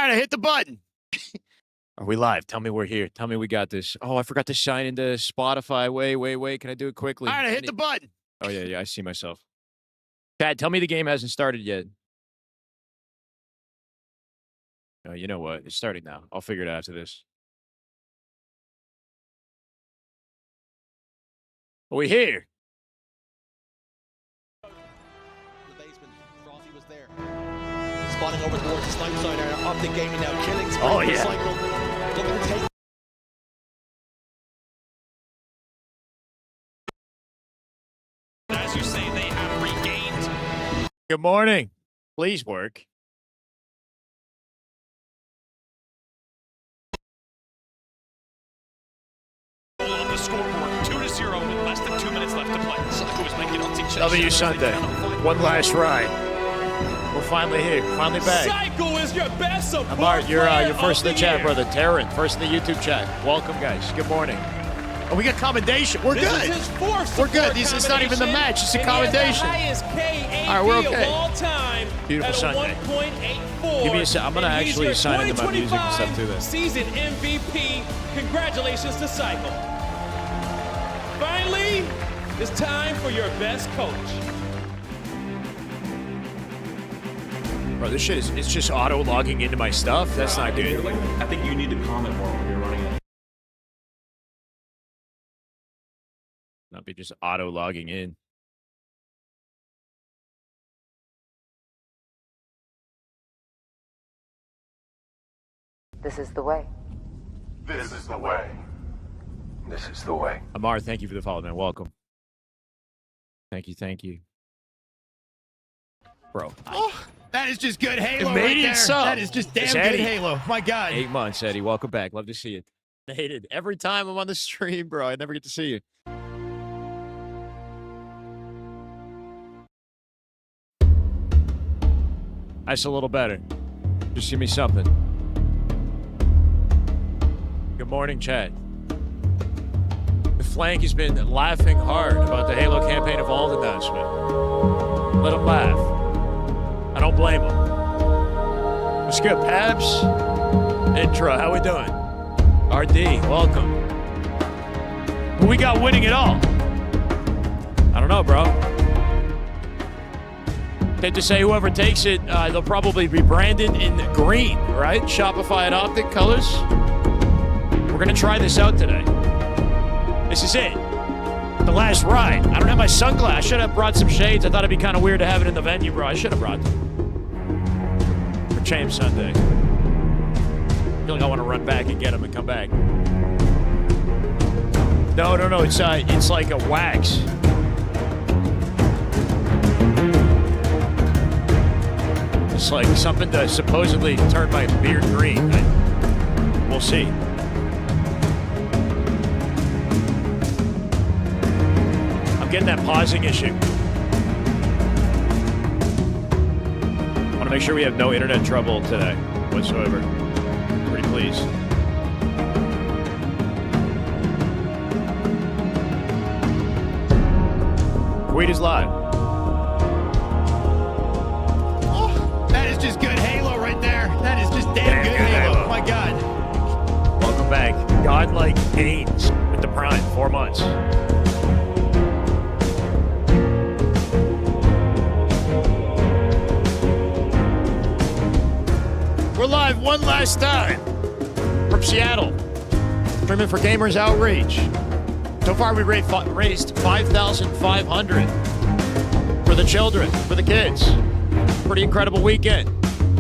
All right, I hit the button. Are we live? Tell me we're here. Tell me we got this. Oh, I forgot to sign into Spotify. Wait. Can I do it quickly? All right, I hit the button. Oh, yeah, I see myself. Chad, tell me the game hasn't started yet. Oh, you know what? It's starting now. I'll figure it out after this. Are we here? The basement, Frothy was there. Spotting over towards the sniper side area. Optic gaming now, killing. Oh, yeah. Cycle. Looking to take. As you say, they have regained. Good morning. Please work. On the scoreboard, 2-0 with less than 2 minutes left to play. Psycho is making Optic chase. W Sunday. One last ride. We're finally here. Finally back. Psycho is your best support. Amart, you're first in the chat, brother. Taryn, first in the YouTube chat. Welcome, guys. Good morning. Oh, we got commendation. We're good. Is his fourth We're good. It's not even the match. It's a commendation. All right, we're okay. Of all time Beautiful Sunday. 1.84. Give me a sec. I'm gonna And he's actually your sign into my music and stuff too. Then. Season MVP. Congratulations to Psycho. Finally, it's time for your best coach. Bro, this shit it's just auto logging into my stuff. That's not good. I think you need to comment more when you're running it. Not be just auto logging in. This is the way. This is the way. This is the way. Amar, thank you for the follow, man. Welcome. Thank you. Bro. Oh, that is just good Halo It made right it there. so. That is just damn It's good Eddie. Halo. My God. 8 months, Eddie. Welcome back. Love to see you. Hate it. Every time I'm on the stream, bro, I never get to see you. That's a little better. Just give me something. Good morning, Chad. The flank has been laughing hard about the Halo Campaign Evolved announcement. Let him laugh. I don't blame him. What's good, Pabs? Intro, how we doing? RD, welcome. Who we got winning it all? I don't know, bro. Safe to say whoever takes it, they'll probably be branded in green, right? Shopify and Optic colors. We're going to try this out today. This is it. The last ride. I don't have my sunglasses. I should have brought some shades. I thought it'd be kind of weird to have it in the venue, bro. I should have brought them. For Champ Sunday. I feel like I want to run back and get them and come back. No. It's like a wax. It's like something to supposedly turn my beard green. We'll see. I'm getting that pausing issue. I want to make sure we have no internet trouble today whatsoever. Pretty pleased. Tweet is live. Oh, that is just good Halo right there. That is just damn good Halo. My God. Welcome back. Godlike Gains with the Prime. 4 months. We're live one last time from Seattle. Streaming for Gamers Outreach. So far, we raised $5,500 for the children, for the kids. Pretty incredible weekend.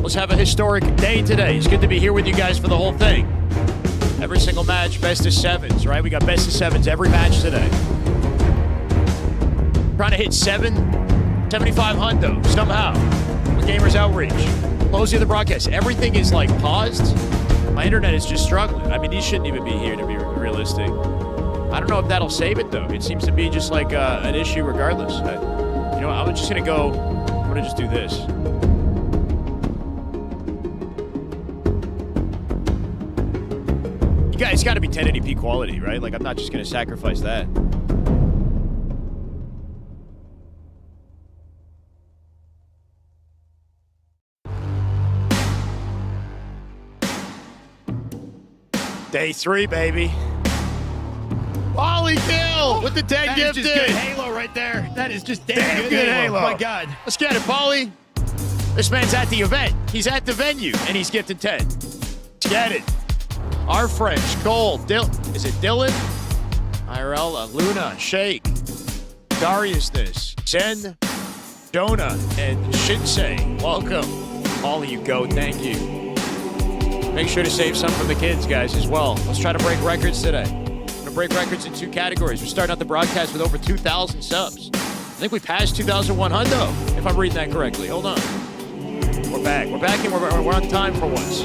Let's have a historic day today. It's good to be here with you guys for the whole thing. Every single match, best of sevens, right? We got best of sevens every match today. Trying to hit 75 hundo somehow with Gamers Outreach. Closing the broadcast. Everything is like paused. My internet is just struggling. I mean, these shouldn't even be here to be realistic. I don't know if that'll save it though. It seems to be just like an issue regardless. You know, I'm just gonna go. I'm gonna just do this. You guys, it's got to be 1080p quality, right? Like, I'm not just gonna sacrifice that. Day 3, baby. Ollie kill with the 10 That gifted. is just good Halo right there. That is just damn good Halo. My God. Let's get it, Paulie. This man's at the event. He's at the venue, and he's gifted 10. Let's get it. Our French, Gold, is it Dylan? IRL, Luna, Shake, Dariusness, Jen, Jonah, and Shinsei. Welcome. All of you go, thank you. Make sure to save some for the kids, guys, as well. Let's try to break records today. We're going to break records in 2 categories. We're starting out the broadcast with over 2,000 subs. I think we passed 2,100, if I'm reading that correctly. Hold on. We're back. We're back, and we're on time for once.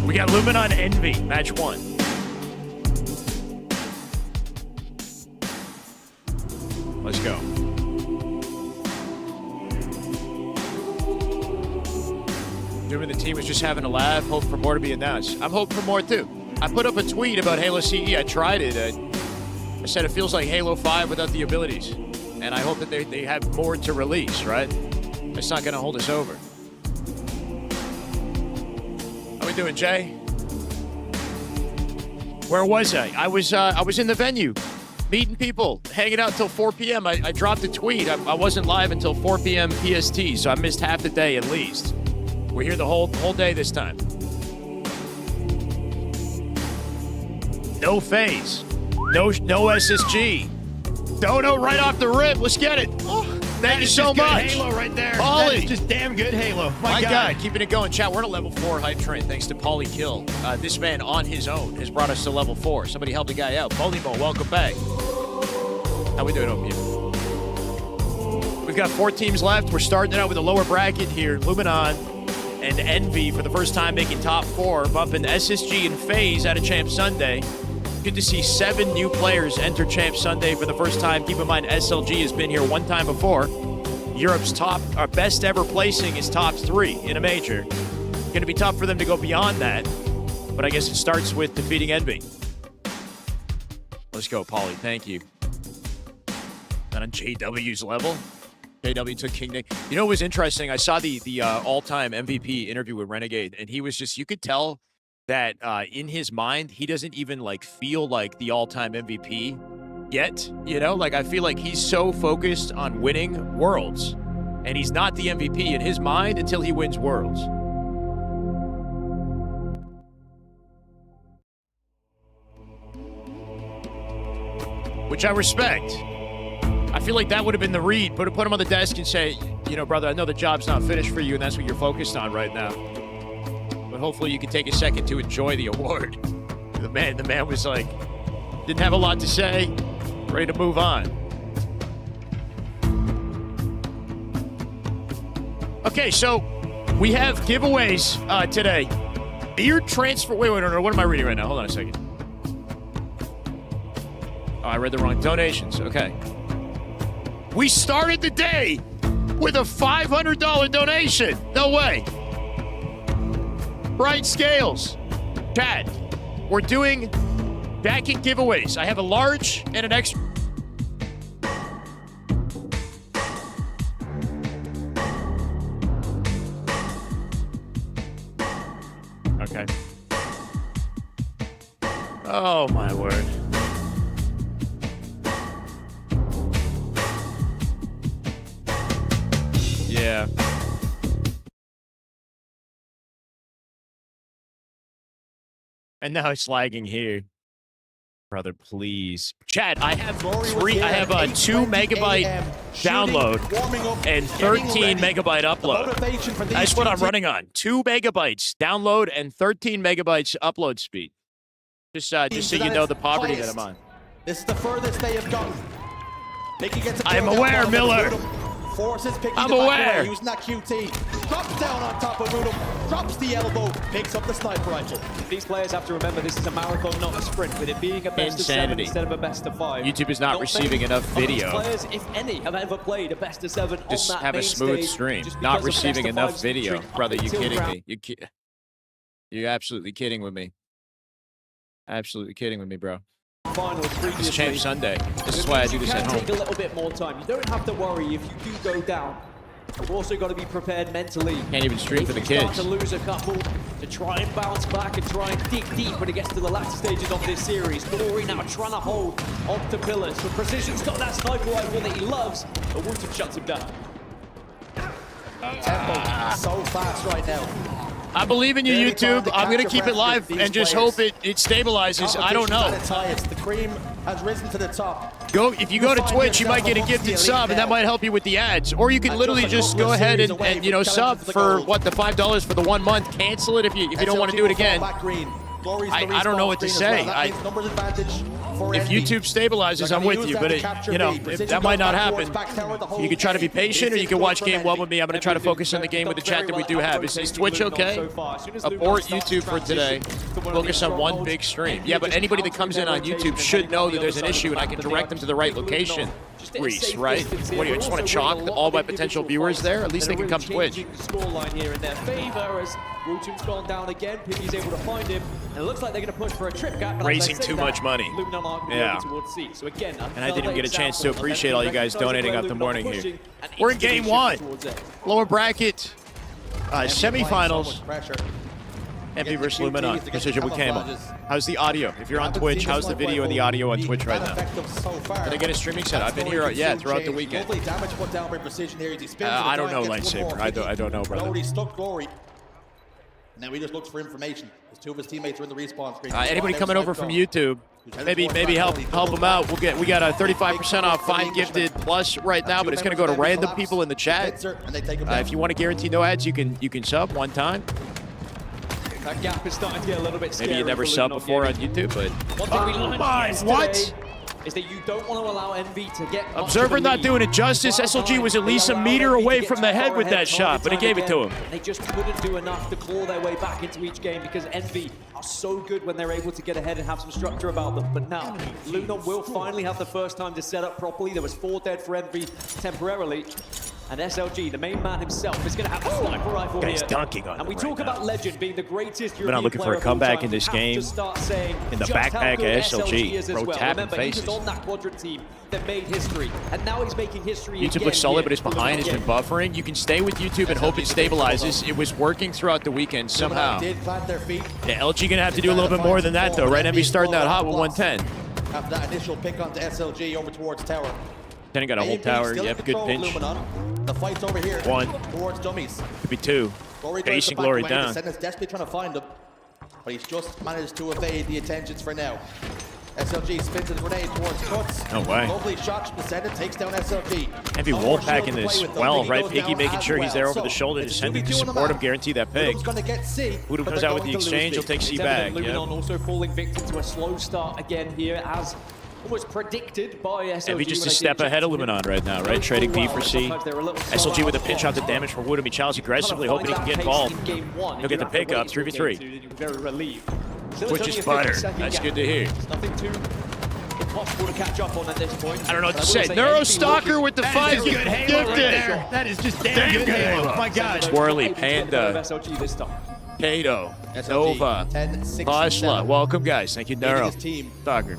We got Luminon Envy, match 1. Let's go. Doing the team was just having a laugh. Hope for more to be announced. I'm hoping for more too. I put up a tweet about Halo CE. I tried it. I said it feels like Halo 5 without the abilities. And I hope that they have more to release, right? It's not going to hold us over. How we doing, Jay? Where was I? I was in the venue, meeting people, hanging out till 4 p.m. I dropped a tweet. I wasn't live until 4 p.m. PST, so I missed half the day at least. We're here the whole day this time. No phase. No SSG. Dono right off the rip. Let's get it. Thank you so much. Halo right there. Paulie. That is just damn good Halo. My God, keeping it going. Chat, we're on a level 4 hype train thanks to Paulie Kill. This man on his own has brought us to level 4. Somebody help the guy out. Paulie Mo, welcome back. How we doing over here? We've got 4 teams left. We're starting it out with a lower bracket here. Luminon and Envy for the first time making top 4, bumping SSG and FaZe out of Champ Sunday. Good to see 7 new players enter Champ Sunday for the first time. Keep in mind, SLG has been here one time before. Europe's best ever placing is top 3 in a major. Going to be tough for them to go beyond that, but I guess it starts with defeating Envy. Let's go, Paulie. Thank you. Not on JW's level. JW took King Nick. You know what was interesting? I saw the all-time MVP interview with Renegade, and he was just, you could tell that in his mind, he doesn't even feel like the all-time MVP yet. You know, I feel like he's so focused on winning Worlds, and he's not the MVP in his mind until he wins Worlds. Which I respect. I feel like that would have been the read. Put him on the desk and say, you know, brother, I know the job's not finished for you, and that's what you're focused on right now. But hopefully you can take a second to enjoy the award. The man was didn't have a lot to say, ready to move on. Okay, so we have giveaways today. Beard transfer. Wait, no. What am I reading right now? Hold on a second. Oh, I read the wrong donations. Okay. We started the day with a $500 donation. No way. Bright Scales. Chat, we're doing jacket giveaways. I have a large and an extra. Okay. Oh, my word. Yeah. And now it's lagging here. Brother, please. Chat, I have a 2 megabyte download and 13 megabyte upload. That's what I'm running on. 2 megabytes download and 13 megabytes upload speed. Just so you know the poverty that I'm on. This is the furthest they have gone. I'm aware, Miller. I'm aware. Using that QT. Drops down on top of Rudum. Drops the elbow. Picks up the sniper rifle. These players have to remember this is a marathon, not a sprint. With it being a best Insanity. of 7 instead of a best of 5. YouTube is not receiving enough video. Players, if any, have ever played a best of 7 Just on that have a main smooth stage, stream. just Not because of receiving best of enough 5s video. featuring Brother, you until kidding round. me? You're absolutely kidding with me. Absolutely kidding with me, bro. Finals previously. It's Champ Sunday. This is why I do this at home. Take a little bit more time. You don't have to worry if you do go down. You've also got to be prepared mentally. Can't even stream for the If you start kids. to lose a couple, to try and bounce back and try and dig deep when it gets to the latter stages of this series. Glory now trying to hold onto pillars. For Precision's got that sniper rifle that he loves, but Wooten shuts him down. Tempo so fast right now. I believe in you, Barely time YouTube. to I'm going to catch keep your it breath live with and these just players. hope it stabilizes. I don't know. Competition's at its highest. The cream has risen to the top. If you go to find Twitch, you might yourself get a amongst the gifted elite sub, and that now. might help you with the ads. Or you can And literally just a just couple go of ahead series and away you know, from sub challenging the for, gold. what, the $5 for the 1 month. Cancel it if you don't want to do it again. I don't know what to say. If YouTube stabilizes, I'm with you, but that might not happen. You can try to be patient, or you can watch Game 1 with me. I'm going to try to focus on the game with the chat that we do have. Is Twitch okay? Abort YouTube for today. Focus on one big stream. Yeah, but anybody that comes in on YouTube should know that there's an issue, and I can direct them to the right location. Reese, right? What do you just want to chalk all my potential viewers there? At least they can come Twitch. Scoreline here in their favor as Wooten's gone down again. Piggy's able to find him, and it looks like they're going to push for a trip gap. Raising too much money. Yeah. So again, And I didn't even get a chance to appreciate all you guys donating up the morning here. We're in game 1. Lower bracket semifinals. Envy versus Luminon. Precision with Camo. How's the audio? If you're on Twitch, how's the video and the audio on Twitch right now? Did I get a streaming set? I've been here, throughout the weekend. I don't know, Lightsaber. I don't know, brother. Glory stuck Glory. Now he just looks for information. His two of his teammates are in the respawn screen. Anybody coming over from YouTube, maybe help them out. We got a 35% off 5 gifted plus right now, but it's going to go to random people in the chat. If you want to guarantee no ads, you can sub one time. That gap is starting to get a little bit scary. Maybe you never subbed before on YouTube, but One thing we learned yesterday what? is that you don't want to allow Envy to get Observer not doing it justice. SLG was at least a meter away from the head with that shot, but he gave it to him. They just couldn't do enough to claw their way back into each game because Envy are so good when they're able to get ahead and have some structure about them. But now, Luna will finally have the first time to set up properly. There was 4 dead for Envy temporarily. And SLG, the main man himself, is going to have a sniper rifle Guy's here. dunking on and we him talk right about now. Legend being the greatest We're not European looking for a player of all comeback time. in this We have game. to start saying In the just how backpack good SLG, is as bro, well. tapping Remember, he faces. was on that quadrant team that made history, and now he's making history YouTube again looks solid, here but it's for behind. It's Luna been buffering. You can stay with YouTube and hope it stabilizes. It was working throughout the weekend somehow. Did plant their feet. Yeah, LG gonna have to do a little bit more than that though, right? Envy starting out hot with 110. After that initial pick onto SLG over towards tower. Then he got a whole AMP tower. still in Yep, good control of pinch. Luminon. The fight's over here. 1. Towards dummies. Could be 2. Glory tries Facing to back Glory away. down. Descendants desperately trying to find him, but he's just managed to evade the attentions for now. SLG spins a grenade towards Cuts. No way. Lovely shot. Descendant takes down SLG. Envy No more Wolfpack shield in to this play with, though. well, He right? goes Piggy down making as sure he's well. there over So, the shoulder. it's Descendant to 2v2 on the support him, map. guarantee that pig. Luminon's gonna get C, Who but comes they're out with going the to lose exchange, B. he'll take C It's back. evident Yep. Luminon also falling victim to a slow start again here as almost predicted by SLG. Envy just when a they step did ahead of check. Luminon right now, right? Goes Trading full B well, for but C. sometimes they're a little SLG slow with a out pinch front. out the damage for Woodham. Charles aggressively Trying hoping to he can find get that involved. pace in game 1. He'll get the You have to pick up, wait for 3v3. game 2, then you're very relieved. Still, Which it's is only a butter. 50-second That's gap. good to hear. It's nothing too impossible to catch up on at this point. I don't know what to And say. will Neuro Envy Stalker will with the That 5 is good Halo right gifted. there. That is just damn good Halo. My God. Swirly, be Panda, SLG this time. Kato, SLG, Nova, 10, 6, Pasla. 7. Welcome, guys. Thank you, Leading Neuro. his team Stalker.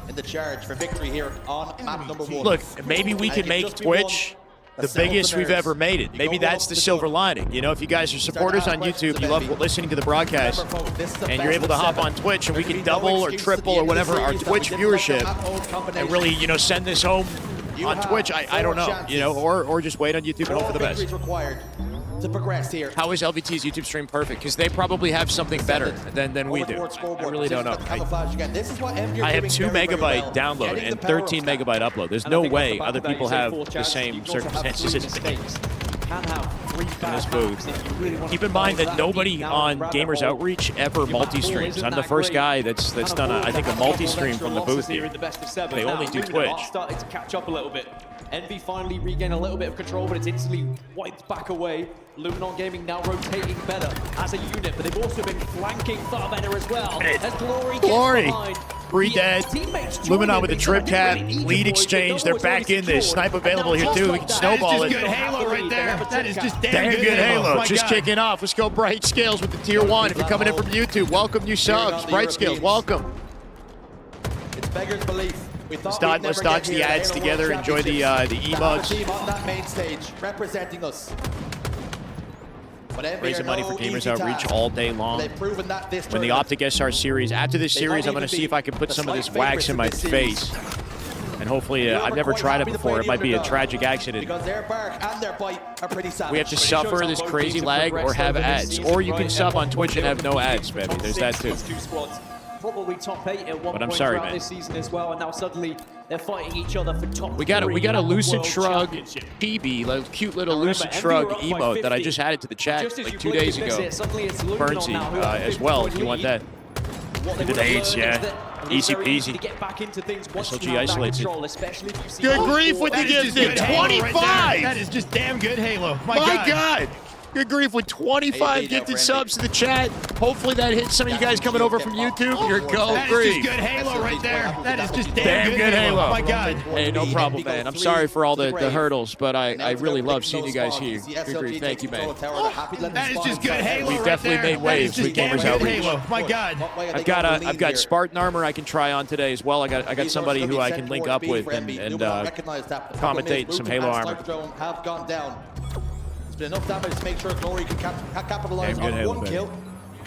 in the charge for victory here on map number 1. Look, maybe we can make Twitch the biggest we've ever made it. Maybe that's the silver lining. You know, if you guys are supporters on YouTube, you love listening to the broadcast, and you're able to hop on Twitch, and we can double or triple or whatever our Twitch viewership, and really, you know, send this home on Twitch. I don't know, you know, or just wait on YouTube and hope for the best. Required to progress here. How is LVT's YouTube stream perfect? Because they probably have something better than we do. I really don't know. I have 2 megabyte download and 13 megabyte upload. There's no way other people have the same circumstances as me. Can have 3 In this bad booth. maps if you really want to Keep in mind control that nobody deep down on and grab the Gamers ball. Outreach ever Your back multi-streams. four I'm the isn't first that guy great. that's Kind of done, I think, a couple of multi-stream extra from the losses booth here here. in the best of 7. They Now, only do Luminon Twitch. are starting to catch up a little bit. Envy finally regain a little bit of control, but it's instantly wiped back away. Luminon Gaming now rotating better as a unit, but they've also been flanking far better as well. As Glory gets behind. 3 dead. Luminon with the trip cap, lead exchange. They're back in this. Snipe available here too. We can snowball That is it. just good Halo right there. That is just Damn good Halo. My Just God. kicking off. Let's go Bright Scales with the tier 1. If you're coming in from YouTube, welcome new subs. Bright Scales, welcome. It's beggars belief. thought Let's we'd never dodge get the here, ads Halo together, World enjoy the Championships. emotes. The team on that main stage representing us. But NBA Raising are money no for Gamers easy Outreach task. all day long. They've proven that this When the tournament. Optic SR series, after this They series, might I'm going to even see be if I can put the some of this slight wax in my favorites of this face. And hopefully, I've never tried it before. It might be a tragic accident. Because their bark and their bite are pretty savage. We have to suffer this crazy lag or have ads. Or you can sub on Twitch and have no ads, baby. There's that too. Probably top 8 at one But I'm point sorry, throughout man. this season as well, and now suddenly they're fighting each other for top We got a 3 Lucid World Shrug Championship. PB, like cute little Now remember, Lucid Envy Shrug are up by emote that I 50. just added to the chat Just as like you 2 blink days and miss ago. it, suddenly it's Luminon Burnsy now, who have a as 50 well point if you want lead. that. What they Into the would have 8s, learned yeah. is that it's Easy very easy peasy. to get back into things once SLG you have that isolates it. control, especially if you see Good all grief four with the That is gift just in good Halo right there. 25! That is just damn good Halo. My God! Good grief with 25 gifted subs to the chat. Hopefully that hits some of you guys coming over from YouTube. Your go That is grief. just good Halo right there. That is just Damn good Halo. My God. Hey, no problem, man. I'm sorry for all the hurdles, but I really love seeing you guys here. Good grief. Thank you, man. That is just good Halo We've right definitely there. made That waves is with just damn Gamers good Outreach. Halo. My God. I've got Spartan armor I can try on today as well. I got somebody who I can link up with and commentate some Halo armor. Have gone down. It's been enough damage to make sure Glory can capitalize Damn good on Halo, one baby. kill.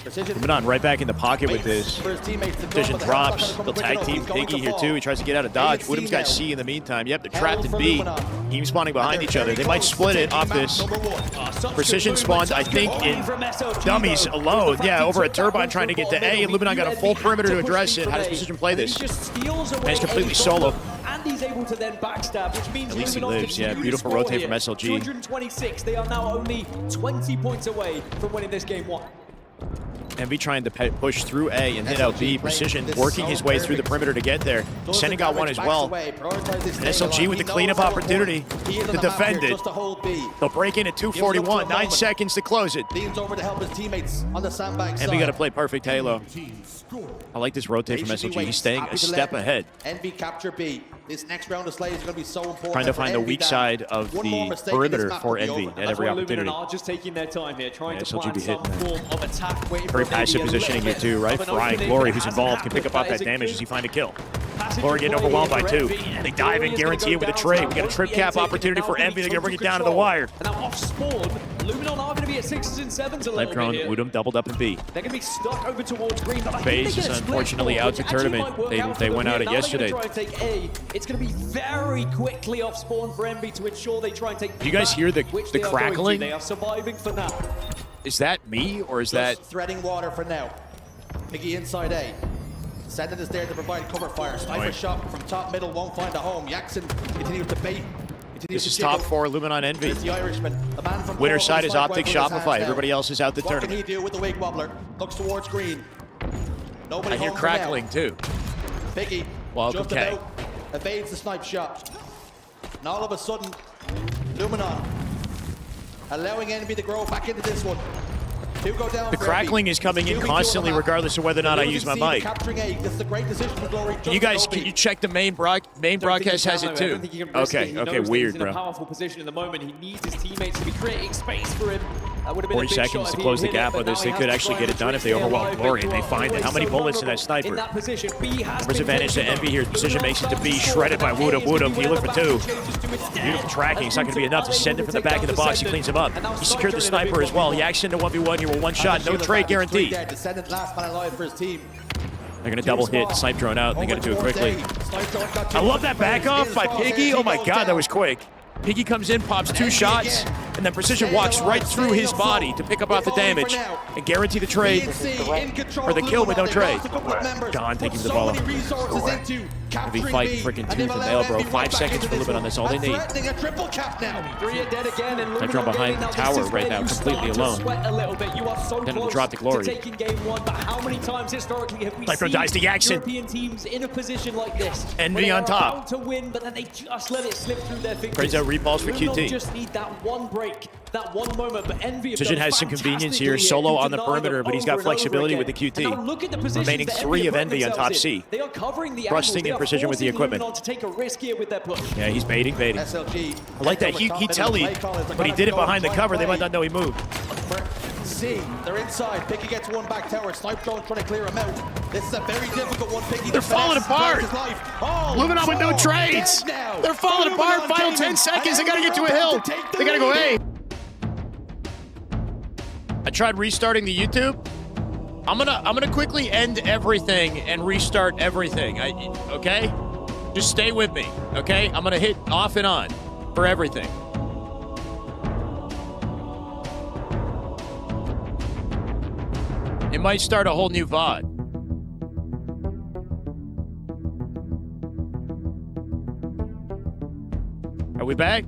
Precision. Moving on right back in the pocket with this. For his teammates to Precision come, but the health's drops. not They'll gonna come tag quick team enough. He's going Piggy to here fall. too. He tries to get out of dodge. AC Woodham's got now. C in the meantime. Yep, they're Hell trapped in for B. Luminon. Team spawning behind They're each other. very They might close split to it off taking this. map number 1. Such Precision good spawns, I movement, think, such in good from SLG, dummies though. alone. The fact Yeah, he over a took that turbine one trying to from get to bottom A, and middle, Luminon got a Envy full had perimeter to push address B it. from How does A. Precision play He this? just steals away And he's completely A solo. from and he's able to then backstab, which means At least he Luminon lives, yeah. continue to Beautiful score rotate here. from SLG. 226. They are now only 20 points away from winning this game 1. Envy trying to push through A and hit out B. SLG Precision playing working this his so way through the perfect. perimeter to get there. Sending got one as well. And SLG with the cleanup opportunity to defend it. They'll break in at 2:41. 9 seconds to close it. Leans over to help his teammates on the sandbag side. Envy got to play perfect Halo. I like this rotate from SLG. He's staying a step ahead. Envy capture B. This next round of slays is going to be so important. Trying to for find the Envy weak down. side of One more the mistake and perimeter this map for will be Envy over. at That's every Luminon opportunity. are just taking their time here, trying to SLG plan be some hitting, man. form of attack. waiting Very for maybe passive a positioning little here too, bit right? of an Ryan opening, Glory, but who's hasn't involved, can pick happened. up off That is that a damage good as he find a kill. passage Glory of getting play overwhelmed by here 2. for Envy, and They dive in, Glory is gonna guarantee it with a go trade. down, We got a won't trip be cap taken, opportunity and for now Envy. They're being going to bring it total down to the control. wire. And now off spawn, Luminon are going to be at 6s and 7s a Snipe little drone, bit here. Woodham doubled up in B. They're going to be stuck over towards green. But I think FaZe they is get a split unfortunately score, out to which actually tournament. might work They- out for they them went here. out it Now they're yesterday. gonna try and take A. It's going to be very quickly off spawn for Envy to ensure they try and take Do you guys back, hear the which they are going to. crackling? They are surviving for now. Is that me or is that... Just threading water for now. Piggy inside A. Sending is there to provide cover fire. Sniper Right. shot from top middle, won't find a home. Jackson continues to bait. This is top 4 Luminon Envy. It's the Irishman. The man from Winner Cornwall side is snipe Optic rifle with his hands Shopify. down. Everybody else is out the What can he tournament. do with the wig wobbler? Looks towards green. Nobody I hear home for now. crackling too. Piggy Welcome, just Kay. about evades the snipe shot. And all of a sudden, Luminon allowing Envy to grow back into this one. Two go down The for crackling Envy. is coming in 2v2 on the constantly map. regardless of whether or not I use my Losing C, mic. Capturing A. This is a great decision for Glory. Can you guys, can you check the main broadcast has it too? Okay, weird, He's in a bro. powerful position in the moment. He needs his teammates to be creating space for him. That would have been 40 a big seconds shot to if he close the hit it, gap but on this. now They he could has actually to get it try done and if they stay overwhelm alive, Glory but and they you are find it. How always many so bullets in that vulnerable sniper? in that position. B has Where's been advantage to taken. Envy here? Precision Luminon makes it to starts B, score, shredded by but A Woodham. is gonna Woodham, be you where look the for battle 2. changes to instead. Beautiful tracking. It's not going to be enough to As send it from the Woodham back of the takes box. He down cleans him up. and now He secured the Sniper in a sniper big as well. 1v1. Jackson to 1v1. You were one shot. No Shield trade advantage, 3 guaranteed. dead. Descendant last man alive for his team. They're going to double hit. Snipe drone out. They got to do it quickly. I love that back off by Piggy. Oh my God, that was quick. Piggy comes in, pops 2 shots, and then Precision walks right through his body to pick up off the damage and guarantee the trade or the kill with no trade. Gone, taking the ball. Gonna be fighting freaking tooth and nail, bro. 5 seconds for Luminon. That's all they need. A triple cap now. 3 are dead again, and They're drawn behind the tower right now, completely alone. Sweat a little bit. You are so Then close drop the Glory. to taking game 1, but how many times historically have we Sniper seen dies to Jackson. European teams in a position like this? Envy where they on are top. about to win, but then they just let it slip through their fingers. Trades out repulse for Luminon QT. just need that one break, that one moment, but Envy have Precision done has some convenience here. fantastically Solo to on the deny perimeter, them but he's got over and over flexibility with the again. QT. And now look at the positions Remaining that 3 of put Envy on themselves top in. C. They are covering the Thrusting angles. They in are Precision with the forcing equipment. Luminon to take a risk here with their push. Yeah, he's baiting. SLG. I like that. He tellied, but he did it behind the cover. They might not know he moved. C, they're inside. Picky gets one back tower. Snipe drone trying to clear him out. This is a very difficult one. Picky, They're falling apart. Luminon with no trades. They're falling apart. Final 10 seconds. They got to get to a hill. They got to go A. I tried restarting the YouTube. I'm gonna quickly end everything and restart everything. Okay? Just stay with me, okay? I'm gonna hit off and on for everything. It might start a whole new VOD. Are we back?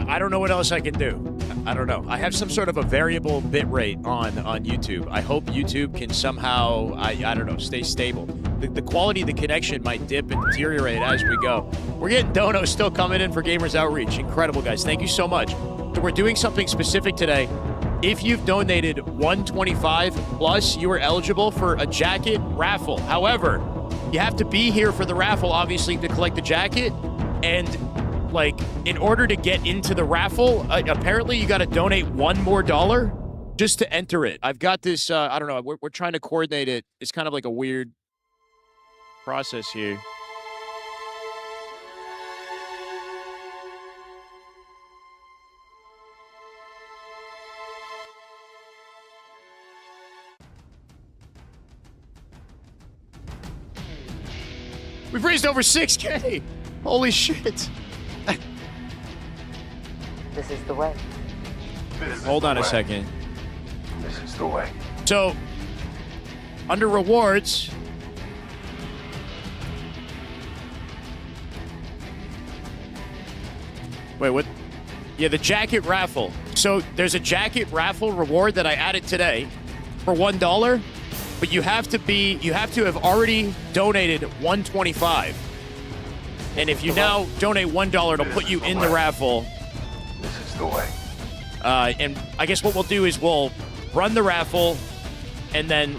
I don't know what else I can do. I don't know. I have some sort of a variable bit rate on YouTube. I hope YouTube can somehow, I don't know, stay stable. The quality of the connection might dip and deteriorate as we go. We're getting donos still coming in for Gamers Outreach. Incredible, guys. Thank you so much. So we're doing something specific today. If you've donated $125 plus, you are eligible for a jacket raffle. However, you have to be here for the raffle, obviously, to collect the jacket. And like, in order to get into the raffle, apparently you got to donate $1 more just to enter it. I've got this, I don't know, we're trying to coordinate it. It's kind of like a weird process here. We've raised over 6K. Holy shit. This is the way. Hold on a second. This is the way. So, under rewards, wait, what? Yeah, the jacket raffle. So there's a jacket raffle reward that I added today for $1, but you have to have already donated $125. And if you now donate $1, it'll put you in the raffle. This is the way. And I guess what we'll do is we'll run the raffle and then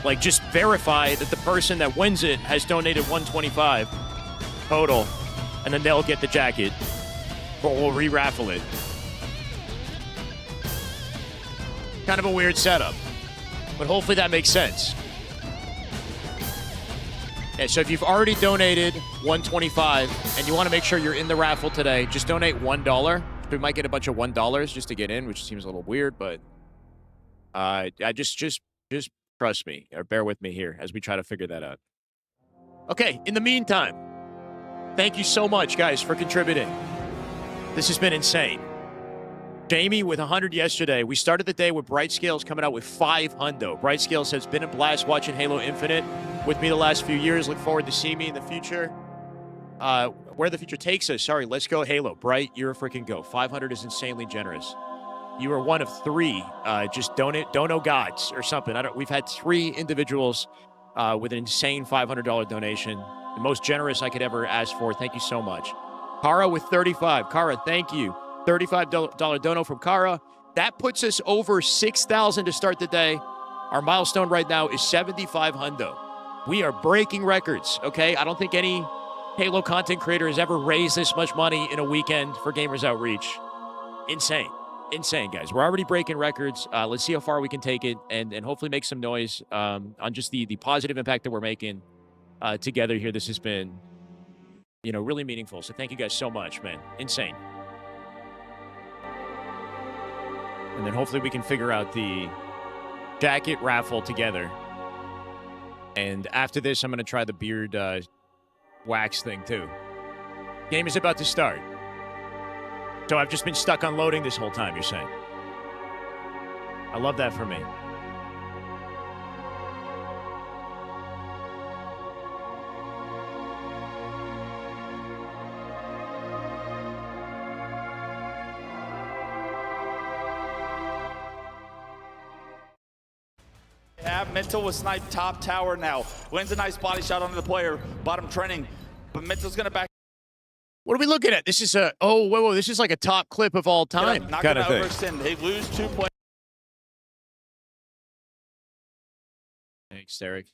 like just verify that the person that wins it has donated $125 total, and then they'll get the jacket. But we'll re-raffle it. Kind of a weird setup, but hopefully that makes sense. Yeah, so if you've already donated $125 and you want to make sure you're in the raffle today, just donate $1. We might get a bunch of $1 just to get in, which seems a little weird, but I just trust me or bear with me here as we try to figure that out. Okay, in the meantime, thank you so much, guys, for contributing. This has been insane. Jamie with 100 yesterday. We started the day with Bright Scales coming out with 5 hundo. Bright Scales says, been a blast watching Halo Infinite with me the last few years. Look forward to seeing me in the future. Where the future takes us. Sorry, let's go Halo. Bright, you're a freaking go. 500 is insanely generous. You are one of 3. Just dono gods or something. We've had 3 individuals with an insane $500 donation. The most generous I could ever ask for. Thank you so much. Kara with 35. Kara, thank you. $35 dono from Kara. That puts us over 6,000 to start the day. Our milestone right now is 75 hundo. We are breaking records, okay? I don't think any Halo content creator has ever raised this much money in a weekend for Gamers Outreach. Insane. Insane, guys. We're already breaking records. Let's see how far we can take it and hopefully make some noise on just the positive impact that we're making together here. This has been, really meaningful. So thank you guys so much, man. Insane. And then hopefully we can figure out the jacket raffle together. And after this, I'm going to try the beard wax thing too. Game is about to start. So I've just been stuck unloading this whole time, you're saying? I love that for me. Mental was sniped top tower now. Wins a nice body shot onto the player. Bottom trending. But Mental's going to back. What are we looking at? This is a whoa, this is like a top clip of all time Not kind gonna of thing. overextend. They lose 2 points. Thanks, Derek.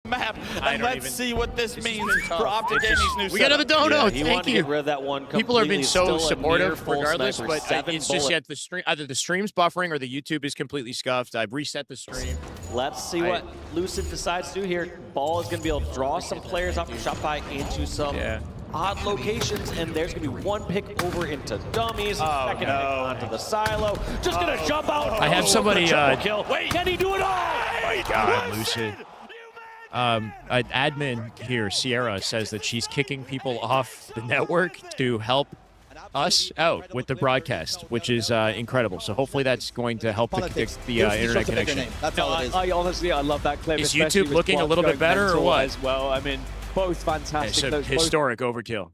Map, I and don't let's even- see what this has means been tough. for Optic It's just- Gaming's new we got another setup. dono. He Thank wanted to you. get rid of that one People have been completely. so Still a supportive, near full regardless. sniper, But 7 it's just bullet. yet the stream, either the stream's buffering or the YouTube is completely scuffed. I've reset the stream. Let's see what Lucid decides to do here. Ball is going to be able to draw some players off from Shopify into some odd locations, and there's going to be one pick over into dummies, second pick onto the silo. Just going to jump out. I have somebody. Kill. Wait, can he do it all? Oh my God, Lucid. An admin here, Sierra, says that she's kicking people off the network to help us out with the broadcast, which is incredible. So hopefully that's going to help the internet connection. That's all it is. I honestly, I love that clip. Is especially YouTube with looking a Squad little bit going better or mental what? As well, I mean, both fantastic. It's a Those both historic overkill.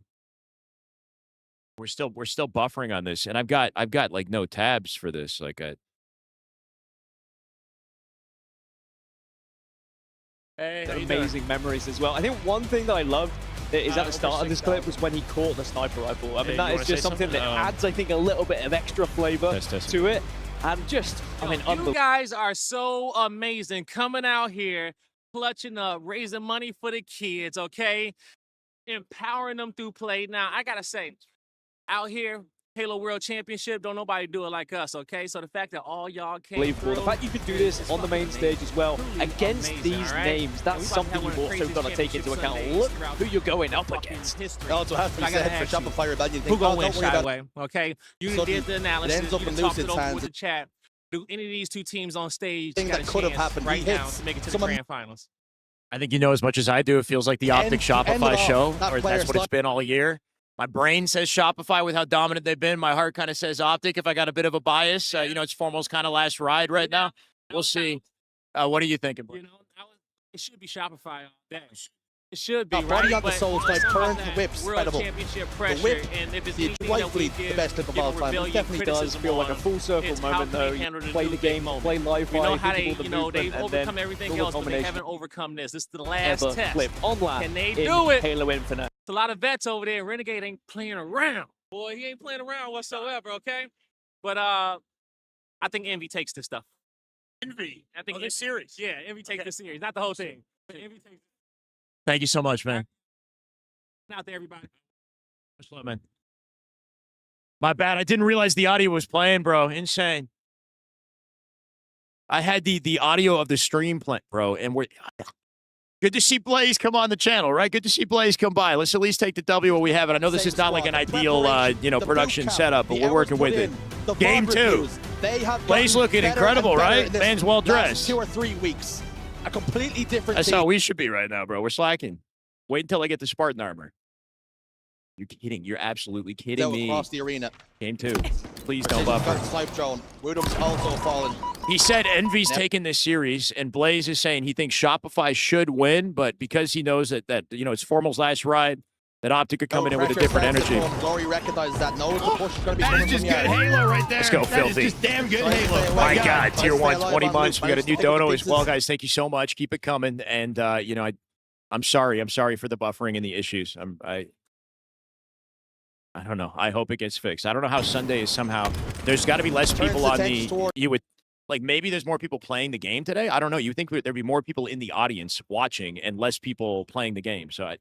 We're still buffering on this, and I've got like no tabs for this. Like amazing memories as well. I think one thing that I loved is at the start of this clip was when he caught the sniper rifle. I mean, that is just something that adds, I think, a little bit of extra flavor to it. And just, I mean, you guys are so amazing coming out here, clutching up, raising money for the kids, okay? Empowering them through play. Now, I got to say, out here, Halo World Championship, don't nobody do it like us, okay? So the fact that all y'all came through, the fact you could do this on the main stage as well against these names, that's something you've also got to take into account. Look who you're going up against. Also has to be said for Shopify Rebellion. Who gonna win, don't worry about Shyway? Okay, you did the analysis. ends up You in talked it Lucid's over hands. with the chat. Do any of these two teams on stage Thing got that a could have chance happened. right He now hits to make it to the someone- grand finals? I think you know as much as I do. It feels like the Optic End Shopify it off. show, That or player that's what it's been all year. My brain says Shopify with how dominant they've been. My heart kind of says Optic. If I got a bit of a bias, it's Formal's kind of last ride right now. We'll see. What are you thinking, boy? It should be Shopify all day. It should be, Body right? on the But soul type, something turn about to that whips, World incredible. Championship The pressure, whip, and if it's the anything that rightfully we the give, best clip of give all time. It Rebellion definitely does criticism feel like a on, full circle it's how moment, can we though. handle Play the big game, moments. play live We know fire, how give they, people the movement, they've and then overcome everything build a else, but they combination. haven't overcome this. This is the last Ever test. flip on land Can they in do it? Halo Infinite. It's a lot of vets over there. Renegade ain't playing around. Boy, he ain't playing around whatsoever, okay? But I think Envy takes this stuff. Envy? I think this series. Yeah, Envy takes the series, not the whole thing. But Envy takes Thank you so much, man. out there, everybody. Much love, man. My bad. I didn't realize the audio was playing, bro. Insane. I had the audio of the stream playing, bro, and we're good to see Blaze come on the channel, right? Good to see Blaze come by. Let's at least take the W while we have it. I know this is not like an ideal, production setup, but we're working with it. Game 2. Blaze looking incredible, right? Man's well dressed. 2 or 3 weeks. A completely different That's team. how we should be right now, bro. We're slacking. Wait until I get the Spartan armor. You're kidding. You're absolutely kidding me. Across the arena. Game 2. Please don't buffer. Snipe drone. Woodham's also fallen. He said Envy's taking this series, and Blaze is saying he thinks Shopify should win, but because he knows that it's Formal's last ride, that Optic could come in with a different energy. Glory recognizes that. No, the push is going to be That coming is just from good the end. Halo right there. Let's go, Filthy. That is just damn good Halo. My God, Tier 1, 20 months. We got a new dono as well, guys. Thank you so much. Keep it coming. And, I'm sorry. I'm sorry for the buffering and the issues. I don't know. I hope it gets fixed. I don't know how Sunday is somehow. There's got to be less people on the. You would maybe there's more people playing the game today. I don't know. You think there'd be more people in the audience watching and less people playing the game. So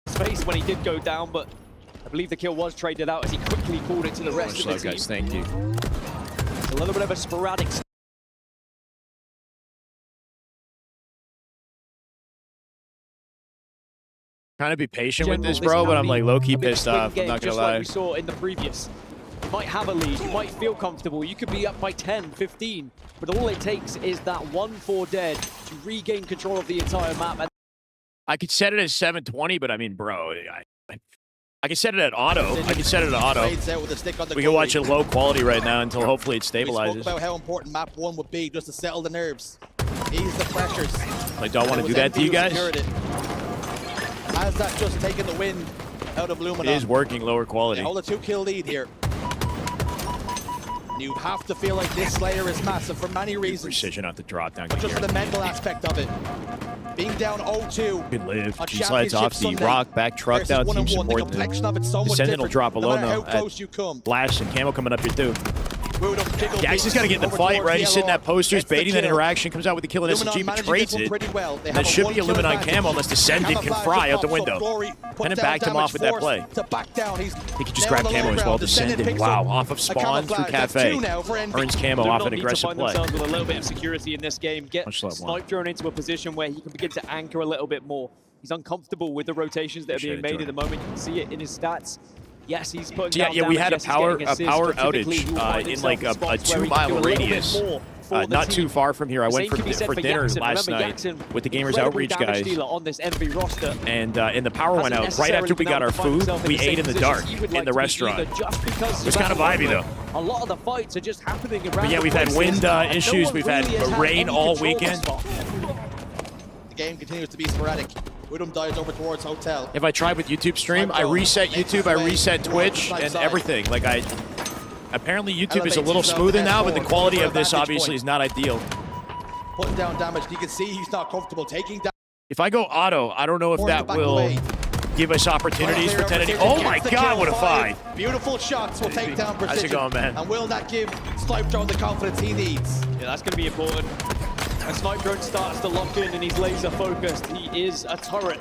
Space when he did go down, but I believe the kill was traded out as he quickly called it to the rest of the team. guys. Thank you. A little bit of a sporadic. Trying to be patient with this, bro, but I'm like low-key pissed off. I'm not gonna just lie. like we saw in the previous. You might have a lead, you might feel comfortable, you could be up by 10, 15, but all it takes is that 1-4 dead to regain control of the entire map. And I could set it as 720, but I mean, bro, I could set it at auto. I could set it at auto. We can watch it low quality right now until hopefully it stabilizes. We spoke about how important map 1 would be just to settle the nerves, ease the pressures. I don't want to do that to you guys. Has that just taken the wind out of Luminon? It is working lower quality. They hold a 2-kill lead here. And you have to feel like this Slayer is massive for many reasons. Precision off the drop down. But just for the mental aspect of it. Being down 0-2. Good live. on G slides off the Championship rock, back, truck versus down, team 1-on-1. support. The complexion of it's so much Descendant will different, drop no below matter how now. close you come. Flash and Camo coming up here too. Jackson's Jackson's got to get in the fight, right? He's sitting that posters, baiting that interaction, comes out with the kill in SMG, but trades it. That should be a Luminon Camo unless Descendant can fry out the window. And it backed him off with that play. He could just grab Camo as well. Descendant, wow, off of spawn through Cafe. Earns Camo off an aggressive play. Themselves with a little bit of security in this game. Get Snipe Drone into a position where he can begin to anchor a little bit more. He's uncomfortable with the rotations that are being made at the moment. You can see it in his stats. Yes, he's putting down yeah, we damage. had Yes, a power he's getting assists, outage in like a 2-mile radius. Not too far from here. I went for dinner last night with the Gamers Outreach guys, on this MV roster. and the power went out right after we got our food. We ate in the dark in the restaurant. It was kind of vibey though. A lot of the fights are just happening around. But yeah, we've had wind issues. We've had rain all weekend. The game continues to be sporadic. Woodham dives over towards Hotel. If I tried with YouTube stream, I reset YouTube, I reset Twitch, and everything. Like apparently YouTube is a little smoother now, but the quality of this obviously is not ideal. Putting down damage. You can see he's not comfortable taking down. If I go auto, I don't know if that will give us opportunities for 10. Oh my God, what a fight! Beautiful shots will take down Precision. How's it going, man? And will that give Snipe Drone the confidence he needs? Yeah, that's going to be important. As Snipe Drone starts to lock in and he's laser focused, he is a turret.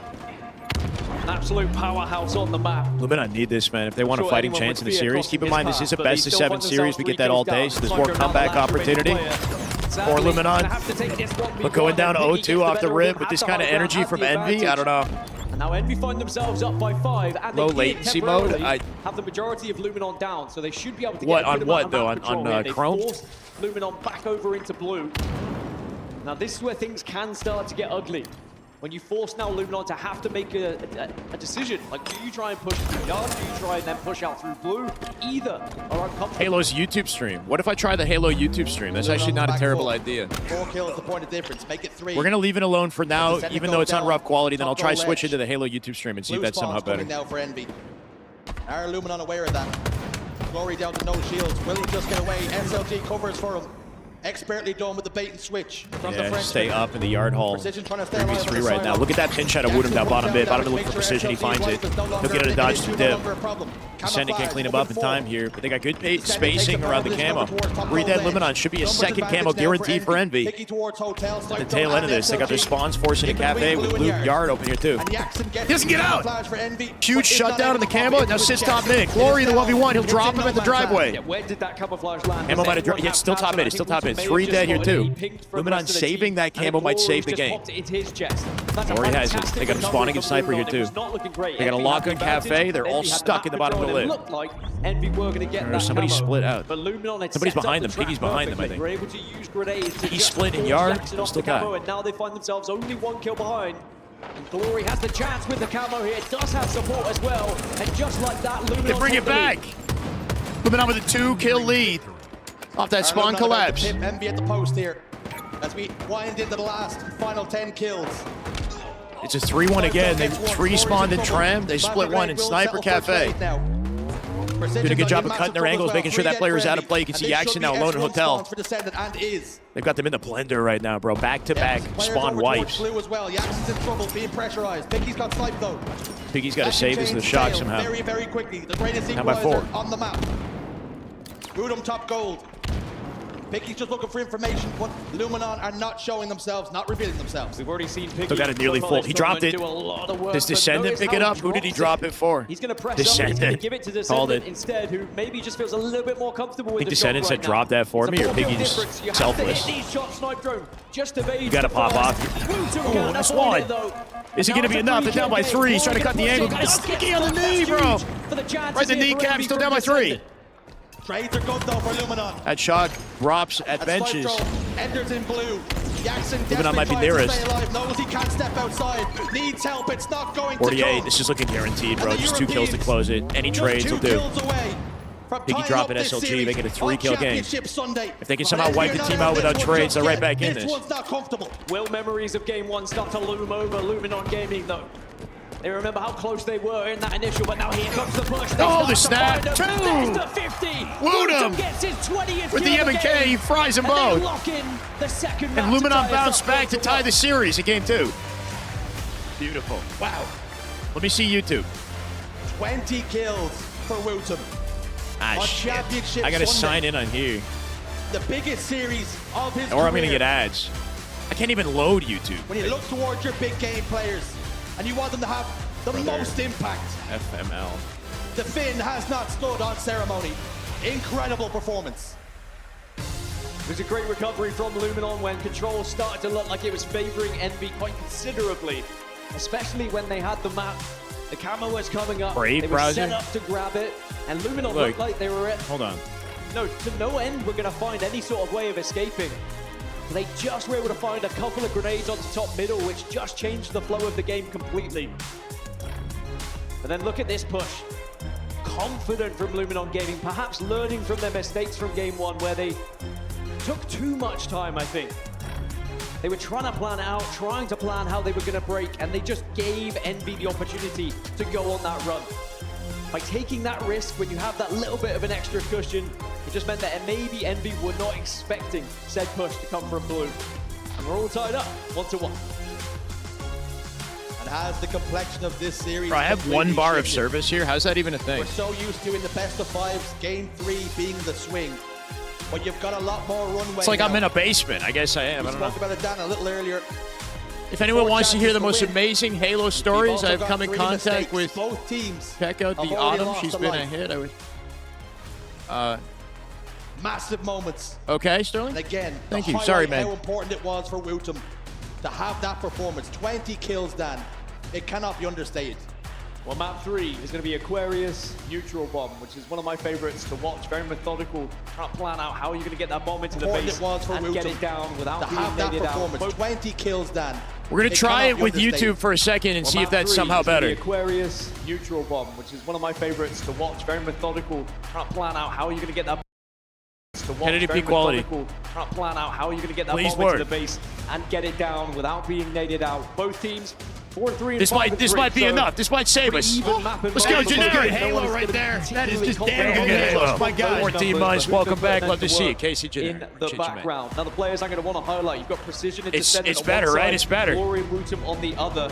An absolute powerhouse on the map. Luminon need this, man. If they want a fighting chance in the series, keep in mind this is a best-of-7 series. We get that all day, so there's more comeback opportunity for Luminon. But going down 0-2 off the rib with this kind of energy from Envy, I don't know. And now Envy find themselves up by 5, and low latency mode. I have the majority of Luminon down, so they should be able to what get a good on what amount though? of map control On here. Chrome? They forced Luminon back over into blue. Now this is where things can start to get ugly. When you force now Luminon to have to make a decision, like do you try and push through yard, do you try and then push out through blue? Either are uncomfortable. Halo's YouTube stream. What if I try the Halo YouTube stream? That's actually not a terrible idea. 4 kills, the point of difference. Make it 3. We're gonna leave it alone for now, even though it's on rough quality. Then I'll try switch into the Halo YouTube stream and see if that's somehow better. Now for Envy. Are Luminon aware of that? Glory down to no shields. Will he just get away? SLG covers for him. Expertly done with the bait and switch from the French. Stay up in the yard hall. Precision trying to stay alive 3v3 right now. Look at that pin shot of Woodham down bottom mid. Bottom mid looking for Precision. He finds it. He'll get it a dodge to dip. Descendant can't clean him up in time here, but they got good spacing around the camo. Breathe that Luminon should be a second camo guaranteed for Envy. At the tail end of this, they got their spawns forcing a cafe with Luke Yard open here too. He doesn't get out! Huge shutdown in the camo. Now sits top mid. Glory the 1v1. He'll drop him at the driveway. Where did that camouflage land? Camo might have dropped. Yeah, it's still top mid. It's still top mid. 3 dead here too. Luminon saving that camo might save the game. Glory has it. They got him spawning a sniper here too. They got a lock on cafe. They're all stuck in the bottom of the lid. Somebody split out. Somebody's behind them. Piggy's behind them, I think. He split in yard. Still got. And now they find themselves only 1 kill behind. And Glory has the chance with the camo here. Does have support as well. And just like that, Luminon they bring it back. Luminon with a 2-kill lead off that spawn collapse. Envy at the post here as we wind into the last final 10 kills. It's a 3-1 again. They respawned in Tram. They split one in Sniper Cafe. Did a good job of cutting their angles, making sure that player is out of play. You can see Jackson now alone in Hotel. They've got them in the blender right now, bro. Back-to-back spawn wipes. Blue as well. Jackson's in trouble, being pressurized. Piggy's got sniped though. Piggy's got to save this in the shock somehow. Very, very quickly. The greatest Now by 4. on the map. Woodham top gold. Piggy's just looking for information, but Luminon are not showing themselves, not revealing themselves. We've already seen Piggy. Still got it nearly full. He dropped it. Does Descendant pick it up? Who did he drop it for? He's going to press Descendant. Give it to Descendant instead, who maybe just feels a little bit more comfortable with the Descendant said drop that for me, or Piggy just selfless? You got to pop off. Oh, that's one. Is it going to be enough? They're down by 3. He's trying to cut the angle. Got sticky on the knee, bro. Right the kneecap, still down by 3. Trades are good though for Luminon. That shot drops at benches. Enters in blue. Jackson Luminon might be nearest. Knows he can't step outside. Needs help. It's not going 48. to come. This is looking guaranteed, bro. Just 2 kills to close it. Any trades will do. Piggy dropping SLG, making a 3-kill game. If they can somehow wipe the team out without trades, they're right back in this. Will memories of game 1 start to loom over Luminon Gaming though? They remember how close they were in that initial, but now here comes the push. Oh, the snap! 2! Woodham with the M&K, he fries them both. And Luminon bounced back to tie the series in game 2. Beautiful. Wow. Let me see YouTube. 20 kills for Wootum. Ah, On shit. Championship I gotta Sunday. sign in on here. The biggest series of his Or I'm gonna career. get ads. I can't even load YouTube. When you look towards your big game players and you want them to have the most impact, FML. the Finn has not stood on ceremony. Incredible performance. It was a great recovery from Luminon when control started to look like it was favoring Envy quite considerably, especially when they had the map. The camera was coming up, Brave they were browser. set up to grab it, and Luminon Look. looked like they were at Hold on. to no end we're going to find any sort of way of escaping. They just were able to find a couple of grenades onto top middle, which just changed the flow of the game completely. And then look at this push. Confident from Luminon Gaming, perhaps learning from their mistakes from game one, where they took too much time, I think. They were trying to plan out, trying to plan how they were going to break, and they just gave Envy the opportunity to go on that run. By taking that risk, when you have that little bit of an extra cushion, it just meant that maybe Envy were not expecting said push to come from blue. And we're all tied up, 1-1. And has the complexion of this series. Bro, I have one completely bar of shifted. service here. How's that even a thing? We're so used to in the best of fives, game 3 being the swing. But you've got a lot more runway. It's like now. I'm in a basement. I guess I am. We I don't know. spoke about it, Dan, a little earlier. If anyone Four wants to hear chances the most win. amazing Halo We've stories, also I've got come in 3 contact mistakes. with. Both teams. Check out have the already Autumn. lost She's a been a life. hit. Massive moments. Okay, Sterling. And again, Thank to you. Sorry, highlight man. how important it was for Wootum to have that performance. 20 kills, Dan. It cannot be understated. Well, map 3 is going to be Aquarius Neutral Bomb, which is one of my favorites to watch. Very methodical, trying to plan out how you're going to get that bomb into the Important base it was for and get Wootum it down without to being have that negated out. performance. 20 kills, Dan. We're gonna It try cannot it be with understated. YouTube for a second and Well, see if map that's 3 somehow is gonna be better. Aquarius Neutral Bomb, which is one of my favorites to watch. Very methodical, trying to plan out how you're going to get that. Kennedy Very P quality. methodical, trying to plan out how you're going to get that Please bomb into work. the base and get it down without being naded out. Both teams 4-3 and This 5-3, might be so enough. This might save us. even map and Let's match go, for generic both teams. Halo No one's right gonna be there. That is particularly just damn confident good on Halo. both My God. numbers, 14 but months. who's Welcome gonna back. put Love to them see work it. Casey Generic. in the Appreciate you, man. background. Now the players I'm going to want to highlight. You've got Precision It's Intercept on better, one right? side, It's better. Glory and Wootum on the other.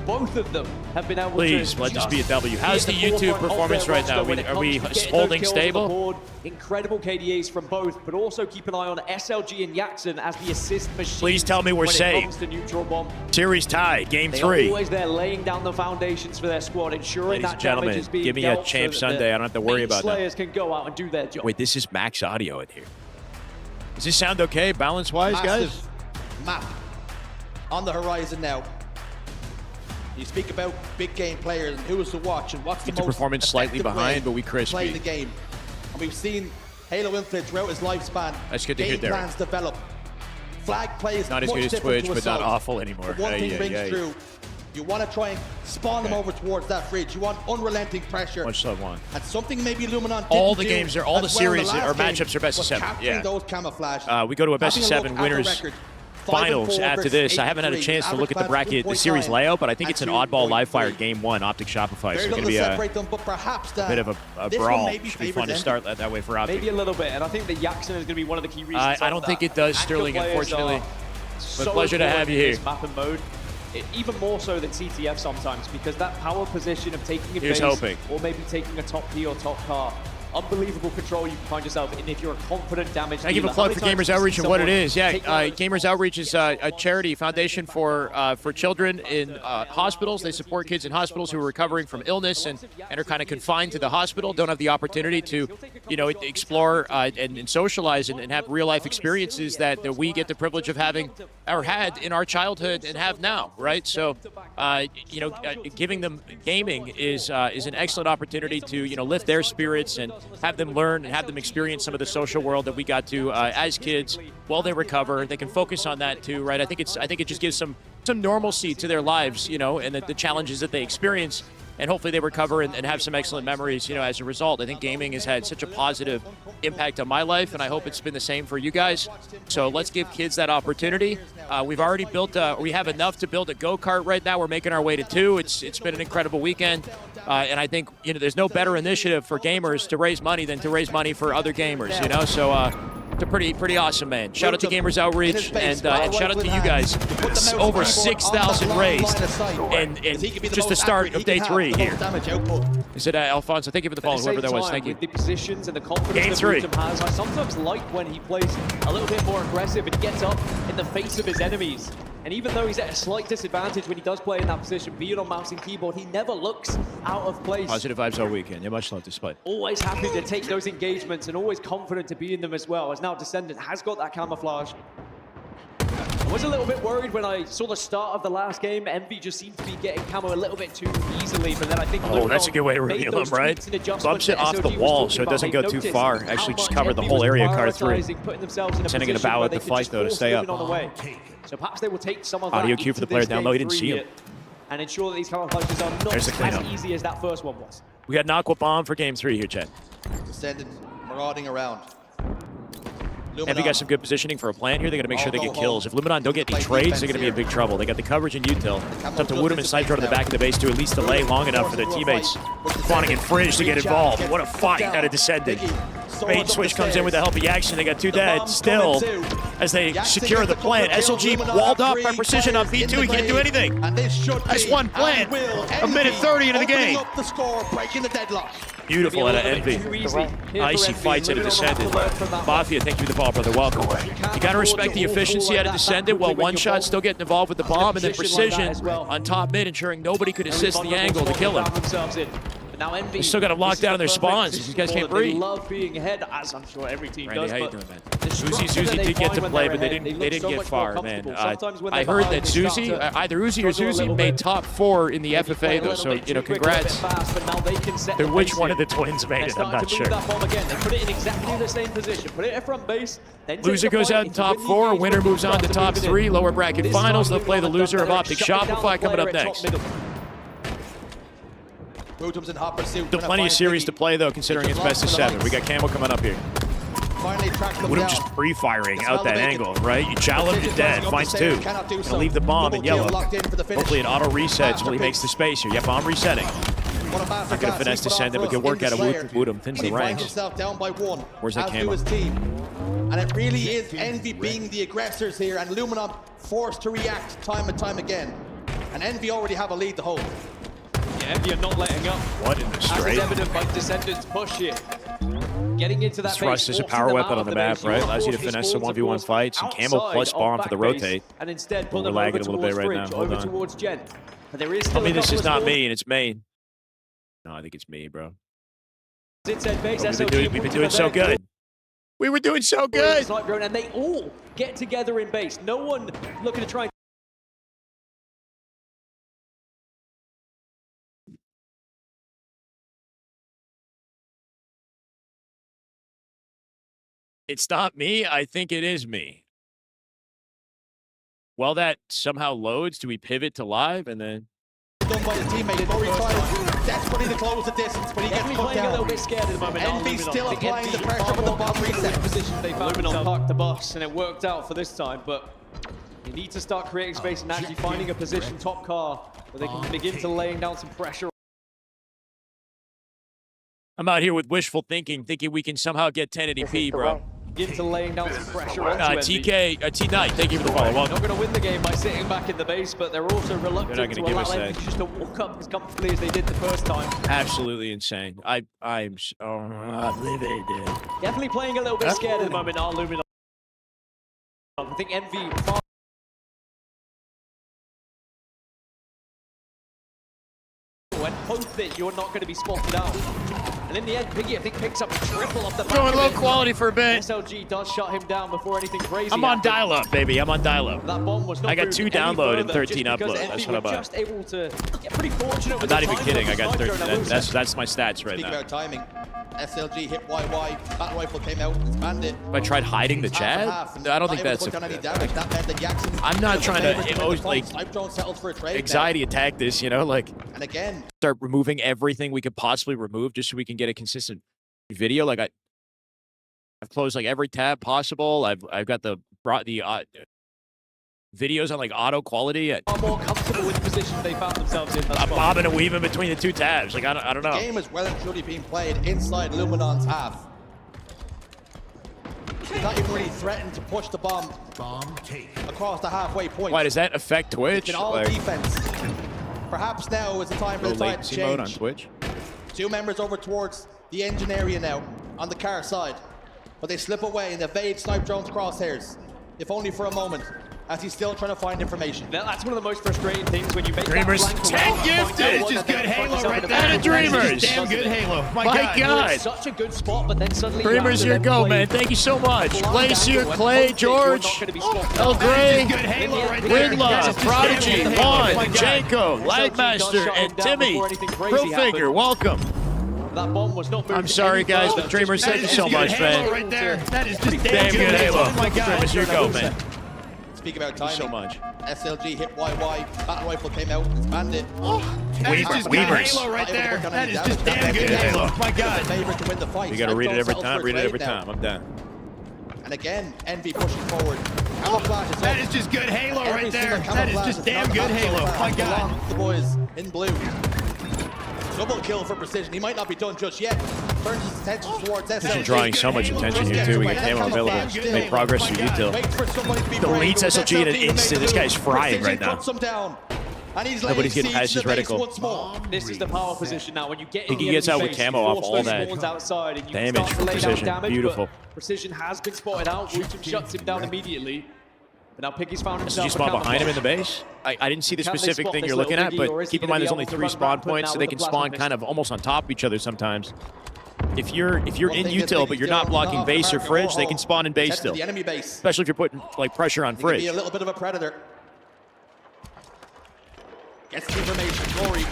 Both of them have been able Please, to let this just be a W. How's be the at the YouTube forefront of performance their right now? roster when it Are we comes to getting holding those kills on the stable? board. Incredible KDAs from both, but also keep an eye on SLG and Jackson as the assist machine. Please tell me we're when safe. It comes to neutral bomb. Series tie, game They 3. are always there laying down the foundations for their squad, ensuring Ladies that and gentlemen, damage is being give me a dealt Champ so that Sunday. I don't have to worry main about that. Slayers can go out and do their job. Wait, this is max audio in here. Does this sound okay, balance-wise, guys? Massive map on the horizon now. You speak about big game players and who is to watch and what's the It's a most performance slightly effective behind, way but we to play crispy. the game. And we've seen Halo Infinite throughout his lifespan. That's good to hear, game Derek. plans develop. Flag plays Not as much good as different Twitch, to but not Assault. awful anymore. But one Ay, thing ay, rings ay. true. You want to try and spawn them over towards that fridge. You want unrelenting pressure. Much love one. And something maybe Luminon didn't All the do games are- all as the well in series last or game matchups are best of was 7, capturing yeah. those camouflage. We go to a best of Having 7 look at the winners record, 5-4 finals after versus this. I haven't had a 8-3, chance to look at the average bracket, the series 2.9 layout, but I think it's an and oddball live 2.3. fire game 1, Optic Shopify. So Very it's going little to be to a separate them, but perhaps bit of a this one brawl. maybe Should be favors fun to Envy. start that way for Optic. Maybe a little bit, and I think that Jackson is going to be one of the key reasons. I of don't think that. it does, Anchor Sterling, players unfortunately. are But so pleasure to important have you in here. this map and mode. Even more so than CTF sometimes, because that power position of taking a Here's base hoping. or maybe taking a top P or top car, unbelievable control you can find yourself in if you're a confident damage I give a dealer. plug How for many times Gamers do you see Outreach and what it someone is. Yeah, take out a- Gamers Outreach is a charity foundation for children in hospitals. They support kids in hospitals who are recovering from illness and are kind of confined to the hospital, don't have the opportunity to, explore and socialize and have real life experiences that we get the privilege of having or had in our childhood and have now, right? So, giving them gaming is an excellent opportunity to lift their spirits and have them learn and have them experience some of the social world that we got to as kids while they recover. They can focus on that too, right? I think it just gives some normalcy to their lives, and the challenges that they experience. And hopefully they recover and have some excellent memories, as a result. I think gaming has had such a positive impact on my life, and I hope it's been the same for you guys. So let's give kids that opportunity. We've already built, we have enough to build a go-kart right now. We're making our way to 2. It's been an incredible weekend. And I think, there's no better initiative for gamers to raise money than to raise money for other gamers, So They're pretty awesome, man. Shout out to Gamers Outreach and shout out to you guys. It's over 6,000 raised, and just the start of day 3 here. Is it Alfonso? Thank you for the follow, whoever that was. Thank you. With the positions and the confidence Game that 3. Brutum has, I sometimes like when he plays a little bit more aggressive and gets up in the face of his enemies. And even though he's at a slight disadvantage when he does play in that position, be it on mouse and keyboard, he never looks out of place. Positive vibes all weekend. Yeah, much love despite. Always happy to take those engagements and always confident to be in them as well, as now Descendant has got that camouflage. I was a little bit worried when I saw the start of the last game. Envy just seemed to be getting camo a little bit too easily, but then I think that's a good way to reveal him, right? Bumps it off the wall so it doesn't go too far. Actually just covered the whole area, car 3. Sending in a bow at the fight, though, to stay up. So perhaps they will take some of Audio that cue for the player down low. He didn't see him. And ensure that these camouflages are not as easy as that first one was. We got an Aqua Bomb for game 3 here, Chad. Descendant marauding around. Envy got some good positioning for a plant here. They got to make sure they get kills. If Luminon don't get any trades, they're going to be in big trouble. They got the coverage in util. It's up to Woodham and Sniper to the back of the base to at least delay long enough for their teammates. Quanting and Fridge to get involved. What a fight out of Descendant. Bait switch comes in with the help of Yaction. They got 2 dead still as they secure the plant. SLG walled up by Precision on P2. He can't do anything. That's one plant. A minute 30 into the game. Beautiful out of Envy. Icy fights out of Descendant. Mafia, thank you for the ball, brother. Welcome. You got to respect the efficiency out of Descendant while one shot still getting involved with the bomb, and then Precision on top mid, ensuring nobody could assist the angle to kill him. They still got them locked down in their spawns. These guys can't breathe. They love being ahead, as I'm sure every team Randy, does. how you doing, man? Uzi did get to play, but they didn't get far, man. I heard that Zuzi, either Uzi or Zuzi, made top 4 in the FFA, though. So congrats. They're which one of the twins made it? I'm not sure. They put it in exactly the same position. Put it at front base. Loser goes out in top 4. Winner moves on to top 3. Lower bracket finals. They'll play the loser of Optic Shopify coming up next. Brutum's in hot pursuit. Still plenty of series to play, though, considering it's best of 7. We got Camo coming up here. Woodham just pre-firing out that angle, right? You chow him, you're dead. Finds 2. Gonna leave the bomb in yellow. Hopefully it auto-resets while he makes the space here. Yeah, bomb resetting. Not gonna finesse Descendant, but good work out of Woodham. Thins the ranks. Where's that Camo? And it really is Envy being the aggressors here, and Luminon forced to react time and time again. And Envy already have a lead to hold. Yeah, Envy are not letting up. What in the straight? As is evident by Descendant's push here. Getting into that Thrust is a power weapon on the map, right? Allows you to finesse some 1v1 fights. And Camo plus bomb for the rotate. And instead pull We're lagging a little bit right now. Hold on. Towards Jen. But there is Tell me this is not me and it's main. No, I think it's me, bro. We've been doing so good. We were doing so good. And they all get together in base. No one looking to try and... It's not me. I think it is me. While that somehow loads, do we pivot to live and then... Done by his teammate. Murray tries desperately to close the distance, but he gets put down. A little bit scared at the moment. Envy still applying the pressure with the bomb reset. Position they found themselves parked the bus, and it worked out for this time, but you need to start creating space and actually finding a position top car where they can begin to laying down some pressure. I'm out here with wishful thinking we can somehow get 1080p, bro. Into laying down some pressure onto TK, T-Knight, thank you for the follow. They're not going to win the game by sitting back in the base, but they're also reluctant to allow them just to walk up as comfortably as they did the first time. Absolutely insane. I'm livid. Definitely playing a little bit scared at the moment. Luminon. I think Envy and hope that you're not going to be spotted out. And in the end, Piggy, I think, picks up a triple off the back. Going low quality for a bit. SLG does shut him down before anything crazy. I'm on dial-up, baby. I'm on dial-up. That bomb was not I got 2 download and 13 upload. That's what I'm about. Just able to get pretty fortunate with I'm not even kidding. I got 13. That's my stats right now. Speaking about timing, SLG hit YY. Battle rifle came out, expanded. If I tried hiding the chat, I don't think that's. I'm not trying to like anxiety attack this, you know, like. And again, start removing everything we could possibly remove just so we can get a consistent video. Like I've closed like every tab possible. I've got the videos on like auto quality. More comfortable with the position they found themselves in. I'm bobbing and weaving between the 2 tabs. Like I don't know. The game is well and truly being played inside Luminon's half. He's not even really threatened to push the bomb across the halfway point. Why does that affect Twitch? In all Like, defense. Perhaps now is the time for no the tide to latency mode on change. Twitch. Two members over towards the engine area now, on the car side. But they slip away and evade Snipe Drone's crosshairs, if only for a moment, as he's still trying to find information. That's one of the most frustrating things when you make Dreamers, that blank 10 wall, gifted! find out It's just what good they're Halo focused on right in there. the And Dreamers! Damn good Halo. My God. God. Such a good spot, but then suddenly Dreamers, your go, man. Thank you so much. Glacier, Clay, George, El Grey, Ridla, Prodigy, Juan, Janko, Lagmaster, and Timmy. Real Figure, welcome. That bomb was not I'm sorry, guys, but Dreamers, thank you so much, man. Right there. That is just Damn good Halo. Oh my God. Dreamers, your go, man. Speak about Thank timing. you so much. SLG hit YY, battle rifle came out, expanded. That is just good Weavers. Halo right Not able to there. work on That any is damage. just damn good Halo. Oh my God. Favorite to win the fight. You gotta read it every Snipe Drone time, read it settles every for a time. I'm done. And again, Envy pushing forward. Camouflage is That up. is just good Halo Every right single there. That is camouflage just is damn knocked good back so Halo. far. My God. Belongs to the boys in blue. Double kill for Precision. He might not be done just yet. Turns his attention towards SLG. Precision drawing so much attention here, too. We got camo available. Make progress through util. Waits for somebody to be brave. Deletes SLG in an instant. This guy's frying Precision right now. cuts him down. And he's Nobody's laying getting siege past to his the base reticle. once more. This is the power position now. When you get in He the gets out enemy with base, camo you off force all those that. spawns outside and you Damage start to for lay down Precision. damage, Beautiful. but Precision has been spotted out. Wooten shuts him down immediately. But now Piggy's found Did himself. you spawn behind him in the base? I didn't see the Can they specific spot thing this you're looking little at, Piggy, or but is he keep in gonna mind be there's only able to 3 run spawn rampant points, now so they with can the plasma spawn missile? kind of almost on top of each other sometimes. If you're in One thing util that but you're Piggy's not doing, blocking not base or American fridge, they Warhol. can spawn in base Head to still. the enemy base. Especially if you're putting like pressure on He can fridge. be a little bit of a predator. Gets the information. Glory.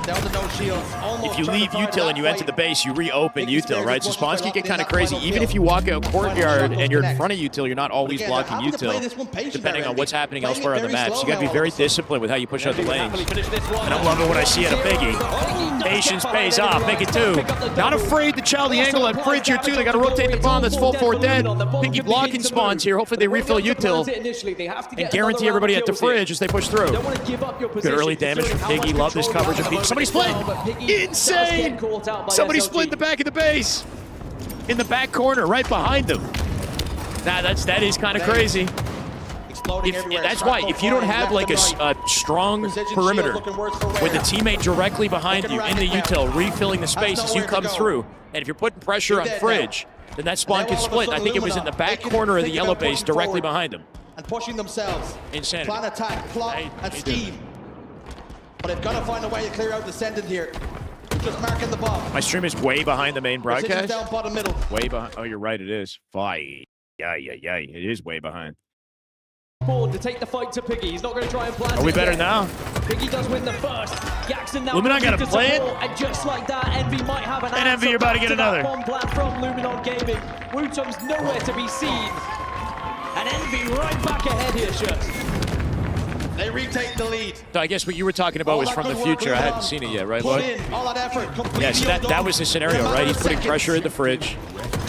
Down to no shields. Almost If you trying leave to fire util and you that enter the fight. base, you reopen Piggy's util, right? So spares spawns as can much get as kind of possible crazy. in that Even final if you walk out kill. courtyard Final and you're in shot front of util, you're not always again, blocking having to play util, this one patient depending there, on what's Andy. happening Playing elsewhere it on the very map. So slow you got to be now, very all of a sudden. disciplined with how you push out the lanes. Finish this one. And I'm loving what I see out of Piggy. Patience pays off. Make it 2. Not afraid to chow the angle at fridge here, too. They got to rotate the bomb. That's full 4 dead. Piggy blocking spawns here. Hopefully they refill util and guarantee everybody at the fridge as they push through. Good early damage from Piggy. Love this coverage of Piggy. Somebody split! Insane! Somebody split in the back of the base. In the back corner, right behind them. Nah, that is kind of crazy. Exploding everywhere. That's why, if you don't have like a strong Precision perimeter shield looking worse for with a wear. teammate directly behind you in the util, refilling the space as you come through, and if you're putting pressure on fridge, then that spawn can split. I think it was in the back corner of the yellow base directly behind him. And pushing themselves. Insanity. Plan attack, plot, and they do. scheme. But they've got to find a way to clear out Descendant here. Just marking the bomb. My stream is way behind the main Precision's broadcast. down bottom middle. Way behind. Oh, you're right. It is. Fine. Yeah. It is way behind. Board to take the fight to Piggy. He's not going to try and plant Are we it better yet. now? Piggy does win the first. Jackson now Luminon looking gotta to play it. support, and just like that, Envy might have an And answer Envy, you're about to back get that another. bomb plant from Luminon Gaming. Wutom's nowhere to be seen. And Envy right back ahead here, Shirt. They retake the lead. So I guess what you were talking about All was that from the good work future. I was hadn't done. seen it yet, right, Put Lloyd? in all that effort. Completely Yeah, so that undone. was the scenario, In a right? matter He's of putting seconds. pressure in the fridge.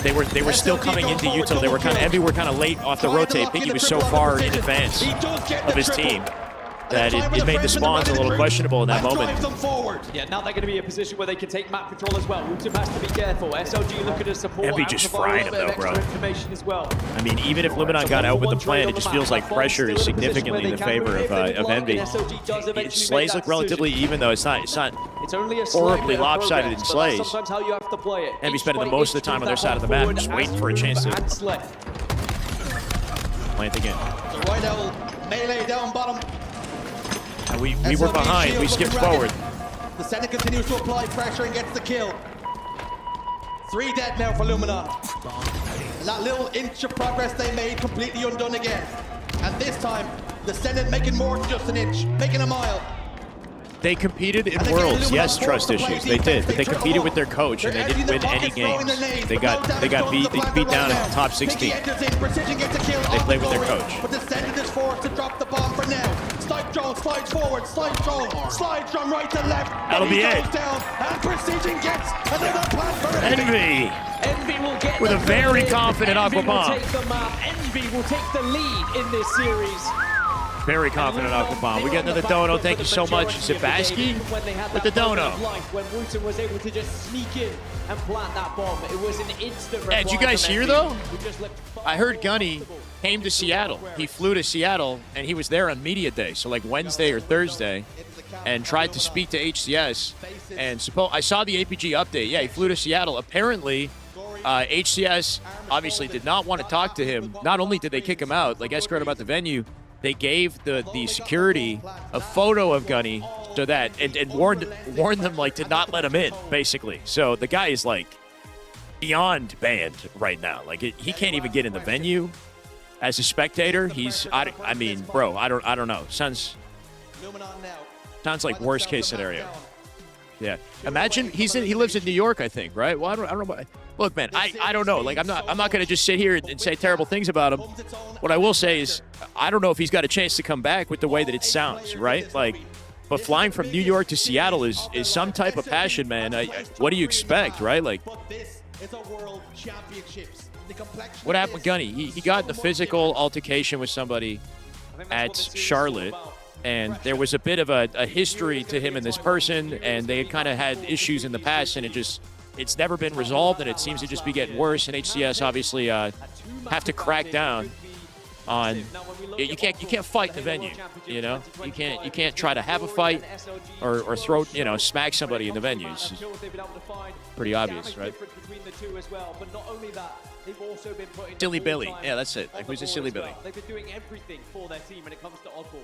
They were still coming into util. They were kind of Envy were kind of late off the Trying to rotate. lock in Piggy the was so triple far on in Precision. advance He does get of the his triple. team And that time it with the made the frames and spawns a the little right questionable in that and moment. drives them forward. Yeah, now they're going to be in a position where they can take map control as well. Wutom has to be careful. SLG looking to support. Envy and just provide a fried little him, bit of though, extra bro. information as well. I mean, even if Luminon got out with the plan, it just feels like pressure is significantly in the favor of Envy. Slays look relatively even, though it's not It's only a horribly slight bit of lopsided in progress, but that's Slays. sometimes how you have to play it. Envy Each spending the fight most of the time on their inches side of the that map, forward just as waiting for a chance to and Slay. plant again. The White Owl melee down bottom. And we were SLG behind. shield We skipped looking forward. ragged. The Senate continues to apply pressure and gets the kill. 3 dead now for Luminon. And that little inch of progress they made completely undone again. And this time, the Senate making more than just an inch, making a mile. They competed in And again, Worlds. Luminon Yes, forced trust to play issues. They defense. did, but they took competed them with their off. coach, and They're they didn't emptying win the any pockets, throwing games. their nades, They but no got damage done to beat. the They plant beat right down in now. the top Piggy 16. enters in, Precision gets a kill. They off play the with their Glory, coach. But Descendant is forced to drop the bomb for now. Snipe Drone slides forward, slides from right to left. That'll and he be goes it. down, and Precision gets another plant for Envy. Envy will get With the a very third. confident Envy Aqua bomb. will take the map. Envy will take the lead in this series. Very confident Aquabomb. We get another dono. Thank you so much, Zabaski, with the dono. When Wooten was able to just sneak in and plant that bomb, it was an instant reply. Hey, did you guys from hear NV, though? who just looked I heard Gunny came to Seattle. He flew to Seattle and he was there on media day, so like Wednesday or Thursday, and tried to speak to HCS. And I saw the APG update. Yeah, he flew to Seattle. Apparently, HCS obviously did not want to talk to him. Not only did they kick him out, like escort him out the venue, they gave the security a photo of Gunny so that and warned them like to not let him in, basically. So the guy is like beyond banned right now. Like he can't even get in the venue as a spectator. He's I mean, bro, I don't know. Sounds like worst case scenario. Yeah. Imagine he lives in New York, I think, right? Well, I don't know. Look, man, I don't know. Like I'm not going to just sit here and say terrible things about him. What I will say is I don't know if he's got a chance to come back with the way that it sounds, right? Like, but flying from New York to Seattle is some type of passion, man. What do you expect, right? Like, what happened with Gunny? He got in a physical altercation with somebody at Charlotte. And there was a bit of a history to him and this person, and they had kind of had issues in the past, and it's never been resolved, and it seems to just be getting worse. And HCS obviously have to crack down on. You can't fight in the venue, you know. You can't try to have a fight or throw smack somebody in the venues. Pretty obvious, right? Silly Billy, yeah, that's it. Like, who's a Silly Billy? They've been doing everything for their team when it comes to Oddball.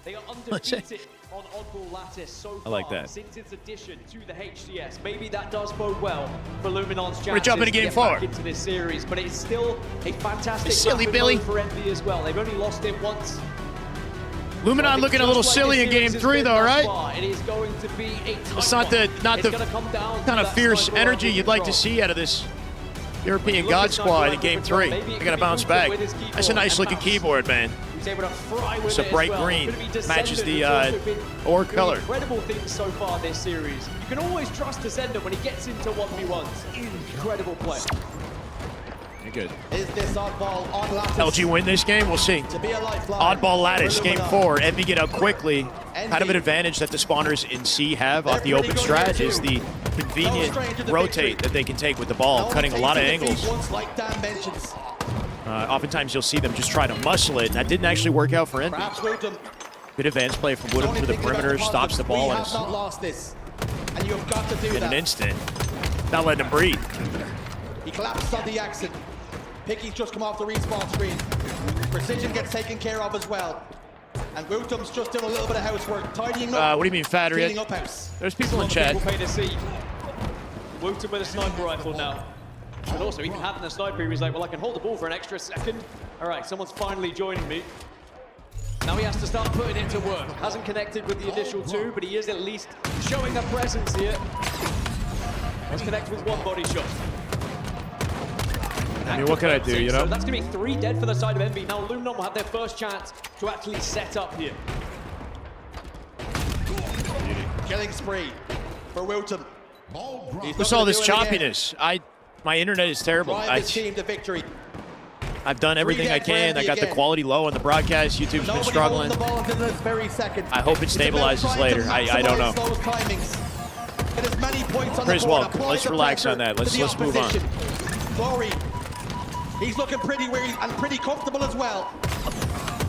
They are undefeated on Oddball Lattice so far. I like that. Since its addition to the HCS. Maybe that does bode well for Luminon's chances We're jumping to game 4 into this series, but it's still a fantastic Silly Billy for Envy as well. They've only lost it once. Luminon looking a little silly in game 3, though, right? It is going to be a It's not the kind of fierce energy you'd like to see out of this European God Squad in game 3. They're going to bounce back. That's a nice looking keyboard, man. It's a bright green. Matches the ore color. Incredible things so far this series. You can always trust Descender when he gets into 1v1s. Incredible play. You're good. Is this oddball on Lattice? LG win this game? We'll see. To be a lifeline. Oddball Lattice, game 4. Envy get up quickly. Kind of an advantage that the spawners in C have off the open strat is the convenient rotate that they can take with the ball, cutting a lot of angles. Like Dan mentions. Oftentimes you'll see them just try to muscle it, and that didn't actually work out for Envy. Good advanced play from Woodham through the perimeter, stops the ball not lost this, and you've got to do in that. an instant. Not letting him breathe. He collapsed on the exit. Picky's just come off the respawn screen. Precision gets taken care of as well. And Wootham's just doing a little bit of housework, tidying up. What do you mean, Fatter? Up house. There's people in chat. People pay to see Wooten with a sniper rifle now. And also, even having a sniper, he was like, well, I can hold the ball for an extra second. All right, someone's finally joining me. Now he has to start putting it to work. Hasn't connected with the initial 2, but he is at least showing a presence here. Let's connect with 1 body shot. I mean, what can I do, you know? So that's going to be 3 dead for the side of Envy. Now Luminon will have their first chance to actually set up here. Killing spree for Wootham. What's all this choppiness? My internet is terrible. Team to victory. I've done everything I can. I got the quality low on the broadcast. YouTube's been struggling. I hope it stabilizes later. I don't know. Chris, welcome. Let's relax on that. Let's move on. Glory. He's looking pretty weary and pretty comfortable as well.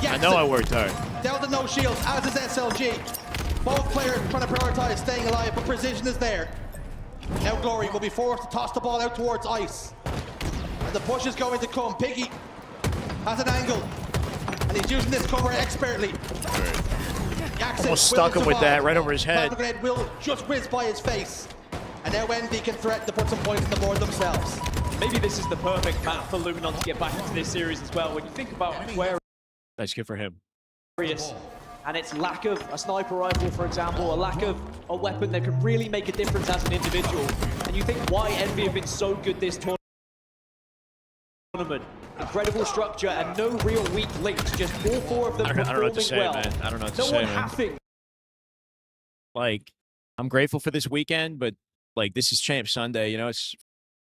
I know I worked hard. Down to no shields, as is SLG. Both players trying to prioritize staying alive, but precision is there. Now Glory will be forced to toss the ball out towards ice. And the push is going to come. Piggy has an angle. And he's using this cover expertly. Almost stuck him with that right over his head. Grenade will just whiz by his face. And now Envy can threaten to put some points on the board themselves. Maybe this is the perfect map for Luminon to get back into this series as well. When you think about where that's good for him. And its lack of a sniper rifle, for example, a lack of a weapon that can really make a difference as an individual. And you think why Envy have been so good this tournament. Incredible structure and no real weak links. Just all 4 of them I don't know what to say, well. man. I don't know what to say, man. Like, I'm grateful for this weekend, but like, this is Champ Sunday. You know, it's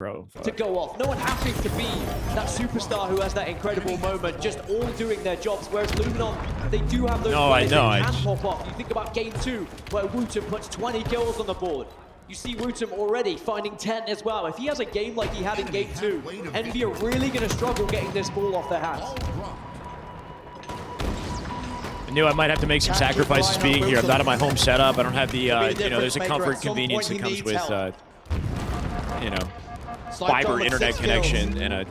Bro, to go off. No one happens to be that superstar who has that incredible moment, just all doing their jobs. Whereas Luminon, they do have those players that can pop off. You think about game 2, where Wooten puts 20 kills on the board. You see Wooten already finding 10 as well. If he has a game like he had in game 2, Envy are really going to struggle getting this ball off their hands. I knew I might have to make some sacrifices being here. I'm not in my home setup. I don't have the, you know, there's a comfort convenience that comes with, you know, fiber internet connection and a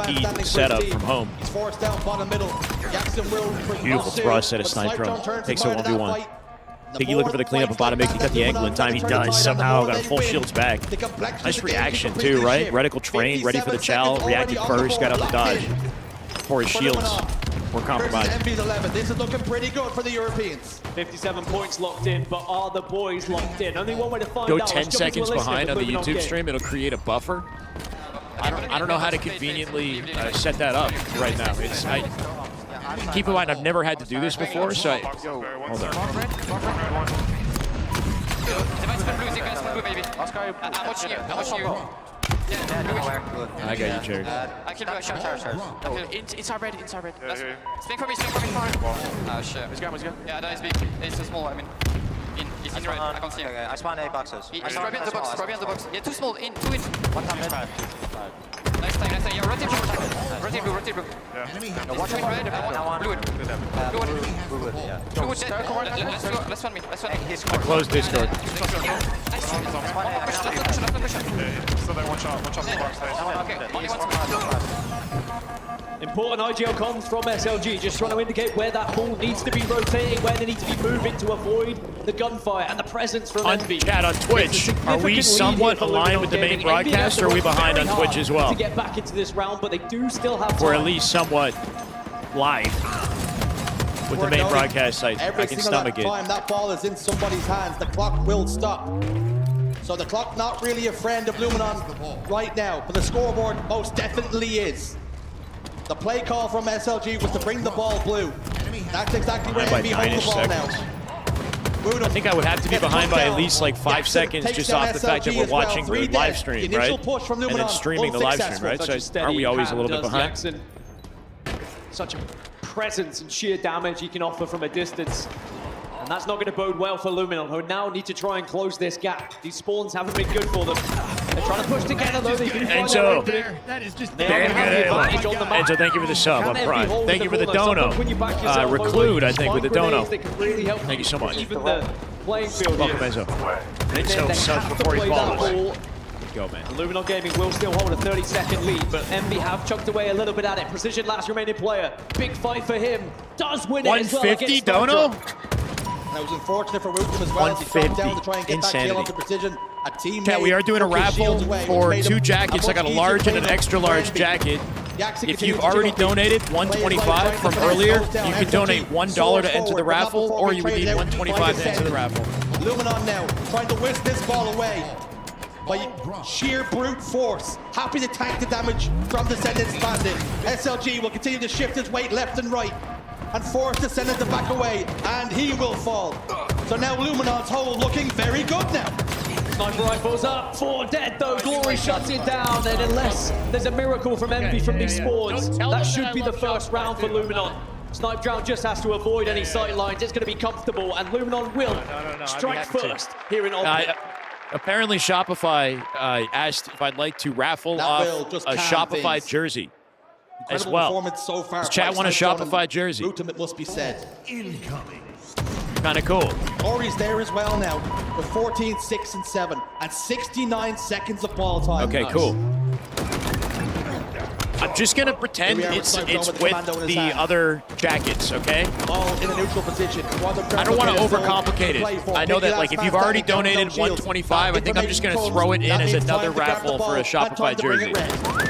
heat setup from home. He's forced down bottom middle. Jackson will Beautiful thrust at a sniper. Takes a 1v1. Piggy looking for the cleanup and bottom mix. He got the angle in time. He does somehow. Got a full shields back. Nice reaction too, right? Reticle trained, ready for the chow. Reacted first, got out the dodge before his shields were compromised. This is looking pretty good for the Europeans. 57 points locked in, but are the boys locked in? Only one way to find out. Go 10 seconds behind on the YouTube stream. It'll create a buffer. I don't know how to conveniently set that up right now. It's keep in mind I've never had to do this before, so hold on. I got you, Jared. I can do a shot. Inside red. Swing for me. Oh shit. He's gone. Yeah, that is big. It's too small, I mean. He's in red. I can't see him. I spawn 8 boxes. He's probably in the box. Yeah, too small. Two in. One time mid. Nice time. Yeah, rotate blue. Yeah. Watch it red. Blue it. Blue it. Let's run me. I closed Discord. Important IGL comms from SLG, just trying to indicate where that ball needs to be rotating, where they need to be moving to avoid the gunfire and the presence from Envy. Chat on Twitch, are we somewhat aligned with the main broadcast, or are we behind on Twitch as well? To get back into this round, but they do still have time. Or at least somewhat live with the main broadcast site. I can stomach it. Every time that ball is in somebody's hands, the clock will stop. So the clock not really a friend of Luminon right now, but the scoreboard most definitely is. The play call from SLG was to bring the ball blue. That's exactly where Envy holds the ball now. I think I would have to be behind by at least like 5 seconds just off the fact that we're watching the live stream, right? And then streaming the live stream, right? So aren't we always a little bit behind? Jackson. Such a presence and sheer damage he can offer from a distance. And that's not going to bode well for Luminon, who now need to try and close this gap. These spawns haven't been good for them. They're trying to push together, though. They do find their opening. That is just Enzo, thank you for the sub on Prime. Thank you for the dono. Reclude, I think, with the dono. Thank you so much. Even the playing field Welcome, Enzo. Enzo subs before he's ball. Go, man. Luminon Gaming will still hold a 30-second lead, but Envy have chucked away a little bit at it. Precision, last remaining player. Big fight for him. Does win it as well. 150 dono? That was unfortunate for Wooten as well. As he dropped down to try and get that kill onto Precision. A team we are doing a raffle for 2 jackets. I got a large and an extra large jacket. If you've already donated $125 from earlier, you can donate $1 to enter the raffle, or you would need $125 to enter the raffle. Luminon now trying to whisk this ball away by sheer brute force. Happy to tank the damage from Descendants Bandit. SLG will continue to shift his weight left and right and force Descendant to back away, and he will fall. So now Luminon's hole looking very good now. Sniper rifles up, 4 dead though. Glory shuts it down, and unless there's a miracle from Envy from these spawns, that should be the first round for Luminon. Snipe Drown just has to avoid any sight lines. It's going to be comfortable, and Luminon will strike first here in Optic. Apparently Shopify asked if I'd like to raffle off a Shopify jersey as well. Performance so far. Does chat want a Shopify jersey? Wooten, it must be said. Incoming. Kind of cool. Glory's there as well now with 14, 6, and 7 and 69 seconds of ball time. Okay, cool. I'm just gonna pretend it's with the other jackets, okay? Ball in a neutral position. I don't want to overcomplicate it. I know that like if you've already donated $125, I think I'm just gonna throw it in as another raffle for a Shopify jersey.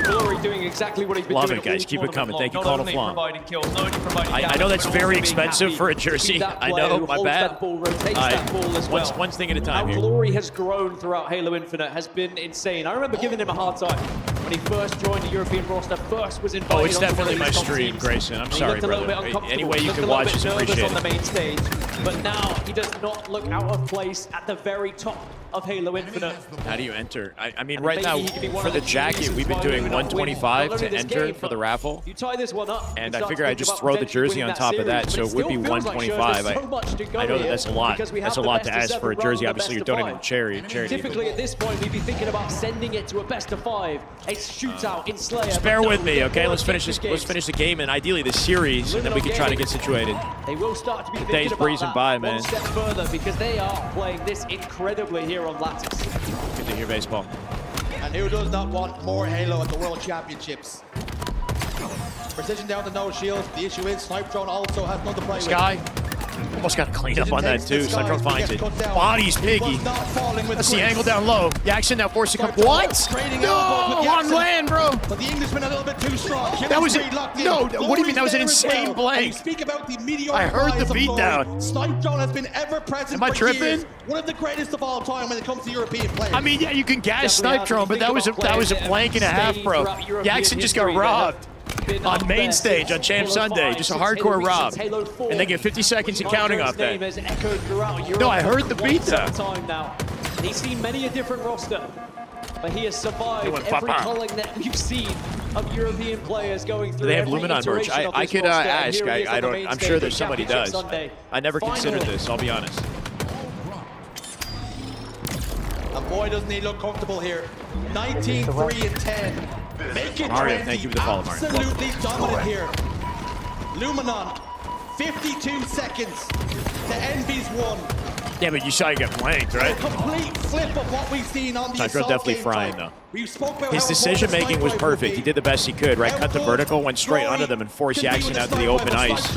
Glory doing exactly what he's been doing. Love it, guys. Keep it coming. Thank you, Call to Flom. I know that's very expensive for a jersey. I know, my bad. One thing at a time here. How Glory has grown throughout Halo Infinite has been insane. I remember giving him a hard time when he first joined the European roster. First was invited. Oh, it's definitely my stream, Grayson. I'm sorry, brother. Any way you can watch is appreciated. On the main stage, but now he does not look out of place at the very top of Halo Infinite. How do you enter? I mean, And right now, maybe he could be one for of the key jacket, reasons we've been why doing Luminant win 125 not only to this enter game, for the but raffle. You tie this one up, And you I start figure to I think just about throw the potentially jersey winning on top of that, series, so but it would be still feels like 125. there's so much to go I know that here that's a lot. because we have That's a the lot to best of ask for a seven jersey. rather than Obviously, you're best of donating five. charity. Typically, at this point, we'd be thinking about sending it to a best of 5, a shootout in Slayer. Just but bear no, with me, the okay? more Let's finish this. games, Let's finish the game and ideally the series, and then we can try to get situated. They will start to be The thinking day's about breezing that by, one man. step further because they are playing this incredibly here on Lattice. Good to hear baseball. And who does not want more Halo at the World Championships? Precision down to no shield. The issue is Snipe Drone also has none to play with. Sky almost got cleaned up on that too. Sniper finds it. Bodies Piggy. That's the angle down low. Jackson now forced to come. What? No, on land, bro. But the Englishman a little bit too strong. That was it. No, what do you mean? That was an insane blank. Speak about the meteoric I heard the rise of beatdown. glory. Snipe Drone has been ever present. Am I for tripping? years. One of the greatest of all time when it comes to European players. I mean, yeah, you can gas Snipe Drone, but that was a blank and a half, bro. Jackson just got robbed on main stage on Champ Sunday, just a hardcore rob, and they get 50 seconds and counting off that. No, I heard the beatdown. He's seen many a different roster, but he has survived every culling that we've seen of European players going through. Do they have every Luminon merch? iteration of I this could roster, and ask. here he is I on the don't. main I'm stage sure of there's somebody Championship does. Sunday. I never considered Finally. this. I'll be honest. And boy, doesn't he look comfortable here. 19-3-10. Make it Mario, 20. thank you for the follow, Mario. Absolutely dominant here. Luminon, 52 seconds. The Envy's won. Yeah, but you saw you got blanked, right? A complete flip of what we've seen on the Snipe Drone assault definitely game frying, type. though. We spoke about His how decision important making was sniper would perfect. be. He did the best he could, right? Cut the vertical, went straight under them, and forced Jackson out to the open ice.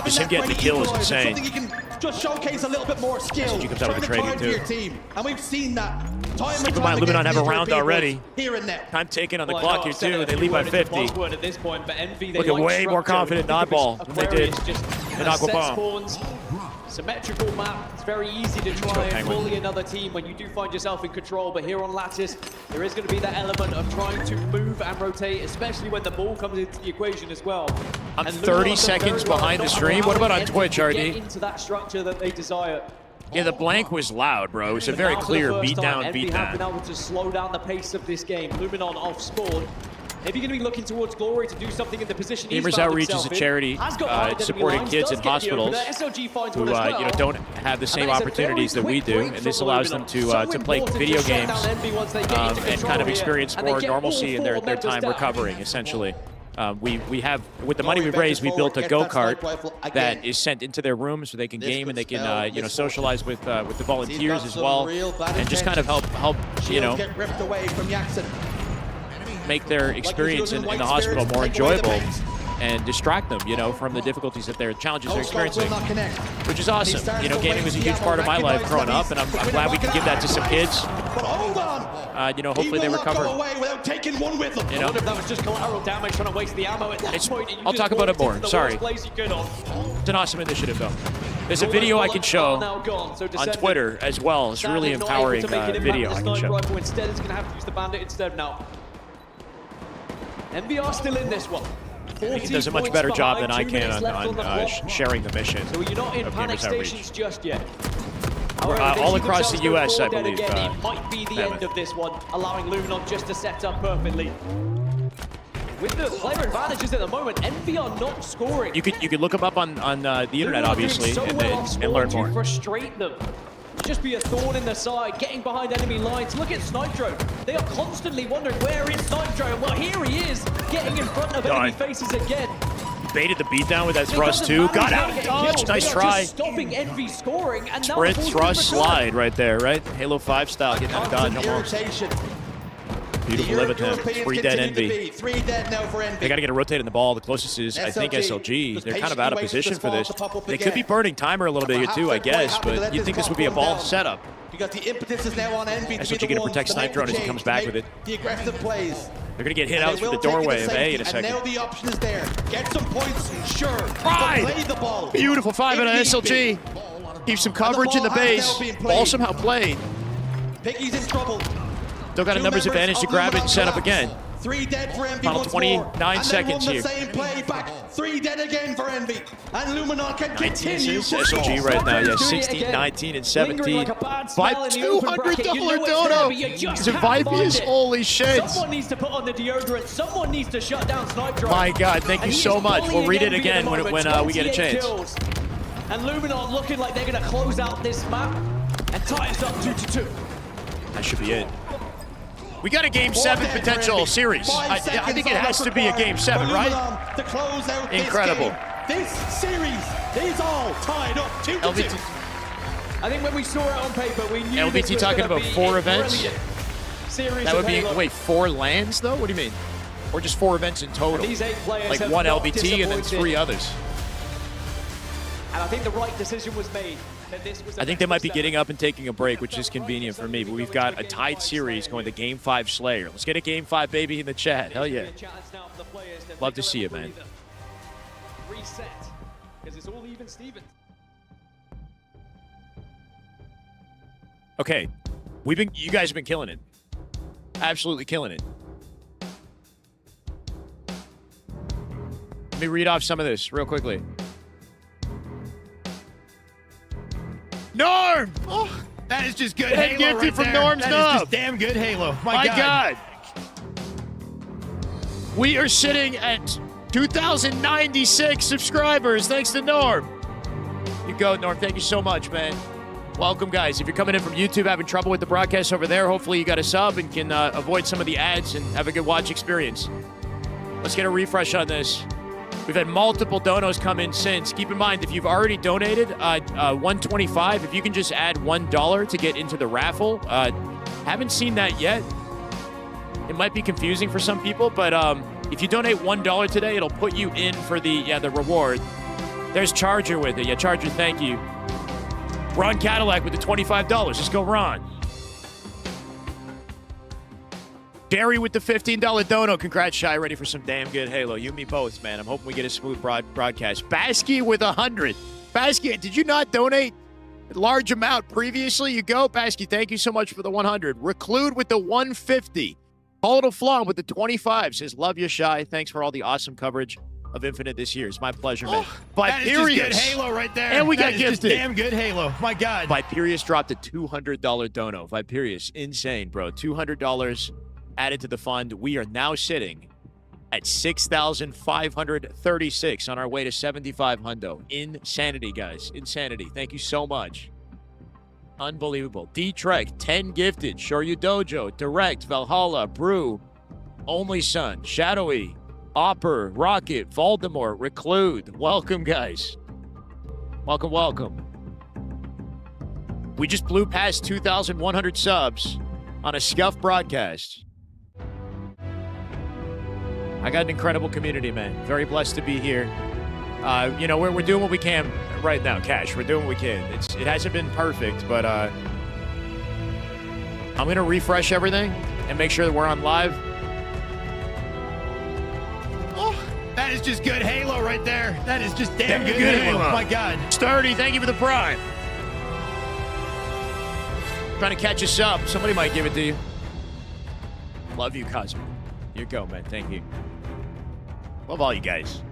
Just him getting the kill is insane. Something he can just showcase a little bit more skill. He comes out with the Trying to trading, time too. your team. And we've seen that time Keep and in time mind, again. Luminon have a these round European already. players Here and now. Time taken on the Well, clock I here, know, I've said too. it They every lead by word in the 50. buzzword at this point, but Envy, they Looking like way more structure. confident in Think of oddball this than they did Aquarius, just in a Aqua set Bomb. spawns, symmetrical map. It's very easy to go, try and Penguin. bully another team when you do find yourself in control, but here on Lattice, there is going to be that element of trying to move and rotate, especially when the ball comes into the equation as well. I'm And 30 Luminon's done seconds very well behind at the not stream. What about on allowing Twitch, Envy to RD? get into that structure that they desire. Yeah, the blank was loud, bro. It was a But very now for clear the first time, beatdown, Envy have been beatdown. able to slow down the pace of this game. Luminon off spawn. Maybe going to be looking towards Glory to do something in the position he's Gamers found Outreach is himself a in. charity Has got behind enemy supporting lines, kids does in get the hospitals opener. SLG finds who one as well. don't have the same And that is a opportunities that very we quick do, break and from this allows them Luminon. to play important video to shut games down Envy once they get into and control kind of here. experience And they more get normalcy all in their four members time down. recovering, essentially. We have, with the money we've raised, we built a go-kart that is sent into their rooms so they can game and they can, socialize with the volunteers as well, and just kind of help, Shields get ripped away from Jackson. make their experience in the hospital more enjoyable and distract them, from the difficulties that their challenges they're experiencing, which is awesome. Gaming was a huge part of my life growing up, and I'm glad we could give that to some kids. But hold on. Hopefully they recover. Go away without taking one with them. I wonder if that was just collateral damage trying to waste the ammo at that point. and you I'll just talk about it walked more. into the Sorry. worst place you could have. It's an awesome initiative, though. There's a video I can show on Twitter as well. It's a really empowering video I can show. Instead, it's going to have to use the bandit instead now. MBR still in this one. He does a much better job than I can on clock. sharing the mission. So you're not in of panic Gamers Outreach. stations just yet. All across the U.S., I believe. It might be the end of this one, allowing Luminon just to set up perfectly. With the player advantages at the moment, Envy are not scoring. You could look them up on the internet, Luminon obviously, doing so and, well off and learn spawn more. to frustrate them. Just be a thorn in the side, getting behind enemy lines. Look at Snipe Drone. They are constantly wondering, where is Snipe Drone? Well, here he is, getting in front of enemy faces again. Baited the beatdown with that thrust, too. Got out of dodge. Nice try. Stopping Envy scoring, and now Sprint, thrust, slide right there, right? Halo 5 style, getting out of dodge almost. Beautiful live attempt. 3 dead Envy. 3 dead now for Envy. They got to get a rotate in the ball. The closest is, I think, SLG. They're kind of out of position for this. They could be burning timer a little bit here, too, I guess, but you'd think this would be a ball setup. Because the impetus is now on Envy. SLG going to protect Snipe Drone as he comes back with it. The aggressive plays. They're going to get hit out through the doorway of A in a second. And now the option is there. Get some points, sure. Pride! Play the ball. Beautiful 5 out of SLG. Keep some coverage in the base. Ball somehow played. Piggy's in trouble. Still got a numbers advantage to grab it and set up again. 3 dead for Envy Final once more. 29 and seconds then here. run the same play back. 3 dead again for Envy. And Luminar can 19 continue. assists, SOG right now. Yeah, 16, 19, and 17. By $200 dono. Is it Vipius? Holy shit. Someone needs to put on the deodorant. Someone needs to shut down Snipe Drive. My God, thank you so much. We'll read it again when we get a chance. Kills. And Luminar looking like they're going to close out this map and tie us up 2-2. That should be it. We got a Game 7 potential series. I think it has to be a Game 7, right? To close out Incredible. This series is all tied up 2-2. LVT. I think when we saw it on paper, we knew LVT this was talking gonna about be 4 a events? brilliant series That would of be, Halo. wait, 4 lands though? What do you mean? Or just 4 events in total? These 8 players Like have 1 not LVT and then disappointed. 3 others. And I think the right decision was made. That this was I think they might be getting up and taking a break, which is convenient for me. But we've got a tied series going to Game 5 Slayer. Let's get a Game 5 baby in the chat. Hell yeah. Love to see it, man. Reset. Because it's all even Steven. Okay. You guys have been killing it. Absolutely killing it. Let me read off some of this real quickly. Norm! Oh, that is just good Hey, Halo gifted right from there. Norm's That Nub. is just damn good Halo. My God. We are sitting at 2,096 subscribers, thanks to Norm. You go, Norm. Thank you so much, man. Welcome, guys. If you're coming in from YouTube, having trouble with the broadcast over there, hopefully you got a sub and can avoid some of the ads and have a good watch experience. Let's get a refresh on this. We've had multiple donos come in since. Keep in mind, if you've already donated $125, if you can just add $1 to get into the raffle. Haven't seen that yet. It might be confusing for some people, but if you donate $1 today, it'll put you in for the reward. There's Charger with it. Yeah, Charger, thank you. Ron Cadillac with the $25. Let's go, Ron. Gary with the $15 dono. Congrats, Shy. Ready for some damn good Halo. You and me both, man. I'm hoping we get a smooth broadcast. Basky with 100. Basky, did you not donate a large amount previously? You go, Basky. Thank you so much for the 100. Reclude with the 150. Total Flom with the 25 says, love you, Shy. Thanks for all the awesome coverage of Infinite this year. It's my pleasure, man. That is just good Halo right there. And we got That is just gifted. damn good Halo. My God. Viperius dropped a $200 dono. Viperius, insane, bro. $200 added to the fund. We are now sitting at 6,536 on our way to 75 hundo. Insanity, guys. Insanity. Thank you so much. Unbelievable. D-Trek, 10 gifted. Shoryu Dojo, Direct, Valhalla, Brew, Only Son, Shadowy, Opper, Rocket, Voldemort, Reclude. Welcome, guys. Welcome, welcome. We just blew past 2,100 subs on a scuff broadcast. I got an incredible community, man. Very blessed to be here. We're doing what we can right now, Cash. We're doing what we can. It hasn't been perfect, but I'm going to refresh everything and make sure that we're on live. That is just good Halo right there. That is just damn good Halo. My God. Sturdy, thank you for the prime. Trying to catch us up. Somebody might give it to you. Love you, Cosmo. You go, man. Thank you. Love all you guys.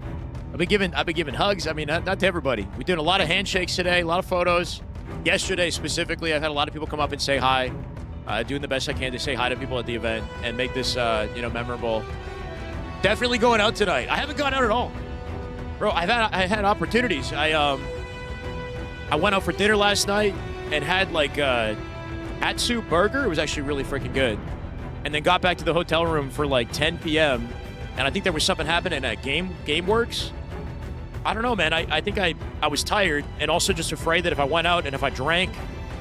I've been giving hugs. I mean, not to everybody. We're doing a lot of handshakes today, a lot of photos. Yesterday, specifically, I've had a lot of people come up and say hi. Doing the best I can to say hi to people at the event and make this, memorable. Definitely going out tonight. I haven't gone out at all, bro. I had opportunities. I went out for dinner last night and had like Hatsu burger. It was actually really freaking good. And then got back to the hotel room for like 10 p.m. And I think there was something happening at GameWorks. I don't know, man. I think I was tired and also just afraid that if I went out and if I drank,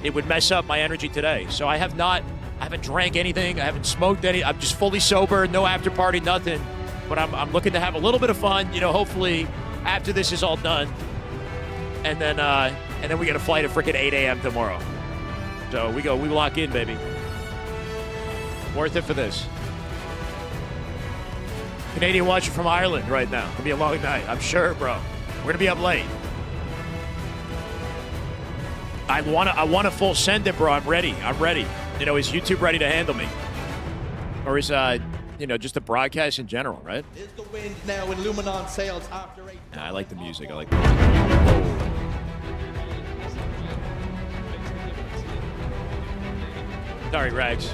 it would mess up my energy today. So I haven't drank anything. I haven't smoked any. I'm just fully sober, no after party, nothing. But I'm looking to have a little bit of fun, hopefully after this is all done. And then we got a flight at freaking 8 a.m. tomorrow. So we lock in, baby. Worth it for this. Canadian watcher from Ireland right now. It'll be a long night, I'm sure, bro. We're gonna be up late. I want a full send it, bro. I'm ready. Is YouTube ready to handle me? Or is you know, just the broadcast in general, right? Is the wind now in Luminon sails after 8. Yeah, I like the music. I like the music. Sorry, Rags.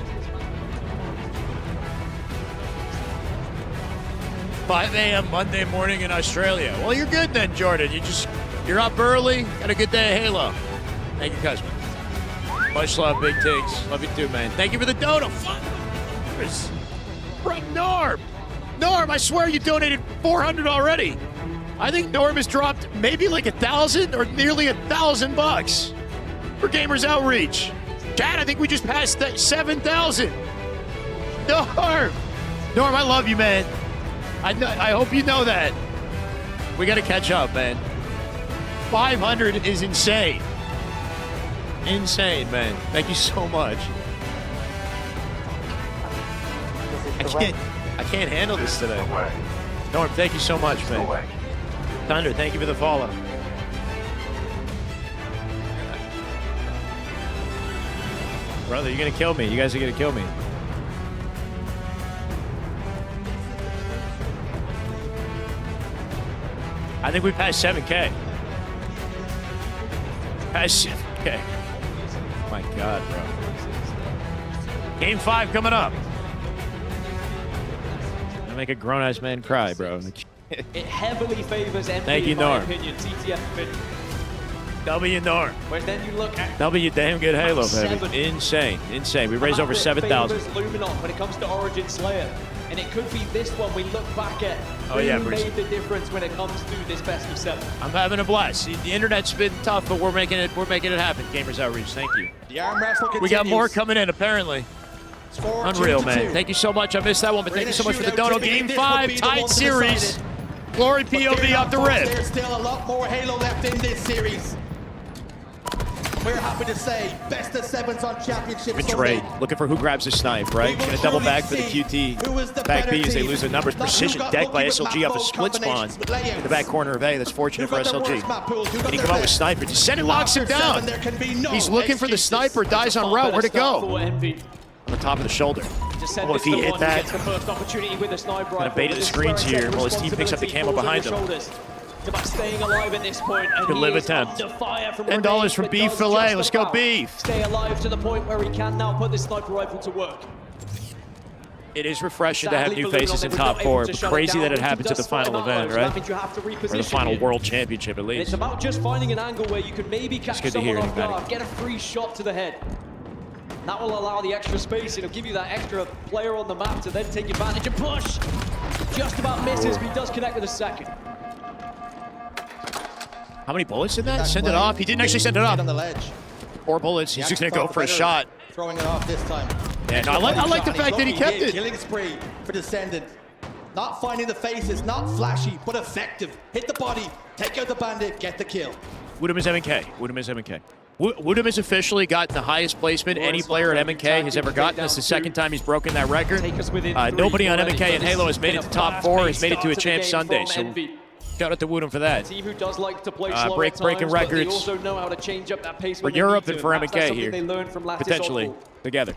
5 a.m. Monday morning in Australia. Well, you're good then, Jordan. You're up early. Got a good day of Halo. Thank you, Cosmo. Much love, Big Tigs. Love you too, man. Thank you for the dono. From Norm. Norm, I swear you donated $400 already. I think Norm has dropped maybe like 1,000 or nearly $1,000 for Gamers Outreach. Chad, I think we just passed that 7,000. Norm, I love you, man. I hope you know that. We got to catch up, man. 500 is insane. Insane, man. Thank you so much. I can't handle this today. Norm, thank you so much, man. Thunder, thank you for the follow. Brother, you're going to kill me. You guys are going to kill me. I think we passed 7K. Passed 7K. Oh my God, bro. Game 5 coming up. I make a grown-ass man cry, bro. It heavily favors MVP, Thank you, in my Norm. opinion. TTF opinion. W Norm. Whereas then you look at W damn good Halo, baby. Insane. We raised over 7,000. Luminon when it comes to Origin Slayer. And it could be this one we look back at. Oh, yeah, who Bruce. made the difference when it comes to this best of 7. I'm having a blast. The internet's been tough, but we're making it happen. Gamers Outreach, thank you. The arm wrestle continues. We got more coming in, apparently. Unreal, man. Thank you so much. I missed that one, but thank you so much for the dono. Game 5, tied series. Glory POV off the rip. There's still a lot more Halo left in this series. We're happy to say, best of 7s on championship. Betrayed. Looking for who grabs the snipe, right? Gonna double back for the QT. Back B as they lose their numbers. Precision deck by SLG off a split spawn in the back corner of A. That's fortunate for SLG. Can he come out with sniper? Descendant locks him down. He's looking for the sniper. Dies on route. Where'd it go? On the top of the shoulder. Oh, if he hit that. Gonna bait at the screens here while his team picks up the camo behind him. About staying alive at this point. And good live attempt. $10 from Beef Filet. Let's go, Beef. Stay alive to the point where he can now put this sniper rifle to work. It is refreshing to have new faces in top 4, but crazy that it happens at the final event, right? Or the final world championship, at least. It's about just finding an angle where you could maybe catch someone off guard, get a free shot to the head. That will allow the extra space, it'll give you that extra player on the map to then take advantage and push. Just about misses, but he does connect with a second. How many bullets in that? Send it off. He didn't actually send it off. On the ledge. 4 bullets. He's just going to go for a shot. Throwing it off this time. Yeah, no, I like the fact that he kept it. Killing spree for Descendant. Not finding the faces, not flashy, but effective. Hit the body, take out the bandit, get the kill. Woodham is MK. Woodham is MK. Woodham has officially gotten the highest placement any player at MK has ever gotten. That's the second time he's broken that record. Nobody on MK and Halo has made it to top 4, has made it to a Champ Sunday. So shout out to Woodham for that. Team who does like to play breaking records. They also know how to change up that pace for Europe and for MK here. Potentially together.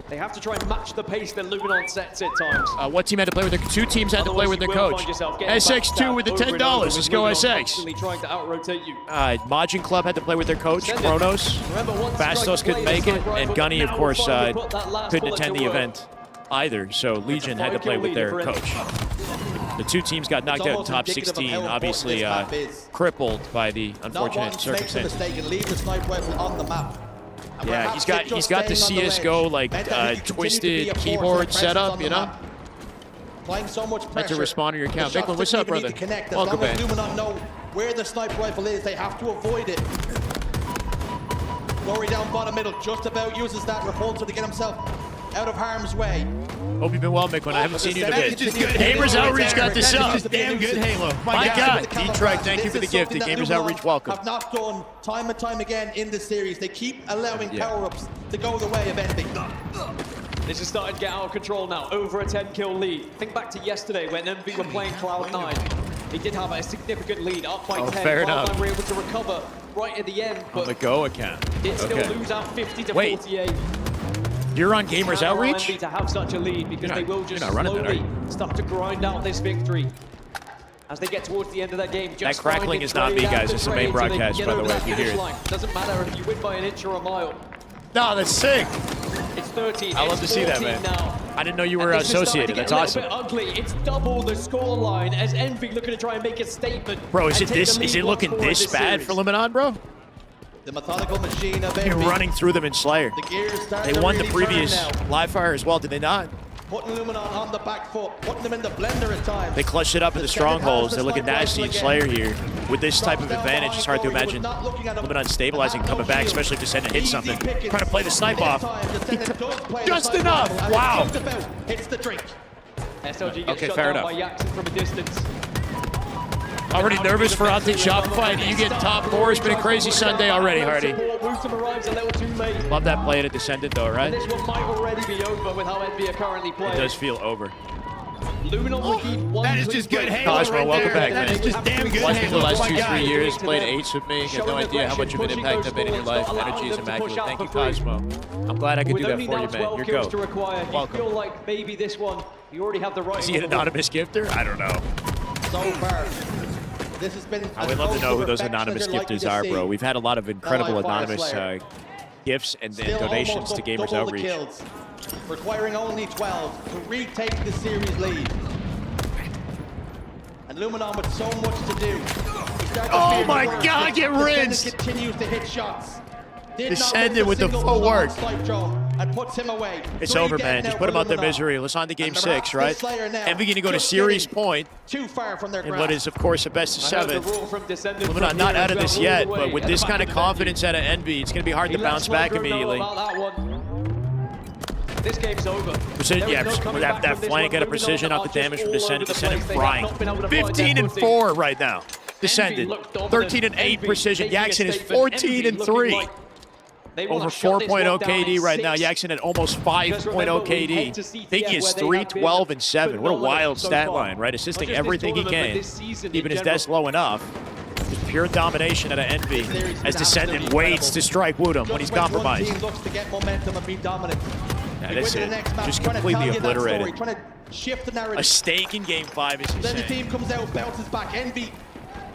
They have to try and match the pace that Luminon sets at times. What team had to play with their 2 teams had to play with their coach. SX2 with the $10. Let's go SX. Trying to out-rotate you. Majin Club had to play with their coach, Kronos. Fastos couldn't make it, and Gunny, of course, couldn't attend the event either. So Legion had to play with their coach. The 2 teams got knocked out in top 16, obviously crippled by the unfortunate circumstances. Yeah, he's got the CS:GO like twisted keyboard setup, you know. Applying so much pressure. Had to respond to your account. Bicklin, what's up, brother? Welcome back. Luminon know where the sniper rifle is. They have to avoid it. Glory down bottom middle, just about uses that repulsor to get himself out of harm's way. Hope you've been well, Bicklin. I haven't seen you in a bit. Gamers Outreach got this up. Damn good Halo. My God, D-Trike, thank you for the gift. The Gamers Outreach, welcome. Have not done time and time again in this series. They keep allowing power-ups to go the way of ending. This is starting to get out of control now. Over a 10-kill lead. Think back to yesterday when MV were playing Cloud9. They did have a significant lead, up by 10. Fair enough. Cloud9 were able to recover right at the end. But on the go account. did still lose out 50 to 48. You're on Gamers Can allow Outreach? Envy to have such a lead because they will just you're not running that, are slowly you? start to grind out this victory as they get towards the end of that game. That crackling is not me, guys. It's the main broadcast, by the way, if you hear it. Doesn't matter if you win by an inch or a mile. No, that's sick. It's 13. I love to see that, man. Now. I didn't know you were associated. That's awesome. It's a little bit ugly. It's double the score line as Envy looking to try and make a statement. Bro, is it looking this bad for Luminon, bro? The methodical machine of You're Envy. running through them in Slayer. The gears start They to won the really previous turn now. live fire as well, did they not? Putting Luminon on the back foot, putting them in the blender at times. They clutched it up in the strongholds. They're looking nasty in Slayer here. With this type of advantage, it's hard to imagine Luminon stabilizing, coming back, especially if Descendant hits something. Trying to play the snipe off. Just enough! Wow! Hits the drink. SLG gets Okay, shut fair down enough. by Jackson from a distance. Already nervous for Optic Shopify, and you get top 4. It's been a crazy Sunday already, Hardy. Arrives a little too late. Love that play at a Descendant, though, right? This one might already be over with how Envy are currently It playing. does feel over. Luminon will keep one. That is just good Halo Cosmo, right welcome there. back, That man. is just damn good Watched me for Halo. the last Oh my 2-3 God. years, played 8s with me. Got no idea how much of an impact I've made in your life. Energy is immaculate. Thank you, Cosmo. I'm glad I could do that for you, man. Your kills to go. require, you Welcome. feel like maybe this one you already have the right. Is he an anonymous gifter? I don't know. So far, this has been. I would love to know who those anonymous gifters are, bro. We've had a lot of incredible anonymous gifts and donations to Gamers Outreach. Kills, requiring only 12 to retake the series lead. And Luminon with so much to do. Oh my God, get rinsed! Continues to hit shots. Descended with the footwork. And puts him away. It's over, man. Just put them out their misery. Let's on to game 6, right? Envy going to go to series point. Too far from their in what is, of course, a best of 7. Luminon not out of this yet, but with this kind of confidence out of Envy, it's going to be hard to bounce back immediately. This game's over. Precision, yeah, with that flank out of precision off the damage from Descendant. Descendant frying. 15-4 right now. Descendant. 13-8 precision. Jackson is 14-3. Over 4.0 KD right now. Jackson at almost 5.0 KD. Thingy is 3-12-7. What a wild stat line, right? Assisting everything he can, keeping his desk low enough. Just pure domination out of Envy as Descendant waits to strike Woodham when he's compromised. Looks to get momentum and be dominant. Yeah, that's it. Just completely obliterated. Trying to shift the narrative. A stake in Game 5 is Then the insane. team comes out, bounces back. Envy.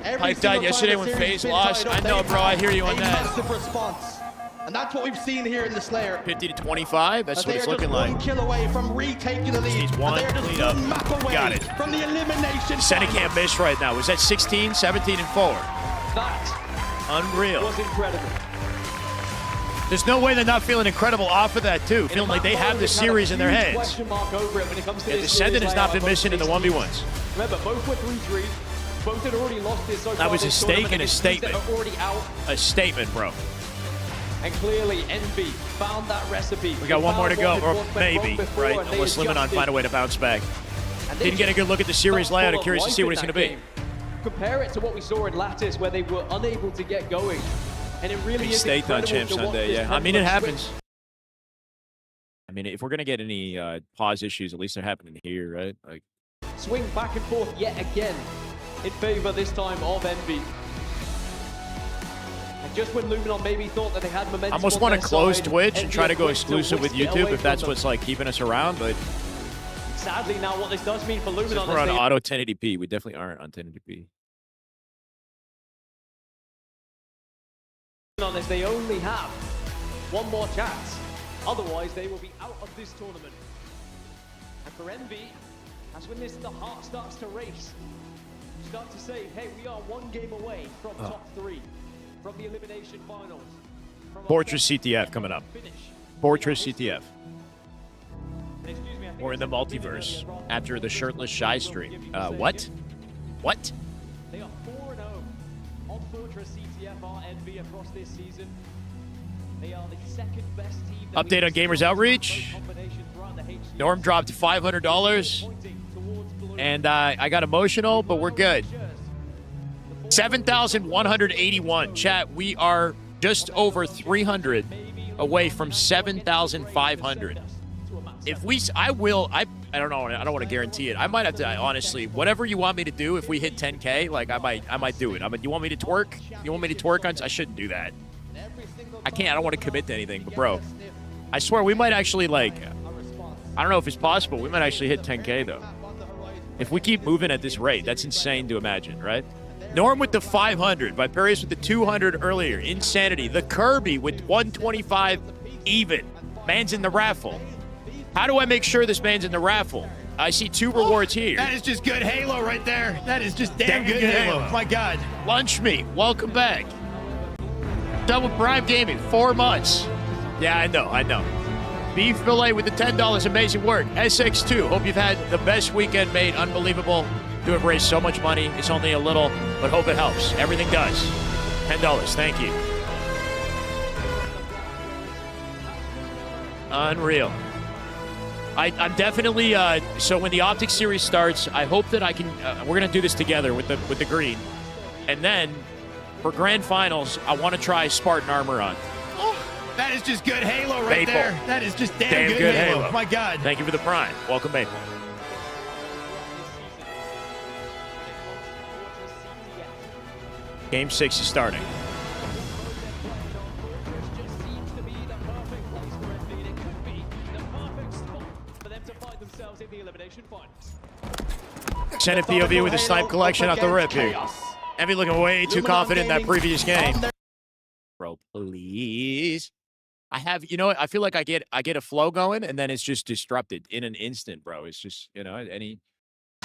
Pipe died yesterday when FaZe lost. I know, bro. I hear you on that. Massive response. And that's what we've seen here in the Slayer. 50-25. That's what it's looking like. like. One kill away from retaking the lead. Needs one clean up. Got it. From the elimination. Descendant can't miss right now. Was that 16, 17, and 4? That Unreal. was incredible. There's no way they're not feeling incredible off of that, too. Feeling like they have the series in their hands. Yeah, Descendant has not been missing in the 1v1s. Remember, both were 3-3. Both had already lost this so far. That was a stake and a statement. Already out. A statement, bro. And clearly, Envy found that recipe. We got one more to go, or maybe, right? Unless Luminon find a way to bounce back. Didn't get a good look at the series layout. I'm curious to see what it's going to be. Compare it to what we saw in Lattice, where they were unable to get going. And it really is staked on incredible Champ to watch Sunday, this yeah. I mean, it pendulum happens. I mean, if we're going to get any pause issues, at least they're happening here, right? Like, swing back and forth yet again in favor this time of Envy. And just when Luminon maybe thought that they had momentum, I almost want to close Twitch and try to go exclusive with YouTube if that's what's like keeping us around, but sadly now what this does mean for Luminon we're is on auto 1080p. We definitely aren't on 1080p. Is they only have one more chance. Otherwise, they will be out of this tournament. And for Envy, that's when the heart starts to race. You start to say, hey, we are one game away from top 3, from the elimination finals. Fortress CTF coming up. Fortress CTF. Or in the multiverse after the shirtless Shy stream. What? What? They are 4-0 on Fortress CTF are Envy across this season. They are the second best team. Update on Gamers Outreach. Norm dropped to $500. And I got emotional, but we're good. 7,181. Chat, we are just over 300 away from 7,500. If we, I don't know. I don't want to guarantee it. I might have to, honestly, whatever you want me to do. If we hit 10K, like I might do it. You want me to twerk? You want me to twerk on? I shouldn't do that. I can't. I don't want to commit to anything. But bro, I swear, we might actually, like, I don't know if it's possible. We might actually hit 10K, though. If we keep moving at this rate, that's insane to imagine, right? Norm with the 500. Viperius with the 200 earlier. Insanity. The Kirby with 125 even. Man's in the raffle. How do I make sure this man's in the raffle? I see 2 rewards here. That is just good Halo right there. That is just damn good Halo. My God. Lunch Meat, welcome back. Double Prime Gaming, 4 months. Yeah, I know. Beef Fillet with the $10, amazing work. SX2, hope you've had the best weekend, mate. Unbelievable to have raised so much money. It's only a little, but hope it helps. Everything does. $10, thank you. Unreal. I'm definitely, so when the Optic series starts, I hope that I can, we're going to do this together with the green. And then, for grand finals, I want to try Spartan armor on. That is just good Halo right Maple. there. That is just damn good Halo. My God. Thank you for the prime. Welcome, Maple. Game 6 is starting. Senate POV with the snipe collection out the rip here. Envy looking way too confident in that previous game. Bro, please. I have, you know, I feel like I get a flow going and then it's just disrupted in an instant, bro. It's just, you know, any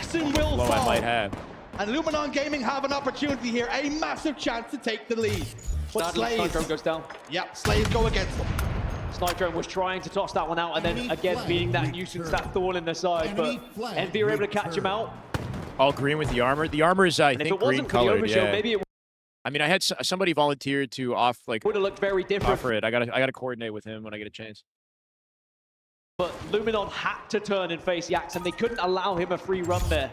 flow I might have. And Luminon Gaming have an opportunity here, a massive chance to take the lead. But Snipe Drone goes down. Yep, Slaves go against them. Snipe Drone was trying to toss that one out and then again being that nuisance, that thorn in the side, but Envy were able to catch him out. All green with the armor. The armor is, I think, green colored. Yeah. Maybe it I mean, I had somebody volunteered to would have looked very different. Offer it. I gotta coordinate with him when I get a chance. But Luminon had to turn and face Yax, and they couldn't allow him a free run there.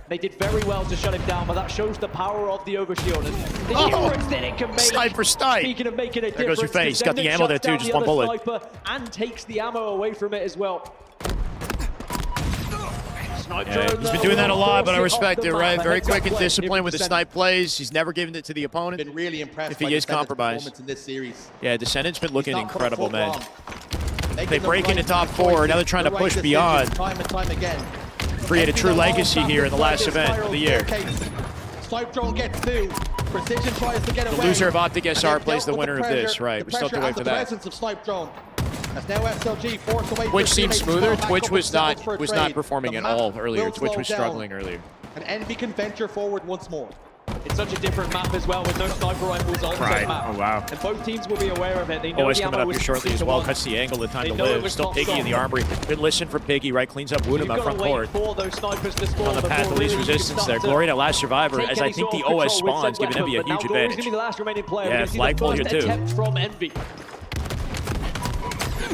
They did very well to shut him down, but that shows the power of the overshield and the difference that it can make. Sniper snipe. Speaking of making a difference, there goes your face. Got the ammo there too, just one bullet. Sniper and takes the ammo away from it as well. Yeah, he's been doing that a lot, but I respect it, right? Very quick and disciplined with the snipe plays. He's never given it to the opponent. Been really impressed if he is compromised. In this series. Yeah, Descendant's been looking incredible, man. They break into top 4. Now they're trying to push beyond. Time and time again. Create a true legacy here in the last event of the year. Snipe Drone gets through. Precision tries to get away. The loser of Optic SR plays the winner of this, right? We still have to wait for that. The presence of Snipe Drone. As now SLG forced away. Twitch seems smoother. Twitch was not performing at all earlier. Twitch was struggling earlier. And Envy can venture forward once more. It's such a different map as well with no sniper rifles on the map. Oh, wow. And both teams will be aware of it. They know always the coming up here shortly as well. Cuts the angle, the time to live. Still Piggy in the armory. Good listen for Piggy, right? Cleans up Woodham out front court. On the path of least resistance there. Glory at last survivor, as I think the OS spawns, giving Envy a huge advantage. Yeah, flagpole here too.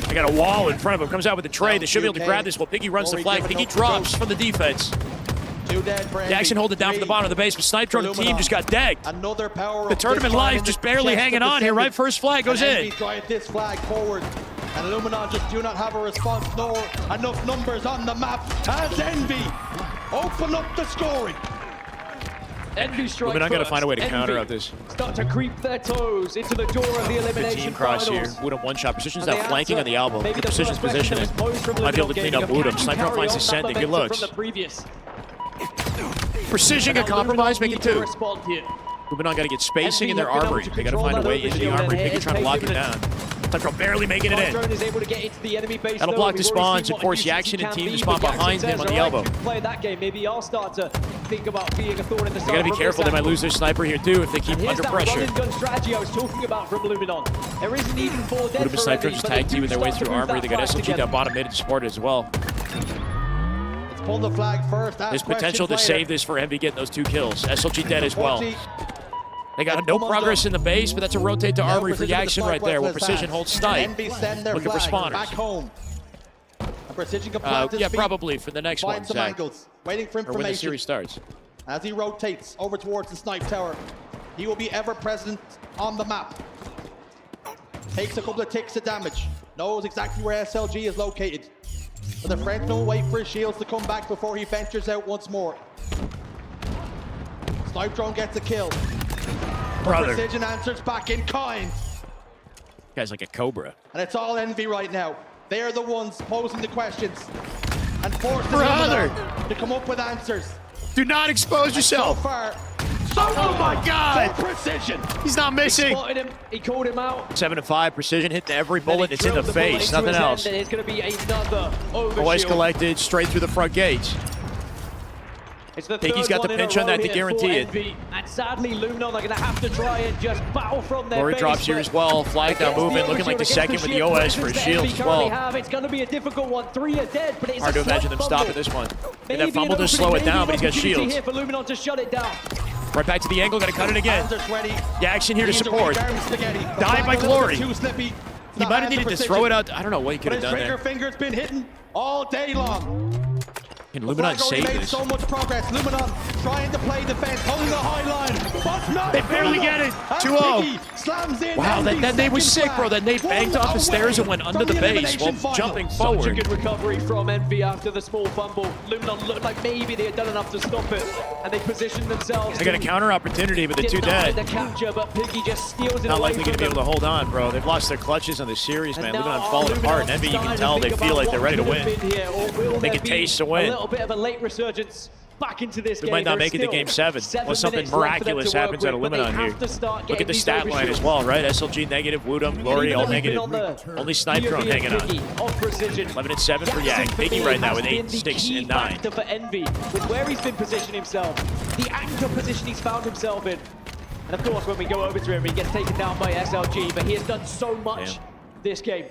I got a wall in front of him. Comes out with a tray. They should be able to grab this while Piggy runs the flag. Piggy drops from the defense. Jackson hold it down from the bottom of the base, but Snipe Drone team just got degged. The tournament life just barely hanging on here, right? First flag goes in. Drive this flag forward, and Luminon just do not have a response, nor enough numbers on the map. As Envy open up the scoring. Envy strikes Luminon got to find a way to counter up this. Start to creep their toes into the door of the elimination. Good team cross here. Woodham one shot. Precision's now flanking on the elbow. Good Precision's positioning. Might be able to clean up Woodham. Snipe Drone finds Ascendant. Good looks. Precision got compromised, make it 2. Luminon got to get spacing in their armory. They got to find a way into the armory. Piggy trying to lock it down. Snipe Drone barely making it in. That'll block the spawns and force Jackson and team to spawn behind him on the elbow. Play that game. Maybe I'll start to think about being a thorn in the side. They got to be careful. They might lose their sniper here too if they keep under pressure. Here's that run and gun strategy I was talking about from Luminon. There isn't even 4 dead. Woodham and Snipe Drone just tag teaming their way through armory. They got SLG down bottom mid to support it as well. Pull the flag first. There's potential to save this for Envy getting those 2 kills. SLG dead as well. They got no progress in the base, but that's a rotate to armory for Jackson right there, where Precision holds Snipe. Looking for spawners. Back home. Precision can plant his yeah, feet. probably for the next one, Find some Zach. angles. Waiting for Or information. when the series starts. As he rotates over towards the Snipe tower, he will be ever present on the map. Takes a couple of ticks of damage. Knows exactly where SLG is located. But the Frenchman will wait for his shields to come back before he ventures out once more. Snipe Drone gets a kill. Brother. Precision answers back in kind. Guy's like a cobra. And it's all Envy right now. They are the ones posing the questions and forcing Brother to come up with answers. Do not expose yourself. So far, oh my God! full precision. He's not missing. He spotted him. He called him out. 7-5 precision, hitting every bullet. It's in the Bullet face, into nothing his else. End, and it's going to be another overshield. OS collected straight through the front gates. It's the Piggy's third got the one in a pinch on row that to here guarantee for it. Envy. And sadly, Luminon are going to have to try and just battle from their Glory base, drops here but as well. Flag down against the movement, looking like the overshield, second against with the sheer OS for his presence that shields Envy as well. currently have. It's going to be a difficult one. 3 are dead, but it's Hard to a imagine slight them fumble. stopping this one. And that Maybe fumble an to slow it opening, down, but maybe he's got an opportunity shields. here for Luminon to shut it down. Right back to the angle, gonna cut it again. Hands are sweaty. Jackson here to Knees are support. weak, arms spaghetti. The Died flag by a little Glory. bit too slippy. He might have needed to throw it out. I don't know what he could But have his done trigger there. finger's been hitting all day long. Can The Luminon flag already save made this? so much progress. Luminon trying to play defense, holding the high line, but not They barely enough. get it. And 2-0. Piggy slams in. Wow, Envy's that nade was second sick, bro. That nade flag. banged off the stairs and went One under away the from base while elimination final. jumping Such a forward. good recovery from Envy after the small fumble. Luminon looked like maybe they had done enough to stop it, and they positioned themselves. They got a counter opportunity, but they're too deny dead. the capture, but Piggy just steals it Not away likely from going to be able them. to hold on, bro. They've lost their clutches on this series, man. And now Luminon falling apart. And Envy, you can tell they feel like they're ready to win. They can taste the win. A little bit of a late resurgence back into this They game. might not There's make it to still game 7 unless something minutes left for them miraculous to work happens out of with, but they Luminon here. have to start Look at getting the these stat line as overshields. well, right? SLG negative, Woodham, Glory all negative. Only Snipe Drone hanging on. 11 and 7 for Yak. Piggy right now with 8, 6, and 9. For Envy, with where he's been positioning himself, the anchor position he's found himself in. And of course, when we go over to him, he gets taken down by SLG, but he has done so much this game.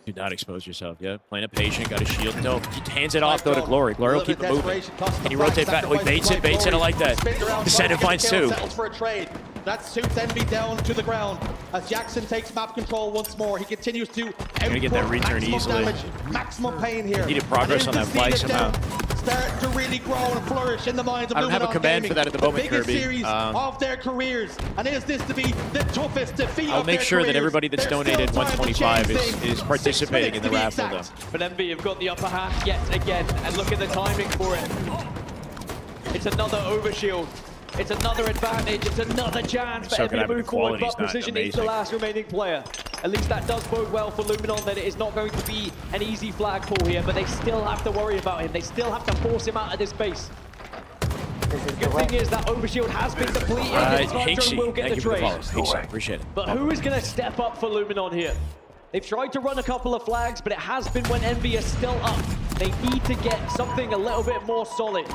Do not expose yourself, yeah. Playing it patient, got a shield. No, he hands it off, though, to Glory. Glory will keep it moving. Can he rotate back? Oh, he baits it, I like that. Descendant finds 2. Settles for a trade. That suits Envy down to the ground as Jackson takes map control once more. He continues to Gonna get that output return maximum easily. damage, maximum pain here. Needed progress And on is that the flag seed somehow. down, start to really grow and flourish in the minds of I don't have a Luminon command Gaming. for that at the moment, biggest Kirby. series of their careers. And is this to be the toughest defeat I'll of make their sure that careers? everybody that's There's donated still time to 125 change is things. participating in the 6 minutes to raffle, be though. exact. But Envy have got the upper hand yet again, and look at the timing for it. It's another overshield. It's another advantage. It's another chance for So Envy good to having move the forward. quality's But not Precision is the amazing. last remaining player. At least that does bode well for Luminon that it is not going to be an easy flag pull here, but they still have to worry about him. They still have to force him out of this base. The good thing is that overshield has been depleted. and Snipe will get Thank the you for the trade. follow. Hinksy, appreciate it. But who is going to step up for Luminon here? They've tried to run a couple of flags, but it has been when Envy is still up. They need to get something a little bit more solid.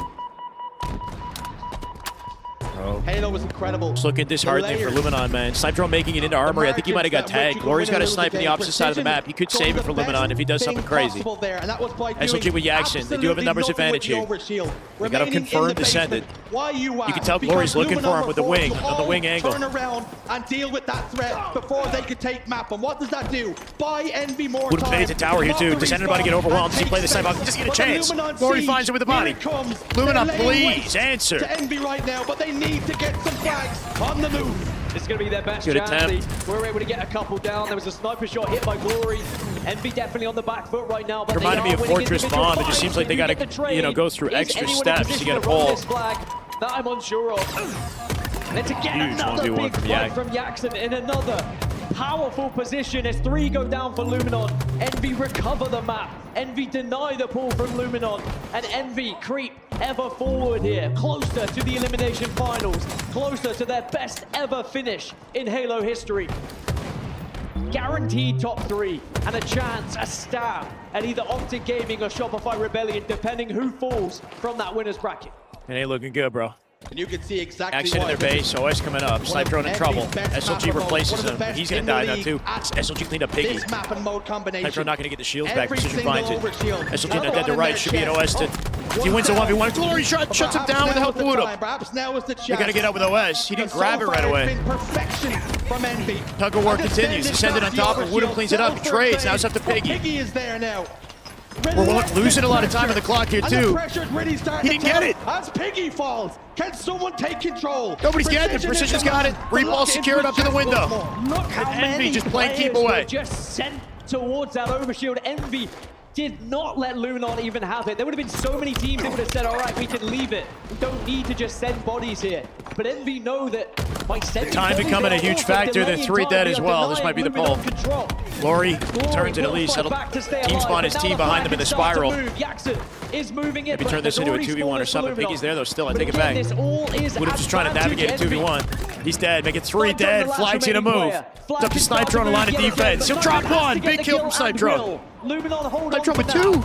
Halo was incredible. It's looking disheartening for Luminon, man. Snipe Drone making it into armory. I think he might have got tagged. Glory's got a snipe on the opposite side of the map. He could save it for Luminon if he does something crazy. SLG with Jackson. They do have a numbers advantage here. They got him confirmed descendant. You can tell Glory's looking for him with the wing, on the wing angle. Turn around and deal with that threat before they could take map. And what does that do? Buy Envy more Would have time. made it to tower here too. Descendant about to get overwhelmed. Does he play the snipe off? Just get a chance. Glory finds it with the body. Luminon, please answer. To Envy right now, but they need to get some flags on the move. This is going to be their best Good chance. attempt. They were able to get a couple down. There was a sniper shot hit by Glory. Envy definitely on the back foot right now. But Reminded they me are of winning Fortress individual Bomb. It just seems like they got fights. to, you know, go through Is extra anyone in steps to position get a run pull. this flag? That I'm unsure of. And it's again Huge another 1v1 big from fight Yak. from Jackson in another powerful position as 3 go down for Luminon. Envy recover the map. Envy deny the pull from Luminon. And Envy creep ever forward here, closer to the elimination finals, closer to their best ever finish in Halo history. Guaranteed top 3 and a chance, a stab at either Optic Gaming or Shopify Rebellion, depending who falls from that winner's bracket. It ain't looking good, bro. And you can see exactly Action in their base, OS coming up. Snipe Drone in trouble. SLG replaces him. He's going to die now too. SLG cleaned up Piggy. This map and mode combination. Snipe Drone not going to get the shields back. Every Precision single finds it. overshield. SLG Now not dead to on right. their Should be an OS chest. to... If he wins the 1v1, Glory shuts him down with the help of Woodham. Perhaps now is the chance. They got to get up with OS. He didn't grab it right away. Perfection from Envy. Tug of war continues. Descendant on top, and Woodham cleans it up. He trades. Now it's up to Piggy. Piggy is there now. We're losing a lot of time on the clock here, too. He didn't get it. As Piggy falls, can someone take control? Nobody's getting it. Precision's got it. Reball secured up to the window. Look how And many Envy just playing keep players were away. just sent towards that overshield. Envy did not let Luminon even have it. There would have been so many teams that would have said, all right, we can leave it. We don't need to just send bodies here. But Envy know that The time becoming a huge factor. They're 3 dead as well. This might be the pull. Glory turns it at least. That'll team spawn his team behind them in the spiral. Maybe turn this into a 2v1 or something. Piggy's there though still. I take it back. Woodham's just trying to navigate a 2v1. He's dead. Make it 3 dead. Flag's gonna move. It's up to Snipe Drone, a line of defense. He'll drop 1. Big kill from Snipe Drone. Snipe Drone with 2.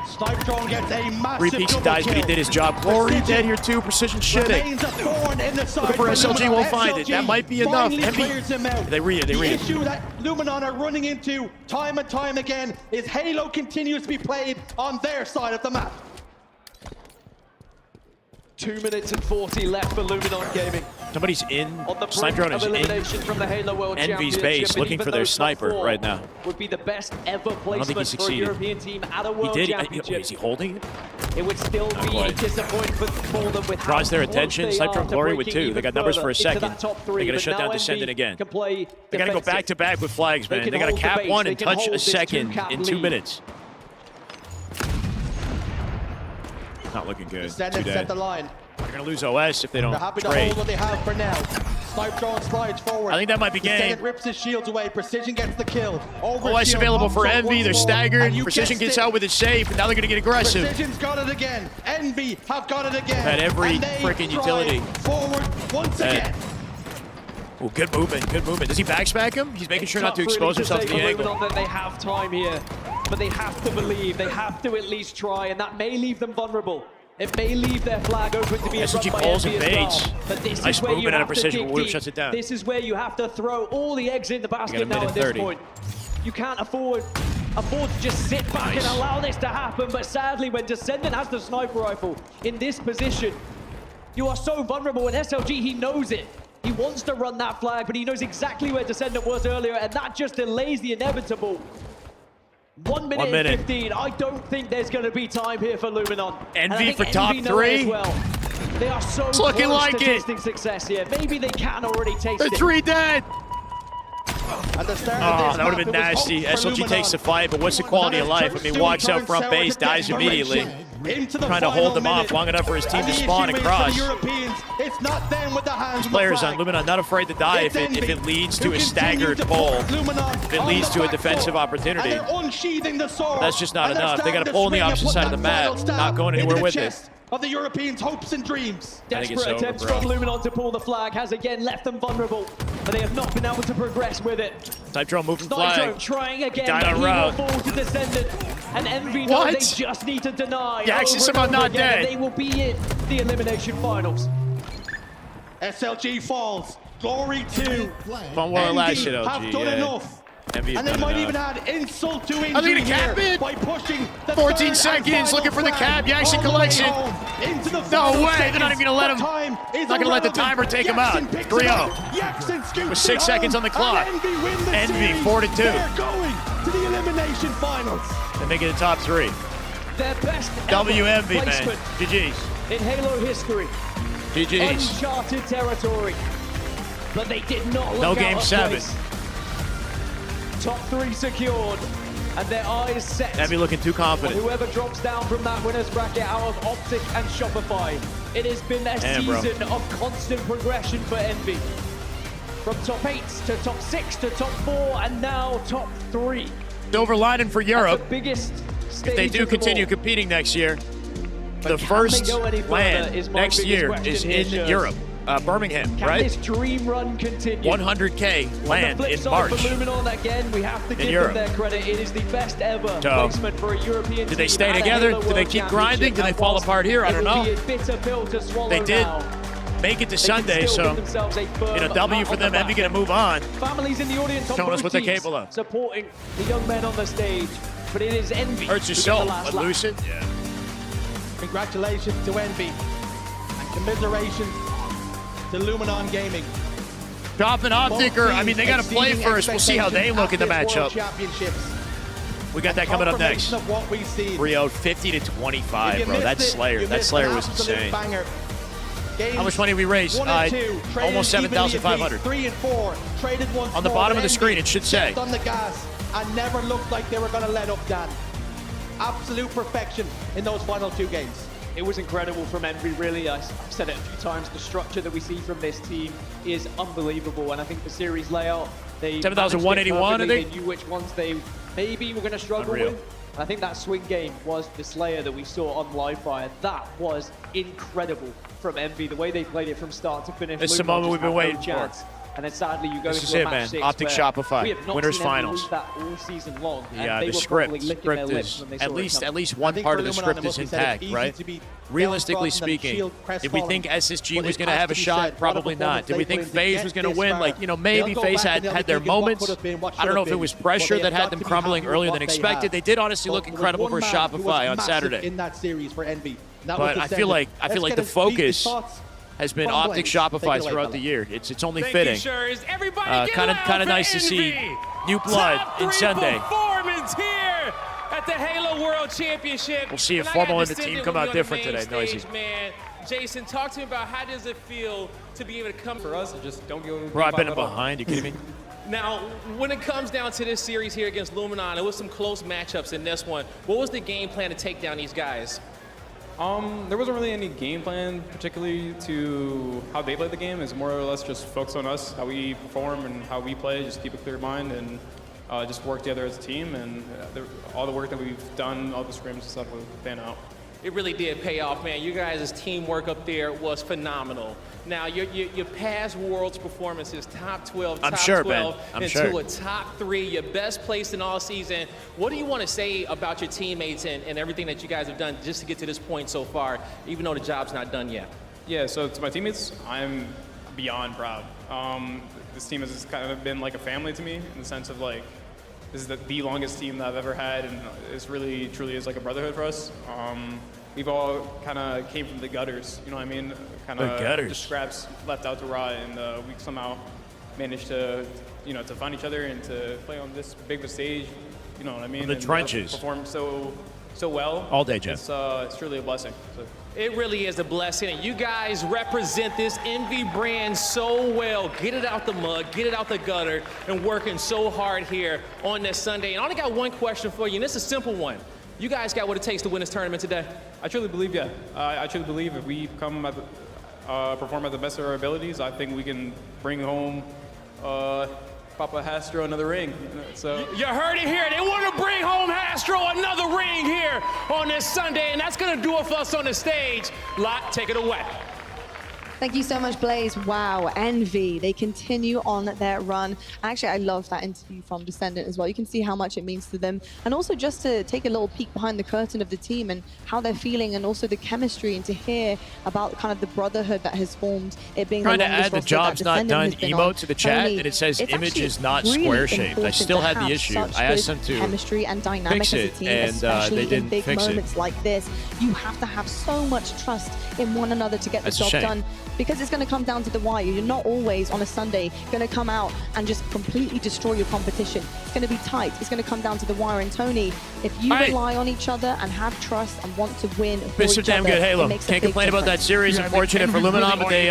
Snipe Drone gets a massive 3 peaks, he dies, but he did his job. Glory dead here too. Precision shitting. Looking for SLG, won't find it. That might be enough. They read it. The issue that Luminon are running into time and time again is Halo continues to be played on their side of the map. 2 minutes and 40 left for Luminon Gaming. Somebody's in. On the Snipe Drone is in from the Halo World Envy's base, looking for their sniper right now. Would be the best ever I don't think he placement for a succeeded. European team at a World Championship. Is he holding it? It would still be a disappointment for them with Draws their attention. Snipe Drone Glory with 2. breaking They got numbers for a even further second. into that top They're three, going to but shut down now Descendant Envy again. can play They got to go defensive. back to back with flags, man. They got to hold the cap base. 1 They and can touch hold a this second two-cap in 2 lead. minutes. Not looking good. 2 Descendant set dead. the line. They're going to lose OS if they don't They're happy to trade. hold what they have for now. Snipe Drone slides forward. I think that might be game. Descendant rips his shields away. Precision gets the kill. OS Shield available pops for up Envy. once They're more, staggered. and you Precision guessed gets it. out with it safe, and now they're going to get aggressive. Precision's got it again. Envy have got it again. At every and they freaking drive utility. Forward once again. Oh, good movement, good movement. Does he backspec him? He's making sure not to expose himself to the angle. That they have time here, but they have to believe. They have to at least try, and that may leave them vulnerable. It may leave their flag open to be a SLG run by pulls Envy and as well. baits. But this Nice is where you movement out of have to Precision, dig but Woodham deep. shuts it down. This is where you have to throw all the eggs in the basket a now minute at this 30. point. You can't afford to just sit back and allow this to happen. But sadly, when Descendant has the sniper rifle in this position, you are so vulnerable. And SLG, he knows it. He wants to run that flag, but he knows exactly where Descendant was earlier, and that just delays the inevitable. 1 minute and 15. I don't think there's going to be time here for Luminon. Envy for top 3. Well. They are so It's looking close like to it. tasting success here. Maybe they can already taste They're it. 3 dead. At the start Oh, of this that would have been map, it was nasty. hope for SLG Luminon. takes the fight, but what's the quality of life? I mean, walks out front base, dies immediately. Into the Trying to final hold them off minute. long enough for his team And to the spawn issue and is for cross. the Europeans, it's not them with the hands on the Players on flag. Luminon not afraid to die if It's it Envy leads who to a continue staggered to pull. put Luminon If it on leads the to a back defensive foot. opportunity. And they're unsheathing the sword. That's just not And they're enough. They starting gotta to pull on the swing and opposite put side of that the map, final stab not going into anywhere the with it. chest of the Europeans' hopes and dreams. I think it's Desperate over, attempts bro. from Luminon to pull the flag has again left them vulnerable, but they have not been able to progress with it. Snipe Drone moving Snipe Drone flag. trying again, Died but on he will route. fall to Descendant. And Envy know What? they just need to deny. Yeah, actually, over and somehow over not again, and dead. They will be in the elimination finals. SLG falls. Glory 2. Fun war last shit, Envy have LG. done Yeah. enough. Envy And have they done might even enough. add insult to injury Are they gonna cap here it? by pushing the 14 third seconds, and final looking for the flag cap. Yakshin all the way collection. home into the No final way, they're not even seconds. gonna let The him- time is not gonna let the irrelevant. timer take him Yakshin out. picks 3-0. it up. Yakshin scoops With 6 it seconds home, on the clock. and Envy win the Envy, series. 4-2. They're going to the elimination finals. They make it a top 3. Their best WMV, ever man. placement GG's. in Halo history. GG's. Uncharted territory. But they did not look No out game of 7. place. Top 3 secured, and their eyes set Envy looking too on confident. whoever drops down from that winner's bracket out of Optic and Shopify. It has been a Damn, bro. season of constant progression for Envy. From top 8 to top 6 to top 4, and now top 3. Silver lining for Europe. The biggest If they do continue competing next year, the first go any further land is my next biggest year question is here, in Shurs. Europe. Birmingham, Can right? this dream run continue? 100K On the land flip in side March. for Luminon, again, we have to give Europe. them their credit. It is the best ever So, placement for a European do they team stay at a together? Halo Do they World keep grinding? Do they Championship. fall And apart here? I don't it will know. be a bitter pill to swallow They did now. make it to They can Sunday, still so give themselves a firm a W pat for on them. the Envy back. going to move on. Families in the audience on Showing us both what they're teams capable of. supporting the young men on the stage. But it is Envy Hurts your who get soul, the last but laugh. Lucid, yeah. Congratulations to Envy and commiserations to Luminon Gaming. Drop and Optic, or, I mean, they got to play Exceeding first. We'll see how they look in the expectations at this World matchup. Championships. We got that coming up next. Confirmation of what we've seen. 3-0, 50 to If 25, you bro. missed That's it, Slayer. you That missed Slayer an was absolute insane. Banger. Games How much money did we raise? 1 and 2, traded Almost evenly apiece. 7,500. 3 and 4, traded once On the more, bottom of and the screen, Envy it should say. stepped on the gas and never looked like they were going to let up, Dan. Absolute perfection in those final 2 games. It was incredible from Envy, really. I've said it a few times. The structure that we see from this team is unbelievable. And I think the series layout, they 7,181, I think. They knew which ones they maybe were going to struggle with. And I think that swing game was the Slayer that we saw on live fire. That was incredible from Envy. The way they played it from start to finish. This is the moment we've been waiting for. And then sadly, you go this into is a match man. 6 Optic where Shopify, we have not winners seen Envy finals. lose that all season long. Yeah, and they the were script probably licking their lips is when they saw at it least one part of the script is intact, right? Realistically speaking, did we think SSG was going to have a shot? Probably not. Did we think FaZe was going to win? Like, you know, maybe FaZe had their moments. I don't know if it was pressure that had them crumbling earlier than expected. They did honestly look incredible for Shopify on Saturday. In that series for Envy. But I feel like the focus has been Optic Shopify throughout the year. It's only fitting. Kind of nice to see new blood in Sunday. Performance here at the Halo World Championship. We'll see if Formal and the team come out different today. Noisy. Man, Jason, talk to me about how does it feel to be able to come for us and just don't go. Bro, I've been behind. You kidding me? Now, when it comes down to this series here against Luminon, it was some close matchups in this one. What was the game plan to take down these guys? There wasn't really any game plan, particularly to how they play the game. It's more or less just focus on us, how we perform and how we play. Just keep a clear mind and just work together as a team. And all the work that we've done, all the scrims and stuff, will pan out. It really did pay off, man. You guys' teamwork up there was phenomenal. Now, your past Worlds performances, top 12, top 12, into a top 3, your best place in all season. What do you want to say about your teammates and everything that you guys have done just to get to this point so far, even though the job's not done yet? Yeah, so to my teammates, I'm beyond proud. This team has kind of been like a family to me in the sense of like, this is the longest team that I've ever had, and it's really, truly is like a brotherhood for us. We've all kind of came from the gutters, you know what I mean? Kind of just scraps left out to rot, and we somehow managed to, you know, to find each other and to play on this big of a stage, you know what I mean? The trenches. Perform so well. All day, Jeff. It's truly a blessing. So. It really is a blessing, and you guys represent this Envy brand so well. Get it out the mud, get it out the gutter, and working so hard here on this Sunday. And I only got one question for you, and it's a simple one. You guys got what it takes to win this tournament today? I truly believe, yeah. I truly believe if we come at perform at the best of our abilities, I think we can bring home Papa Hastro another ring. So you heard it here. They want to bring home Hastro another ring here on this Sunday, and that's going to do it for us on the stage. Lot, take it away. Thank you so much, Blaze. Wow, Envy, they continue on their run. Actually, I love that interview from Descendant as well. You can see how much it means to them. And also just to take a little peek behind the curtain of the team and how they're feeling, and also the chemistry, and to hear about kind of the brotherhood that has formed. It being trying to add the job's not done emote to the chat, and it says image is not square shaped. I still had the issue. I asked them to chemistry and dynamic fix it, as a team, and especially they didn't in big fix moments like this. You have to have so much trust in one another to get the job done. Because it's going to come down to the wire. You're not always on a Sunday going to come out and just completely destroy your competition. It's going to be tight. It's going to come down to the wire. And Tony, if you rely on each other and have trust and want to win for Mr. each Damn other, good Halo. Can't complain about that series. Unfortunate for Luminon, but they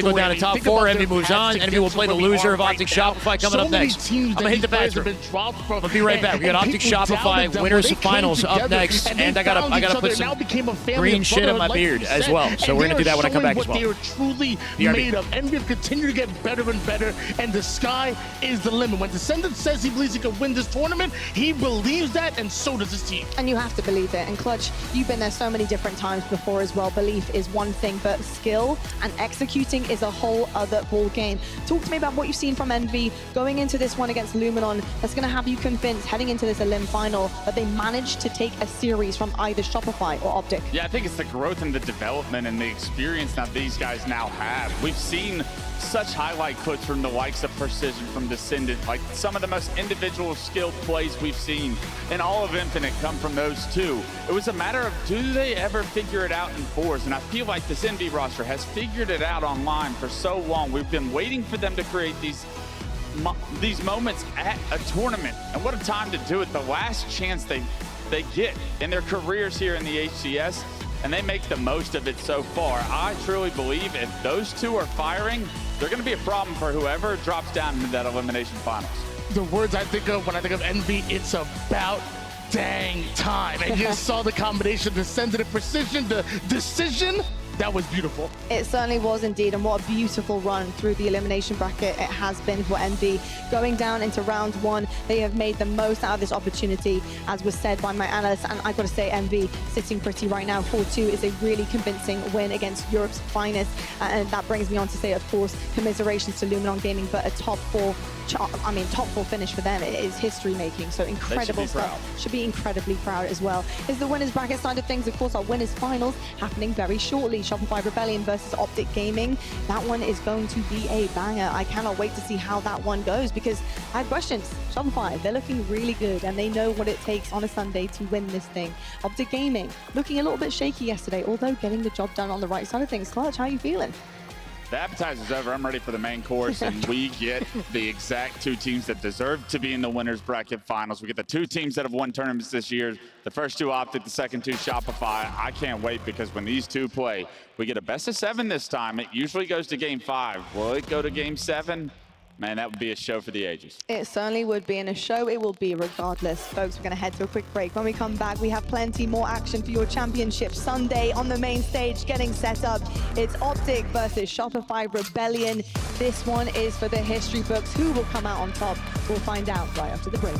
go down to top 4. Envy moves on. Envy will play the loser of Optic Shopify coming up next. I'm going to hit the bathroom. I'll be right back. We got Optic Shopify winners of finals up next, and I gotta put some green shit in my beard as well. So we're going to do that when I come back as well. They are truly made of. Envy continue to get better and better, and the sky is the limit. When Descendant says he believes he can win this tournament, he believes that, and so does his team. And you have to believe it. And Clutch, you've been there so many different times before as well. Belief is one thing, but skill and executing is a whole other ball game. Talk to me about what you've seen from Envy going into this one against Luminon. That's going to have you convinced heading into this Elim final that they managed to take a series from either Shopify or Optic. Yeah, I think it's the growth and the development and the experience that these guys now have. We've seen such highlight clips from the likes of Precision, from Descendant, like some of the most individual skilled plays we've seen in all of Infinite come from those two. It was a matter of, do they ever figure it out in fours? And I feel like this Envy roster has figured it out online for so long. We've been waiting for them to create these moments at a tournament. And what a time to do it. The last chance they get in their careers here in the HCS, and they make the most of it so far. I truly believe if those two are firing, they're going to be a problem for whoever drops down into that elimination finals. The words I think of when I think of Envy, it's about dang time. And you saw the combination, the center, the precision, the decision. That was beautiful. It certainly was indeed, and what a beautiful run through the elimination bracket it has been for Envy. Going down into round one, they have made the most out of this opportunity, as was said by my analyst, and I've got to say Envy sitting pretty right now. 4-2 is a really convincing win against Europe's finest, and that brings me on to say, of course, commiserations to Luminon Gaming, but a top four finish for them. It is history making, so incredible stuff. Should be incredibly proud as well. Is the winners bracket side of things, of course, our winners finals happening very shortly. Shopify Rebellion versus Optic Gaming. That one is going to be a banger. I cannot wait to see how that one goes, because I have questions. Shopify, they're looking really good and they know what it takes on a Sunday to win this thing. Optic Gaming looking a little bit shaky yesterday, although getting the job done on the right side of things. Clutch, how are you feeling? The appetizer's over. I'm ready for the main course, and we get the exact two teams that deserve to be in the winners bracket finals. We get the two teams that have won tournaments this year. The first two Optic, the second two Shopify. I can't wait, because when these two play, we get a best of 7 this time. It usually goes to game 5. Will it go to game 7? Man, that would be a show for the ages. It certainly would be, and a show it will be regardless. Folks, we're going to head to a quick break. When we come back, we have plenty more action for your championship Sunday on the main stage getting set up. It's Optic versus Shopify Rebellion. This one is for the history books. Who will come out on top? We'll find out right after the break.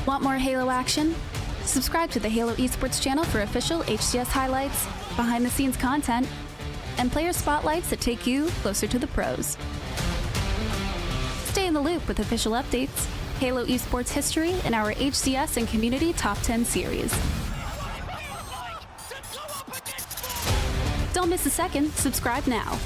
Want more Halo action? Subscribe to the Halo Esports channel for official HCS highlights, behind-the-scenes content, and player spotlights that take you closer to the pros. Stay in the loop with official updates, Halo Esports history, and our HCS and Community Top 10 series. Don't miss a second. Subscribe now.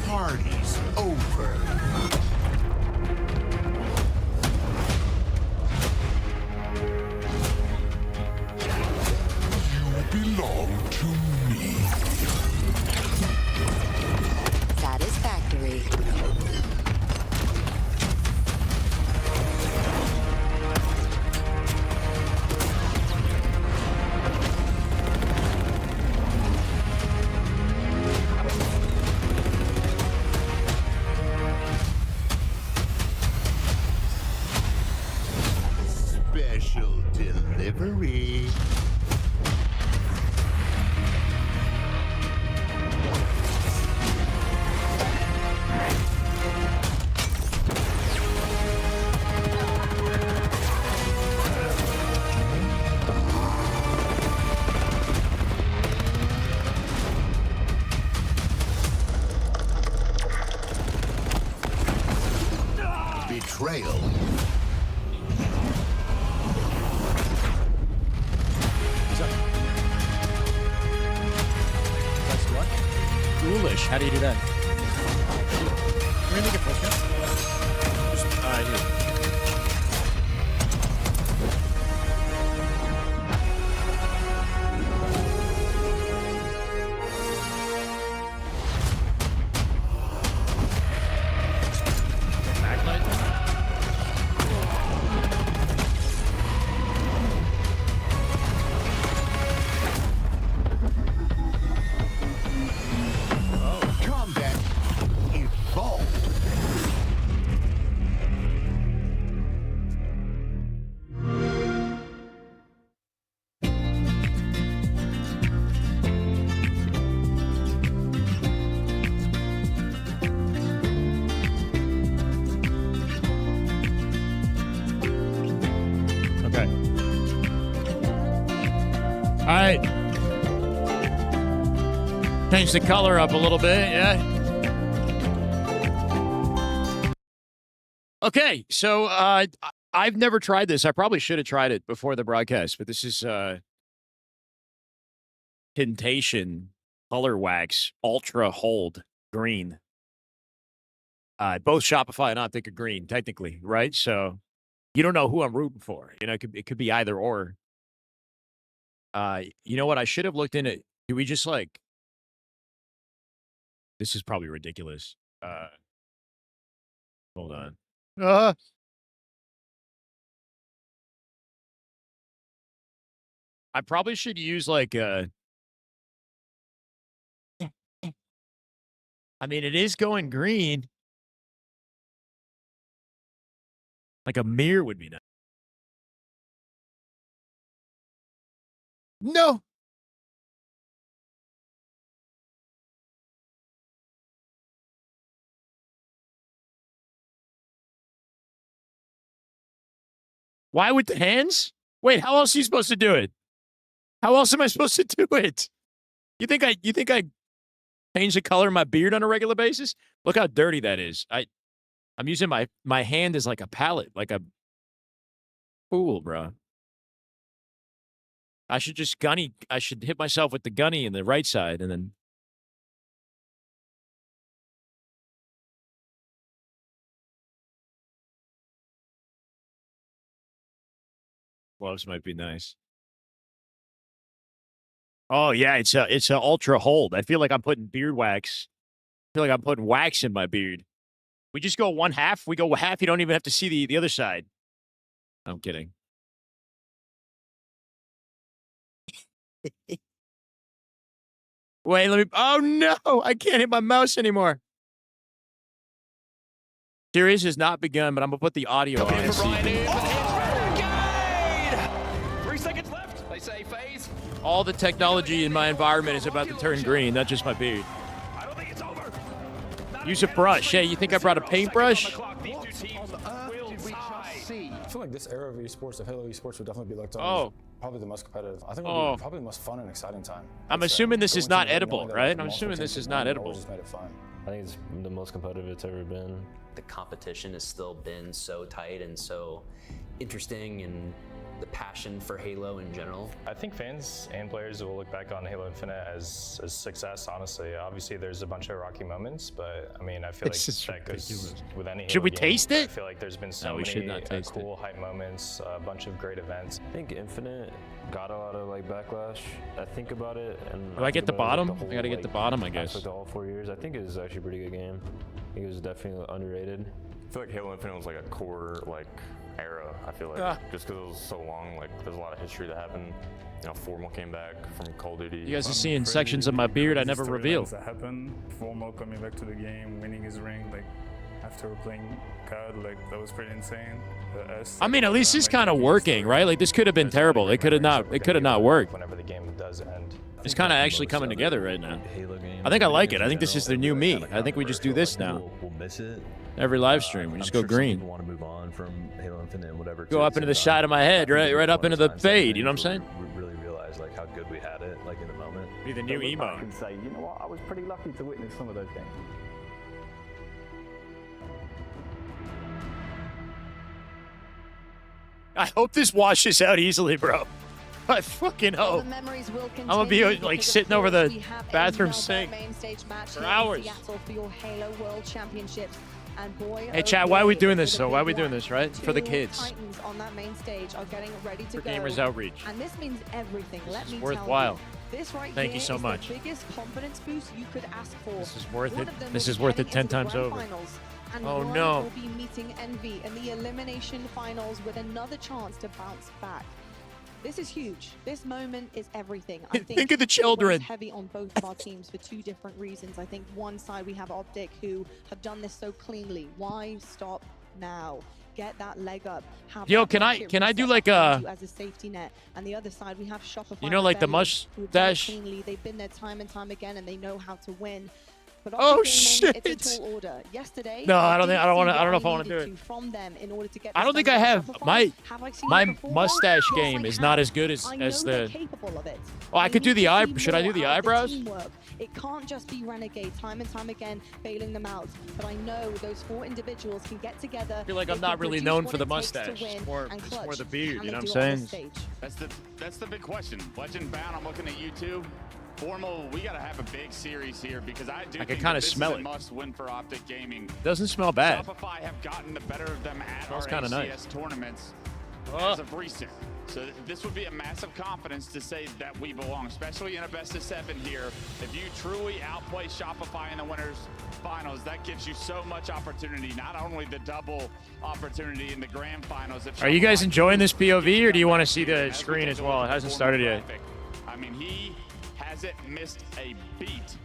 Party's over. You belong to me. Satisfactory. Special delivery. Betrayal. Foolish. How do you do that? Can we make it push? Okay. All right. Change the color up a little bit, yeah. Okay, so I've never tried this. I probably should have tried it before the broadcast, but this is Tintation Color Wax Ultra Hold Green. Both Shopify and Optic are green, technically, right? So you don't know who I'm rooting for. You know, it could be either or. You know what? I should have looked in it. Do we just like? This is probably ridiculous. Hold on. I probably should use like a. I mean, it is going green. Like a mirror would be nice. No. Why with the hands? Wait, how else are you supposed to do it? How else am I supposed to do it? You think I change the color of my beard on a regular basis? Look how dirty that is. I'm using my hand as like a palette, like a fool, bro. I should just I should hit myself with the gunny in the right side and then. Gloves might be nice. Oh yeah, it's a ultra hold. I feel like I'm putting beard wax. I feel like I'm putting wax in my beard. We just go 1/2. We go half. You don't even have to see the other side. I'm kidding. Wait, let me. Oh no, I can't hit my mouse anymore. Series has not begun, but I'm gonna put the audio on and see. 3 seconds left. They say phase. All the technology in my environment is about to turn green, not just my beard. I don't think it's over. Use a brush. Hey, you think I brought a paintbrush? I feel like this era of esports, of Halo esports, would definitely be looked on Oh. as probably the most competitive. I think it would be probably the most fun and exciting time. I'm assuming this is not edible, right? I'm assuming this is not edible. Just made it fun. I think it's the most competitive it's ever been. The competition has still been so tight and so interesting, and the passion for Halo in general. I think fans and players will look back on Halo Infinite as success, honestly. Obviously, there's a bunch of rocky moments, but I mean, I feel like that goes with any Halo Should we game. taste it? I feel like there's been so No, we should many not taste cool hype moments, a bunch of great events. I think Infinite got a lot of like backlash. I think about it, and Do I get the think about it, bottom? I gotta get the bottom, I guess. After all 4 years, I think it was actually a pretty good game. I think it was definitely underrated. I feel like Halo Infinite was like a core like era. I feel like just because it was so long, like there's a lot of history that happened. You know, Formal came back from Call of Duty. You guys are seeing sections of my beard I never revealed. That happened. Formal coming back to the game, winning his ring, like after playing COD, like that was pretty insane. I mean, at least it's kind of working, right? Like this could have been terrible. It could have not worked. Whenever the game does end. It's kind of actually coming together right now. I think I like it. I think this is the new me. I think we just do this now. We'll miss it. Every live stream, we just go green. People want to move on from Halo Infinite and whatever. Go up into the side of my head, right up into the fade. You know what I'm saying? Really realize like how good we had it, like in the moment. Be the new emo. I can say, you know what? I was pretty lucky to witness some of those games. I hope this washes out easily, bro. I fucking hope. I'm gonna be like sitting over the bathroom sink for hours. For your Halo World Championships. And boy, hey, chat, why are we doing this? So why are we doing this, right? For the kids. Titans on that main stage are getting ready to For go. Gamers Outreach. And this means everything. Let me worthwhile. tell you. This right Thank here you so is much. the biggest confidence boost you could ask for. This is worth One it. of them This will is be worth it heading 10 into the times grand over. finals, and Oh, one no. will be meeting Envy in the elimination finals with another chance to bounce back. This is huge. This moment is everything. I Think of the it children. weighs heavy on both of our teams for two different reasons. I think one side we have Optic, who have done this so cleanly. Why stop now? Get that leg up. Have Yo, that can I market do reset like behind a- you as a safety net? And the other side we have Shopify. You know, like the Rebellion, who have done it mustache? cleanly. They've been there time and time again, and they know how to win. But Oh, Optic Gaming, shit. It's a tall order. Yesterday, No, I don't didn't think. I don't see want to. what I don't know if I want to do needed it. From them in order to get I don't this think I done have with my Shopify. Have I seen my it before? mustache Yes, game I is have. not as good I as know they're the. capable of it. Oh, I They could do need the to eye. see Should I do more the out of the eyebrows? teamwork. It can't just be Renegade time and time again bailing them out. But I know those 4 individuals can get together. I feel like they I'm not can really produce known what for the it takes to mustache. win It's more and the clutch. beard. Can You know they what I'm do it on saying? this stage? That's the big question. Legend bound. I'm looking at you two. Formal, we got to have a big series here because I do I can think kinda that this smell is a it. must-win for Optic Gaming. Doesn't smell bad. Shopify have gotten the better of them at Smells our kinda ACS nice. tournaments as of recent. So this would be a massive confidence to say that we belong, especially in a best-of-7 here. If you truly outplay Shopify in the winners finals, that gives you so much opportunity, not only the double opportunity in the grand finals. If Are you guys Shopify enjoying this POV, or do you want to see the screen as well? It hasn't started yet. I mean, he hasn't missed a beat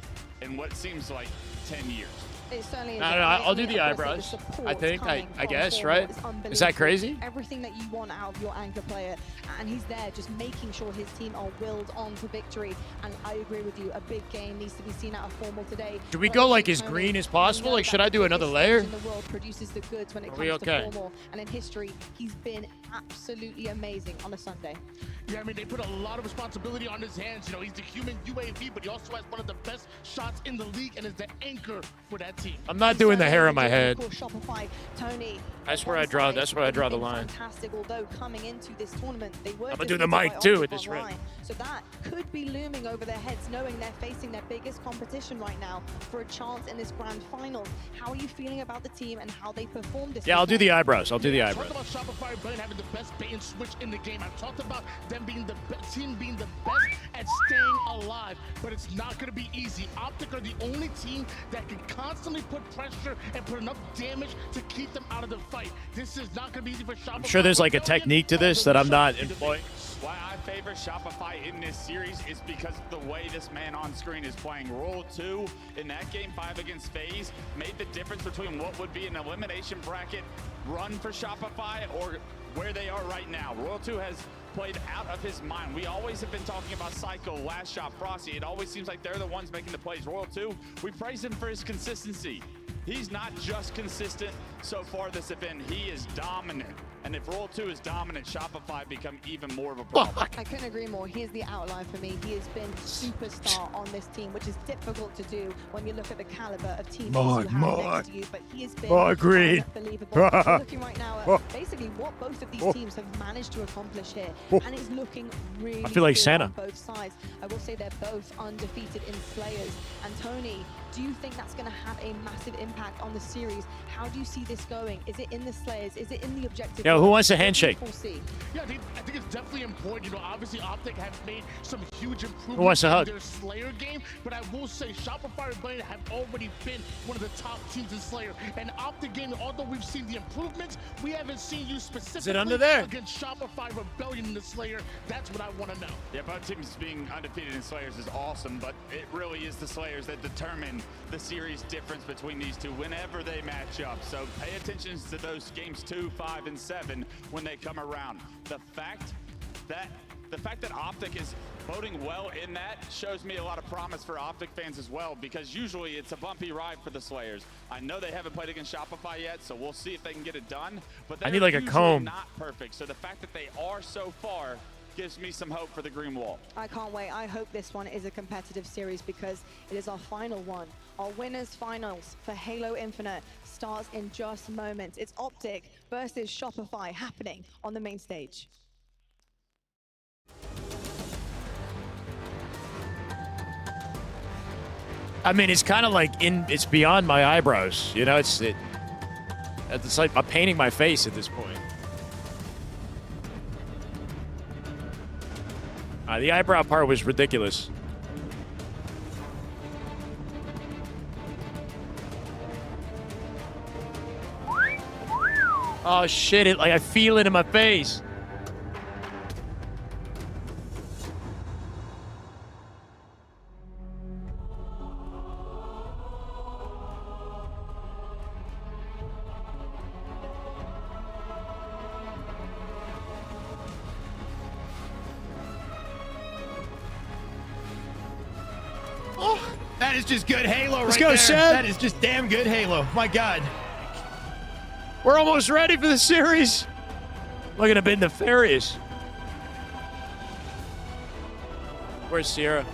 in what seems like 10 years. It certainly is. No, I'll do the eyebrows. I think. I guess, right? Is that crazy? Everything that you want out of your anchor player, and he's there just making sure his team are willed on to victory. And I agree with you. A big game needs to be seen out of Formal today. Do we go like as green as possible? Like, should I do another layer? In the world produces the goods when it Are comes we okay? to Formal, and in history, he's been absolutely amazing on a Sunday. Yeah, I mean, they put a lot of responsibility on his hands. You know, he's the human UAV, but he also has one of the best shots in the league and is the anchor for that team. I'm not doing the hair on my head. Shopify, Tony. That's where I draw. That's where I draw the line. Fantastic. Although coming into this tournament, they were. I'm gonna do the mic too at this rate. So that could be looming over their heads, knowing they're facing their biggest competition right now for a chance in this grand final. How are you feeling about the team and how they performed this? Yeah, I'll do the eyebrows. I'll do the I eyebrows. talked about Shopify Brand having the best bait and switch in the game. I talked about them being the team being the best at staying alive, but it's not going to be easy. Optic are the only team that can constantly put pressure and put enough damage to keep them out of the fight. This is not going to be easy for Shopify. I'm sure there's like a technique to this that I'm not employing. Why I favor Shopify in this series is because of the way this man on screen is playing. Roll 2 in that game 5 against FaZe made the difference between what would be an elimination bracket run for Shopify or where they are right now. Royal 2 has played out of his mind. We always have been talking about Psycho, Last Shot, Frosty. It always seems like they're the ones making the plays. Royal 2, we praise him for his consistency. He's not just consistent so far this event, he is dominant. And if Roll 2 is dominant, Shopify become even more of a problem. I couldn't agree more. He is the outlier for me. He has been superstar on this team, which is difficult to do when you look at the caliber of teams you have next to you. But he has been unbelievable. We're looking right now at basically what both of these teams have managed to accomplish here, and it's looking really I feel like good Santa. on both sides. I will say they're both undefeated in Slayers. And Tony, do you think that's going to have a massive impact on the series? How do you see this going? Is it in the Slayers? Is it in the objective? Yo, who wants a handshake? Yeah, I think it's definitely important. You know, obviously Optic have made some huge improvements Who wants a hug? in their Slayer game, but I will say Shopify and Blade have already been one of the top teams in Slayer. And Optic game, although we've seen the improvements, we haven't seen you specifically under there? against Shopify Rebellion in the Slayer. That's what I want to know. Yeah, both teams being undefeated in Slayers is awesome, but it really is the Slayers that determine the series difference between these two whenever they match up. So pay attention to those games 2, 5, and 7 when they come around. The fact that Optic is voting well in that shows me a lot of promise for Optic fans as well, because usually it's a bumpy ride for the Slayers. I know they haven't played against Shopify yet, so we'll see if they can get it done. But I need like a usually comb. not perfect. So the fact that they are so far gives me some hope for the Green Wall. I can't wait. I hope this one is a competitive series because it is our final one. Our winners finals for Halo Infinite starts in just moments. It's Optic versus Shopify happening on the main stage. I mean, it's kind of like it's beyond my eyebrows. You know, it's like I'm painting my face at this point. The eyebrow part was ridiculous. Oh shit! I feel it in my face. That is just good Halo Let's right go, there. Seb. That is just damn good Halo. My God. We're almost ready for the series. Look at him being nefarious. Where's Sierra?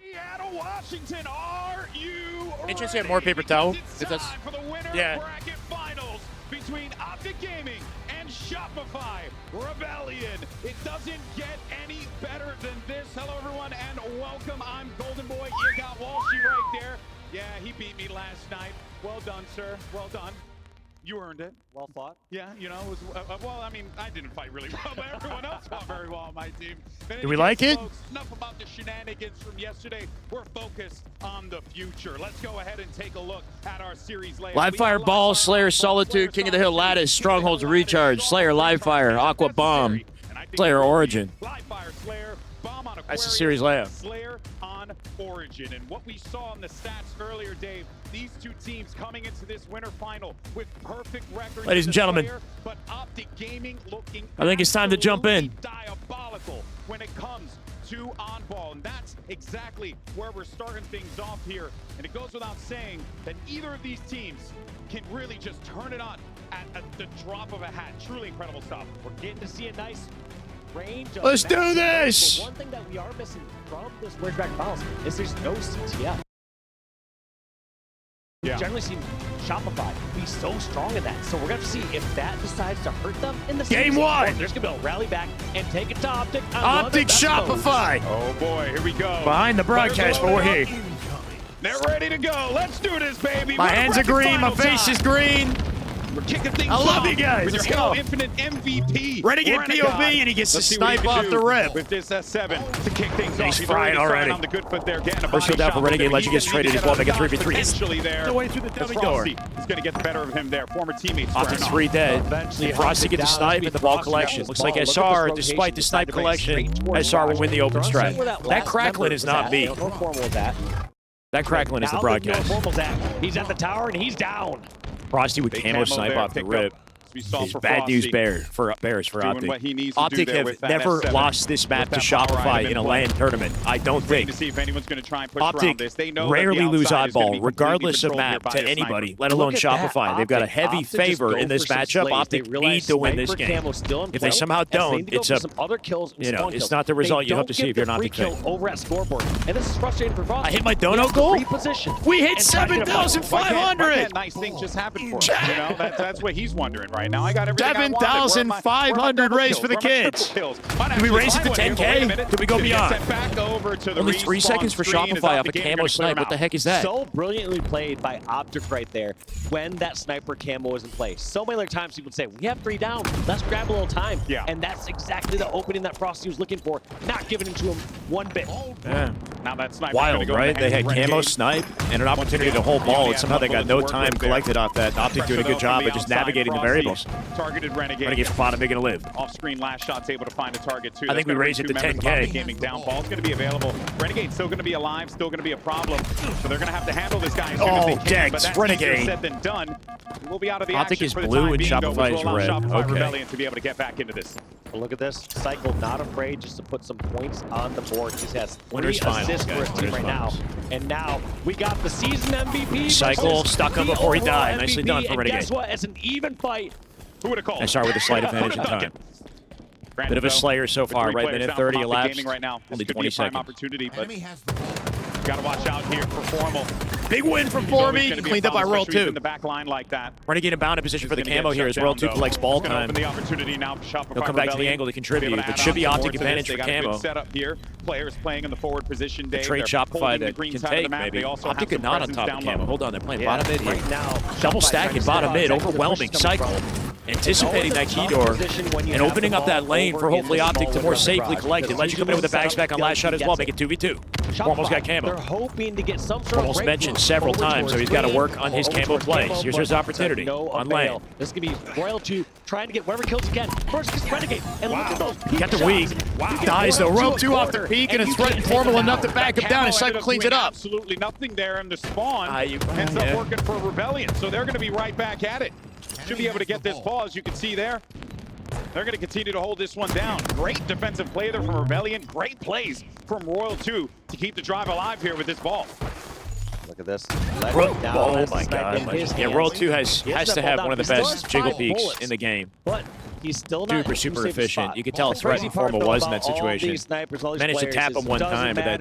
Seattle, Washington, are you Interesting to have more paper towel. If that's, for the winner yeah. bracket finals between Optic Gaming and Shopify Rebellion. It doesn't get any better than this. Hello, everyone, and welcome. I'm Golden Boy. You got Walshy right there. Yeah, he beat me last night. Well done, sir. Well done. You earned it. Well fought. Yeah, you know, it was, well, I mean, I didn't fight really well, but everyone else fought very well on my team. But Do we like it? Folks, enough about the shenanigans from yesterday. We're focused on the future. Let's go ahead and take a look at our series layout. Live Fire Ball, Slayer Solitude, King of the Hill Lattice, Strongholds Recharge, Slayer Live Fire, Aqua Bomb, Slayer Origin. Live Fire, Slayer, Bomb on That's the series layout. Slayer on Origin. And what we saw in the stats earlier, Dave, these two teams coming into this winter final with perfect records. Ladies and gentlemen, Slayer, but Optic Gaming looking I think it's time to jump in. diabolical when it comes to on ball, and that's exactly where we're starting things off here. And it goes without saying that either of these teams can really just turn it on at the drop of a hat. Truly incredible stuff. We're getting to see a nice range of Let's do matches. this! But one thing that we are missing from this Wordback Finals is there's no CTF. We've generally seen Shopify be so strong in that. So we're going to see if that decides to hurt them in the Game season. one! Or there's going to be a rally back and take it to Optic. Optic Shopify! Oh boy, here we go. Behind the broadcast, but we're here. They're ready to go. Let's do this, baby. My Winter hands are bracket green, my final face time. is green. We're kicking things I love off you guys. with your Let's Halo go. Infinite MVP. Renegade POV, and he gets to Let's see what he snipe can off do the rip. with this S7 to kick things He's off. frying already. On the good foot there. Getting a First body down for shot Renegade. there. Legend gets He's traded gonna as well. They get get 3v3. potentially there. The way through the dummy door. He's going to get the better of him there. Former teammates. Optic's squaring 3 off. dead. Eventually, Frosty get the snipe and the ball collection. Looks like SR, despite the snipe collection, SR will win the open strat. That crackling is not me. That crackling is the broadcast. He's at the tower and he's down. Frosty with Big camo snipe there, off the pick rip. up. We saw It's for bad news Frosty. bears for Doing Optic. what he needs to do Optic there have with that never S7, lost this map to with that power Shopify item in a in LAN tournament. I don't Waiting think. to see if anyone's going to try and push around Optic this. They know rarely that the lose outside is gonna oddball, be regardless of completely map, controlled to here by a anybody, sniper. let alone Look at that. Shopify. They've got a heavy Optic just favor go in this for some matchup. plays. Optic They realize need to win this sniper game. camo's still in If they play, somehow as they don't, need to go it's for a some other kills and you know, spawn it's kills. not the result They you hope to don't see get if you're the an free Optic fan. kill over at scoreboard, and this is frustrating for Frosty. I hit my He dono has to goal. reposition We hit and try to get a ball. 7,500. Nice thing just happened for him. You know, that's what he's wondering right now. I got everything I wanted. 7,500 raised for the kids. Did we raise it to 10K? Did we go beyond? Only 3 seconds for Shopify off a camo snipe. What the heck is that? So brilliantly played by Optic right there when that sniper camo was in place. So many other times people would say, we have 3 down, let's grab a little time. Yeah. And that's exactly the opening that Frosty was looking for, not giving it to him one bit. Yeah. Now that sniper Wild, go right? They had camo snipe and an opportunity to hold ball, and somehow they got no time collected off that. Optic doing a good job at just navigating the variables. Targeted Renegade. Renegade for bottom, they're going to live. Off-screen last shot's able to find a target too. I think we raised it to 10K. Gaming down. Ball's going to be available. Renegade's still going to be alive, still going to be a problem. So they're going to have to handle this guy as soon as they can. Dex, but that's Renegade. easier said than done. We'll be out of the Optic action is for the blue time and being, though, Shopify which is will allow red. Shopify Okay. Rebellion to be able to get back into this. But look at this. Cycle not afraid just to put some points on the board. He has 3 Winners finals, assists for his guys. team right now. Winners And now we got the season MVP. Cycle versus stuck him the before he overall died. Nicely MVP. done for And Renegade. guess what? It's an even fight. Who would have called? SR with a slight advantage in time. Bit of a Slayer so far, right? Minute 30 elapsed. Right now. Only This could 20 be a prime seconds. opportunity, but got to watch out here for Formal. Big win from He's always Formy. gonna be a Cleaned up by problem, Royal especially 2. in the back line like that. Renegade in bound in position for the He's gonna camo get here as shut Royal down, 2 though. collects ball Gonna time. open the opportunity now for Shopify He'll come back to the Rebellion angle to be contribute. able to There add should on be some more Optic to this. advantage They for got a good camo. setup here. Players playing in the forward position. Dave. Trade They're Shopify holding the that green can side of the take, map. maybe. They also Optic have could not on some top of presence camo. down low. Hold on, they're playing Yeah, bottom mid here. right now, Double Shopify stacking trying to bottom step mid, out, exactly the overwhelming push coming cycle. from. Anticipating that key door and opening up that lane for hopefully Optic to more safely collect it. Legend coming in with a backstack on last shot as well, make it 2v2. Formal's got camo. They're hoping to get some sort of Formal's mentioned several times, so he's got to work on his camo plays. Here's his opportunity on lane. This is going to be Royal 2 trying to get whatever kills he can. First gets Renegade. And look at those peak Got the shots. weak. You get Dies though. Royal Royal 2 off the quarter, peak and you it's threatened can't take Formal it enough to down. back him down. Camo His cycle ended up cleans it doing up. Absolutely nothing there, and the spawn ends yeah. up working for Rebellion. So they're going to be right back at it. Should be able to get this ball, as you can see there. They're going to continue to hold this one down. Great defensive play there from Rebellion. Great plays from Royal 2 to keep the drive alive here with this ball. Look at this. Oh my God! Yeah, Royal 2 has to have one of the best jiggle peaks in the game. But he's still not super efficient. You could tell how threatening Formal was in that situation. Managed to tap him one time, but that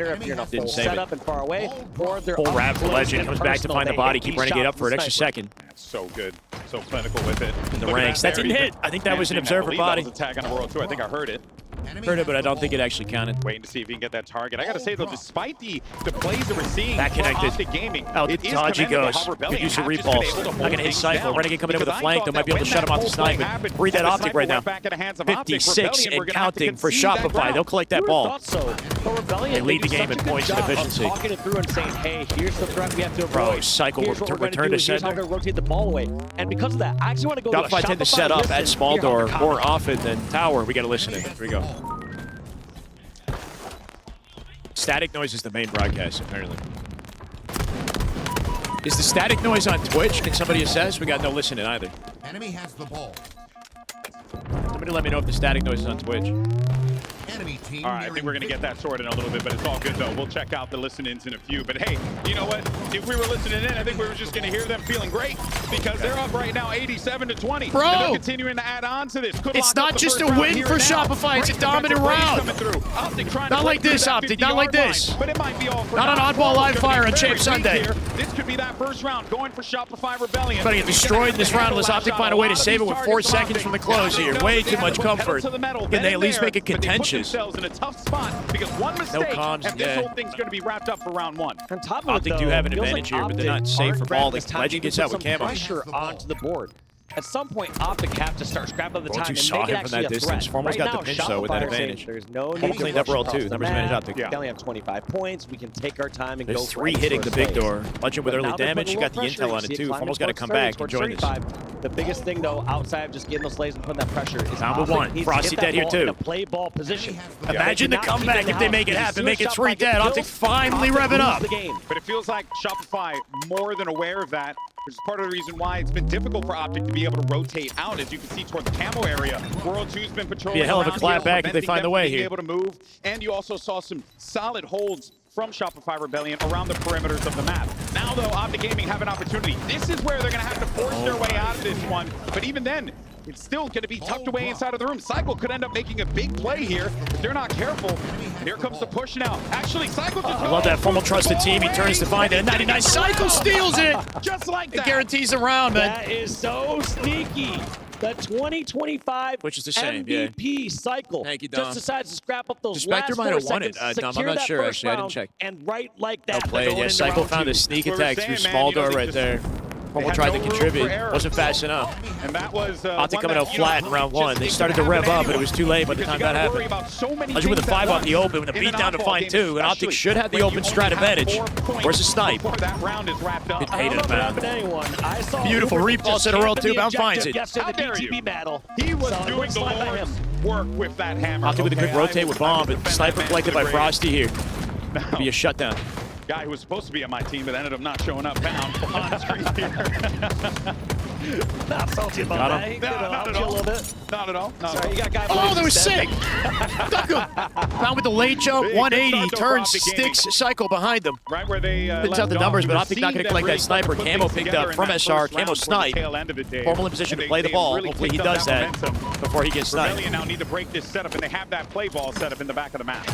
didn't save it. And far away, or they're Full wrap for Legend. Comes back to find the body. Keep Renegade up for an extra second. That's so good. So clinical with it. In the ranks. That didn't hit. I think that was an observer body. That was a tag on Royal 2. I think I heard it. Heard it, but I don't think it actually counted. Waiting to see if he can get that target. I got to say, though, despite the plays that we're seeing that connected. Optic Gaming, Out dodgy goes. Could use a repulse. Not going to hit Cypher. Renegade coming in with a flank. They might be able to shut him off the snipe. Read that Optic right now. 56 and counting for Shopify. They'll collect that ball. They lead the game in points and efficiency. Talking it through and saying, hey, here's the threat we have to avoid. Bro, Cycle will return to center. Here's how to rotate the ball away. And because of that, I actually want to go to Shopify tend to set up at small door more often than tower. We got to listen in. Here we go. Static noise is the main broadcast, apparently. Is the static noise on Twitch? Can somebody assess? We got no listening either. Enemy has the ball. Somebody let me know if the static noise is on Twitch. Enemy team. All right, I think we're going to get that sorted in a little bit, but it's all good, though. We'll check out the listen-ins in a few. But, hey, you know what? If we were listening in, I think we were just going to hear them feeling great because they're up right now 87-20. Bro! And they're continuing to add on to this. It's not just a win for Shopify. It's a dominant round. Not like this, Optic. Not like this. But it might be all for not on Oddball Live Fire on Champ Sunday. This could be that first round going for Shopify Rebellion. Trying to get destroyed in this round unless Optic find a way to save it with 4 seconds from the close here. Way too much comfort. Can they at least make it contentious? In a tough spot because one mistake and this whole thing's going to be wrapped up for round 1. On top of Optic do have an advantage here, but they're not safe for ball. Legend gets out with camo. Pressure onto the board. At some point, Optic have to start scrapping the time and saw make it him from that actually a distance. threat. Formal's got the pinch, though, with that advantage. There's no need to cleaned up Roll 2. Numbers managed Optic. We only have 25 points. We can take our time and go There's for 3 hitting the big door. Legend with early now they're damage. putting You got the a little intel on pressure. it, You see too. it Formal's got to come climbing back and join this. 35. The biggest thing, though, outside of just getting those lays and putting that pressure is Down with Optic 1. needs Frosty to get dead here, that too. ball in a play ball position. Imagine the comeback if they make it happen. Make it 3 dead. Optic finally revving up. But it feels like Shopify more than aware of that, which is part of the reason why it's been difficult for Optic to be able to rotate out, as you can see toward the camo area. World 2's been patrolling. Be a hell of a clap back if they find the way here. here. Able to move, and you also saw some solid holds from Shopify Rebellion around the perimeters of the map. Now, though, Optic Gaming have an opportunity. This is where they're going to have to force their way out of this one. But even then, it's still going to be tucked away inside of the room. Cycle could end up making a big play here if they're not careful. Here comes the push now. Actually, Cycle just I love that Formal trusted team. He turns to find it. 99 Cycle steals it. Just like that. It guarantees the round, man. That is so sneaky. The 2025 Which is a shame, MVP Cycle Thank you, Dom. just decides to scrap up those Spectre last might 4 have won it, seconds, Dom. I'm secure not that sure, first actually. I didn't round, check. And right like that, No play. Yeah, Cycle found a sneak attack through small door right there. Formal tried to contribute. Wasn't fast enough. And that was Optic coming out flat in round 1. They started to rev up, but it was too late by the time that happened. Legend with a 5 off the open, with a beat down to find 2, and Optic should have the open strat advantage. Where's the snipe? That round is wrapped up. It hated him, man. Beautiful repulse at a roll 2, bounce finds it. How dare you? He was doing the Lord's work with that hammer. Optic with a quick rotate with bomb, but sniper collected by Frosty here. Could be a shutdown. Guy who was supposed to be on my team but ended up not showing up found on screen here. Not salty about that. Not at all. Not at all. Sorry, you got guy. Oh, that was sick. Duck him. Found with the late jump, 180, turns, sticks, Cycle behind them. Right where they couldn't tell the numbers, but Optic not going to collect that sniper. Camo picked up from SR. Camo snipe. Formal in position to play the ball. Hopefully he does that before he gets sniped. Rebellion now need to break this setup, and they have that play ball set up in the back of the map.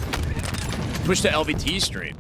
Push to LVT stream.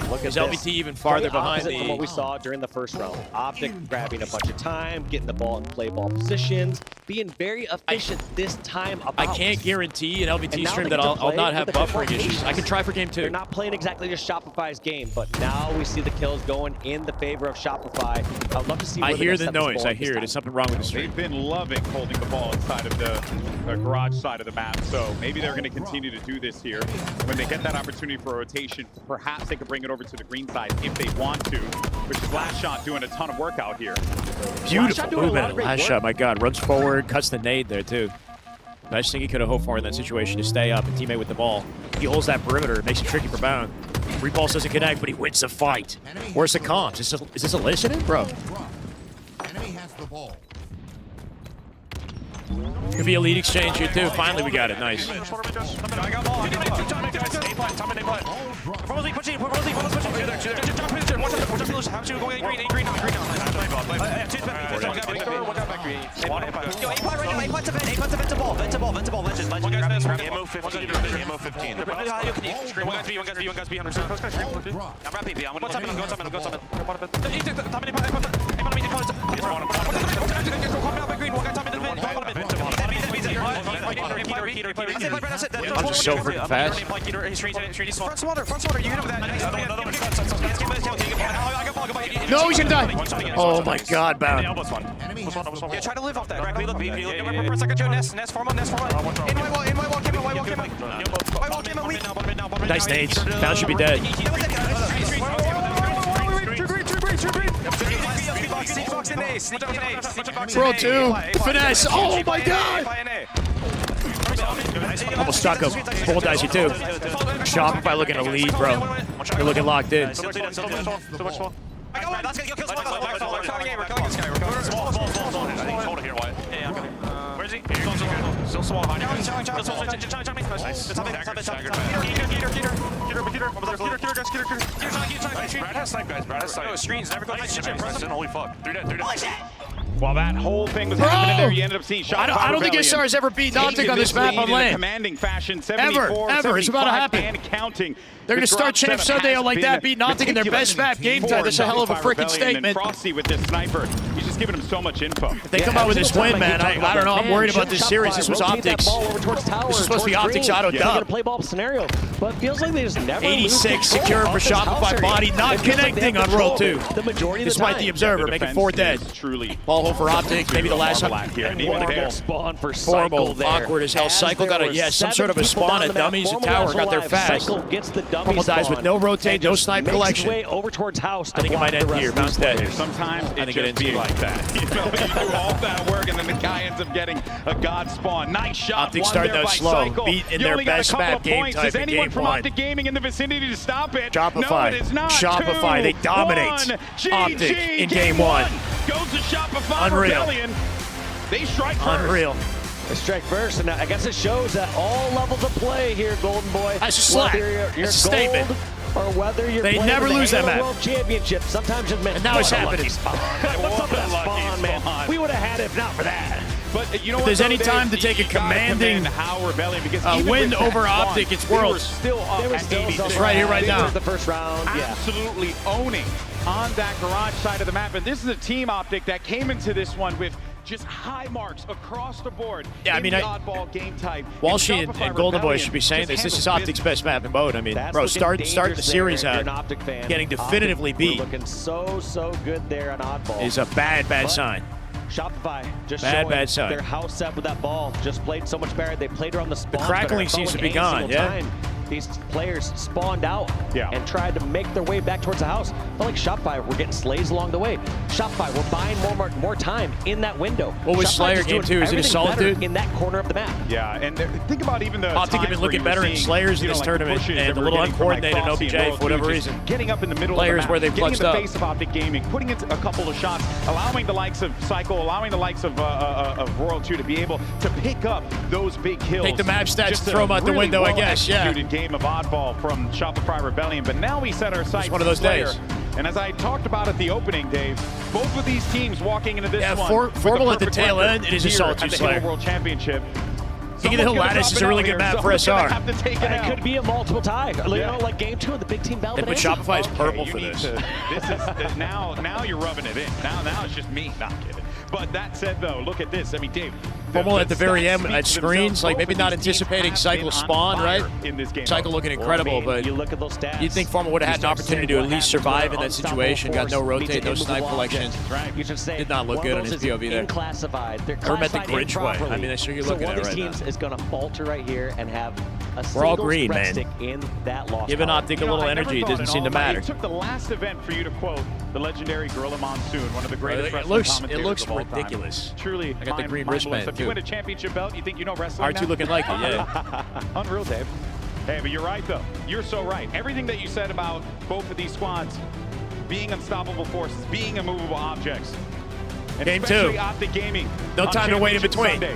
Look at Is LVT even farther behind from what we saw during the first round. Optic grabbing a bunch of time, getting the ball in play ball positions, being very efficient this time about. I can't guarantee an LVT stream that I'll not have buffering issues. I can try for game 2. They're not playing exactly just Shopify's game, but now we see the kills going in the favor of Shopify. I'd love to see. I hear the noise. I hear it. There's something wrong with the stream. They've been loving holding the ball inside of the garage side of the map, so maybe they're going to continue to do this here. When they get that opportunity for a rotation, perhaps they could bring it over to the green side if they want to, which is Last Shot doing a ton of work out here. Beautiful movement. Last Shot, my God. Runs forward, cuts the nade there, too. Best thing he could have hoped for in that situation to stay up and teammate with the ball. He holds that perimeter. It makes it tricky for Bound. Repulse doesn't connect, but he wins the fight. Where's the comms? Is this a listening, bro? Enemy has the ball. Could be a lead exchange here, too. Finally, we got it. Nice. I'm just so freaking fast. No, he's gonna die. Oh my God, Bound. Yeah, try to live off that. Nice nades. Bound should be dead. Bro, 2. Finesse. Oh my God. Almost stuck him. Bull dice you too. Shopify looking to lead, bro. You're looking locked in. Where is he? Still small behind Brad has snipe, guys. Brad has snipe. Screens never go nice. Holy fuck. 3 dead. While that whole thing was happening there, you ended up seeing Shopify. I don't think SR has ever beat Optic on this map on lane. Commanding fashion, 74, ever. It's about to happen. And counting. They're going to start Champ Sunday like that, beating Optic in their best map game time. That's a hell of a freaking statement. Frosty with this sniper, he's just giving him so much info. If they come out with this win, man, I don't know. I'm worried about this series. This was Optics. This is supposed to be Optics auto dub. Play ball scenario, but it feels like they just never 86 secure for Shopify body, not connecting on roll 2. The majority of the Despite the observer, making 4 dead. Ball hole for Optic, maybe the last one. Spawn for Cycle there. Awkward as hell. Cycle got some sort of a spawn at dummies. The tower got there fast. Cycle gets the dummy Formal dies with no rotate, no snipe collection. Way over towards house. I think it might end here. Bounce dead. Sometimes it just be like that. You know, you do all that work and then the guy ends up getting a god spawn. Nice shot. Optic starting out slow. Beat in their best map game type Is in anyone game from 1. Optic Gaming in the vicinity to stop it? Shopify. No, it is not. Shopify. They dominate Optic in game 1. Goes to Shopify. Unreal. Rebellion. They strike first. Unreal. They strike first, and I guess it shows that all levels of play here, Golden Boy. That's a slap. That's a statement. Or whether you're they playing never the lose that Halo map. World Championship, sometimes just meant. And now it's happening. What's up with that spawn, man? We would have had it if not for that. But you know if there's any time to take a commanding win over Optic, it's Worlds. They were still it's right here, right now. The first round, absolutely owning on that garage side of the map. And this is a team Optic that came into this one with just high marks across the board. Yeah, I mean, oddball game type. Walshy and Golden Boy should be saying this. This is Optic's best map in mode. I mean, bro, start the series out getting definitively beat. Looking so good there on oddball. Is a bad sign. Shopify just bad sign. Their house set with that ball just played so much better. They played around the spawn. The crackling seems to be gone. Yeah. These players spawned out and tried to make their way back towards the house. Felt like Shopify were getting slays along the way. Shopify were buying more time in that window. What was Slayer game 2? Is it a Solitude? In that corner of the map. Yeah, and think about even the Optic have been looking better in Slayers in this tournament, and a little uncoordinated in OBJ for whatever reason. Getting up in the middle Players of the map, where they clutched up. Getting in the face of Optic Gaming, putting in a couple of shots, allowing the likes of Cycle, allowing the likes of World 2 to be able to pick up those big kills. Take the map stats, throw them out the window, I guess. Yeah. Game of oddball from Shopify Rebellion, but now we set our sights. It's one of those days. And as I talked about at the opening, Dave, both of these teams walking into this one. Formal at the tail end, it is a Solitude Slayer. World Championship. King of the Hill Lattice is a really good map for SR. It could be a multiple tie. You know, like game 2 of the big team battle. They put Shopify as purple for this. This is now you're rubbing it in. Now it's just me. Not kidding. But that said, though, look at this. I mean, Dave. Formal at the very end at screens, like maybe not anticipating Cycle spawn, right? In this game. Cycle looking incredible, but you look at those stats. You'd think Formal would have had an opportunity to at least survive in that situation. Got no rotate, no snipe collection. Did not look good on his POV there. Never met the Grinch way. I mean, that's sure you're looking at right now. One of these teams is going to falter right here and have a We're all green, man. in that loss. Giving Optic a little energy, it doesn't seem to matter. It took the last event for you to quote the legendary Gorilla Monsoon, one of the greatest wrestling commentators It looks of all time. ridiculous. Truly, I got the green wristband If you win a championship belt, you think you know wrestling R2 looking like it, yeah. Unreal, Dave. Hey, but you're right, though. You're so right. Everything that you said about both of these squads being unstoppable forces, being immovable objects. And Game 2. especially Optic Gaming. No time to wait in between. Sunday.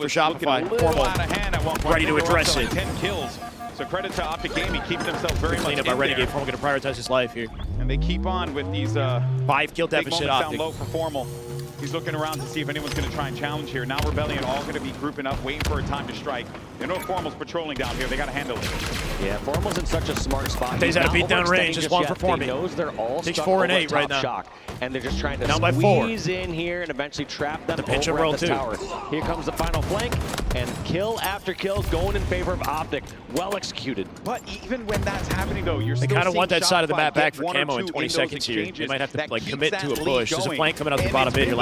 for was looking Shopify. a little Formal. out of hand at one point. Ready to They were up address to it. like 10 kills. So credit to Optic Gaming, keeping themselves very much Clean up in by Renegade. there. Formal going to prioritize his life here. And they keep on with these 5 kill big deficit moments down Optic. low for Formal. He's looking around to see if anyone's going to try and challenge here. Now Rebellion all going to be grouping up, waiting for a time to strike. They know Formal's patrolling down here. They got to handle it. Yeah, Formal's in such a smart spot. He's at a not beatdown range, overextending just one for yet. Forming. He knows they're all Takes stuck 4 and over 8 right top now. shock, and they're just trying to Down by 4. squeeze in here and eventually trap them The pinch over and roll at the too. tower. Here comes the final flank, and kill after kill going in favor of Optic. Well executed. But even when that's happening, though, you're They still kind of seeing want that side of the Shopify map back get for 1 or camo in 2 20 those seconds here. They exchanges might have to that like keeps commit that to a lead push. There's a going. flank coming out the And bottom it's mid. been Your the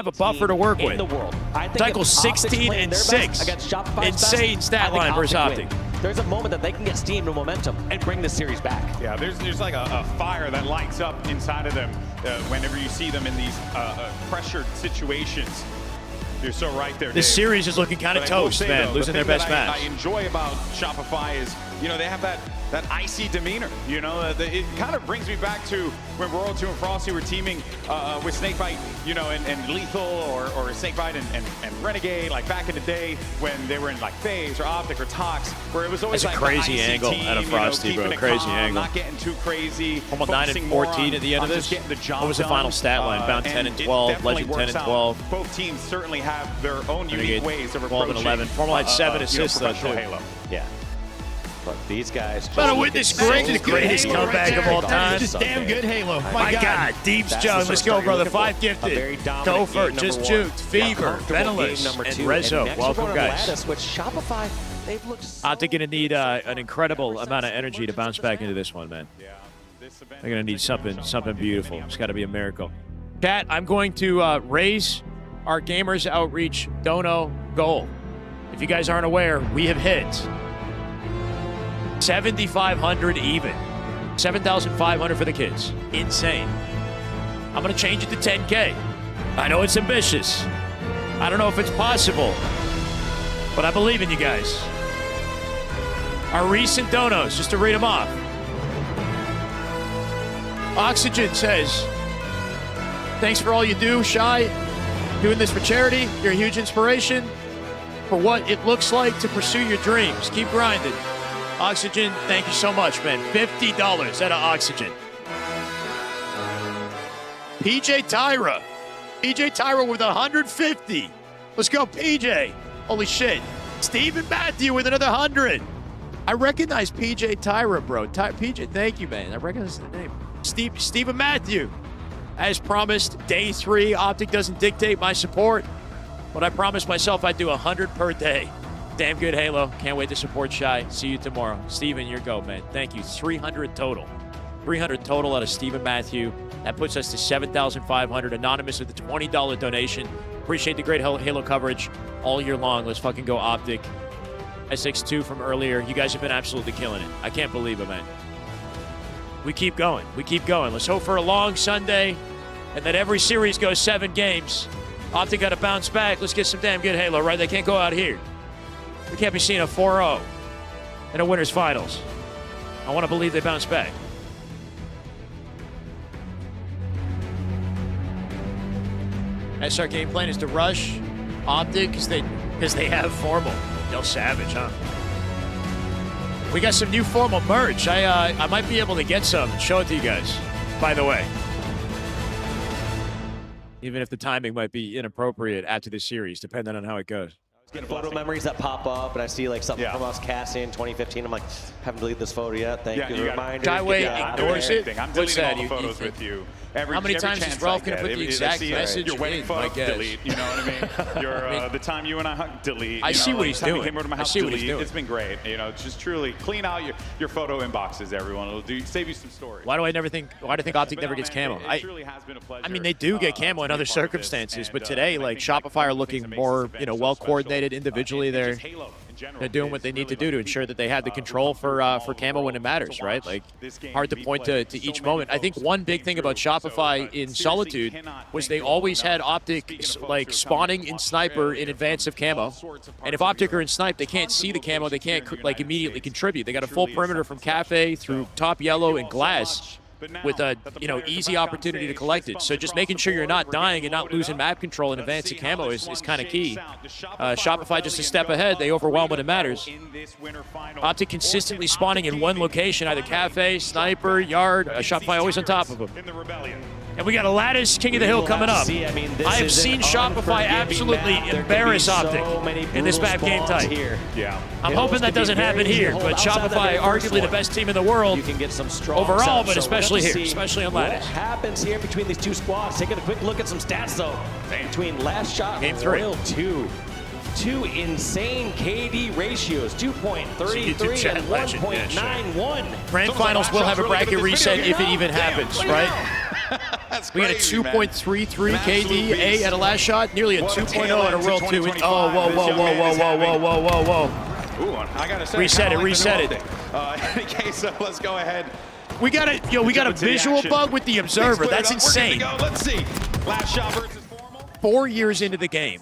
have a buffer to work in with. the world. I think Cycle if Optic's 16 playing and their 6. best against Shopify's Insane best, stat I think line versus Optic. wins. There's a moment that they can get steam and momentum and bring this series back. Yeah, there's like a fire that lights up inside of them whenever you see them in these pressured situations. You're so right there, This Dave. series is looking kind of But I will toast, say, man, though, losing the their thing best that match. I enjoy about Shopify is, they have that that icy demeanor. You know, it kind of brings me back to when Royal 2 and Frosty were teaming with Snakebite, you know, and Lethal or Snakebite and Renegade, like back in the day when they were in like FaZe or Optic or Tox, where it was always That's like a crazy the icy angle team, out of Frosty, you know, bro. keeping it Crazy calm, angle. not getting too crazy. Almost 9 and 14 at the end of this. What was the final stat line? Bound 10 and 12, Legend 10 and 12. Both teams certainly have their own unique ways of 12 approaching and 11. Formal had 7 assists, though, professional too. Halo. Yeah. But these guys... Better witness the greatest comeback of all time. Just damn good Halo. My God. Deeps Joe. Let's go, brother. 5 gifted. Gopher, Just Juked, Fever, Venilus, and Rezo. Welcome, guys. With Shopify, they've looked Optic going to need an incredible amount of energy to bounce back into this one, man. They're going to need something beautiful. It's got to be a miracle. Chat, I'm going to raise our Gamers Outreach Dono goal. If you guys aren't aware, we have hit 7,500 even. 7,500 for the kids. Insane. I'm going to change it to 10K. I know it's ambitious. I don't know if it's possible, but I believe in you guys. Our recent donos, just to read them off. Oxygen says, thanks for all you do, Shy. Doing this for charity. You're a huge inspiration for what it looks like to pursue your dreams. Keep grinding. Oxygen, thank you so much, man. $50 out of Oxygen. PJ Tyra. PJ Tyra with 150. Let's go, PJ. Holy shit. Stephen Matthew with another 100. I recognize PJ Tyra, bro. PJ, thank you, man. I recognize the name. Stephen Matthew. As promised, day 3. Optic doesn't dictate my support, but I promised myself I'd do 100 per day. Damn good, Halo. Can't wait to support Shy. See you tomorrow. Steven, your go, man. Thank you. 300 total. 300 total out of Stephen Matthew. That puts us to 7,500. Anonymous with a $20 donation. Appreciate the great Halo coverage all year long. Let's fucking go, Optic. SX2 from earlier. You guys have been absolutely killing it. I can't believe it, man. We keep going. We keep going. Let's hope for a long Sunday and that every series goes 7 games. Optic got to bounce back. Let's get some damn good Halo, right? They can't go out here. We can't be seeing a 4-0 in a winners finals. I want to believe they bounce back. SR game plan is to rush Optic because they have formal. Del Savage, huh? We got some new formal merch. I might be able to get some and show it to you guys, by the way. Even if the timing might be inappropriate after this series, depending on how it goes. Get photo memories that pop up, and I see like something from us cast in 2015. I'm like, haven't deleted this photo yet. Thank you for the reminder. Shyway ignores it. I'm deleting all the photos with you. How many times is Ralph going to put the exact message your wedding in? photo, delete. You know what I mean? Your the time you and I hung, delete. I see what he's doing. Came over to my house, delete. It's been great. You know, just truly clean out your photo inboxes, everyone. It'll save you some stories. Why do I think Optic never gets camo? It truly has been a pleasure. I mean, they do get camo in other circumstances, but today, like Shopify are looking more, well coordinated individually. They're doing what they need to do to ensure that they have the control for camo when it matters, right? Like, hard to point to each moment. I think one big thing about Shopify in Solitude was they always had Optic like spawning in Sniper in advance of camo, and if Optic are in Snipe, they can't see the camo, they can't like immediately contribute. They got a full perimeter from Cafe through top yellow and glass, with a easy opportunity to collect it. So just making sure you're not dying and not losing map control in advance of camo is kind of key. Shopify just a step ahead. They overwhelm when it matters. Optic consistently spawning in one location, either Cafe, Sniper, Yard. Shopify always on top of them. And we got a Lattice King of the Hill coming up. I have seen Shopify absolutely embarrass Optic in this map game type. Yeah. I'm hoping that doesn't happen here, but Shopify, arguably the best team in the world overall, but especially here, especially on Lattice. What happens here between these two squads? Taking a quick look at some stats, though. Between Last Shot and Royal 2. 2 insane KD ratios, 2.33 and 1.91. Grand Finals will have a bracket reset if it even happens, right? We had a 2.33 KD at a Last Shot, nearly a 2.0 at a Royal 2. Ooh, I gotta say, reset it. In any case, let's go ahead. We got a visual bug with the observer. That's insane. Let's see. Last Shot versus Formal. 4 years into the game,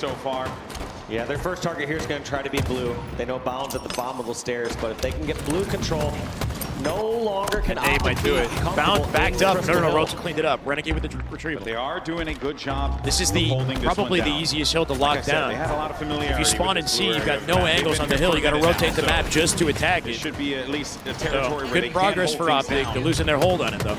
so far. Yeah, their first target here is going to try to be blue. They know Bound's at the bottom of the stairs, but if they can get blue control, no longer can they might do it. Bound backed up. No, Roach cleaned it up. Renegade with the retrieval. But they are doing a good job. This is probably the easiest hill to lock like I said, down. They had a lot of familiarity. If you spawn in C, you've got no area. angles on the hill. You got to rotate the map just to attack it. It should be at least a territory where good they progress can't for hold Optic. things They're losing their hold on it though.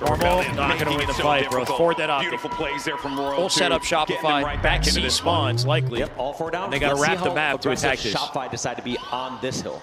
Normal, not going to win the fight, bro. 4 dead Optic. Beautiful plays there from Royal. Full setup Shopify. Right back C spawns likely. Yep, all 4 down. And they got to wrap the map to attack this. Shopify decide to be on this hill.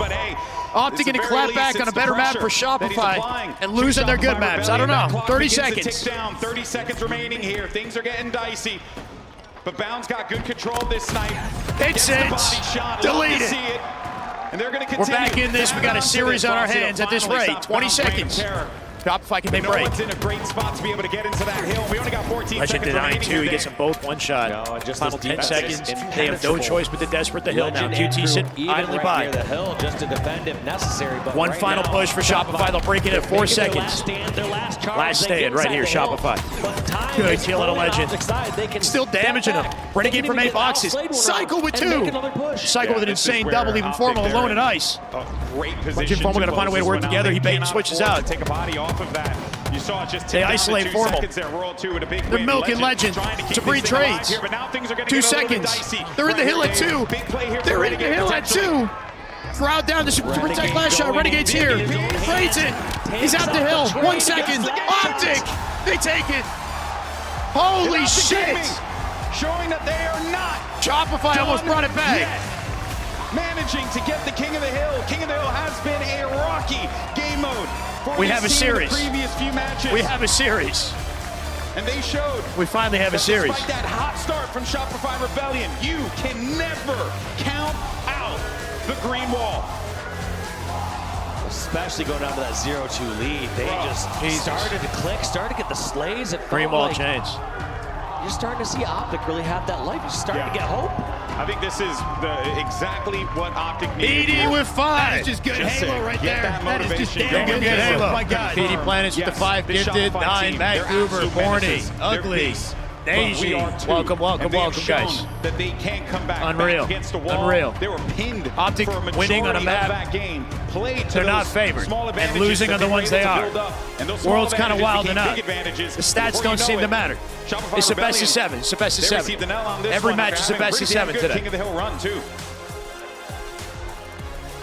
but hey. Optic going to clap back on a better map for Shopify and lose on their good maps. I don't know. 30 seconds. Down. 30 seconds remaining here. Things are getting dicey. But Bound's got good control of this snipe. It's it. Delete it. And they're going to We're continue. back in this. We got a series on our hands at this rate. 20 seconds. Shopify can make break. It's in a great spot to be able to get into that hill. We only got 14 Legend seconds remaining. 9-2. He gets them both one shot. No, and just Final 10 seconds. They have no choice but to desperate the hill now. QT sit idly by. Near the hill just to defend if necessary. But One final push for Shopify. They'll break it at 4 seconds. Last stand right here, Shopify. Good kill at a Legend. Still damaging him. Renegade from 8 boxes. Cycle with 2. Cycle with an insane double, even Formal alone in ice. Great position. Legend Formal going to find a way to work together. He bait and switches out. Take a body off of that. You saw it just they isolate Formal. They're milking Legend. Jabri trades. 2 seconds. They're in the hill at 2. They're in the hill at 2. Crowd down to protect last shot. Renegade's here. Trades it. He's out the hill. 1 second. Optic. They take it. Holy shit. Showing that they are not. Shopify almost brought it back. Managing to get the King of the Hill. King of the Hill has been a rocky game mode. We have a series. Previous few matches. We have a series. And they showed. We finally have a series. Despite that hot start from Shopify Rebellion, you can never count out the green wall. Especially going down to that 0-2 lead. They just started to click, started to get the slays. Green wall change. You're starting to see Optic really have that life. You're starting to get hope. I think this is exactly what Optic needs. PD with 5. That is just good Halo right there. That is just damn good Halo. Oh my God. PD Planets with the 5 gifted, 9 Vancouver, Borny, Ugly, Daisy. Welcome, guys. That they can't come back Unreal. against the wall. Unreal. They were pinned Optic for a winning on a map. that game. They're not favored, and losing on the ones they are. World's kind of wild enough. The stats don't seem to matter. It's a best of 7. It's a best of 7. Every match is a best of 7 today. King of the Hill run too.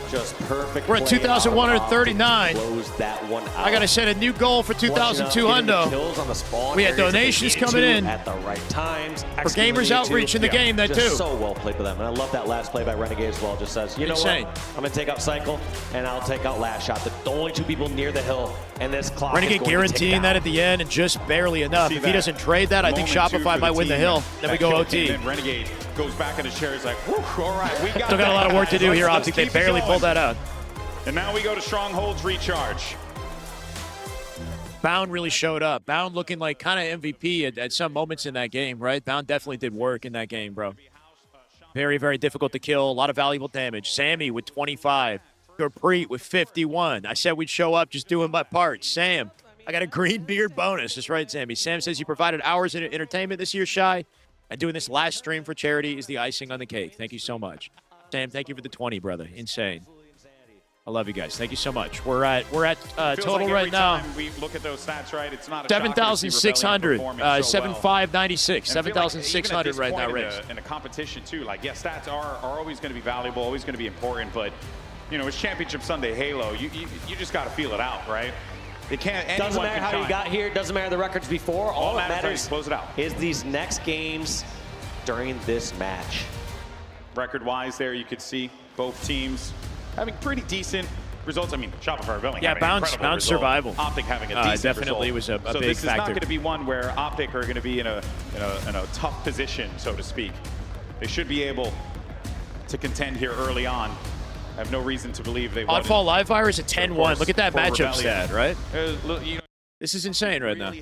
Just perfect. We're at 2,139. Close that one out. I got to set a new goal for 2,200. We had donations coming in at the right times for gamers outreach in the game. That just too. So well played for them, and I love that last play by Renegade as well. Just says, you know what? I'm gonna take out Cycle, and I'll take out Last Shot. The only 2 people near the hill, and this clock. Renegade guaranteeing that at the end, and just barely enough. If he doesn't trade that, I think Shopify might win the hill. Then we go OT. Renegade goes back in his chair. He's like, whew, all right, we got Still got a lot of work to do here, Optic. They barely pulled that out. And now we go to Stronghold's recharge. Bound really showed up. Bound looking like kind of MVP at some moments in that game, right? Bound definitely did work in that game, bro. Very, very difficult to kill. A lot of valuable damage. Sammy with 25. Gurpreet with 51. I said we'd show up just doing my part. Sam, I got a green beard bonus. That's right, Sammy. Sam says you provided hours of entertainment this year, Shy. And doing this last stream for charity is the icing on the cake. Thank you so much. Sam, thank you for the 20, brother. Insane. I love you guys. Thank you so much. We're at total like right now. We look at those stats, right? It's not a 7,600, 7,596, so 7,600 like right now, Riggs. In a competition too, like stats are always going to be valuable, always going to be important, but you know, it's Championship Sunday Halo. You just got to feel it out, right? They can't. Doesn't matter how you got here. Doesn't matter the records before. All that matters close it out. Is these next games during this match. Record-wise, there you could see both teams having pretty decent results. I mean, Shopify Rebellion. Yeah, Bounce survival. Optic having a decent definitely result. was a so big this factor. is not going to be one where Optic are going to be in a tough position, so to speak. They should be able to contend here early on. I have no reason to believe they won't. Oddfall Live Fire is a 10-1. Look at that matchup Rebellion. stat, right? This is insane right now.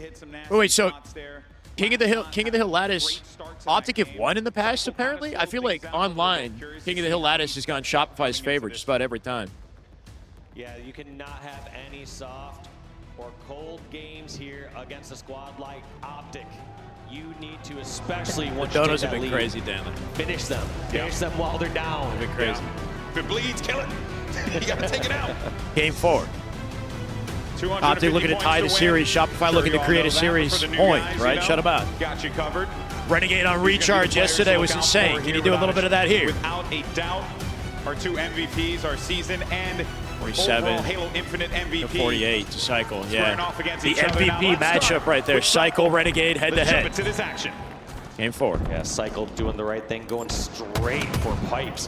Oh, wait, so King of the Hill Lattice, Optic have won in the past, apparently? I feel like online, King of the Hill Lattice has gone Shopify's favor just about every time. Yeah, you cannot have any soft or cold games here against a squad like Optic. You need to, especially once the you donos take have that been lead, crazy, Danley. Finish them. Finish them while they're down. They've been crazy. If it bleeds, kill it. You got to take it out. Game 4. Optic looking to tie the series. Shopify looking to create a series point, right? Shut them out. Got you covered. Renegade on recharge yesterday was insane. Can you do a little bit of that here? Without a doubt, our 2 MVPs, our season and 47, overall Halo Infinite MVP. 48 to Cycle, yeah. Off against The each other. MVP matchup right there. Cycle, Renegade, head-to-head. Jump into this action. Game 4. Yeah, Cycle doing the right thing, going straight for pipes.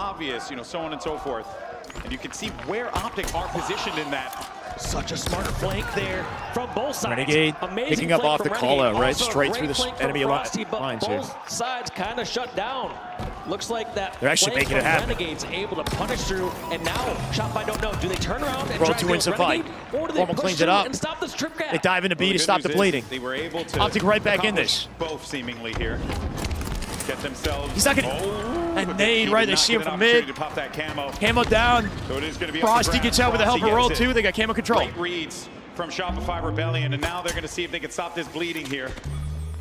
obvious, you know, so on and so forth. And you can see where Optic are positioned in that. Such a smart flank there from both sides. Renegade Amazing picking up flank off the from call out, Renegade. right? Also Straight great through the flank from enemy Frosty, but lines here. both sides kind of shut down. Looks like that They're actually flank making it from happen. Renegade's able to punish through, and now Shopify don't know. Do they turn around and Roll try to two go wins the fight. Renegade, or do they Formal push cleans it through up. and stop this trip gap? They dive into B to stop the bleeding. They were able to Optic right back in this. both seemingly here. Get themselves. He's not gonna. And nade, right? They see him from mid. To pop that camo. Camo down. So it is going to be Frosty gets out with the helper roll too. They got camo control. Great reads from Shopify Rebellion, and now they're going to see if they can stop this bleeding here.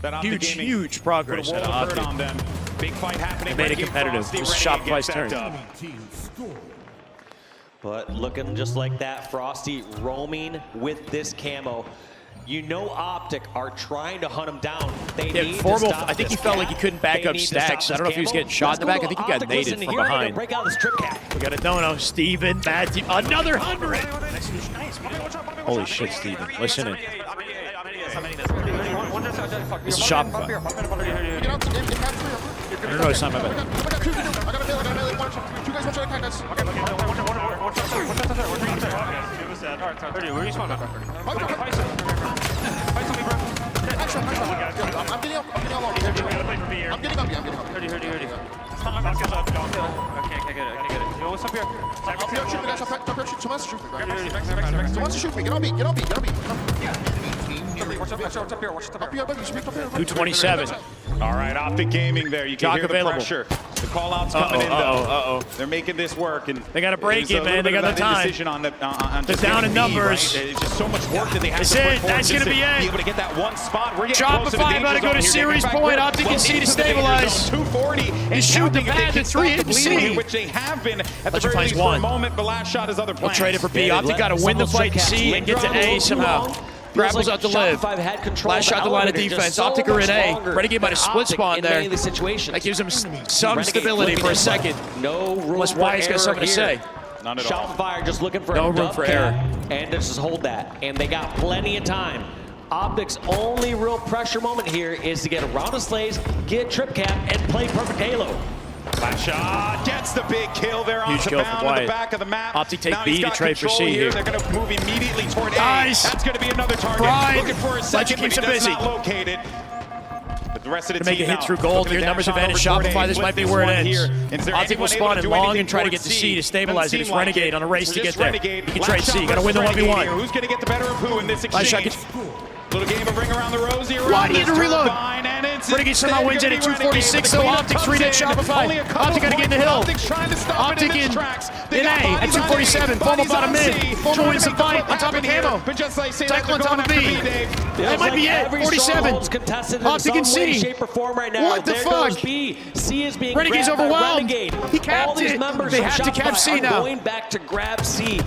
That Optic Gaming Huge progress put a at world of hurt Optic. on them. Big fight happening. They made it Renegade competitive. Frosty, This is Renegade Shopify's gets that turn. dub. But looking just like that, Frosty roaming with this camo. You know Optic are trying to hunt him down. They need Formal, to stop I think he this felt cat. like he couldn't back They up need to stacks. stop I don't know if he was this getting shot in the camo. back. I think he got Optic, naded listen, from here they go, behind. break out this trip cat. We got a dono. Steven, Matthew, another 100. Holy shit, Steven. Listen in. This is Shopify. No, it's not my bad. $227. All right, Optic Gaming there. You can Jock hear the available. pressure. The call-out's coming in, though. Uh-oh. They're making this work. And They got to break it was it, a man. They little got bit the of an time. indecision on They're just down getting in B, numbers. right? It's just so much work that they have That's to put it. forward That's just gonna be it. able to get that one spot. We're getting close to the Shopify danger about to go zone to here. series In fact, point. we're Optic can well see to into the danger stabilize. zone. 240. You shoot the If they pad can to stop 3 the and bleeding C. here, which they have been at the Legend very finds least for a one. moment. The last shot is other We'll plans. trade it for B. Optic got to win the fight in C and get to A somehow. Grapples out to live. Last shot the line of defense. Optic are in A. Renegade might have split spawn there. That gives him some stability for a second. No room Unless for Wyatt's got error something to here. say. None at all. Shopify are just looking for No a room dub for cap error. and just hold that. And they got plenty of time. Optic's only real pressure moment here is to get around the slays, get trip cap, and play perfect Halo. Last shot gets the big kill there on Huge the kill from bound in the Wyatt. back of the map. Optic take Now B he's to got trade for control C here. They're going to move immediately toward Nice. A. That's going to be another target. Pride. Looking for a second, but Legend he keeps him does busy. not locate it. But the rest of the To make team a hit now through gold, looking your to numbers dash on advantage. over toward Shopify, A. this Flip might be this where it one ends. here. Is there Optic will anyone able spawn to in do long anything and try to toward get to C? C to stabilize it. Doesn't It's seem like Renegade it. on a race So to just get there. Renegade. He can Last trade shot C. Got to versus win the Renegade 1v1. here. Who's going to get the better of who in this Last shot exchange? gets... Little game of ring around the rosy Why around do you this need to reload? turbine, and it's Renegade somehow wins it at 246, so Optic's 3-dead Shopify. Optic got to get in the hill. Optic in A at 247. Formal bottom mid. Formal wins the fight on top of camo. But just like saying Cycle on top of B. That might be it. 47. Optic in C. Shape or form right now. What the there fuck? Goes B. C is being Renegade's grabbed by overwhelmed. Renegade. He capped All these it. members They of have to cap Shopify C are now. going back to grab C.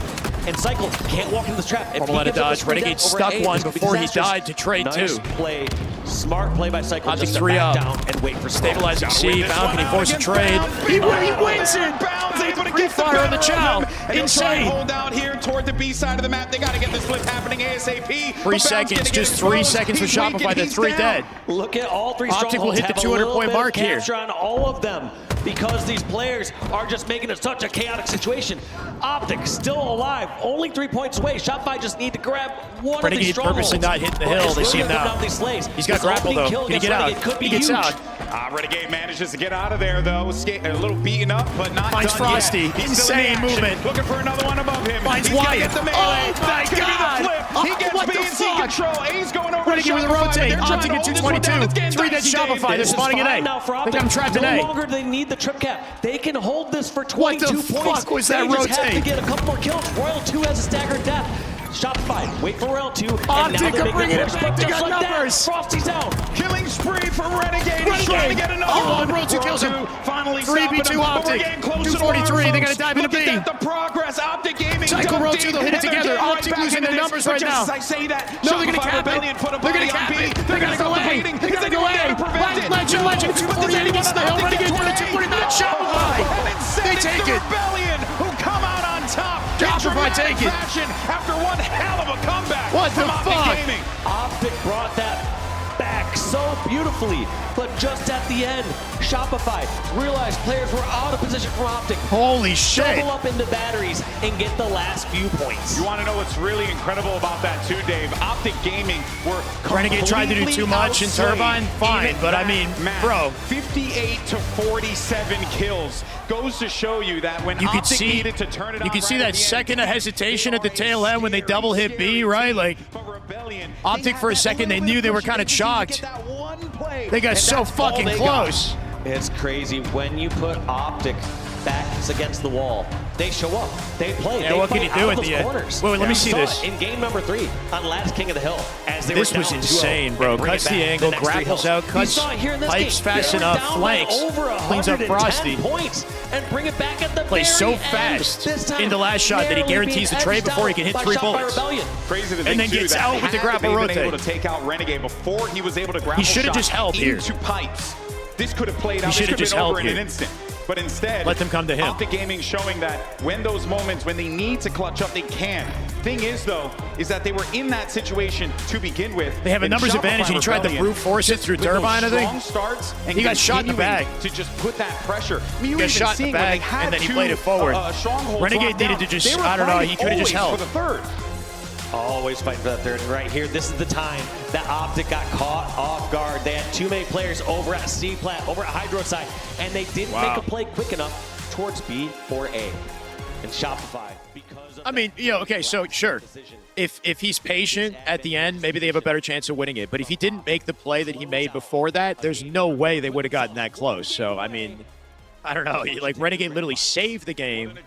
And Cycle can't walk into this trap. If Formal he let it gives up dodge. this free Renegade death over stuck A, one it's gonna be before he disastrous. died to trade Nice two. play. Smart play by Cycle. Optic just to 3 back up. down and wait for Stabilizing Gotta C. win this Bound, one can he out force a against trade? Bound. He Bound wins it! Bound's able to Free get the fire on the better of chow. him. And they'll try and Insane. hold out here toward the B side of the map. They got to get this flip happening ASAP. 3 seconds, just 3 seconds for Shopify. They're 3 dead. Look at all three Optic will strongholds hit the have a little 200-point bit of mark here. capture on all of them because these players are just making it such a chaotic situation. Optic still alive, only 3 points away. Shopify just need to grab one of these Renegade strongholds. purposely not hitting the hill. It's They see him really gonna now. come down these slays. He's got This grapple, opening though. kill Can he against get out? Renegade could be He gets huge. out. Renegade manages to get out of there, though. A little beaten up, but not Finds done Frosty. yet. He's still in the Insane action. movement. Looking for another one above him. Finds He's gonna Wyatt. get the melee. Oh, my That's gonna be God. the flip. Oh, He gets what B the and C fuck? control. A's going over Renegade to with a Shopify. rotate. They're trying Optic to at hold this one down. 222. It's getting 3 dead dicey, Dave. Shopify. They're This is spawning in fine A. now for They Optic. got him trapped in No A. longer do they need the trip cap. They can hold this for What the 22 points. fuck was that They just have to rotate? get a couple more kills. Royal 2 has a staggered death. Shopify, wait for Royal 2. And now Optic they're are making bringing a it push, back. but They just got like numbers. that, Frosty's out. Killing spree for Renegade. He's trying to get another one. Royal 2 kills him. Finally 3v2 Optic. 243. They got to dive into B. Look at that, the progress. Optic Gaming. Cycle dug Royal deep, 2, they'll hit it and they're together. getting right Optic back losing into their this. numbers But right just now. as I say that, No, they're going to Shopify cap Rebellion it. put a They're going body to on cap B. it. They're going to go A. They're going to go A. Legend. 248 against the hill. Renegade down to 249. Shopify. They take it. Rebellion who come out on top. Shopify take it. After one hell of a comeback. What the from Optic fuck? Gaming. Optic brought that back so beautifully, but just at the end, Shopify realized players were out of position from Optic. Holy shit. Double up into batteries and get the last few points. You want to know what's really incredible about that too, Dave? Optic Gaming were Renegade tried to do too much in Turbine, fine, but I mean, bro. 58 to 47 kills goes to show you that when You could Optic see, needed to turn it on you could see right at that the end, second of hesitation at the tail end when they double hit B, right? Like, Optic for a second, they knew they were kind of shocked. They got so fucking close. It's crazy when you put Optic backs against the wall. They show up. They play. Yeah, they what can you do at the end? corners. Wait, let me see this. In game number 3 on last King of the Hill. As they This were was down 2-0 insane, bro. and bring Cuts it the back angle, next 3 grapples hills. out, We cuts saw it here in this pipes game. fast They were enough, down by flanks, over cleans up 110 Frosty. points and bring it back at the Plays very so end. fast This time, in the last shot that he narrowly guarantees the being trade edged before he out can hit by 3 Shopify bullets. Rebellion. Crazy to And think, then too, gets that out with the had grapple they been rotate. able to take out Renegade before he was able to grapple should have shot just held here. into pipes. This could have played He out. This should could have have just been held over in here. an instant. But instead, Let them come to him. Optic Gaming showing that when those moments, when they need to clutch up, they can. Thing is, though, is that they were in that situation to begin with. They have a And numbers Shopify advantage, and he tried to Rebellion, brute force it just through with those Turbine, I think. strong starts and He got shot in the continuing back. to just put that pressure. I mean, you Got even shot in seeing the when they back, had and then he two, played it forward. strongholds Renegade locked needed down, to just, they were I don't know, he fighting could have just always held. for the third. Always fighting for that third. And right here, this is the time that Optic got caught off guard. They had too many players over at C-Plat, over at Hydro side, and they didn't make a play quick enough towards B or A. And Shopify, because of okay, so sure. If he's patient at the end, maybe they have a better chance of winning it. But if he didn't make the play that he made before that, there's no way they would have gotten that close. So, I mean, I don't know. Like, Renegade literally saved the game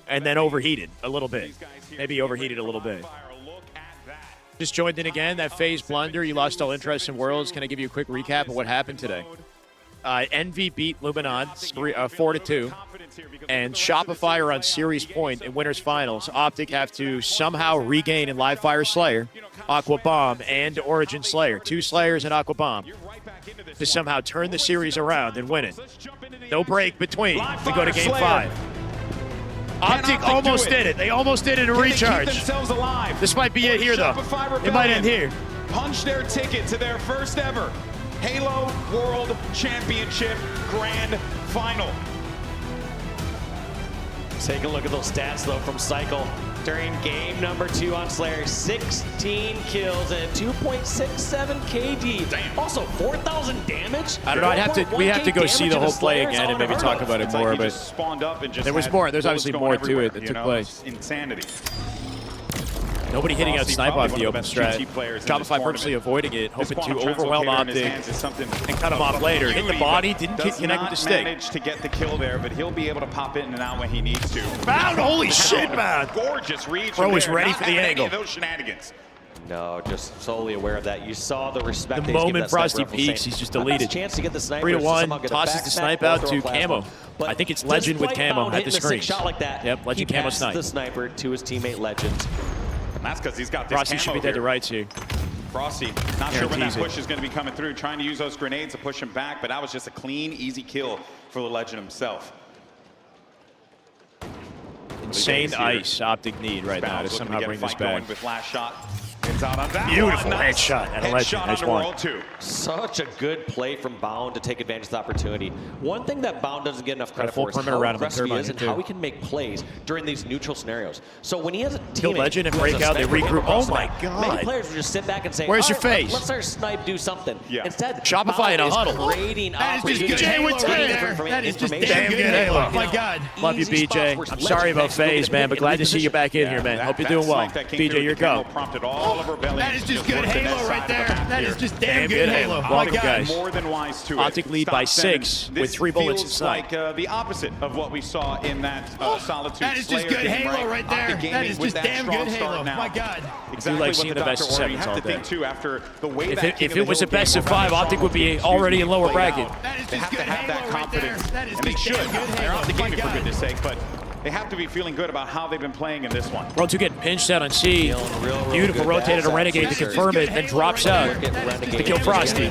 and then overheated a little bit. Maybe overheated a little bit. Just joined in again. That phase blunder. You lost all interest in Worlds. Can I give you a quick recap of what happened today? Envy beat Luminon 4-2. And Shopify are on series point in winners finals. Optic have to somehow regain in Live Fire Slayer, Aqua Bomb, and Origin Slayer. 2 Slayers and Aqua Bomb to somehow turn the series around and win it. No break between. We go to game 5. Optic almost did it. They almost did it in recharge. Keep themselves alive. This might be it here, though. It might end here. Punch their ticket to their first ever Halo World Championship Grand Final. Take a look at those stats, though, from Cycle. During game number 2 on Slayer, 16 kills and 2.67 KD. Damn. Also, 4,000 damage. I don't know. We have to go see the whole play again and maybe talk about it more. But spawned up and just there was more. There's obviously more to it that took place. Insanity. Nobody hitting out snipe off the open strat. Shopify purposely avoiding it, hoping to overwhelm Optic and cut him off later. Hit the body, didn't connect with the stick. Managed to get the kill there, but he'll be able to pop in and out when he needs to. Found, holy shit, man! Gorgeous reach. Bro was there. ready Not for the angle. Any of those shenanigans. No, just solely aware of that. You saw the respect. The moment Frosty peeks, he's just deleted. Chance to get the sniper. 3-1, tosses the snipe out to Camo. I think it's Legend with Camo at the screen. Shot like that. Yep, Legend Camo snipe. The sniper to his teammate Legend. And that's because he's got this Frosty should be dead to rights here. Frosty, not sure when that push is going to be coming through. Trying to use those grenades to push him back, but that was just a clean, easy kill for the Legend himself. Insane ice Optic need right now to somehow bring this back. With last shot. It's out on that Beautiful one. headshot at a Legend. Nice one. Such a good play from Bound to take advantage of the opportunity. One thing that Bound doesn't get enough credit for is how aggressive he is and how he can make plays during these neutral scenarios. So when he has a teammate Legend and break out, they regroup. Oh my God. Many players will just sit back and say, where's your face? Let's our snipe do something. Yeah. Instead, Shopify in a huddle. That is just damn good Halo. Oh my God. Love you, BJ. I'm sorry about FaZe, man, but glad to see you back in here, man. Hope you're doing well. BJ, your go. That is just good Halo right there. That is just damn good Halo. Oh my God. More than wise to Optic lead by 6 with 3 bullets inside. Like the opposite of what we saw in that Solitude. That is just good Halo right there. That is just damn good Halo. My God. Exactly. Like seeing the best of 7s all day. Too, after the way if it was a best of 5, Optic would be already in lower bracket. They have to have that confidence, and they should. They're Optic Gaming for goodness sake, but they have to be feeling good about how they've been playing in this one. World 2 getting pinched out on C. Beautiful rotated a Renegade to confirm it, then drops out to kill Frosty.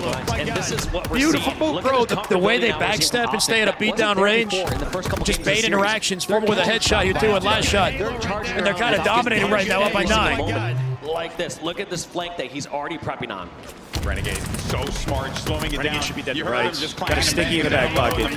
Beautiful move, bro. The way they backstep and stay at a beatdown range, just bait interactions, form with a headshot you're doing last shot. And they're kind of dominating right now, up by 9. Like this. Look at this flank that he's already prepping on. Renegade, so smart, slowing it down. Should be dead you to heard him rights. just Got a sticky in the back pocket.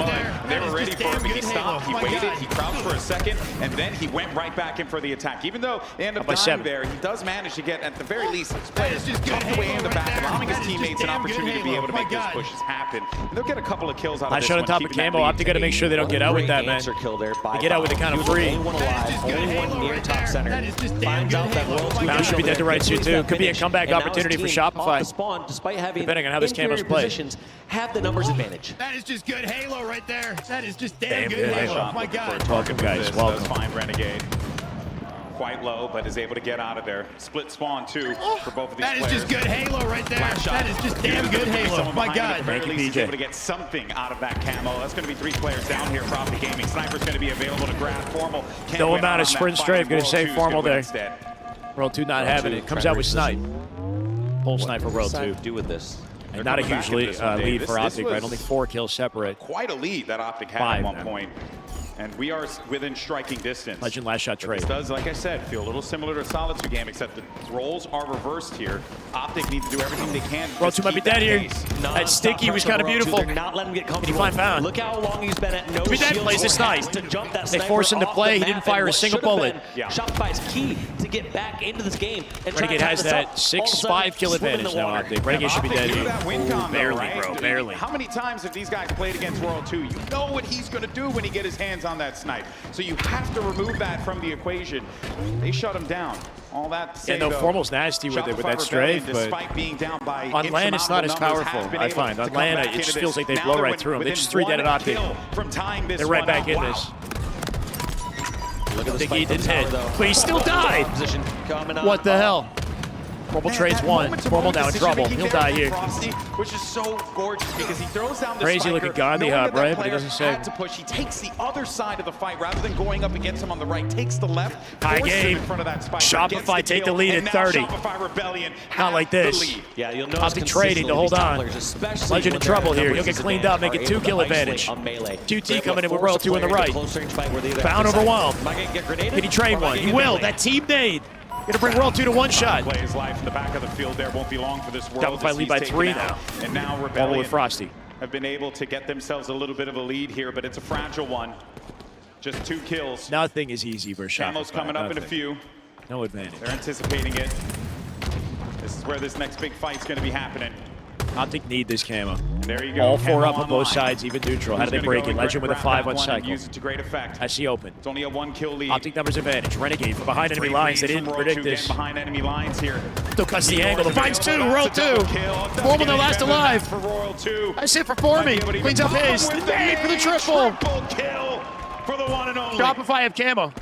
They were ready for him. He stopped, he waited, he crouched for a second, and then he went right back in for the attack. Even though they end up dying there, he does manage to get, at the very least, tucked away in the back, allowing his teammates an opportunity to be able to make those pushes happen. And they'll get a couple of kills out of this one. I shot on top of Camo. Optic got to make sure they don't get out with that, man. They get out with it kind of free. Only one alive, only one near top center. Finds out that World 2 should be dead Dead to Rights here too. Could be a comeback opportunity for Shopify. The spawn, despite having depending on how this camo's played. Positions, have the numbers advantage. That is just good Halo right there. That is just damn good Halo. Oh my God. Welcome, guys. Welcome. Find Renegade. Quite low, but is able to get out of there. Split spawn, too, for both of these players. That is just good Halo right there. That is just damn good Halo. My God. At the very least, he's able to get something out of that camo. That's going to be 3 players down here for Optic Gaming. Sniper's going to be available to grab. Formal. No amount of sprint strafe. Going to say Formal there. World 2 not having it. Comes out with Snipe. Whole Sniper World 2. Do with this. And not a huge lead for Optic, right? Only 4 kills separate. Quite a lead that Optic had at one point. And we are within striking distance. Legend last shot trade. This does, like I said, feel a little similar to a Solid 2 game, except the roles are reversed here. Optic needs to do everything they can. World 2 might be dead here. That sticky was kind of beautiful. They're not letting him get comfortable. Can he find Found? Look how long he's been at no Dead plays this nice. They force him to play. He didn't fire a single bullet. Shopify's key to get back into this game. And Renegade has that 6-5 kill advantage now, Optic. Renegade should be dead here. Barely, bro. Barely. How many times have these guys played against World 2? You know what he's going to do when he gets his hands on that snipe. So you have to remove that from the equation. They shut him down. All that to say, no, Formal's nasty with it, with that strafe, but being down by on land it's not as powerful, I find. On land, it just feels like they blow right through him. They just 3 dead at Optic. They're right back in this. Look at the he didn't hit, but he still died. What the hell? Formal trades 1. Formal now in trouble. He'll die here. Which is so gorgeous because he throws down the crazy looking Gandhi hop, right? But he doesn't say. To push. He takes the other side of the fight rather than going up against him on the right. Takes the left. High game. In front of that spike, Shopify take the lead at 30. Shopify Rebellion not like this. Yeah, you'll notice Optic trading to hold on. Legend in trouble here. He'll get cleaned up, make it 2 kill advantage. QT coming in with World 2 on the right. Found overwhelmed. Can he trade one? He will. That team nade. Gonna bring World 2 to 1 shot. Play his life in the back of the field there. Won't be long for this World. Shopify lead by 3 now. And now Rebellion with Frosty have been able to get themselves a little bit of a lead here, but it's a fragile one. Just 2 kills. Nothing is easy for Shopify. Camo's coming up in a few. No advantage. They're anticipating it. This is where this next big fight's going to be happening. Optic need this camo. There you go. All 4 up on both sides, even neutral. How do they break it? Legend with a 5-1 cycle. Use it to great effect. I see open. It's only a 1 kill lead. Optic numbers advantage. Renegade from behind enemy lines. They didn't predict this. Behind enemy lines here. Still cuts the angle. The finds 2. Royal 2. Formal the last alive. For Royal 2. That's it for Formy. Cleans up his. Made for the triple. Triple kill for the one and only. Shopify have camo.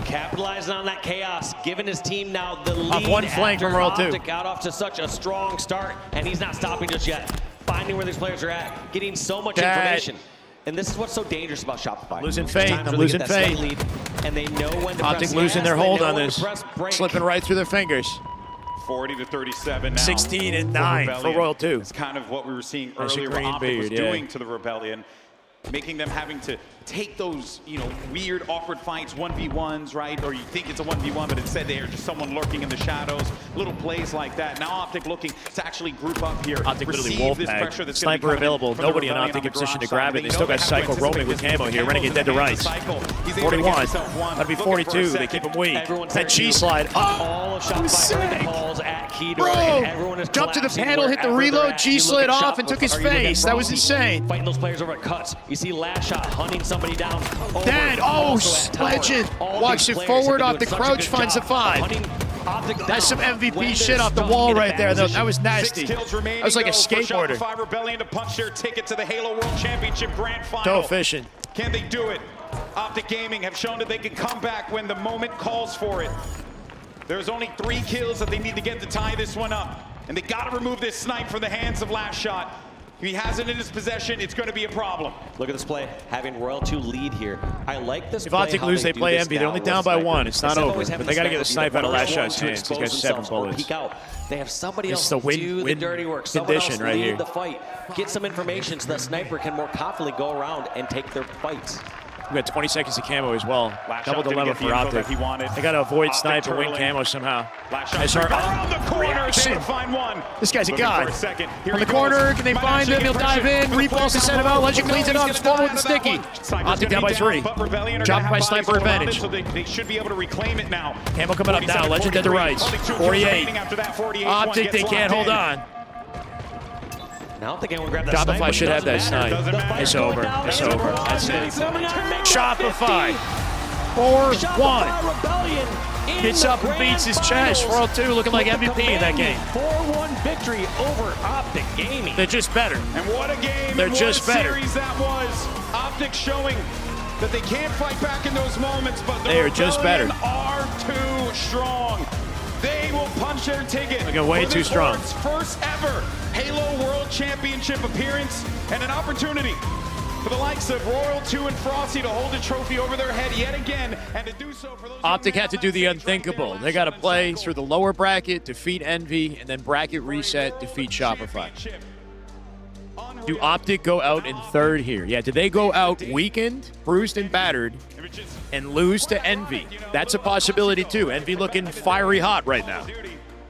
Capitalizing on that chaos, giving his team now the lead. Off 1 flank from Royal 2. Optic got off to such a strong start, and he's not stopping just yet. Finding where these players are at, getting so much information. And this is what's so dangerous about Shopify. Losing faith. I'm losing faith. Lead, and they know when to Optic press losing their hold on this. Slipping right through their fingers. 40 to 37 now. 16 and 9 for Royal 2. It's kind of what we were seeing earlier what Optic was doing to the Rebellion. Making them having to take those, weird, awkward fights, 1v1s, right? Or you think it's a 1v1, but instead there's just someone lurking in the shadows. Little plays like that. Now Optic looking to actually group up here. Optic literally wolf bag. Sniper available. Nobody in Optic in position to grab it. They still got Cycle roaming with camo here. Renegade dead to rights. 41. That'd be 42. They keep him weak. That cheese slide. Oh, bro! Jumped to the panel, hit the reload, G slid off, and took his face. That was insane. Fighting those players over at cuts. You see last shot hunting somebody down. Dead. Oh, Legend. Walks it forward off the crouch, finds the 5. That's some MVP shit off the wall right there, though. That was nasty. That was like a skateboarder. Shopify Rebellion to punch their ticket to the Halo World Championship Grand Final. So efficient. Can they do it? Optic Gaming have shown that they can come back when the moment calls for it. There's only 3 kills that they need to get to tie this one up. And they got to remove this snipe from the hands of Last Shot. If he has it in his possession, it's going to be a problem. Look at this play, having Royal 2 lead here. I like this if play. If Optic lose, they play Envy. They're only down by 1. It's not over. But they got to get the snipe out of Last Shot's hands. He's got 7 bullets. Peek out. They have somebody else do the dirty work. Someone else right lead here. the fight. Get some information so that sniper can more confidently go around and take their fights. We got 20 seconds of camo as well. Double dilemma for Optic. They got to avoid snipe and win camo somehow. Nice around the corner, to find one. This guy's a god. From the corner, can they find him? He'll dive in. Repulse to set him out. Legend cleans it up. Spawn with the sticky. Optic down by 3. Drop by sniper advantage. So they should be able to reclaim it now. Camo coming up now. Legend dead to rights. 48. Optic, they can't hold on. I don't think anyone grabbed that Shopify should have that snipe. It's over. It's over. That's it. Shopify. 4-1. Rebellion Gets up and beats his chest. World 2 looking like MVP in that game. 4-1 victory over Optic Gaming. They're just better. And what a game. They're and just what a better. series that was. Optic showing that they can't fight back in those moments, but they are just better. Are too strong. They will punch their ticket. They're way too strong. First ever Halo World Championship appearance and an opportunity for the likes of Royal 2 and Frosty to hold a trophy over their head yet again, and to do so for those Optic had to do the unthinkable. They got to play through the lower bracket, defeat Envy, and then bracket reset, defeat Shopify. Do Optic go out in third here? Yeah, do they go out weakened, bruised, and battered, and lose to Envy? That's a possibility, too. Envy looking fiery hot right now.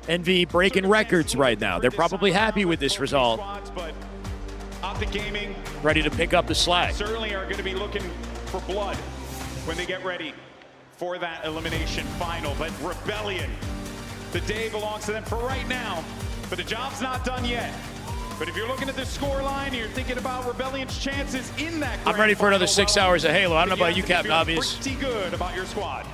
Envy breaking records right now. They're probably happy with this result. Optic Gaming ready to pick up the slack. Certainly are going to be looking for blood when they get ready for that elimination final. But Rebellion, the day belongs to them for right now, but the job's not done yet. But if you're looking at the score line and you're thinking about Rebellion's chances in that I'm ready for another 6 hours of Halo. I don't know about you, Captain Obvious. Pretty good about your squad.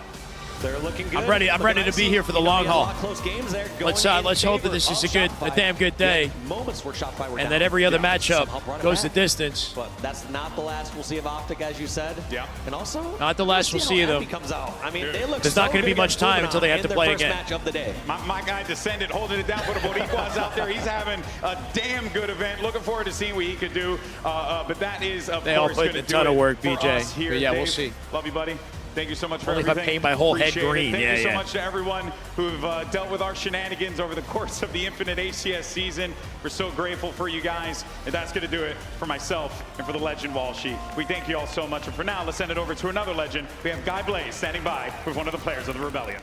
They're looking good. I'm ready to be here for the long haul. Close games there. Let's hope that this is a damn good day, moments where Shopify were and that every other matchup goes the distance. But that's not the last we'll see of Optic, as you said. Yeah. And also, not the last we'll see of them. Comes out. I mean, they look There's not going to be much time until they have to play again. Match of the day. My guy Descendant holding it down for the Boricuas out there. He's having a damn good event. Looking forward to seeing what he could do. But that is, of they course, all put a ton of work, BJ. But yeah, we'll see. Love you, buddy. Thank you so much for Only everything. If I paint my whole head Appreciate green. Thank you so much to everyone who've dealt with our shenanigans over the course of the Infinite ACS season. We're so grateful for you guys, and that's going to do it for myself and for the Legend Wall Sheet. We thank you all so much, and for now, let's send it over to another legend. We have Guy Blaze standing by with one of the players of the Rebellion.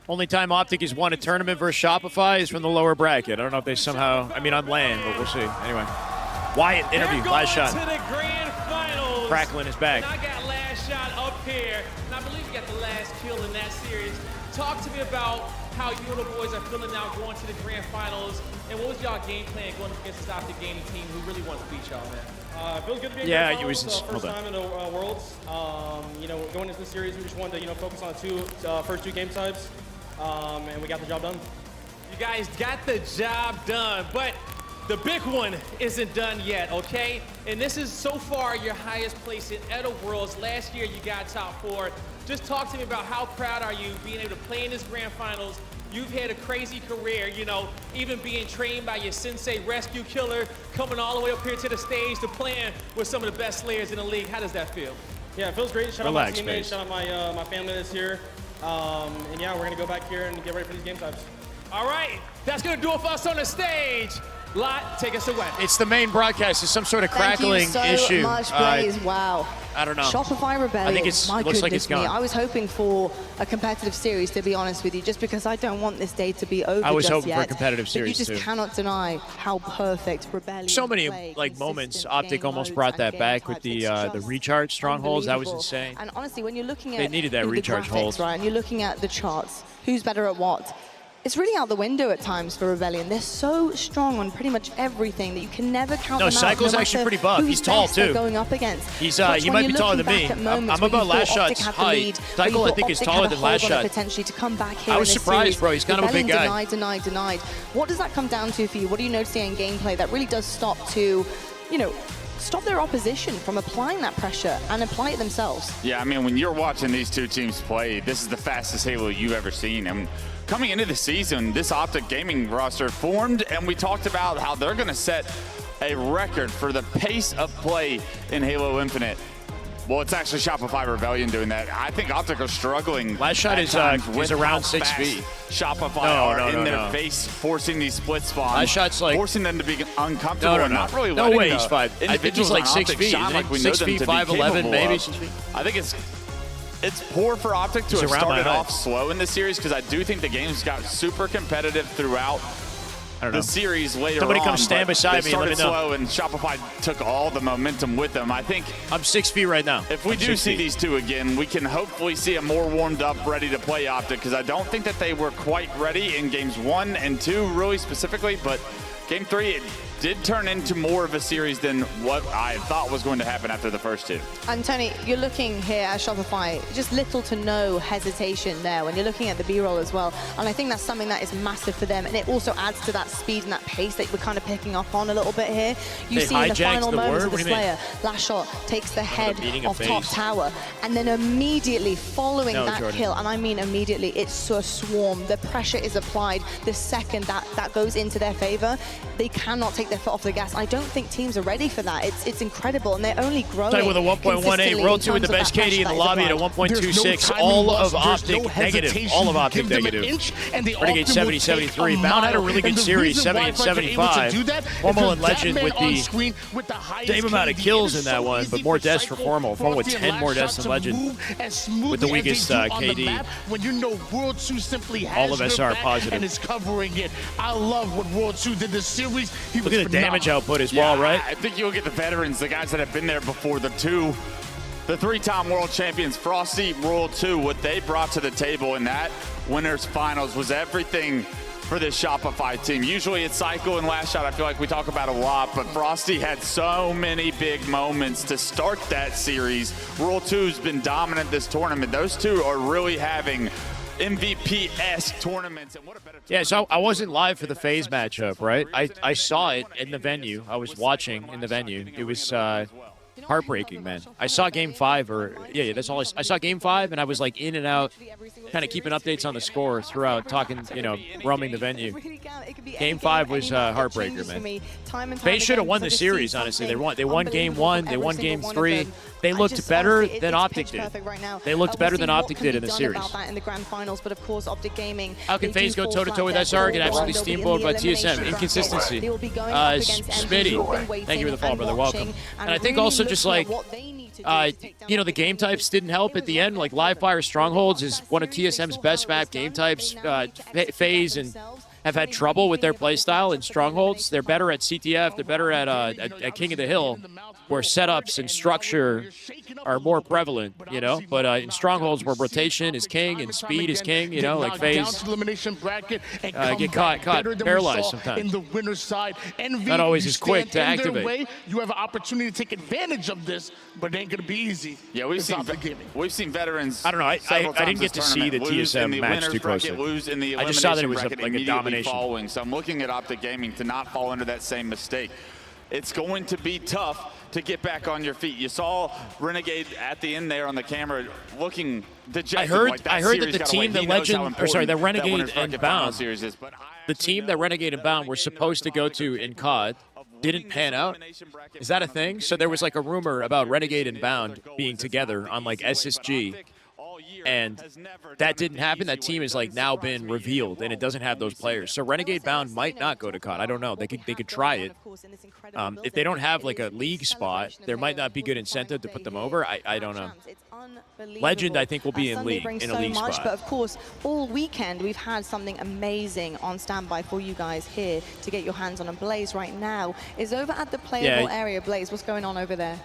Only time Optic has won a tournament versus Shopify is from the lower bracket. I don't know if they somehow, on land, but we'll see. Anyway, Wyatt interview, last shot. To the grand finals. Cracklin is back. And I got last shot up here, and I believe you got the last kill in that series. Talk to me about how you and the boys are feeling now going to the grand finals, and what was y'all game plan going against this Optic Gaming team who really wants to beat y'all, man? It feels good to be in yeah, grand finals. First time in the Worlds. Going into the series, we just wanted to focus on the first two game types, and we got the job done. You guys got the job done, but the big one isn't done yet, okay? And this is so far your highest place in Edo Worlds. Last year you got top 4. Just talk to me about how proud are you being able to play in this grand finals. You've had a crazy career, even being trained by your sensei rescue killer, coming all the way up here to the stage to playing with some of the best slayers in the league. How does that feel? Yeah, it feels great. Shout out my teammates, shout out my family that's here. And yeah, we're gonna go back here and get ready for these game types. All right, that's gonna do it for us on the stage. Lot, take us away. It's the main broadcast. It's some sort of crackling issue. Thank you so much, Blaze. Wow. I don't know. Shopify Rebellion. I think it looks like it's gone. I was hoping for a competitive series, to be honest with you, just because I don't want this day to be over. I was just hoping yet. for a competitive series, but you just cannot deny how perfect Rebellion. So many moments. Optic almost brought that back with the recharge strongholds. That was insane. And honestly, when you're looking at they needed that recharge hold, right? And you're looking at the charts, who's better at what? It's really out the window at times for Rebellion. They're so strong on pretty much everything that you can never count them out. Cycle's actually pretty buff. He's tall too. Going up against. He might be taller than me. I'm about last shot's height. Cycle, I think, is taller than last shot. Potentially to come back here. I was surprised, bro. He's kind of a big guy. Denied. What does that come down to for you? What are you noticing in gameplay that really does stop their opposition from applying that pressure and apply it themselves? Yeah, I mean, when you're watching these two teams play, this is the fastest Halo you've ever seen. And coming into the season, this Optic Gaming roster formed, and we talked about how they're going to set a record for the pace of play in Halo Infinite. Well, it's actually Shopify Rebellion doing that. I think Optic are struggling. Last shot is around 6 feet. Shopify are in their face, forcing these split spawns. Last shot's forcing them to be uncomfortable. And not really no way he's 5. I think he's like 6 feet. Like 6 feet, 5'11", maybe. I think it's poor for Optic to have started off slow in this series, because I do think the game's got super competitive throughout the series later Somebody on. Come stand beside me. Let me know. Slow, and Shopify took all the momentum with them. I think I'm 6 feet right now. If we do see these two again, we can hopefully see a more warmed up, ready to play Optic, because I don't think that they were quite ready in games 1 and 2, really specifically, but Game 3, it did turn into more of a series than what I thought was going to happen after the first 2. And Tony, you're looking here at Shopify, just little to no hesitation there when you're looking at the B-roll as well. And I think that's something that is massive for them. And it also adds to that speed and that pace that we're kind of picking up on a little bit here. You see in the final moments of the Slayer, last shot takes the head of top tower. And then immediately following that kill, and I mean immediately, it's a swarm. The pressure is applied the second that goes into their favor. They cannot take their foot off the gas. I don't think teams are ready for that. It's incredible, and they're only growing. With a 1.18, World 2 with the best KD in the lobby at a 1.26. All of Optic negative. All of Optic negative. Renegade 70-73. Bound had a really good series, 70-75. Formal and Legend with the same amount of kills in that one, but more deaths for Formal. Formal with 10 more deaths than Legend with the weakest KD. When you know World 2 simply has all of SR positive and is covering it. I love what World 2 did this series. Look at the damage output as well, right? I think you look at the veterans, the guys that have been there before, the 3-time world champions, Frosty, World 2, what they brought to the table in that winners finals was everything for this Shopify team. Usually it's Cycle and Last Shot, I feel like we talk about a lot, but Frosty had so many big moments to start that series. World 2's been dominant this tournament. Those two are really having MVP-esque tournaments. And what a better tournament. Yeah, so I wasn't live for the FaZe matchup, right? I saw it in the venue. I was watching in the venue. It was heartbreaking, man. I saw Game 5, that's all I saw Game 5, and I was like in and out, kind of keeping updates on the score throughout, talking, roaming the venue. Game 5 was heartbreaker, man. FaZe should have won the series, honestly. They won Game 1, they won Game 3. They looked better than Optic did. They looked better than Optic did in the series. In the grand finals, but of course, Optic Gaming. How can FaZe go toe-to-toe with SR, get absolutely steamrolled by TSM? Inconsistency. Smitty, thank you for the follow, brother. Welcome. And I think also just like, the game types didn't help at the end. Like Live Fire Strongholds is one of TSM's best map game types. FaZe and have had trouble with their playstyle in Strongholds. They're better at CTF. They're better at King of the Hill, where setups and structure are more prevalent, But in Strongholds, where rotation is king and speed is king, like FaZe get caught paralyzed sometimes. In the winner's side, not always as quick to activate. You have an opportunity to take advantage of this, but it ain't going to be easy. Yeah, we've seen veterans. I don't know. I didn't get to see the TSM match too closely. I just saw that it was like a domination. Following. So I'm looking at Optic Gaming to not fall into that same mistake. It's going to be tough to get back on your feet. You saw Renegade at the end there on the camera looking dejected. I heard that the team that the Renegade and Bound, the team that Renegade and Bound were supposed to go to in COD didn't pan out. Is that a thing? So there was like a rumor about Renegade and Bound being together on like SSG. And that didn't happen. That team has like now been revealed, and it doesn't have those players. So Renegade Bound might not go to COD. I don't know. They could try it. If they don't have like a league spot, there might not be good incentive to put them over. I don't know. Legend, I think, will be in a league spot. But of course, all weekend we've had something amazing on standby for you guys here to get your hands on. And Blaze right now is over at the playable area. Blaze, what's going on over there?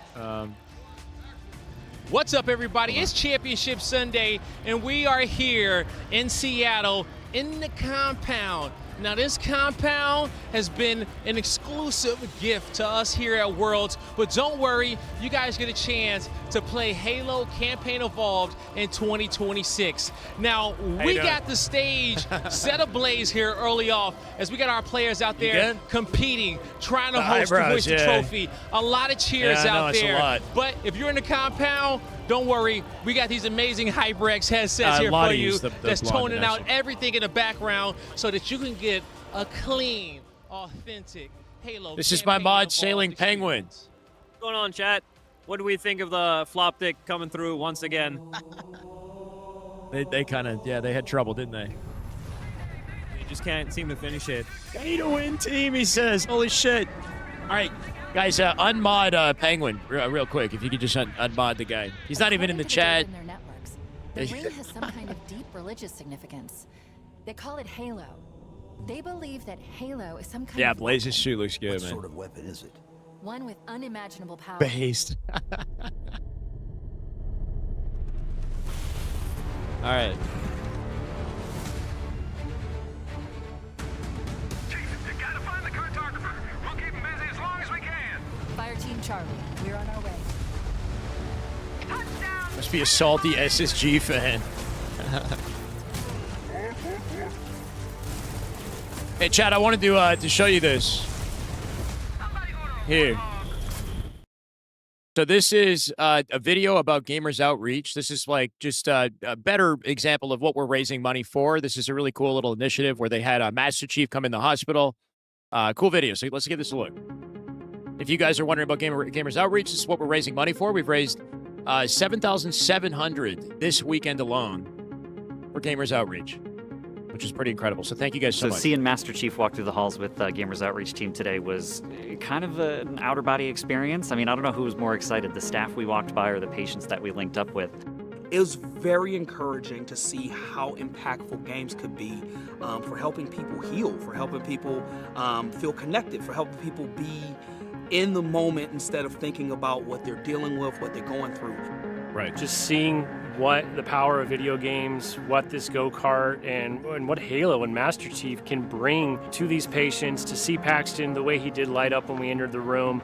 What's up, everybody? It's Championship Sunday, and we are here in Seattle in the compound. Now, this compound has been an exclusive gift to us here at Worlds, but don't worry, you guys get a chance to play Halo Campaign Evolved in 2026. Now, we got the stage set ablaze here early off as we got our players out there competing, trying to host the Hoist the Trophy. A lot of cheers out there. But if you're in the compound, don't worry, we got these amazing HyperX headsets here for you that's toning out everything in the background so that you can get a clean, authentic Halo. This is my mod, Sailing Penguin. What's going on, chat? What do we think of the Floptic coming through once again? They kind of, they had trouble, didn't they? They just can't seem to finish it. Pay to win team, he says. Holy shit. All right. Guys, unmod Penguin real quick. If you could just unmod the guy. He's not even in the chat. The ring has some kind of deep religious significance. They call it Halo. They believe that Halo is some kind of Blaze's shoe looks good, man. What sort of weapon is it? One with unimaginable power. Based. All right. You gotta find the cartographer. Charlie, we're on our way. Must be a salty SSG fan. Hey, Chad, I wanted to show you this. Here. So this is a video about Gamers Outreach. This is like just a better example of what we're raising money for. This is a really cool little initiative where they had a Master Chief come in the hospital. Cool video. So let's give this a look. If you guys are wondering about Gamers Outreach, this is what we're raising money for. We've raised $7,700 this weekend alone for Gamers Outreach, which is pretty incredible. So thank you guys so much. Seeing Master Chief walk through the halls with Gamers Outreach team today was kind of an outer body experience. I mean, I don't know who was more excited, the staff we walked by or the patients that we linked up with. It was very encouraging to see how impactful games could be for helping people heal, for helping people feel connected, for helping people be in the moment instead of thinking about what they're dealing with, what they're going through. Right. Just seeing what the power of video games, what this go-kart, and what Halo and Master Chief can bring to these patients, to see Paxton the way he did light up when we entered the room.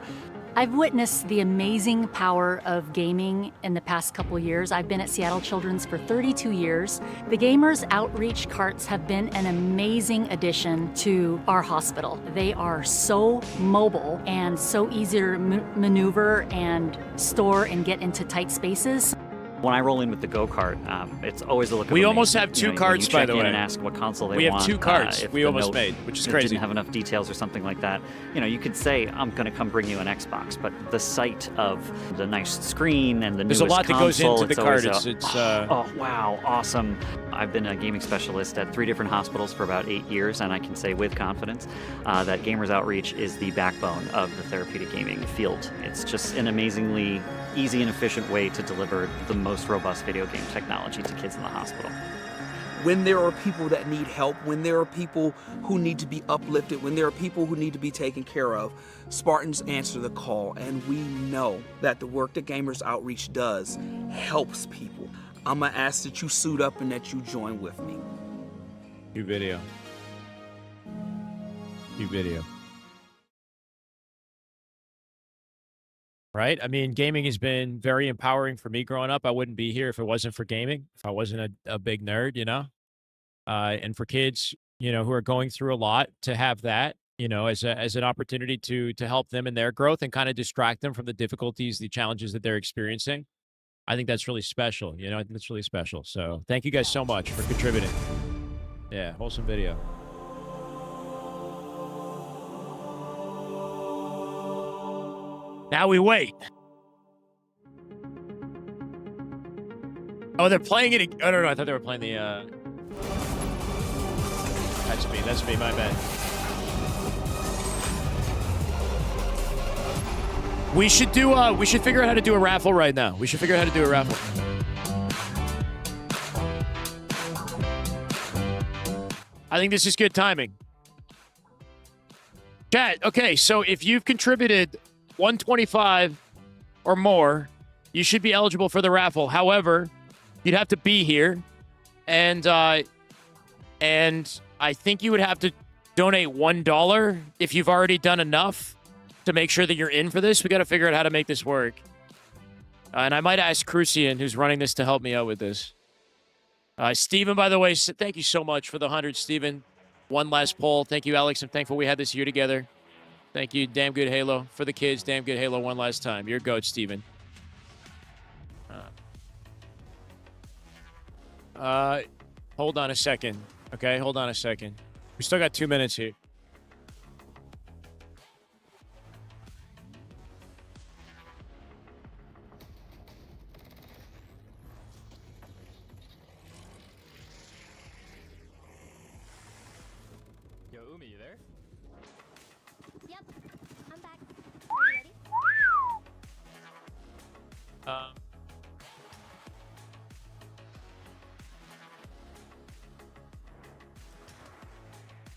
I've witnessed the amazing power of gaming in the past couple years. I've been at Seattle Children's for 32 years. The Gamers Outreach carts have been an amazing addition to our hospital. They are so mobile and so easy to maneuver and store and get into tight spaces. When I roll in with the go-kart, it's always a look. We almost have two carts, by the way. And ask what console they want. want. We have two carts. If we almost note made, which is crazy. Didn't have enough details or something like that. You know, you could say, "I'm going to come bring you an Xbox," but the sight of the nice screen and the there's a lot that goes into the cart. Oh wow, awesome! I've been a gaming specialist at 3 different hospitals for about 8 years, and I can say with confidence that Gamers Outreach is the backbone of the therapeutic gaming field. It's just an amazingly easy and efficient way to deliver the most robust video game technology to kids in the hospital. When there are people that need help, when there are people who need to be uplifted, when there are people who need to be taken care of, Spartans answer the call, and we know that the work that Gamers Outreach does helps people. I'm gonna ask that you suit up and that you join with me. New video. New video. Right? I mean, gaming has been very empowering for me growing up. I wouldn't be here if it wasn't for gaming, if I wasn't a big nerd, you know? And for kids, you know, who are going through a lot, to have that, you know, as an opportunity to help them in their growth and kind of distract them from the difficulties, the challenges that they're experiencing. I think that's really special. You know, I think that's really special. So thank you guys so much for contributing. Yeah, wholesome video. Now we wait. Oh, they're playing it. Oh, no, I thought they were playing the, That's me, my bad. We should figure out how to do a raffle right now. We should figure out how to do a raffle. I think this is good timing. Chat, okay, so if you've contributed $125 or more, you should be eligible for the raffle. However, you'd have to be here, and I think you would have to donate $1 if you've already done enough to make sure that you're in for this. We got to figure out how to make this work. And I might ask Crucian, who's running this, to help me out with this. Steven, by the way, thank you so much for the 100, Steven. One last poll. Thank you, Alex. I'm thankful we had this year together. Thank you, Damn Good Halo. For the kids, Damn Good Halo one last time. You're a goat, Steven. Hold on a second. Okay, hold on a second. We still got 2 minutes here. Yo, Umi, you there? Yep, I'm back. Are you ready?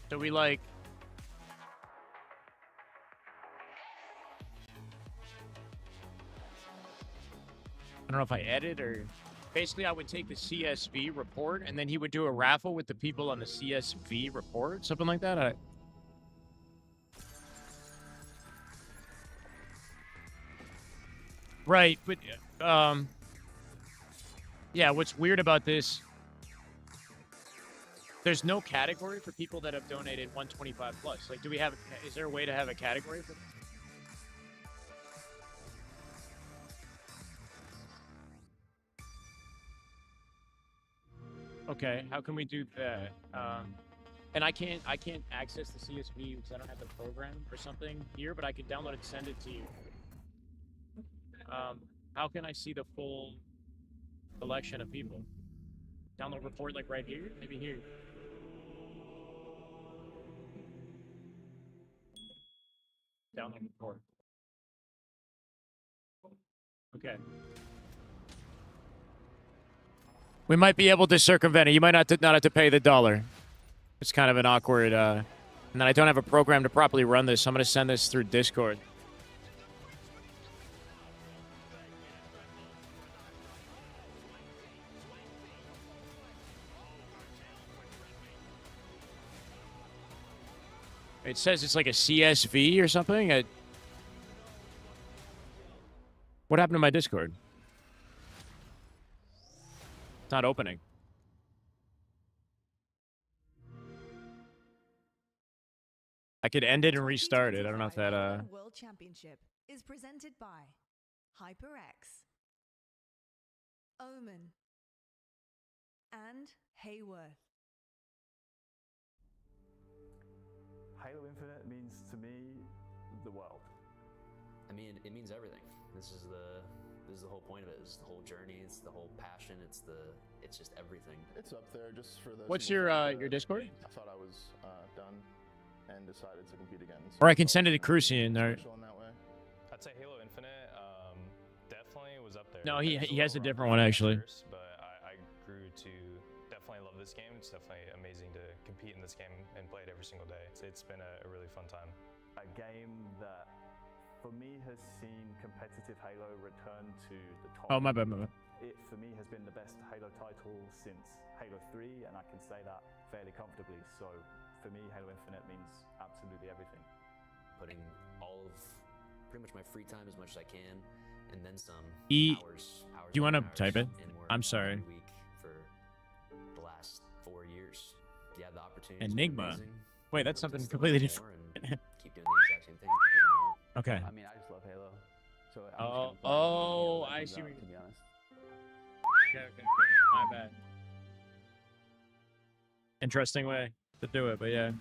So we like... I don't know if I edit or... Basically, I would take the CSV report, and then he would do a raffle with the people on the CSV report, something like that. Right, but yeah, what's weird about this? There's no category for people that have donated 125 plus. Like, do we have? Is there a way to have a category for them? Okay, how can we do that? And I can't access the CSV because I don't have the program or something here, but I can download it and send it to you. How can I see the full collection of people? Download report like right here? Maybe here. Download report. Okay. We might be able to circumvent it. You might not have to pay the $1. It's kind of an awkward, and then I don't have a program to properly run this, so I'm going to send this through Discord. It says it's like a CSV or something. What happened to my Discord? It's not opening. I could end it and restart it. I don't know if that World Championship is presented by HyperX, Omen, and Hayworth. Halo Infinite means to me the world. I mean, it means everything. This is the whole point of it. It's the whole journey. It's the whole passion. It's just everything. It's up there just for the. What's your Discord? I thought I was done and decided to compete again. So Or I can send it to Crucian. Or... I'd say Halo Infinite definitely was up there. No, he has a different one actually. But I grew to definitely love this game. It's definitely amazing to compete in this game and play it every single day. It's been a really fun time. A game that, for me, has seen competitive Halo return to the top. Oh, my bad. It, for me, has been the best Halo title since Halo 3, and I can say that fairly comfortably. So, for me, Halo Infinite means absolutely everything. Putting all of pretty much my free time as much as I can, and then some. Hours do you want to type it? I'm sorry. Week for the last 4 years. You have the opportunity. Enigma. Wait, that's something completely different. Keep doing the exact same thing. Keep doing it all. Okay. I mean, I just love Halo. So I see. To be honest. Okay. My bad. Interesting way to do it, but yeah.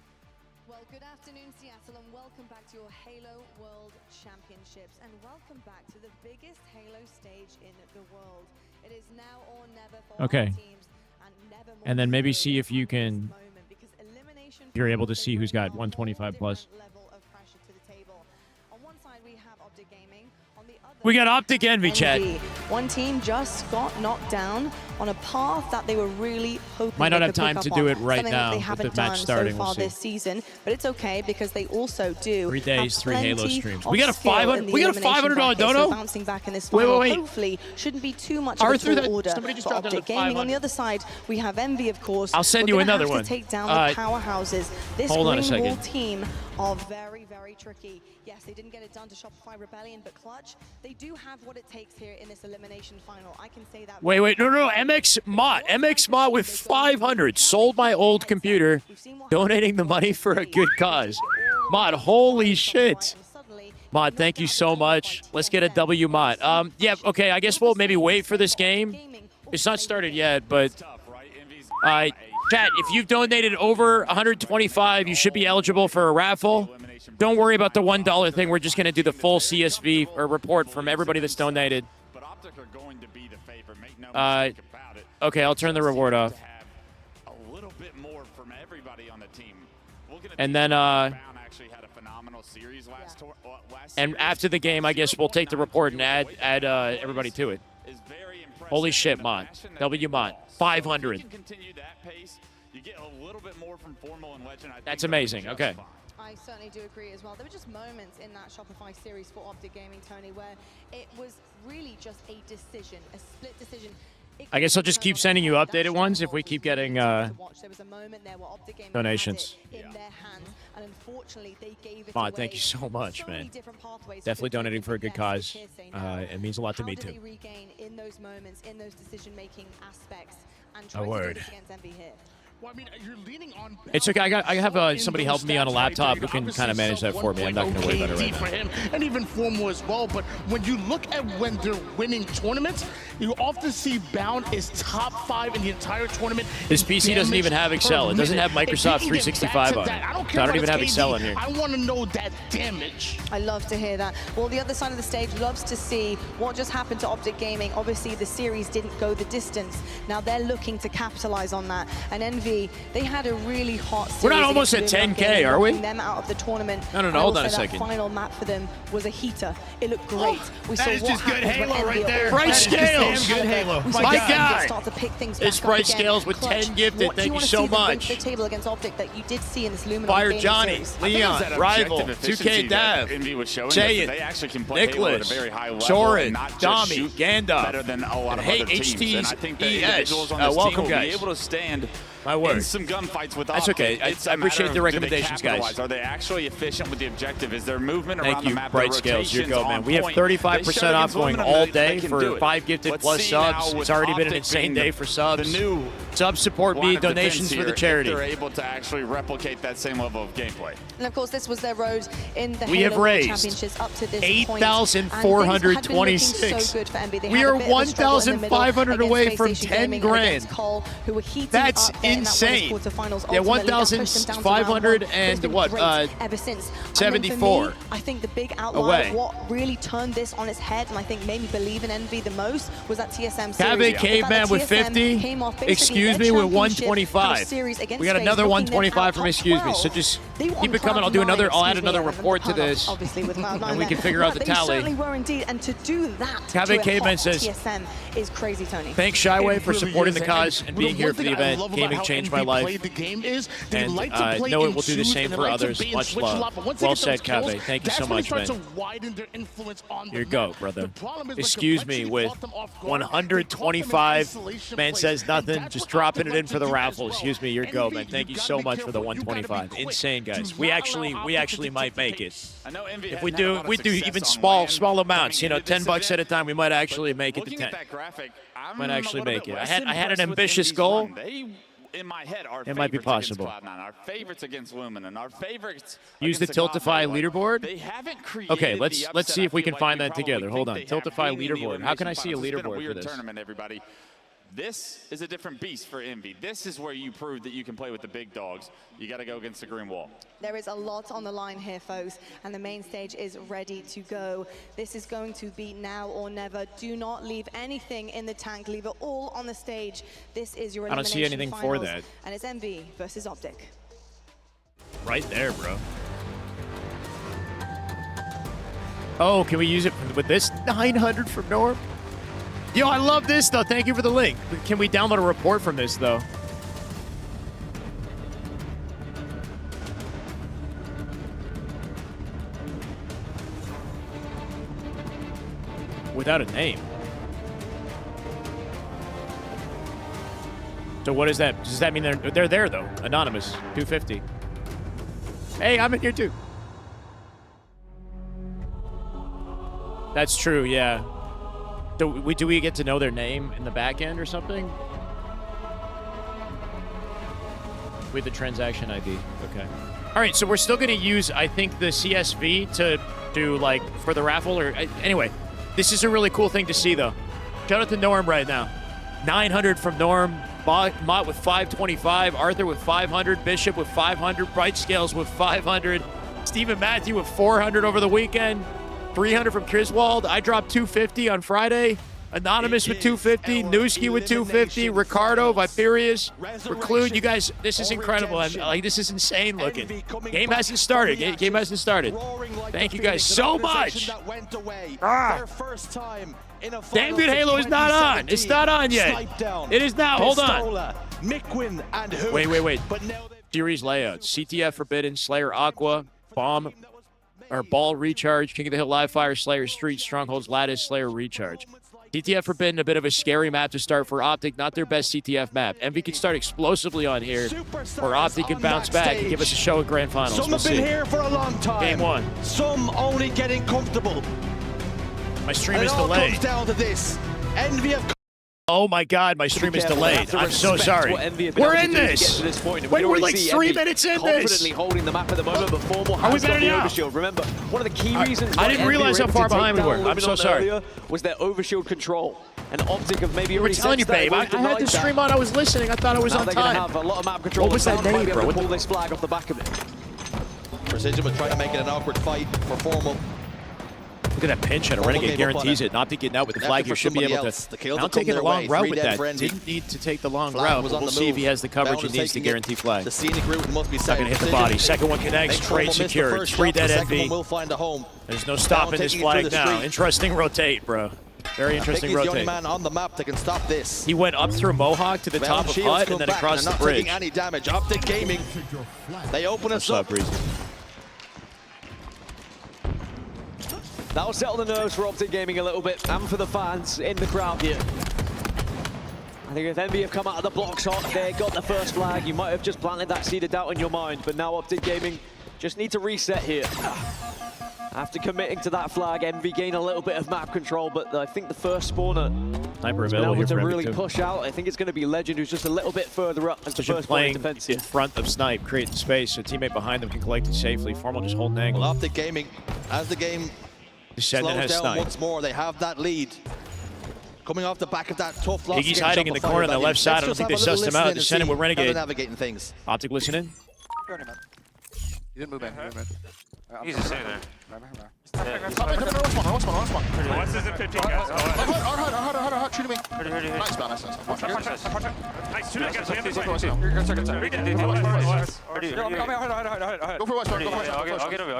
Well, good afternoon, Seattle, and welcome back to your Halo World Championships, and welcome back to the biggest Halo stage in the world. It is now or never for Okay. our teams, and never more And then maybe so see if you can. moment, because elimination You're able to see who's got 125 plus. level of pressure to the table. On one side, we have Optic Gaming. On the other, We got Optic Envy, chat. One team just got knocked down on a path that they were really hoping Might not they have could pick time up to do on, it right something that now they with haven't the match done starting, so we'll far see. this season, but it's okay because they also do 3 days, have 3 Halo plenty streams. of We got a skill 500 in the we got a elimination $500 bracket, so dono? bouncing back in this Wait, final wait. hopefully shouldn't be too much Arthur, of a that- tall order somebody just for dropped Optic another Gaming. On the 500. other side, we have Envy, of course. I'll send We're you gonna another have one. to take down Uh, the powerhouses. This hold on a Green Wall second. team are very, very tricky. Yes, they didn't get it done to Shopify Rebellion, but Clutch, they do have what it takes here in this elimination final. I can say that. Wait, no, MX Mott with 500 sold my old computer, donating the money for a good cause. Mott, holy shit. Mott, thank you so much. Let's get a W, Mott. Yeah, okay, I guess we'll maybe wait for this game. It's not started yet, but chat, if you've donated over 125, you should be eligible for a raffle. Don't worry about the $1 thing. We're just going to do the full CSV or report from everybody that's donated. But Optic are going to be the favorite. Make no mistake about it. Okay, I'll turn the reward off. A little bit more from everybody on the team. And then, actually had a phenomenal series last and after the game, I guess we'll take the report and add everybody to it. Holy shit, Mott. W Mott. 500. Continue that pace. You get a little bit more from Formal and Legend. I think That's amazing. Okay. I certainly do agree as well. There were just moments in that Shopify series for Optic Gaming, Tony, where it was really just a decision, a split decision. I guess I'll just keep sending you updated ones if we keep getting donations. Mod, thank you so much, man. Definitely donating for a good cause. It means a lot to me, too. A word. Well, I mean, you're leaning on It's okay. I have somebody helping me on a laptop who can kind of manage that for me. I'm not going to worry about it right now. for him, and even Formo as well. But when you look at when they're winning tournaments, you often see Bound is top 5 in the entire tournament. This PC doesn't even have Excel. It doesn't have Microsoft 365 on it. So I don't even have Excel in here. I want to know that damage. I love to hear that. Well, the other side of the stage loves to see what just happened to Optic Gaming. Obviously, the series didn't go the distance. Now they're looking to capitalize on that. And Envy, they had a really hot series. We're not almost at 10K, are we? Them out of the tournament. No, hold on a second. That final map for them was a heater. It looked great. We saw that is what just good happened Halo when right Envy there. are Bright all Scales. good Halo. We saw My Envy God. start to pick things It's back Bright up again. Scales with Clutch. 10 gifted. What do Thank you wanna so see them bring much. to the table against Optic that you did see in this Luminous Fire gaming Johnny, series? Leon, Rival, 2K Dav, Jayan, they actually can play Halo at a Nicholas, very high level Soren, and not just Dami, shoot Gandalf, better than a lot of hey, other teams. HT's And I think the ES. individuals on this Welcome, team will guys. be able to stand My word. in some gunfights with That's Optic. okay. I It's a appreciate matter the of, do they recommendations, guys. capitalize? Are they actually efficient with the objective? Is their movement around Thank the you, map? Bright their Scales. You rotations go, man. on We have point? 35% off going all day for 5 gifted Let's plus see now subs. with It's already been an Optic insane being day for subs. The new Subs support line me, of defense donations for here, the charity. if they're able to actually replicate that same level of gameplay. And of course, this was their road in the We have Halo World raised Championships up to this point. 8,426. We are 1,500 away from 10 grand. That's insane. Yeah, 1,500 and what? Ever since 74. I think the big outlier, away. what really turned this on its head, and I think made me believe in Envy the most, was that TSM series. Cabe Caveman with 50. Excuse me with 125. We got another 125 from Excuse Me. So just keep it coming. I'll add another report to this. Obviously with and we can figure out the tally. They certainly were indeed, and to do that Cabe to a Caveman hot says, TSM is crazy, Tony. Thanks, Shyway, for supporting the cause and being here for the event. Gaming changed my life. And I know it will do the same for others. Much love. Well said, Cabe. Thank you so much, man. Here you go, brother. Excuse me with 125. Man says nothing. Just dropping it in for the raffle. Excuse me. Here you go, man. Thank you so much for the 125. Insane, guys. We actually might make it. If we do even small amounts, you know, $10 at a time, we might actually make it to 10. Might actually make it. I had an ambitious goal. In my head, our it might be possible. Cloud9, our favorites against Lumen, and our favorites use the Tiltify leaderboard. They haven't created okay, let's see if we can find that like together. Hold on, Tiltify leaderboard. How can I see a leaderboard for this? Tournament, everybody. This is a different beast for Envy. This is where you prove that you can play with the big dogs. You got to go against the green wall. There is a lot on the line here, folks, and the main stage is ready to go. This is going to be now or never. Do not leave anything in the tank. Leave it all on the stage. This is your elimination I don't see anything finals, for that. And it's Envy versus Optic. Right there, bro. Oh, can we use it with this 900 from Norm? Yo, I love this, though. Thank you for the link. Can we download a report from this, though? Without a name. So what is that? Does that mean they're there, though? Anonymous, 250. Hey, I'm in here, too. That's true, yeah. Do we get to know their name in the back end or something? With the transaction ID. Okay. All right, so we're still going to use, I think, the CSV to do, like, for the raffle. Or anyway, this is a really cool thing to see, though. Shout out to Norm right now. 900 from Norm. Mott with 525. Arthur with 500. Bishop with 500. Bright Scales with 500. Stephen Matthew with 400 over the weekend. 300 from Griswold. I dropped 250 on Friday. Anonymous with 250. Newski with 250. Ricardo, Viperius, Reclude. You guys, this is incredible. This is insane looking. Game hasn't started. Game hasn't started. Thank you guys so much. Damn Good Halo is not on. It's not on yet. It is now. Hold on. Wait. Series layout. CTF Forbidden, Slayer Aqua, Bomb, or Ball Recharge, King of the Hill Live Fire, Slayer Street, Strongholds Lattice, Slayer Recharge. CTF Forbidden, a bit of a scary map to start for Optic, not their best CTF map. Envy can start explosively on here, or Optic can bounce back and give us a show at Grand Finals. Some have been here for a long time. Game 1. Some only getting comfortable. My stream and is it all delayed. comes down to this. Envy have Oh my God, my stream is delayed. I'm so sorry. We're in this. Wait, we're like 3 minutes in this. Confidently holding the map at the moment, but Formal Are we has got better the now? overshield. Remember, one of the key reasons I didn't realize how far behind we were. I'm so sorry. Was their overshield control. And Optic of maybe We're already telling you, babe. I had the stream on. I was listening. I thought I was now on they're time. Gonna have a lot of map control. What was that name, bro? Pull this flag off the back of it. Precision was trying to make it an awkward fight for Formal. Look at that pinch, and a Renegade guarantees it. Optic getting out with the flag here. Should be able to. Now taking a long route with that. Didn't need to take the long route. We'll see if he has the coverage he needs to guarantee flag. The scenic route must be not going to hit the body. Second one connects. Trade secured. Free that Envy. Will find a home. There's no stopping this flag now. Interesting rotate, bro. Very interesting rotate. He's the only man on the map that can stop this. He went up through Mohawk to the top of Hut and then across the bridge. Not taking any damage. Optic Gaming. They open us up. That'll settle the nerves for Optic Gaming a little bit, and for the fans in the crowd here. I think if Envy have come out of the blocks hot, they got the first flag, you might have just planted that seed of doubt in your mind, but now Optic Gaming just need to reset here. After committing to that flag, Envy gain a little bit of map control, but I think the first spawner Sniper has been available able here to for really Envy too. push out. I think it's going to be Legend, who's just a little bit further up as the first player in defense here. In front of Snipe, creating space so a teammate behind them can collect it safely. Formal just holding angle. Well, Optic Gaming, as the game slows down Snipe. once more, they have that lead. Coming off the back of that tough loss. Iggy's hiding in the corner on the left side. I don't think they sussed him out. Descending with Renegade. Navigating things. Optic listening. You didn't move in. He's just sitting there. West is at 15, guys. Hard. Shoot me. Nice, man. Nice. Nice. Shoot it, guys. We have this Go for West, I'll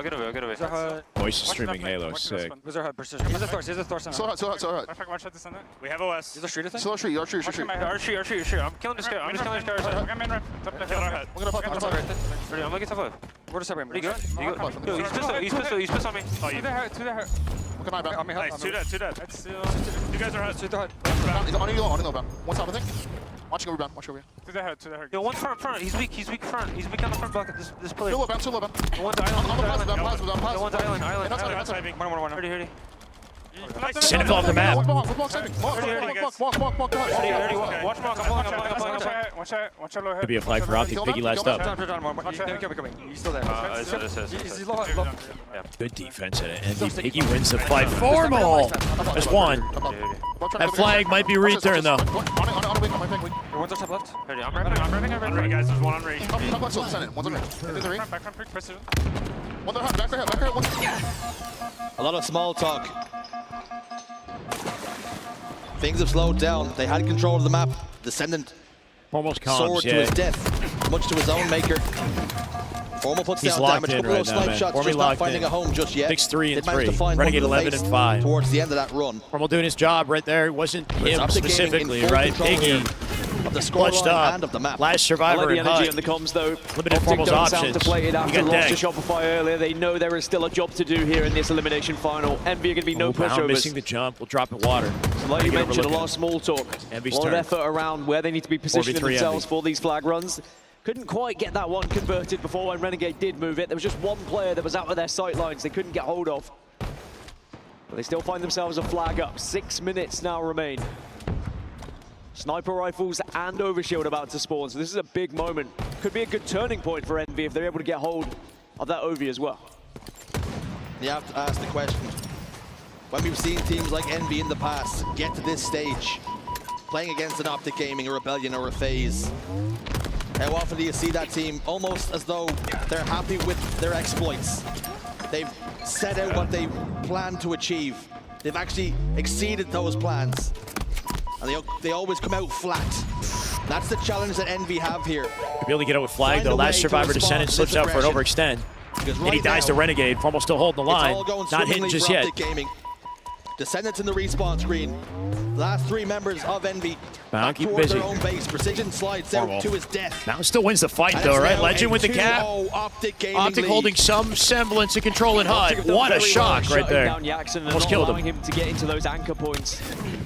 get over. Voice is streaming Halo. Sick. Where's our head? Precision. Here's the Thor. Still hard. We have OS. Is there street, I think? Still street. Our street. I'm killing this guy. I'm just killing this guy. I'm in. Kill our head. We're gonna pop. I'm gonna get top left. Where does that Pretty good. He's pissed on me. Oh, you. To the head. Look at my back. Nice. Two dead. You guys are head. Shoot the head. He's on you, rebound. One top, I think. Watching a rebound. Watch over here. To the head. Yo, one front. He's weak front. He's weak on the front block of this player. Still low bound. One's island. One's island. That's Hurdy. Send it off the map. Walk. Watch out, low head. Could be a flag for Optic. Piggy last up. He's still there. He's low head. Good defense at it. Envy. Piggy wins the fight. Formal. There's one. That flag might be return though. One's our top left. I'm repping, guys. There's one on range. Top left, one's on range. Back front, precision. One back here. A lot of small talk. Things have slowed down. They had control of the map. Descendant Formal's soared to his death, much to his own maker. Formal puts down damage. A couple of snipe shots, just not finding a home just yet. 6-3 and 3. Renegade Renegade 11 and 5. Towards the end of that run. Formal doing his job right there. It wasn't him specifically, right? Piggy. Of the Clutched up. and of the map. Last survivor in the energy HUD. on the comms though. Limited Formal's options. To play it after You loss got to Shopify earlier. They know there is still a job to do here in this elimination final. Envy are going to be no pushovers. Missing the jump. We'll drop in water. So like you mentioned, a lot of small talk. Envy's a lot turn. of effort around where they need to be positioning 4v3 themselves Envy. for these flag runs. Couldn't quite get that one converted before when Renegade did move it. There was just one player that was out of their sight lines they couldn't get hold of. But they still find themselves a flag up. 6 minutes now remain. Sniper rifles and overshield about to spawn, so this is a big moment. Could be a good turning point for Envy if they're able to get hold of that Ovi as well. You have to ask the question, when we've seen teams like Envy in the past get to this stage, playing against an Optic Gaming, a Rebellion, or a FaZe, how often do you see that team almost as though they're happy with their exploits? They've set out what they plan to achieve. They've actually exceeded those plans. And they always come out flat. That's the challenge that Envy have here. Could be able to get out with flag though. Last survivor Descendant slips out for an overextend. And he dies to Renegade. Formal still holding the line. Not hitting just yet. Gaming. Descendants in the respawn screen. Last 3 members of Envy back keep towards busy. their own base. Precision slides out to his death. Now still wins the fight though, right? Legend with the cap. Optic Gaming Optic lead. holding some semblance of control in HUD. What a shock right there. Down Jackson and Almost not killed allowing him. him to get into those anchor points.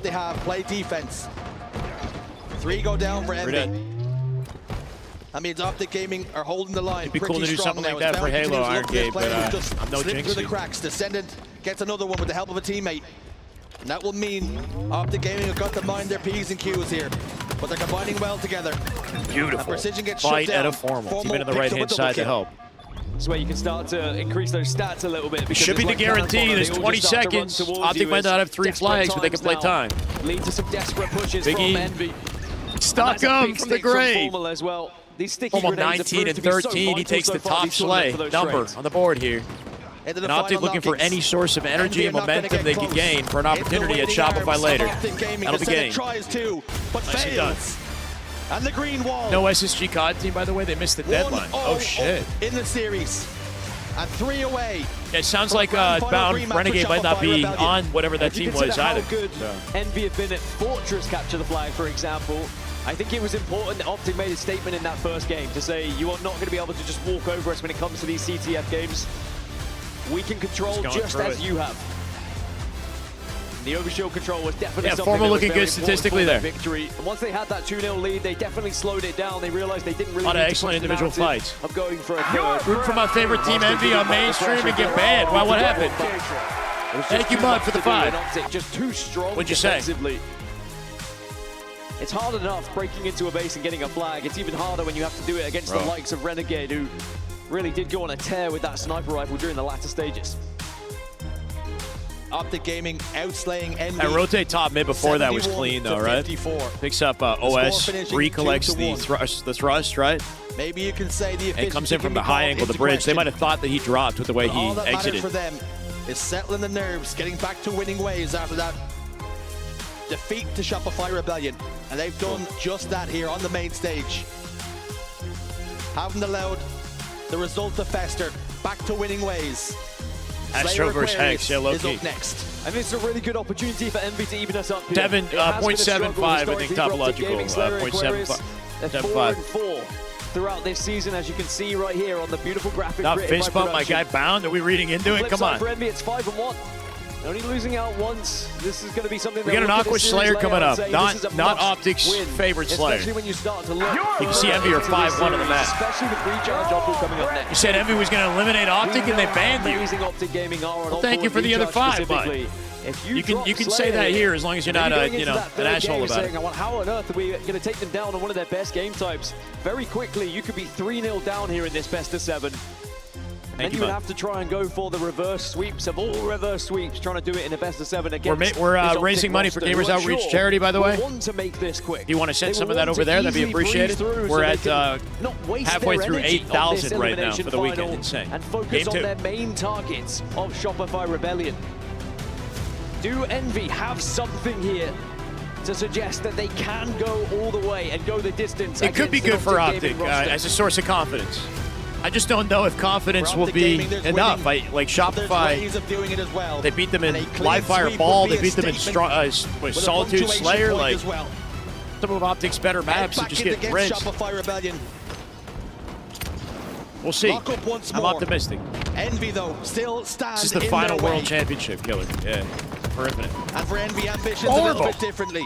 what they have. Play defense. 3 go down for Envy. That means Optic Gaming are holding the line. It'd be cool to do something now. like that for Halo Iron Gate, but just I'm no slipped through the jinxie. cracks. Descendant gets another one with the help of a teammate. And that will mean Optic Gaming have got to mind their P's and Q's here. But they're combining well together. Beautiful. And Precision gets Fight shut down. at a formal. Formal Even to the picks up a right-hand double side to kill. help. This is where you can start to increase those stats a little bit. It should be the guarantee. There's 20 seconds. Optic might not have 3 flags, but they can play time. Lead to some desperate pushes Biggie. from Envy. Stuck him to the grave. As well. These sticky Almost 19 and 13. He takes the top Slay number on the board here. And Optic looking for any source of energy and momentum they can gain for an opportunity at Shopify later. That'll be game. Nicely done. And the green wall. No SSG COD team, by the way. They missed the deadline. Oh, shit. In the series. And 3 away. It sounds like Bound Renegade might not be on whatever that team was either. Good Envy have been at Fortress capture the flag, for example. I think it was important that Optic made a statement in that first game to say you are not going to be able to just walk over us when it comes to these CTF games. We can control just as you have. The overshield control was definitely something Formal that was looking very good statistically important there. for Victory. And once they had that 2-0 lead, they definitely slowed it down. They realized they didn't really A lot of need to excellent push the individual narrative fights. of going for a third. Root for my favorite team, Envy, on mainstream and get banned. Wow, what happened? Thank you, Mud, for the 5. Just too strong. What'd you say? It's hard enough breaking into a base and getting a flag. It's even harder when you have to do it against the likes of Renegade, who really did go on a tear with that sniper rifle during the latter stages. Optic Gaming outslaying Envy. That rotate top mid before that was clean, though, right? 54. Picks up OS, recollects the thrust, right? Maybe you can say the and comes in from the high angle, the bridge. They might have thought that he dropped with the way he exited. For them is settling the nerves, getting back to winning ways after that defeat to Shopify Rebellion. And they've done just that here on the main stage. Haven't allowed the result to fester, back to winning ways. Astro versus Hex, yeah, low key. Up next. I mean, it's a really good opportunity for Envy to even us up here. 0.75, I think, topological. 0.75. They're 4-4 throughout this season, as you can see right here on the beautiful graphic. Not fist bump, my guy Bound. Are we reading into it? Come on. For Envy, it's 5-1. Only losing out once. This is going to be something. We got an Aqua Slayer coming up. Not Optic's favorite Slayer. Especially when you start to look. You can see Envy are 5-1 on the map. Especially with recharge Optic coming up next. You said Envy was going to eliminate Optic and they banned you. Optic Gaming are on thank you for the other 5, bud. You can say that here as long as you're not an asshole about it. Well, how on earth are we going to take them down on one of their best game types? Very quickly, you could be 3-0 down here in this best of 7. And you would have to try and go for the reverse sweeps of all reverse sweeps, trying to do it in a best of 7 against. We're raising money for Gamers Outreach Charity, by the way. Want to make this quick. Do you want to send some of that over there? That'd be appreciated. We're at halfway through 8,000 right now for the weekend. Insane. And focus on their main targets of Shopify Rebellion. Do Envy have something here to suggest that they can go all the way and go the distance? It could be good for Optic as a source of confidence. I just don't know if confidence will be enough. Like Shopify, they beat them in Live Fire Ball, they beat them in Solitude Slayer. Like some of Optic's better maps that just get rinsed. We'll see. I'm optimistic. Envy though still stands. This is the final World Championship, Killer. Yeah, for Infinite. And for Envy, ambitions a little bit differently.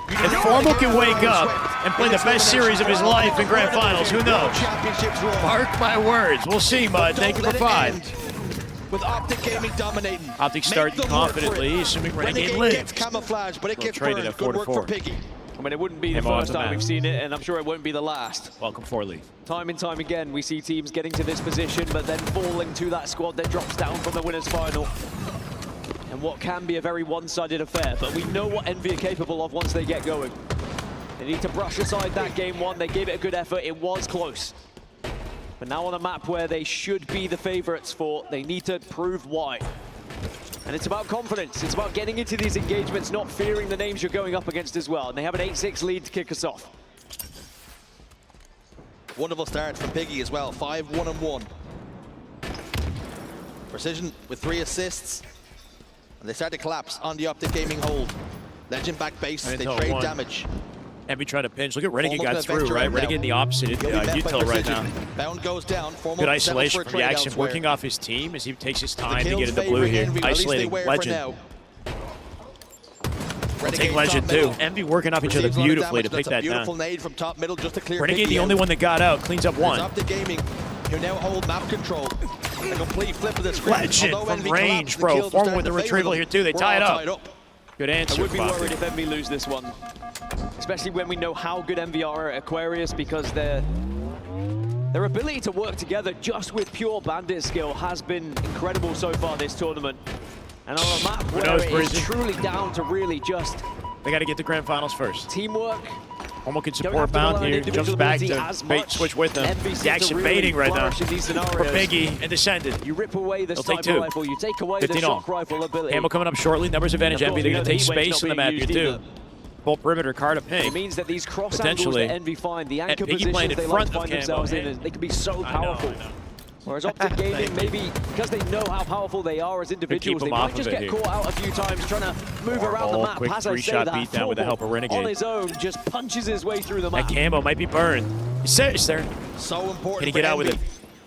If Formal can wake up and play the best series of his life in Grand Finals, who knows? Mark my words. We'll see, Mud. Thank you for 5. With Optic Gaming dominating. Optic starting confidently, assuming Renegade lives. Camouflage, but it gets burned. Good work for Piggy. I mean, it wouldn't be the first time we've seen it, and I'm sure it won't be the last. Welcome, 4-League. Time and time again, we see teams getting to this position, but then falling to that squad that drops down from the winner's final. And what can be a very one-sided affair, but we know what Envy are capable of once they get going. They need to brush aside that game 1. They gave it a good effort. It was close. But now on a map where they should be the favorites for, they need to prove why. And it's about confidence. It's about getting into these engagements, not fearing the names you're going up against as well. And they have an 8-6 lead to kick us off. Wonderful start from Piggy as well. 5-1-1. Precision with 3 assists. And they start to collapse on the Optic Gaming hold. Legend back base, they trade damage. Envy trying to pinch. Look at Renegade got through, right? Renegade in the opposite util right now. Bound goes down. Good isolation from Jackson, working off his team as he takes his time to get in the blue here. Isolating Legend. We'll take Legend too. Envy working off each other beautifully to pick that down. Beautiful nade from top middle just to clear Renegade the only one that got out, cleans up 1. Optic Gaming, who now hold map control. A complete flip of the screen. Legend from range, bro. Form with the retrieval here too. They tie it up. Good answer. I would be worried if Envy lose this one. Especially when we know how good Envy are at Aquarius, because they're Their ability to work together just with pure bandit skill has been incredible so far this tournament. And on a map where it is truly down to really just... They got to get the grand finals first. Teamwork. Homo can support Bound here, jumps back to bait, switch with them. The action baiting right now for Biggie and Descendant. You rip away the They'll take sniper two. rifle, you take away the shock rifle ability. Ammo coming up shortly, numbers advantage Envy. They're going to take space in the map here too. Full perimeter card of ping. It means that these cross angles that Envy find, the anchor positions they like to find themselves in, they can be so powerful. Whereas Optic Gaming, maybe because they know how powerful they are as individuals, they might just get caught out a few times trying to move around the map. Quick As I say three-shot that, beatdown with the help of Renegade. on his own, just punches his way through the map. That camo might be burned. He's there. So important. Can he get out with it?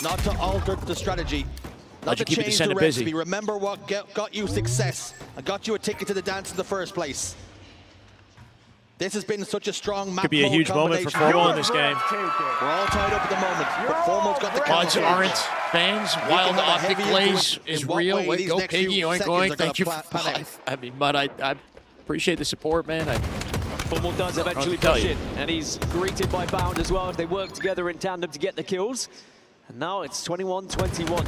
Not to alter the strategy. Not to keep the change the Descendant recipe. busy. Remember what got you success and got you a ticket to the dance in the first place. This has been such a strong map. Could be a huge moment for Formal in this game. We're all tied up at the moment, but Formal's got the Odds aren't fans. Wild Optic Blaze is real. Wait, go Piggy, oink oink. Thank you for I mean, but I appreciate the support, man. Formal does eventually push it, and he's greeted by Bound as well as they work together in tandem to get the kills. And now it's 21-21.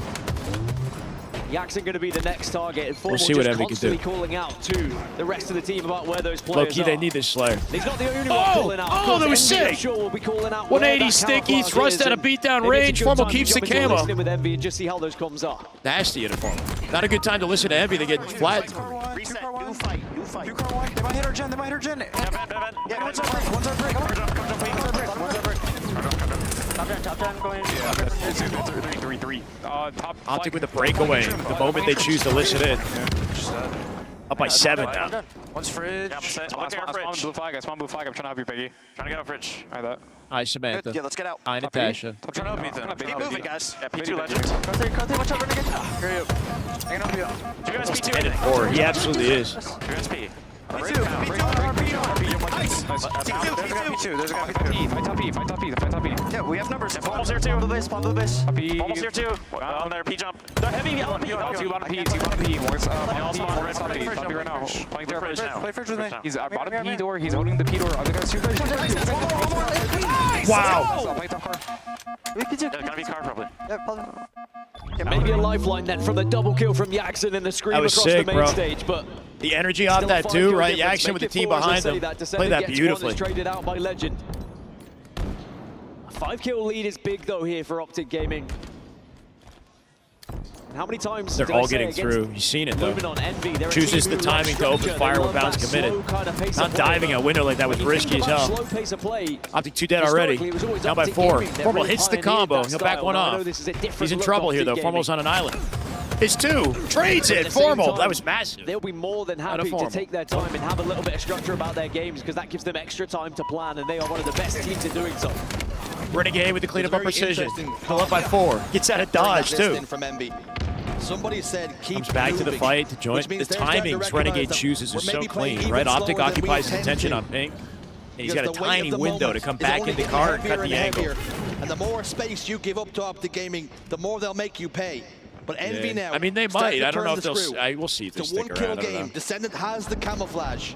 Jackson going to be the next target, and Formal see what Envy constantly can do. calling out to the rest of the team about where those players Low-key, are. they need this Slayer. He's not the only one calling out. Oh, that was Envy, I'm sick. sure will be calling out 180 sticky, thrust out of beatdown range. Formal keeps the camo. With Envy and just see how those comms are. Nasty in Formal. Not a good time to listen to Envy. They get flat. Reset, new fight. New car one. They might hit our gen. Yeah, one's on break. One's on break. Top 10 going. Three. Optic with a breakaway. The moment they choose to listen in. Up by 7 now. One's fridge. I spawned blue flag. I'm trying to help you, Piggy. Trying to get out fridge. All right, that. Hi, Samantha. Yeah, let's get out. Hi, Natasha. I'm trying to help Ethan. Keep moving, guys. Yeah, P2 legend. Go, watch out, Renegade. Hurry up. Hang on, Do you guys P2? 10 and 4. He absolutely is. Do you guys P? P2. There's a guy P2. Fight top P. Yeah, we have numbers. Almost here too. Almost the base. Almost here too. On there, P jump. They're heavy. Two bottom P. All spawn right top P. Top P right now. Playing through fridge now. Play fridge with me. He's at bottom P door. He's holding the P door. Other guys, two guys. Wow. Play top car. Gonna be car probably. Maybe a lifeline then from the double kill from Jackson and the scream That was across sick, the main bro. stage, but The energy off that too, right? Jackson with the team behind them. Play that beautifully. Traded out by Legend. A 5-kill lead is big though here for Optic Gaming. And how many times They're did I all say getting against through. You've seen it though. Lumen on Envy, they're a Chooses team the who love timing to open structure. fire They with love bounds that committed. slow kind of pace Not of play. diving a window like that with When you risky think as about hell. slow pace of play, Optic 2 dead already. historically, it was always Down by Optic 4. Gaming that Formal really hits the pioneered combo. that He'll back style. one Now, I know off. this is a different He's in look, trouble here Optic though. Gaming. Formal's on an island. It's 2. Trades But at it. the same Formal. time, That was massive. They'll be more than happy to Formal. take their time and have a little bit of structure about their games because that gives them extra time to plan, and they are one of the best teams in doing so. Renegade with the cleanup on Very precision. interesting. Pull up by 4. Gets out of dodge too. From Envy. Somebody said keep Comes back to the moving, fight to join. which The means they're starting to timings recognize Renegade that chooses we're is so maybe playing clean, even right? Optic slower than we occupies intend attention to. on ping. And he's Because got a the weight tiny of the window to moment come is back only in the getting car and heavier cut the and angle. heavier. And the more space you give up to Optic Gaming, the more they'll make you pay. But Envy Yeah. now. I mean, they starting might. to I don't turn know the if they'll. screw. We'll see if they It's a stick one-kill around. I don't game. know. Descendant has the camouflage.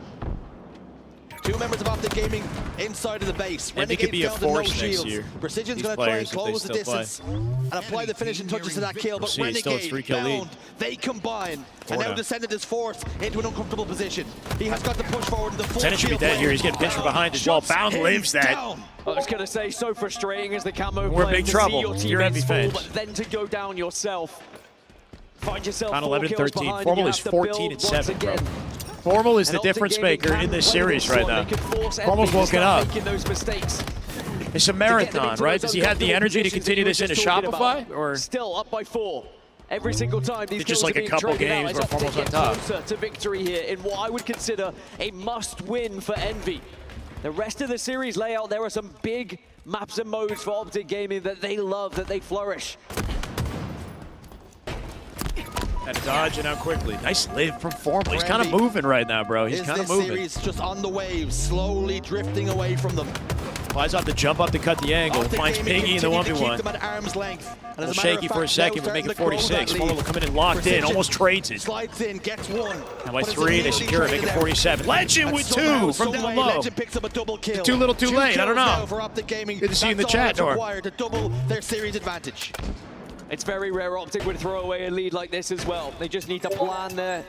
2 members of Optic Gaming inside of the base. Envy could be a fell to no force next shields. year. Precision's These going to try and players, if they close the still play. distance and apply the finishing touches to that kill. But We'll see. Still, it's Renegade, 3-kill lead. Bound, they combine. And Four now now. Descendant is forced into an uncomfortable position. He has got to push forward in the full Descendant should be shield dead play. here. He's getting pinched from behind as well. Shuts Bound him lives that. down. I was going to say, so frustrating as the camo We're in play big to trouble. see your You're Envy teammates fall, fans. but then to go down yourself. Find yourself Down 4 11 kills 13. behind, Formal you is have to 14 build and 7, once bro. again. Formal is And the Optic difference Gaming maker can in this weather series right storm. now. They can force Formal's Envy to woken start up. making those mistakes. It's a marathon, right? Does he have the energy to continue this into Shopify? Or Still up by 4. Every single time these It's just kills like are a being couple traded out games as where Optic Formal's on get top. closer to victory here in what I would consider a must-win for Envy. The rest of the series layout, there are some big maps and modes for Optic Gaming that they love, that they flourish. had to dodge it out quickly. Nice live from Formal. He's kind of Randy, moving right now, bro. He's Is kind of this moving. series just on the waves, slowly drifting away from them? Flies off the jump up to cut the angle. Finds Piggy in the 1v1. Them at arm's length. And A little as a matter shaky of for a fact, second, now but make it starting to grow that 46. lead. Fuller will come in and locked in. Precision Almost trades it. Slides in, gets one. Now by But it's 3, they immediately secure it, make it traded out. 47. Legend And with somehow, 2 from down someway, low. Legend picks up a double kill. Too little, too Two late. I don't kills know. now for Optic Gaming. Good to see you in the That's chat, all that's Nor. required to double their series advantage. It's very rare Optic would throw away a lead like this as well. They just need to plan their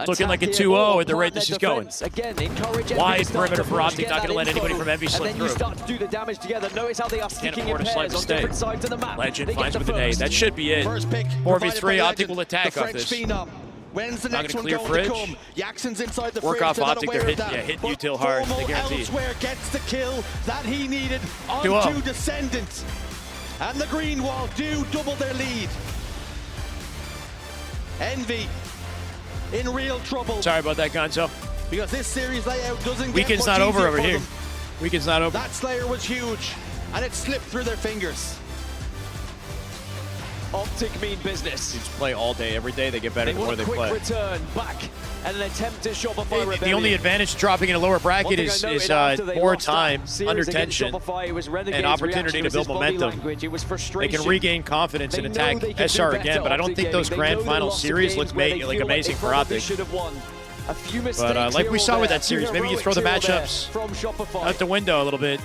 It's looking like a attack here, 2-0 at the plan rate their this is going. defense. Again, encourage Wide Envy to start perimeter to for push, Optic, get not that gonna let info, anybody from Envy slip and then you through. start to do the damage together. Notice how they are sticking in afford a slight pairs on mistake. different sides of the map. Legend They get finds the with an A. first. That should be it. First pick. 4v3, Optic Legend, will attack the off French this. phenom. When's the Not next gonna one clear going fridge. to come? Jackson's inside the Work fridge. off They're not Optic, aware they're of that. hitting But you till hard, they Formal guarantee. elsewhere gets the kill that he needed 2-0. onto Descendant. And the Green Wall do double their lead. Envy in real trouble. Sorry about that, Gonzo. Because this series layout doesn't get Weekend's much not over easier over for here. them. Weekend's not over. That Slayer was huge, and it slipped through their fingers. Optic mean business. They just play all day, every day. They get better They the more want they a quick play. return back and an attempt to Shopify Rebellion. The only advantage dropping in a lower bracket is more time, under tension, and opportunity to build momentum. It was They frustration. can regain confidence and attack SR again, but I don't think those grand final series look like amazing for Optic. A few mistakes But like we here saw or with there, that series, two maybe you throw the heroics here or there matchups from Shopify. out the window a little bit.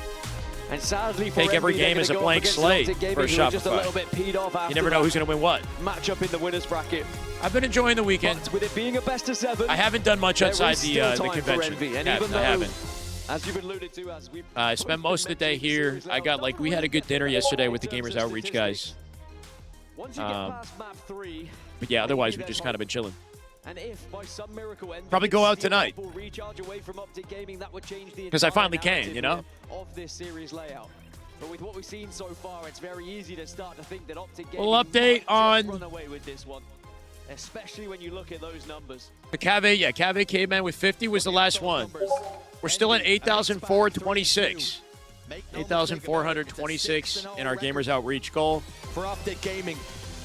And sadly for Take every Envy, they're game as a gonna go blank up against slate Optic Gaming, for who are just a Shopify. little bit peed off after You never know that who's going to win what. matchup in the winners bracket. I've been enjoying the weekend. But with it being a best of 7, I haven't done much there outside is the still time for convention. Envy. And I even though, haven't. as you've alluded to, as we I spent most of the day here. We had a good dinner yesterday with the Gamers Outreach guys. once you get past map 3, But yeah, otherwise we've just kind of been chilling. and if by some miracle Envy Probably go can out steal tonight. full recharge away from Optic Gaming, that would change the 'Cause I entire finally can, narrative you know? here of this series layout. But with what we've seen so far, it's very easy to start to think that Optic Gaming Little update might just on run away with this one, especially when you look at those numbers. the Cave Caveman with 50 was the last one. We're still at 8,426. 8,426 in our Gamers Outreach goal. For Optic Gaming,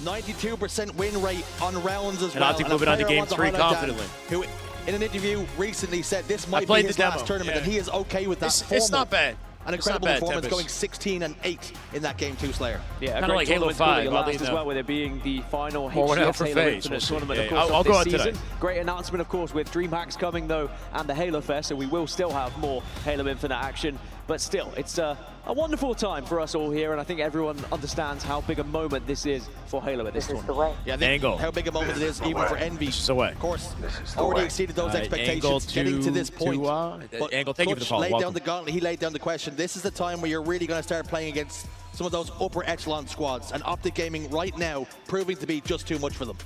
92% win rate on rounds as And well. Optic a moving on to player I game want 3 highlight Dan, confidently. who, in an interview recently, said this might be played his the demo, last tournament, yeah. and he is okay with that. It's not bad. An It's not incredible bad, performance, Tempest. going 16-8 in that game 2 Slayer. Yeah, Kinda like Halo 5, last oddly as enough. well, with it being the final Well, we're out for HCS Halo phase, Infinite we'll see. tournament, Yeah, of course, I'll of go this out season. today. Great announcement, of course, with DreamHacks coming, though, and the Halo Fest, so we will still have more Halo Infinite action. But still, it's a wonderful time for us all here, and I think everyone understands how big a moment this is for Halo at this tournament. Yeah, I think Angle. how big a moment it is, even for Envy. This is the way. Of course, already exceeded those expectations Angle getting to this point. But Angle, thank you for the Clutch follow. laid Welcome. down the gauntlet, he laid down the question. This is the time where you're really going to start playing against some of those upper echelon squads, and Optic Gaming right now proving to be just too much for them.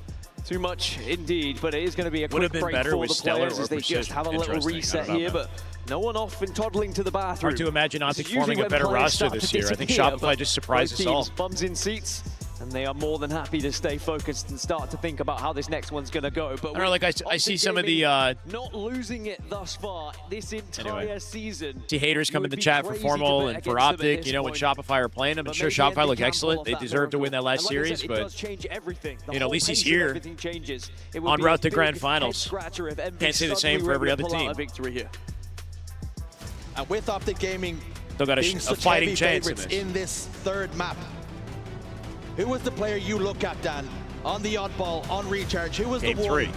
Too much indeed, but it is going to be a Would quick have been break better for with the Stellar players or as they just Precision. have a little Interesting. I reset don't know here, about but no one off and toddling to the bathroom. Hard to imagine This Optic is usually forming a when better players roster start this to year. I think disappear, Shopify but just surprised both us all. teams, bums in seats, and they are more than happy to stay focused and start to think about how this next one's going to go. But I don't know, like I see some of the not losing it thus far this entire season. see haters come in the chat for Formal and for Optic. You know, when Shopify are playing them, I'm sure Shopify look excellent. They deserve to win that last series, but you know, at least he's here en route to grand finals. Can't say the same for every other team. And with Optic Gaming Still got being a such fighting heavy chance favorites in this third map, who was the player you look at, Dan, on the oddball, on recharge? Who was Game the one 3.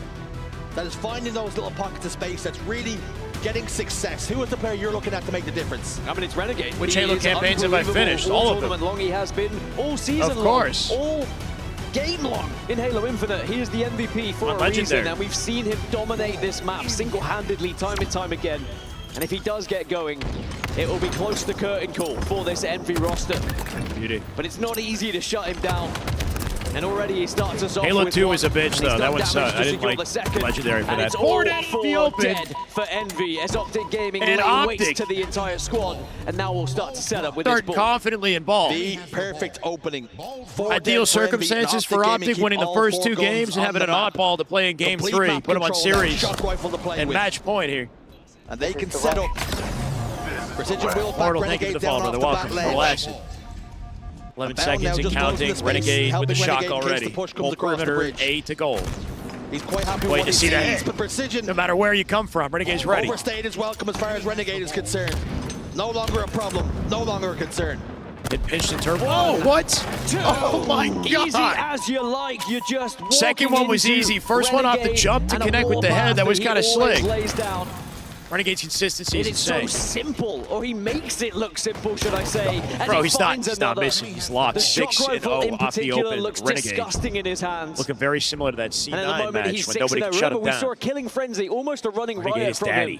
that is finding those little pockets of space that's really getting success? Who is the player you're looking at to make the difference? I mean, it's Renegade. Which He Halo is campaigns have I unbelievable finished? All of them. tournament long he has been, all season Of course. long, all game long in Halo Infinite. He is the MVP for a Legendary. reason, and we've seen him dominate this map single-handedly time and time again. And if he does get going, it will be close to curtain call for this Envy roster. Beauty. But it's not easy to shut him down. And already he starts us off Halo with 2 one, is a bitch, and he's though. done That one damage sucked. to I didn't secure like the second. Legendary for and that. it's Board all in for the open. dead for Envy as Optic Gaming And lay waste Optic. to the entire squad. And now we'll start to set up with this Start ball. confidently in ball. The perfect opening. Ideal circumstances for Optic, winning the first 2 games and having an oddball to play in game 3. Put them on series and match point here. And they can set up. Precision will back Portal, thank you for Renegade the down follow, off brother. the Welcome. back ledge. Relaxing. 11 seconds and counting. Renegade with the shock already. Full perimeter, A to goal. He's quite happy Wait with what to he see that sees, hit. but Precision No matter where you come from, Renegade's ready. overstayed his welcome as far as Renegade is concerned. No longer a problem. No longer a concern. It pitched in turbo. Whoa, what? Oh my God. Easy as you like. You just second one was easy. First one off the jump to connect with the head. That was kind of slick. Renegade's consistency is insane. It's so simple, or he makes it look simple, should I say? Bro, he's not missing. He's locked 6-0 off the open. Looks Renegade disgusting in his hands. Looking very similar to that C9 match when nobody could shut him We down. saw a killing frenzy, almost a running riot from him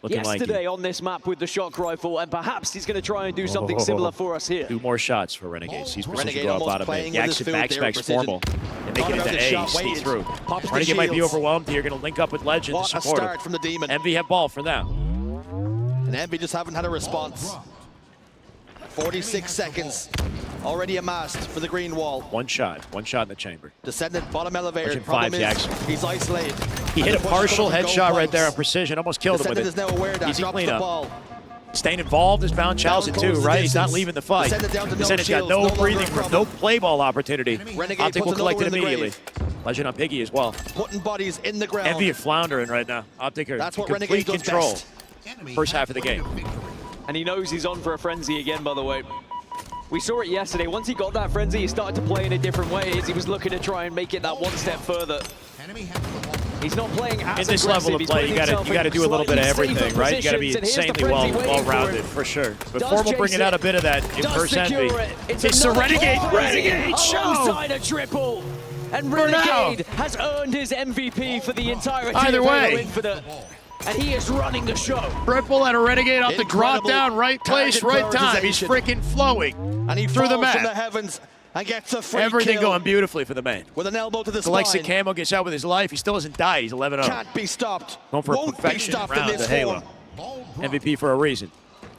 yesterday on this map with the shock rifle, and perhaps he's going to try and do something similar for us here. 2 more shots for Renegades. He's precision Renegade go up out of it. Jackson backspacks formal. And make it into A, sneak through. Renegade might be overwhelmed here. Going to link up with Legend to support him. From the Demon. Envy have ball for now. And Envy just haven't had a response. 46 seconds already amassed for the green wall. One shot in the chamber. Descendant, bottom elevator. Problem is, Jackson. He's isolated. He hit a partial headshot right there on precision. Almost killed him with it. Descendant is now aware that easy drops the cleanup. ball. Staying involved is bound challenging too, right? He's not leaving the fight. Descendant's got no breathing room, no play ball opportunity. Optic will collect it immediately. Legend on Piggy as well. Putting bodies in the ground. Envy are floundering right now. Optic are That's what complete Renegade does control. best. First half of the game. And he knows he's on for a frenzy again, by the way. We saw it yesterday. Once he got that frenzy, he started to play in a different way as he was looking to try and make it that one step further. He's not playing as in this level of play, you got to do a little bit of everything, right? You got to be insanely well-rounded for sure. But Formal bringing out a bit of that inverse Envy. It's a Renegade show. Alongside a triple. And Renegade has earned his MVP for the entirety Either of way. Halo Infinite. And he is running the show. Triple and a Renegade off the drop down, right place, right time. He's freaking flowing. And he through the falls from the map. heavens and gets a free Everything kill. going beautifully for the man. With an elbow to the Collects the spine. camo, gets out with his life. He still hasn't died. He's 11-0. Can't be stopped. Going for Won't a perfection be stopped in round this to Halo. MVP for a reason.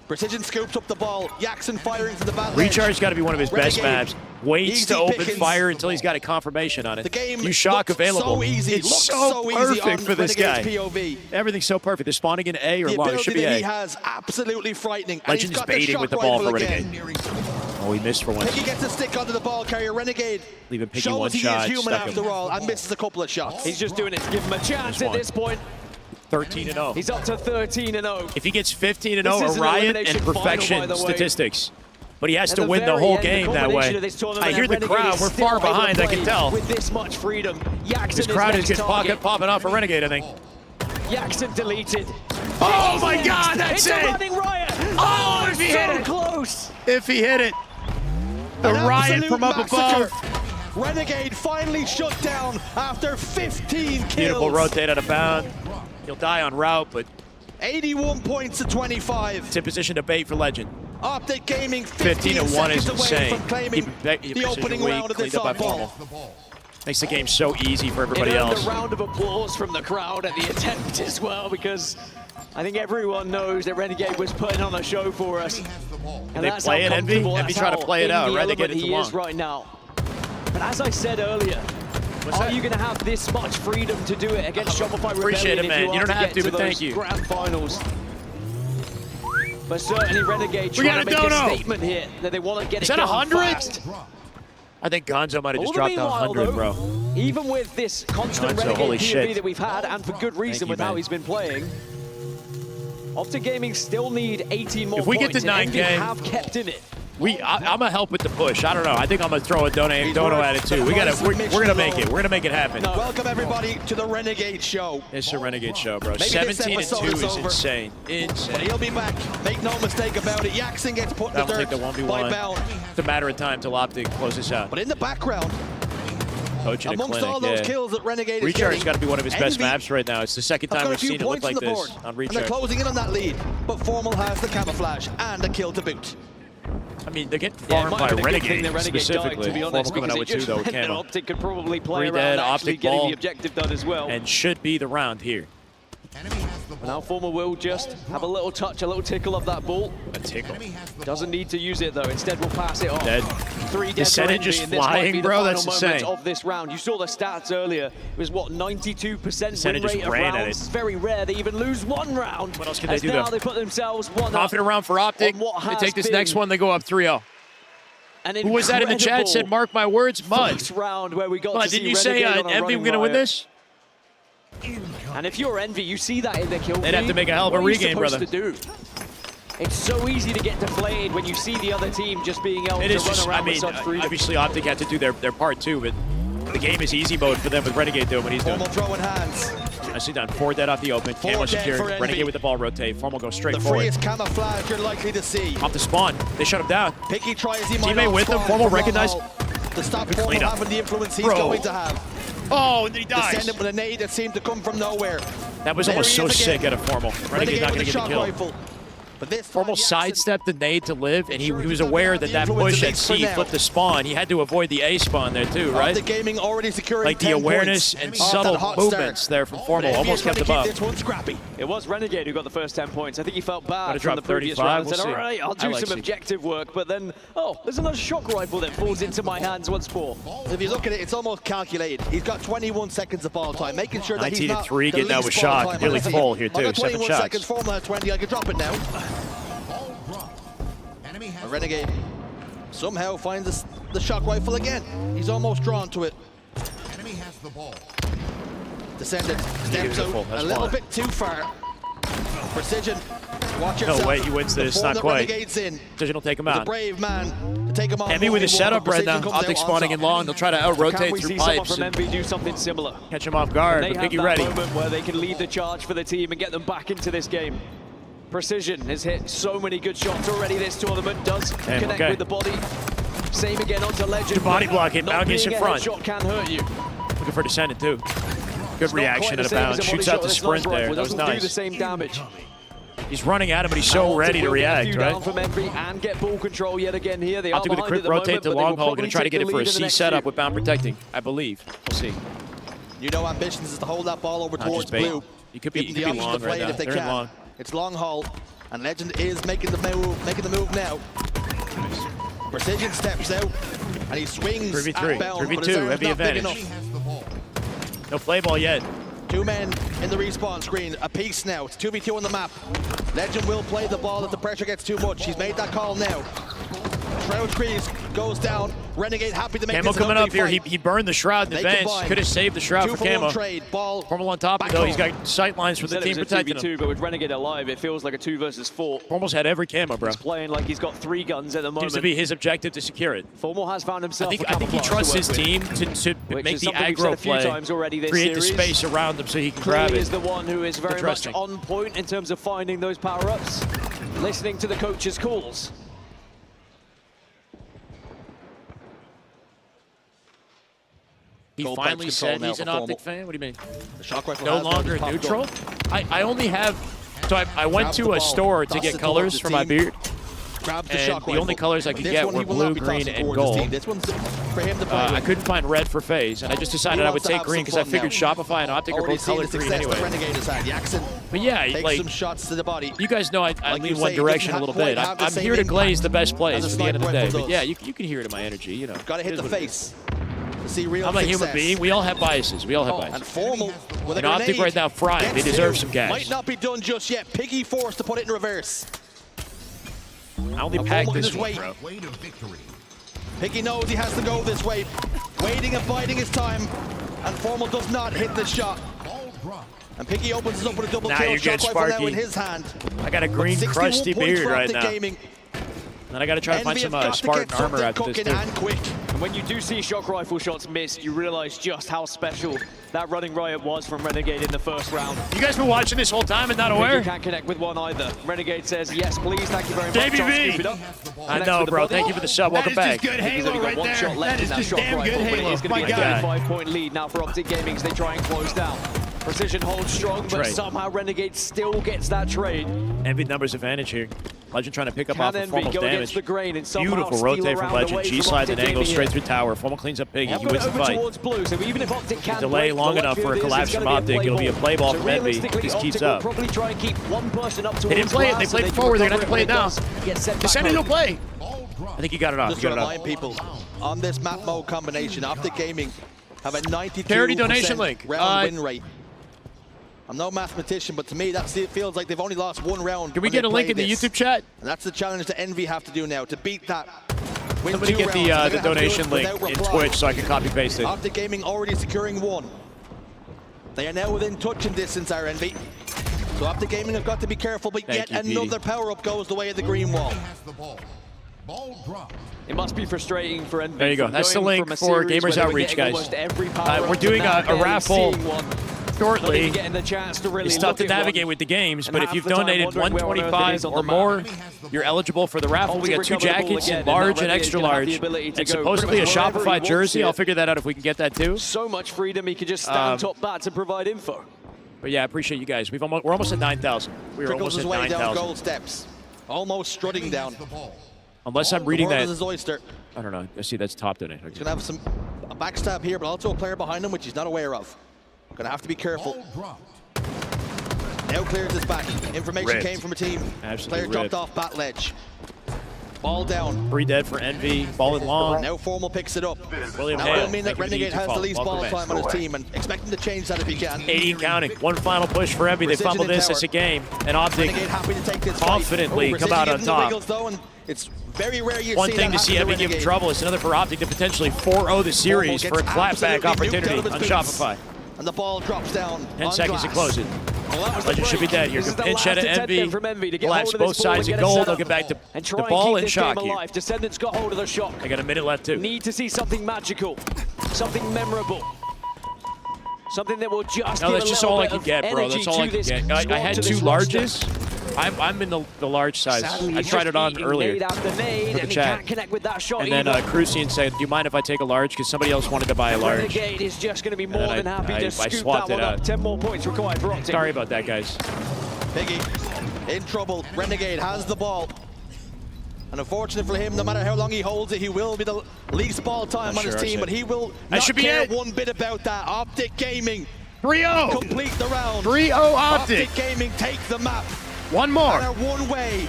Precision scoops up the ball. Jackson firing to the battle. Recharge's got to be one of his best maps. Waits Easy to open pickings. fire until he's got a confirmation on it. The game you shock looks available. so easy. It's Looks so easy perfect on for this guy. Renegade's POV. Everything's so perfect. They're spawning in A or The long. It ability should be that A. he has, absolutely frightening. And Legend he's is got baiting shock with the ball for rifle Renegade. again. Oh, he missed for one. Piggy gets a stick onto the ball carrier. Renegade Leaving Piggy shows one he shot. is human Stuck him. after all and misses a couple of shots. He's just doing it to give him a chance at this point. 13-0. He's up to 13-0. If he gets 15-0, This is a an riot elimination and final, perfection by the way. statistics. But he has At to the win the very whole end, the game that culmination way. of this tournament, I hear the Renegade crowd. is We're still far able to behind, I play can tell. With this much freedom, Jackson This crowd is next just target. popping off for Renegade, I think. Jackson deleted. Oh He's my next. God, that's it's it! a running riot. Oh, if he so hit it! close. If he hit it. The An riot absolute from up massacre. above. Renegade finally shut down after 15 kills. Beautiful rotate out of bound. He'll die on route, but 81 points to 25. it's in position to bait for Legend. Optic Gaming 15 15-1 seconds is away insane. from claiming the opening round of this Formal. Makes the game so easy for everybody It earned else. a round of applause from the crowd at the attempt as well, because I think everyone knows that Renegade was putting on a show for us. And they that's play how it, Envy? comfortable, Envy that's try to how play it in out, the right? They get element it he too is long. right now. But as I said earlier, are you going to have this much freedom to do it against Shopify Appreciate Rebellion it, man. if You are don't have get to, but those thank you. Grand finals? But certainly Renegade We trying got to a make dono. a statement here that they want to get Is it that done 100? fast. I think Gonzo might have just All the dropped down meanwhile, 100, though, bro. Even with this constant Gonzo, Renegade holy POV shit. that we've had, and for good reason you, with how man. he's been playing, Optic Gaming still need 18 more If we points. get to and Envy 9K, have kept in it. I'm gonna help with the push. I don't know. I think I'm gonna throw a dono at it too. We're gonna make it. We're gonna make it happen. Welcome everybody to the Renegade Show. It's a Renegade show, bro. Maybe this 17-2 episode is over. insane. But Insane. he'll be back. Make no mistake about it. Jackson gets put in the That'll dirt take the by 1v1. Bound. It's a matter of time till Optic closes out. But in the background, Coaching a amongst clinic, all those yeah. kills that Renegade is Recharge's getting, got to be one of his best Envy maps right now. It's the second have time got a we've few seen it look points on like the this board, on and they're Recharge. closing in on that lead. But Formal has the camouflage and a kill to boot. I mean, they're getting Yeah, it farmed might by have been a good thing Renegade that Renegade specifically. died, to be honest, Formal coming because out it with 2 just though, meant that camo. Optic could probably play Three around dead, actually Optic getting ball. the objective done as well. And should be the round here. Now Formal will just have a little touch, a little tickle of that ball. A tickle. Doesn't need to use it though. Instead, we'll pass it off. Dead. 3 dead Descendant for just Envy, and this might flying, be the bro. final That's moment insane. of this round. You saw the stats earlier. It was what, 92% win Descendant just rate of ran at rounds. it. It's very rare they even lose one round. What else can they As do now though? they put themselves one Confident up round for Optic. on what They has take this been next one, they go up 3-0. an Who was that in the chat? Said, mark my words, Mud. first round where we got Come on, to see didn't you say Renegade on a Envy running were going to win riot. this? And if you're Envy, you see that in the kill They'd have feed. to make a hell of a What are you regain, supposed brother. to do? It's so easy to get deflated when you see the other team just being able to run around with such freedom. Obviously Optic had to do their part too, but the game is easy mode for them with Renegade doing what he's doing. Formal throwing hands. Nicely done. 4 dead off the open. Camo secure. Renegade with the ball rotate. Formal goes straight forward. The freest camouflage you're likely to see. Off the spawn. They shut him down. Picky tries he Teammate with him. Formal recognized. To stop Formal having the influence he's going to have. Oh, and then he dies. Descend him with a nade that seemed to come from nowhere. That was almost so sick out of Formal. Renegade's not going to get the kill. Rifle. But this Formal sidestepped the nade to live, and he was aware that that push at C flipped the spawn. He had to avoid the A spawn there too, right? The gaming already securing like the awareness and subtle movements there from Formal almost kept him up. This one scrappy. It was Renegade who got the first 10 points. I think he felt bad from the previous 35. round. Said, all right, I'll do some objective work, but then, oh, there's another shock rifle that falls into my hands once more. If you look at it, it's almost calculated. He's got 21 seconds of ball time, making sure that he's not 19-3, getting out with shot. Nearly full here too. 7 shots. Seconds, Formal at 20. I can drop it now. A Renegade somehow finds the shock rifle again. He's almost drawn to it. Enemy has the ball. Descendant steps out a little bit too far. Precision. Watch yourself. No way, he wins this. Not quite. Precision will take him out. The brave man to take him off. Envy with his setup right now. Optic spawning in long. They'll try to out-rotate through pipes. From Envy do something similar. Catch him off guard, but Piggy ready. They have that moment where they can lead the charge for the team and get them back into this game. Precision has hit so many good shots already this tournament. Does connect with the body. Same again onto Legend. Body block it. Bound gets in front. Shot can hurt you. Looking for Descendant too. Good reaction at a bound. Shoots out the sprint there. That was nice. Do the same damage. He's running at him, but he's so ready to react, right? Down from Envy and get ball control yet again here. They are Optic with a quick rotate to long haul. Going to try to get it for a C setup with bound protecting, I believe. We'll see. You know, ambitions is to hold that ball over towards blue. He could be long right now. They're in long. It's long haul, and Legend is making the move now. Precision steps out, and he swings 3v3, bound, 3v2, heavy advantage. No play ball yet. 2 men in the respawn screen, a piece now. It's 2v2 on the map. Legend will play the ball if the pressure gets too much. He's made that call now. Shroud Crease goes down. Renegade happy to make Camo this coming up here. fight. He burned the Shroud in advance. Could have saved the Shroud for Camo. Formal on top of it, though. He's got sight lines for the team protecting him. But with Renegade alive, it feels like a 2 versus 4. Formal's had every Camo, bro. He's playing like he's got 3 guns at the moment. Seems to be his objective to secure it. Formal has found himself I think he trusts his team to make the aggro play, create the space around him so he can grab it. Is the one who is very much on point in terms of finding those power-ups, listening to the coach's calls. He finally said he's an Optic fan? What do you mean? The shock rifle no longer neutral? I only have... So I went to a store to get colors for my beard. And the only colors I could get were blue, green, and gold. This one's for him to play I couldn't find red for FaZe, and I just decided I would take green because I figured Shopify and Optic are both colored green anyway. But yeah, like, some shots to the body. You guys know I lean one direction a little bit. I'm here to glaze the best plays at the end of the day. But yeah, you can hear it in my energy, you know. Gotta hit the face. I'm a human being. We all have biases. We all have biases. And Formal with a grenade. Optic right now frying. They deserve some gas. Might not be done just yet. Piggy forced to put it in reverse. I only packed this one, bro. Piggy knows he has to go this way. Waiting and biding his time. And Formal does not hit the shot. And Piggy opens us up with a double kill. Shot rifle now in his hand. I got a green crusty beard right now. And I got to try to find some Spartan armor after this, too. And when you do see shock rifle shots missed, you realize just how special that running riot was from Renegade in the first round. You guys been watching this whole time and not aware? You can't connect with one either. Renegade says, yes, please, thank you very much. JBB! I know, bro. Thank you for the sub. Welcome back. Good Halo right there. That is just damn good Halo. It's going to be a 35-point lead now for Optic Gaming as they try and close down. Precision holds strong, but somehow Renegade still gets that trade. Envy numbers advantage here. Legend trying to pick up off of Formal's damage. The grain and beautiful rotate from Legend. G-slide and angle straight through tower. Formal cleans up Piggy. He wins the fight. Blue, so even if Optic can delay long enough for a collapse from Optic. It'll be a play ball from Envy. This keeps up. Probably try and keep one person up they didn't play it. They played it forward. They're going to have to play it now. Descendant will play. I think he got it off. Just to remind people, on this map mode combination, Optic Gaming have a 92% donation link. round win rate. I'm no mathematician, but to me, that feels like they've only lost 1 round. Can we get a link in the YouTube chat? And that's the challenge that Envy have to do now, to beat that. Somebody get the donation link in Twitch so I can copy paste it. Optic Gaming already securing 1. They are now within touching distance, our Envy. So Optic Gaming have got to be careful, but yet another power-up goes the way of the green wall. It must be frustrating for NV. There you go. That's the link for Gamers Outreach, guys. We're doing a raffle shortly. It's tough to navigate with the games, but if you've donated $125 or more, you're eligible for the raffle. We got 2 jackets, large and extra large, and supposedly a Shopify jersey. I'll figure that out if we can get that too. So much freedom, he could just stand top bats and provide info. But yeah, I appreciate you guys. We're almost at 9,000. We're almost at 9,000. Down gold steps, almost strutting down. Unless I'm reading that. His oyster. I don't know. I see that's top donate. He's gonna have a backstab here, but also a player behind him, which he's not aware of. Gonna have to be careful. Now clears his back. Information came from a team. Player dropped off bat ledge. Ball down. 3 dead for Envy. Ball in long. Now Formal picks it up. William that will mean that Renegade has the least ball time on his team, and expect him to change that if he can. 80 counting. One final push for Envy. They fumble this. It's a game. And Optic happy to take this confidently come out on top. Wiggles, though, and it's very rare you One see thing that to see Envy give him trouble. It's another for Optic to potentially 4-0 the series for a clapback opportunity on Shopify. And the ball drops down. 10 seconds to close it. Legend should be dead. You're going to pinch at Envy. To Collapse both sides of gold. They'll get back to the ball and shock you. Descendants got hold of the shock. I got a minute left too. Need to see something magical, something memorable, something that will just. No, that's just all I can get, bro. That's all I can get. I had 2 larges. I'm in the large size. I tried it on earlier for the chat. And then Crucian said, "Do you mind if I take a large?" Because somebody else wanted to buy a large. Renegade is just going to be more than happy to scoop swapped that one it out. up. 10 more points required for Optic. Sorry about that, guys. Piggy in trouble. Renegade has the ball. And unfortunate for him, no matter how long he holds it, he will be the least ball time on his team, but he will not care one bit about that. Optic Gaming 3-0. complete the round. 3-0 Optic. Optic Gaming take the map. One more. And are one way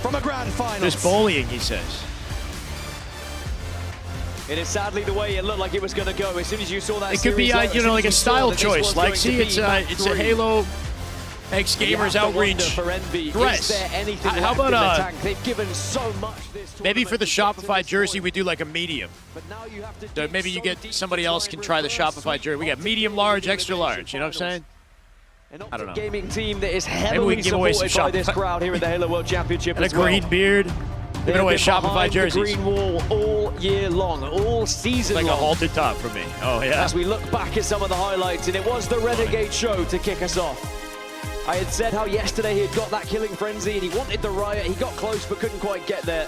from a grand final. Just bullying, he says. It is sadly the way it looked like it was going to go. As soon as you saw that, it could be, like a style choice. Like, see, it's a Halo X Gamers Outreach dress. How about they've given so much this maybe for the Shopify jersey we do like a medium. So maybe you get somebody else can try the Shopify jersey. We got medium, large, extra large. You know what I'm saying? I don't know. Gaming team that is heavily supported by this crowd here at the Halo World Championship. And a green beard. Giving away Shopify jerseys. Green wall all year long, all season long. Like a halted top for me. Oh yeah. As we look back at some of the highlights, and it was the Renegade show to kick us off. I had said how yesterday he had got that killing frenzy and he wanted the riot. He got close but couldn't quite get there.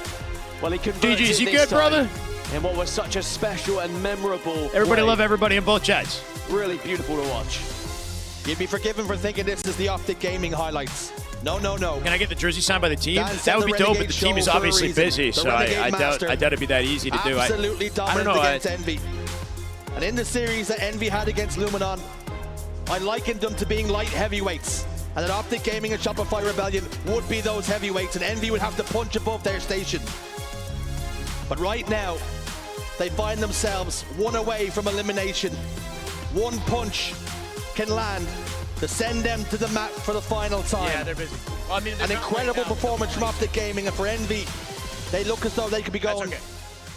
Well, he converted GG's, you this good, time. brother? And what was such a special and memorable Everybody play. love everybody in both chats. Really beautiful to watch. You'd be forgiven for thinking this is the Optic Gaming highlights. No, no, no. Can I get the jersey signed by the team? That would be dope, but the team is obviously busy, so I doubt it'd be that easy to do. Absolutely dominant against Envy. And in the series that Envy had against Luminon, I likened them to being light heavyweights. And that Optic Gaming and Shopify Rebellion would be those heavyweights, and Envy would have to punch above their station. But right now, they find themselves one away from elimination. One punch can land to send them to the map for the final time. Yeah, they're busy. Well, I mean, an incredible performance from Optic Gaming, and for Envy, they look as though they could be going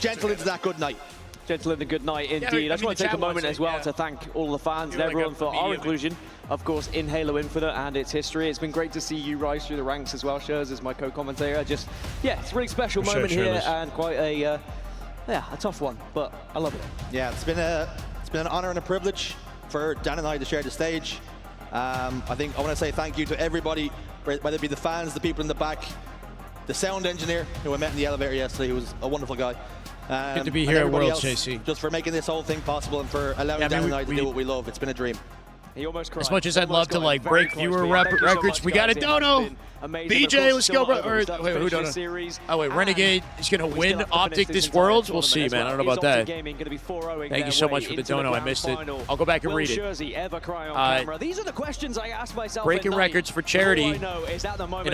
gentle into that good night. Gentle and a good night indeed. I just want to take a moment as well to thank all the fans and everyone for our inclusion, of course, in Halo Infinite and its history. It's been great to see you rise through the ranks as well, Shers, as my co-commentator. It's a really special moment here and quite a tough one, but I love it. Yeah, it's been an honor and a privilege for Dan and I to share the stage. I think I want to say thank you to everybody, whether it be the fans, the people in the back, the sound engineer who I met in the elevator yesterday, who was a wonderful guy. Good to be here at Worlds, JC. Just for making this whole thing possible and for allowing Dan and I to do what we love. It's been a dream. He almost cried. As much as I'd love to like break viewer records, we got a dono. BJ, let's go, bro. Wait, who dono? Oh wait, Renegade is gonna win Optic this Worlds. We'll see, man. I don't know about that. Thank you so much for the dono. I missed it. I'll go back and read it. These are the questions I asked myself. Breaking records for charity in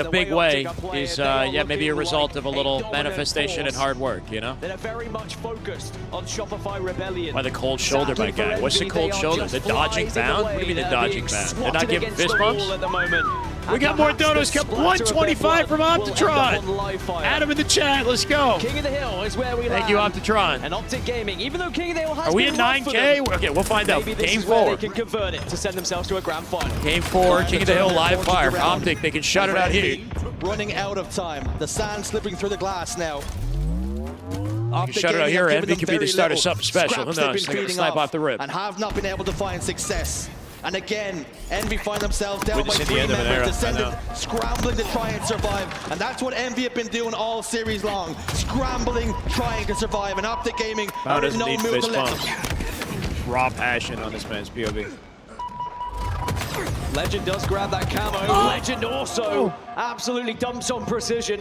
a big way is maybe a result of a little manifestation and hard work, you know. They're very much focused on Shopify Rebellion. By the cold shoulder, my guy. What's the cold shoulder? The dodging bound? What do you mean the dodging bound? They're not giving fist bumps? At the moment. We got more donos coming. 125 from Optitron. Adam in the chat. Let's go. King of the Hill is where we land. Thank you, Optitron. And Optic Gaming, even though King of the Hill has Are we been at rough for 9K? them, Okay, we'll find out. maybe this Game is where 4. they can convert it to send themselves to a grand final. Game 4, King of the Hill live fire. Optic, they can shut it out here. Running out of time. The sand slipping through the glass now. Optic shut it out Gaming here. have given Envy them could be the very start of little. something special. Who Scraps they've knows? been They're going to feeding snipe off the rip. and have not been able to find success. And again, Envy find themselves down by Witnessing the 3 end of an era. members. I Descendant know. scrambling to try and survive. And that's what Envy have been doing all series long. Scrambling, trying to survive. And Optic Gaming are in doesn't no need mood fist to let bumps. them. Raw passion on this man's POV. Legend does grab that camo. Legend also absolutely dumps on precision.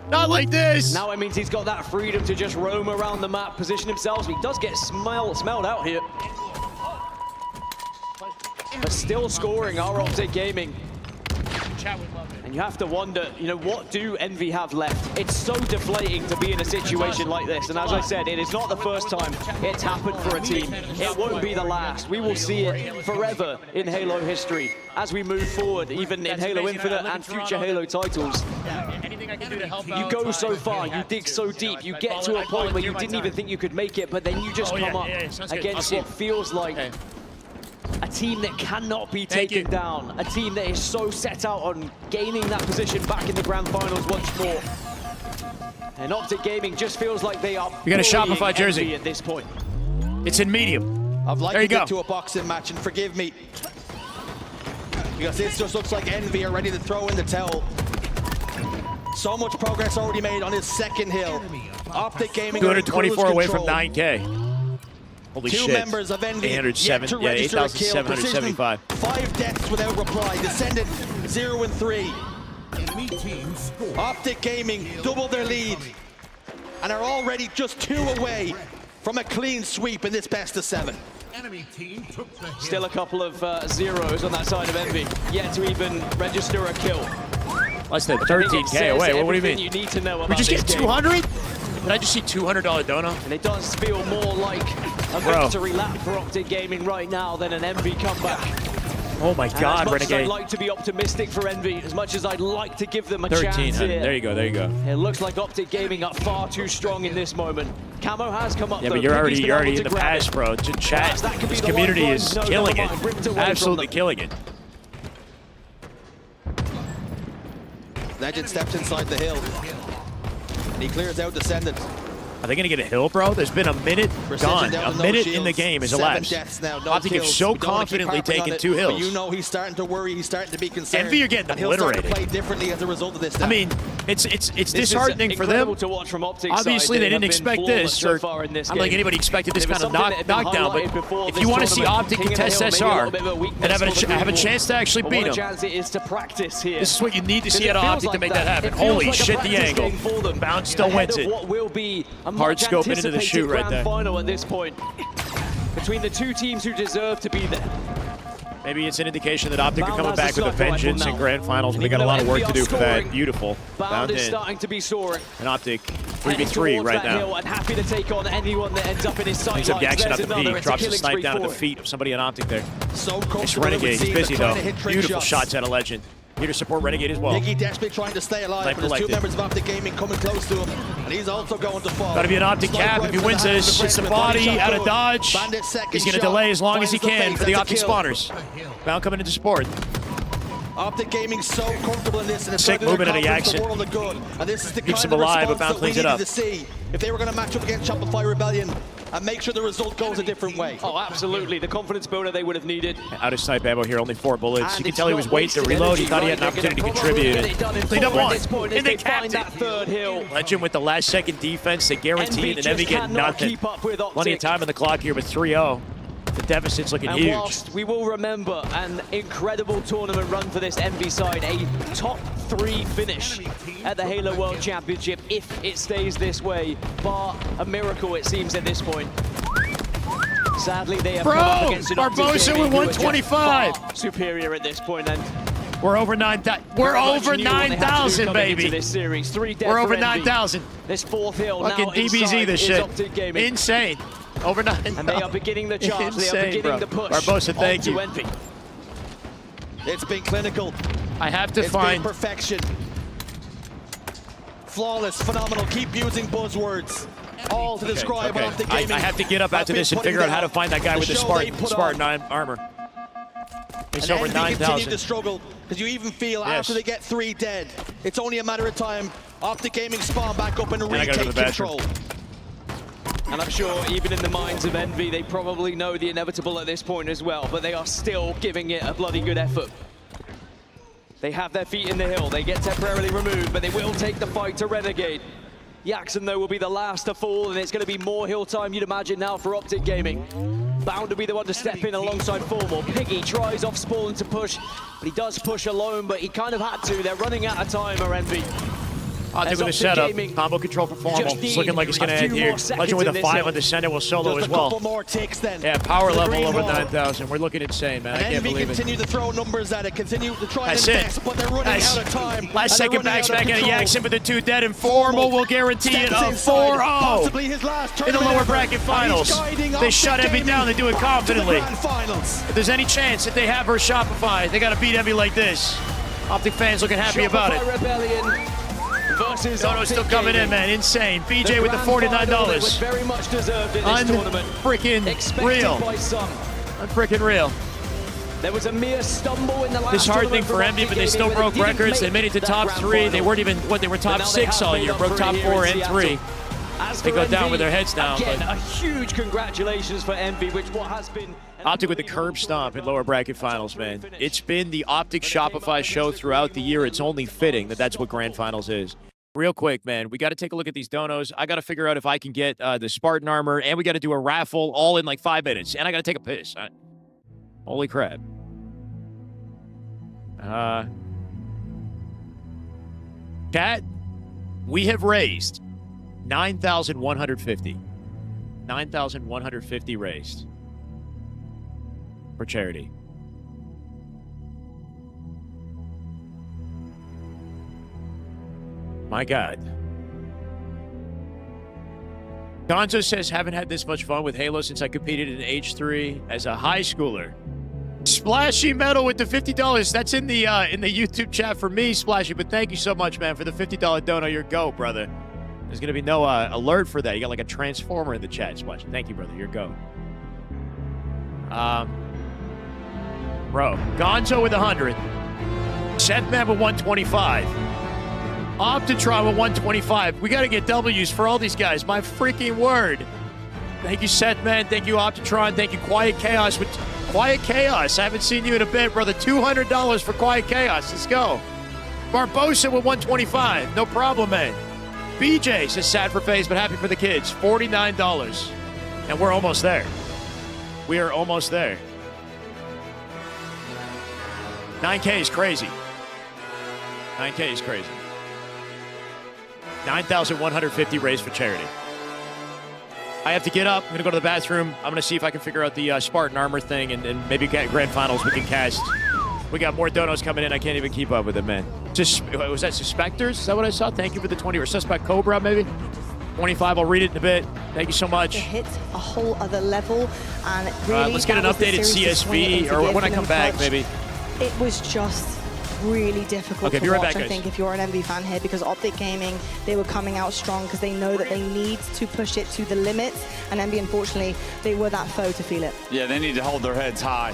Not like this. Now it means he's got that freedom to just roam around the map, position himself. He does get smelled out here. But still scoring our Optic Gaming. And you have to wonder, you know, what do Envy have left? It's so deflating to be in a situation like this. And as I said, it is not the first time it's happened for a team. It won't be the last. We will see it forever in Halo history as we move forward, even in Halo Infinite and future Halo titles. You go so far, you dig so deep, you get to a point where you didn't even think you could make it, but then you just come up against what feels like a team that cannot be taken down, a team that is so set out on gaining that position back in the grand finals once more. And Optic Gaming just feels like they are You got a Shopify bullying jersey Envy at this point. It's in medium. I'd like There to you get go. to a boxing match, and forgive me, because this just looks like Envy are ready to throw in the towel. So much progress already made on his second hill. Optic Gaming 224 are in away cruise from control. 9K. Holy Two shit. members of Envy yet to 807, yeah, register a kill. 8,775. 5 deaths without reply. Descendant 0 and 3. Enemy team score. Optic Gaming double their lead and are already just 2 away from a clean sweep in this best of 7. Enemy team took the hill. Still a couple of zeros on that side of Envy, yet to even register a kill. Less than 13K away. What do you mean? You need to know about We just this get game. 200? Did I just see $200 dono? And it does feel more like a victory lap for Optic Gaming right now than an Envy comeback. Oh my And God, as much Renegade. as I'd like to be optimistic for Envy, as much as I'd like to give them a chance 1300. here, There you go, there you go. it looks like Optic Gaming are far too strong in this moment. Camo has come up Yeah, though. but you're Piggy's been already able in to the grab past, it. bro. Chat, Perhaps that could be this the community one is point. No, killing never it. mind. Ripped away from Absolutely them. killing it. Legend steps inside the hill. And he clears out Descendant. Are they going to get a hill, bro? There's been a minute Precision gone. down A with no minute in shields. the game is 7 elapsed. deaths now, no Optic have kills. so We don't wanna keep confidently harping on taken it, 2 hills. But you know he's starting to worry, he's starting to be concerned. Envy are getting and he'll start to obliterated. play differently as a result of this now. I mean, it's This is disheartening for them. incredible to watch from Optic's Obviously, side. they didn't have been expect flawless this, so or far in this I don't think game. anybody expected this And it kind was of something that had been knockdown. highlighted But before if this you want to see tournament. Optic King of the contest Hill, maybe a SR little bit of a and weakness have for the a Blue chance to actually But beat what a them, chance it is to practice here. this is what you need to see Because out of it feels Optic to like make that happen. It feels Holy like a shit, the practice angle. game for them. Bounce still Ahead wins of it. what will be a Hard much scoping into the anticipated shoot right grand there. final at this point. Between the two teams who deserve to be there. Maybe it's an indication that Optic are Bound coming has the back with a sniper rifle vengeance in now. grand finals. And They got a even lot of though work to Envy do are for that. scoring, Beautiful. Bound is in. starting to be soaring. And Optic, Heading 3v3 towards right that hill now. and happy to take on anyone that ends up in his sight Ends up lines. gaxing out There's the another. peak, It's a drops a killing snipe spree down at the for him. feet of somebody on Optic there. So It's comfortable Renegade. with He's seeing busy them trying though. to hit trick Beautiful shots. shots out of Legend. Here to support Renegade as well. Nicky desperately trying to stay alive, Snipe but there's 2 collected. members of Optic Gaming coming close to him, and he's also going to fall. Got to be an Optic Snipe cap. right If he from wins the hands this, of it's the Redmond. Body body shot out of good. dodge. Bandit second He's going to shot. delay as long as he Finds the can face. for the That's a Optic kill. spawners. Bound coming into support. Optic Gaming so comfortable in this, and it's Sick starting to movement in the conference the action. world of good. And this is the Keeps kind them of alive, but response Bound that we cleans it needed up. to see if they were going to match up against Shopify Rebellion and make sure the result goes a different way. Oh, absolutely. The confidence builder they would have needed. Out of snipe ammo here, only 4 bullets. And You can it's tell he not was waiting to wasted reload. He energy, thought he had right? an They're opportunity to gonna probably contribute. get it done in Cleaned up full at one. this point And as they they find capped it. that third hill. Legend with the last second defense. They guaranteed, and Envy just get cannot nothing. keep up with Plenty of Optic. time on the clock here with 3-0. The deficit's looking And huge. whilst we will remember an incredible tournament run for this Envy side, a top 3 finish at the Halo World Championship if it stays this way, bar a miracle it seems at this point. Sadly, they have come up against an Optic Barbosa Gaming with who are just 125. far superior at this point, and We're over 9,000. We're very much over knew what they had to do 9,000, coming into baby. This series. 3 dead We're for over Envy. 9,000. This 4th hill Fucking now DBZ inside this is shit. Optic Gaming. Insane. Over 9,000. And they are beginning the charge. They are Insane, beginning bro. the push Barbosa, thank onto you. Envy. It's been clinical. I have to It's find been perfection. Flawless, phenomenal. Keep using buzzwords. All to describe Optic Gaming. I have to get up after this and figure out how to find that guy with the Spartan armor. It's over 9,000. Continue to struggle because you even feel after they get 3 dead, it's only a matter of time. Optic Gaming spawn back up and retake control. And I'm sure even in the minds of Envy, they probably know the inevitable at this point as well, but they are still giving it a bloody good effort. They have their feet in the hill. They get temporarily removed, but they will take the fight to Renegade. Jackson, though, will be the last to fall, and it's going to be more hill time, you'd imagine, now for Optic Gaming. Bound to be the one to step in alongside Formal. Piggy tries off spawn to push, but he does push alone, but he kind of had to. They're running out of time, Envy. Optic with the setup, combo control for Formal. It's looking like it's going to end here. Legend with a 5 on Descendant will solo as well. Just a couple more ticks then. Yeah, power level over 9,000. We're looking insane, man. I can't believe it. Continue to throw numbers at it, continue to try and invest, but they're running out of time. Last second backspec out of Jackson, but the 2 dead, and Formal will guarantee it a 4-0 possibly his last in the lower bracket finals. They shut Envy down. They do it confidently. If there's any chance that they have her Shopify, they got to beat Envy like this. Optic fans looking happy about it. Rebellion versus Dono's still coming in, man. Insane. BJ with the $49. Very much deserved in this tournament. Unfreaking real. Unfreaking real. There was a mere stumble in the last disheartening for Envy, but they still broke records. They made it to top 3. They weren't even, they were top 6 all year. Broke top 4 and 3. They go down with their heads down. Again, a huge congratulations for Envy, which what has been... Optic with the curb stomp in lower bracket finals, man. It's been the Optic Shopify show throughout the year. It's only fitting that that's what grand finals is. Real quick, man, we got to take a look at these donos. I got to figure out if I can get the Spartan armor, and we got to do a raffle all in like 5 minutes. And I got to take a piss. Holy crap. Chat, we have raised 9,150. 9,150 raised for charity. My God. Gonzo says, haven't had this much fun with Halo since I competed in H3 as a high schooler. Splashy Metal with the $50. That's in the YouTube chat for me, Splashy, but thank you so much, man, for the $50 dono. Your go, brother. There's going to be no alert for that. You got like a transformer in the chat, Splashy. Thank you, brother. Your go. Bro, Gonzo with 100. Sethman with 125. Optitron with 125. We got to get W's for all these guys. My freaking word. Thank you, Sethman. Thank you, Optitron. Thank you, Quiet Chaos. With Quiet Chaos. I haven't seen you in a bit, brother. $200 for Quiet Chaos. Let's go. Barbosa with 125. No problem, man. BJ says sad for FaZe, but happy for the kids. $49. And we're almost there. We are almost there. 9K is crazy. 9K is crazy. 9,150 raised for charity. I have to get up. I'm going to go to the bathroom. I'm going to see if I can figure out the Spartan armor thing, and maybe get grand finals we can cast. We got more donos coming in. I can't even keep up with it, man. Just was that Suspectors? Is that what I saw? Thank you for the 20. Or Suspect Cobra, maybe? 25. I'll read it in a bit. Thank you so much. To hit a whole other level, and really, let's get an updated CSV, or when I come back, maybe. It was just really difficult to watch, I think, if you're an Envy fan here, because Optic Gaming, they were coming out strong because they know that they need to push it to the limits, and Envy, unfortunately, they were that foe to feel it. Yeah, they need to hold their heads high.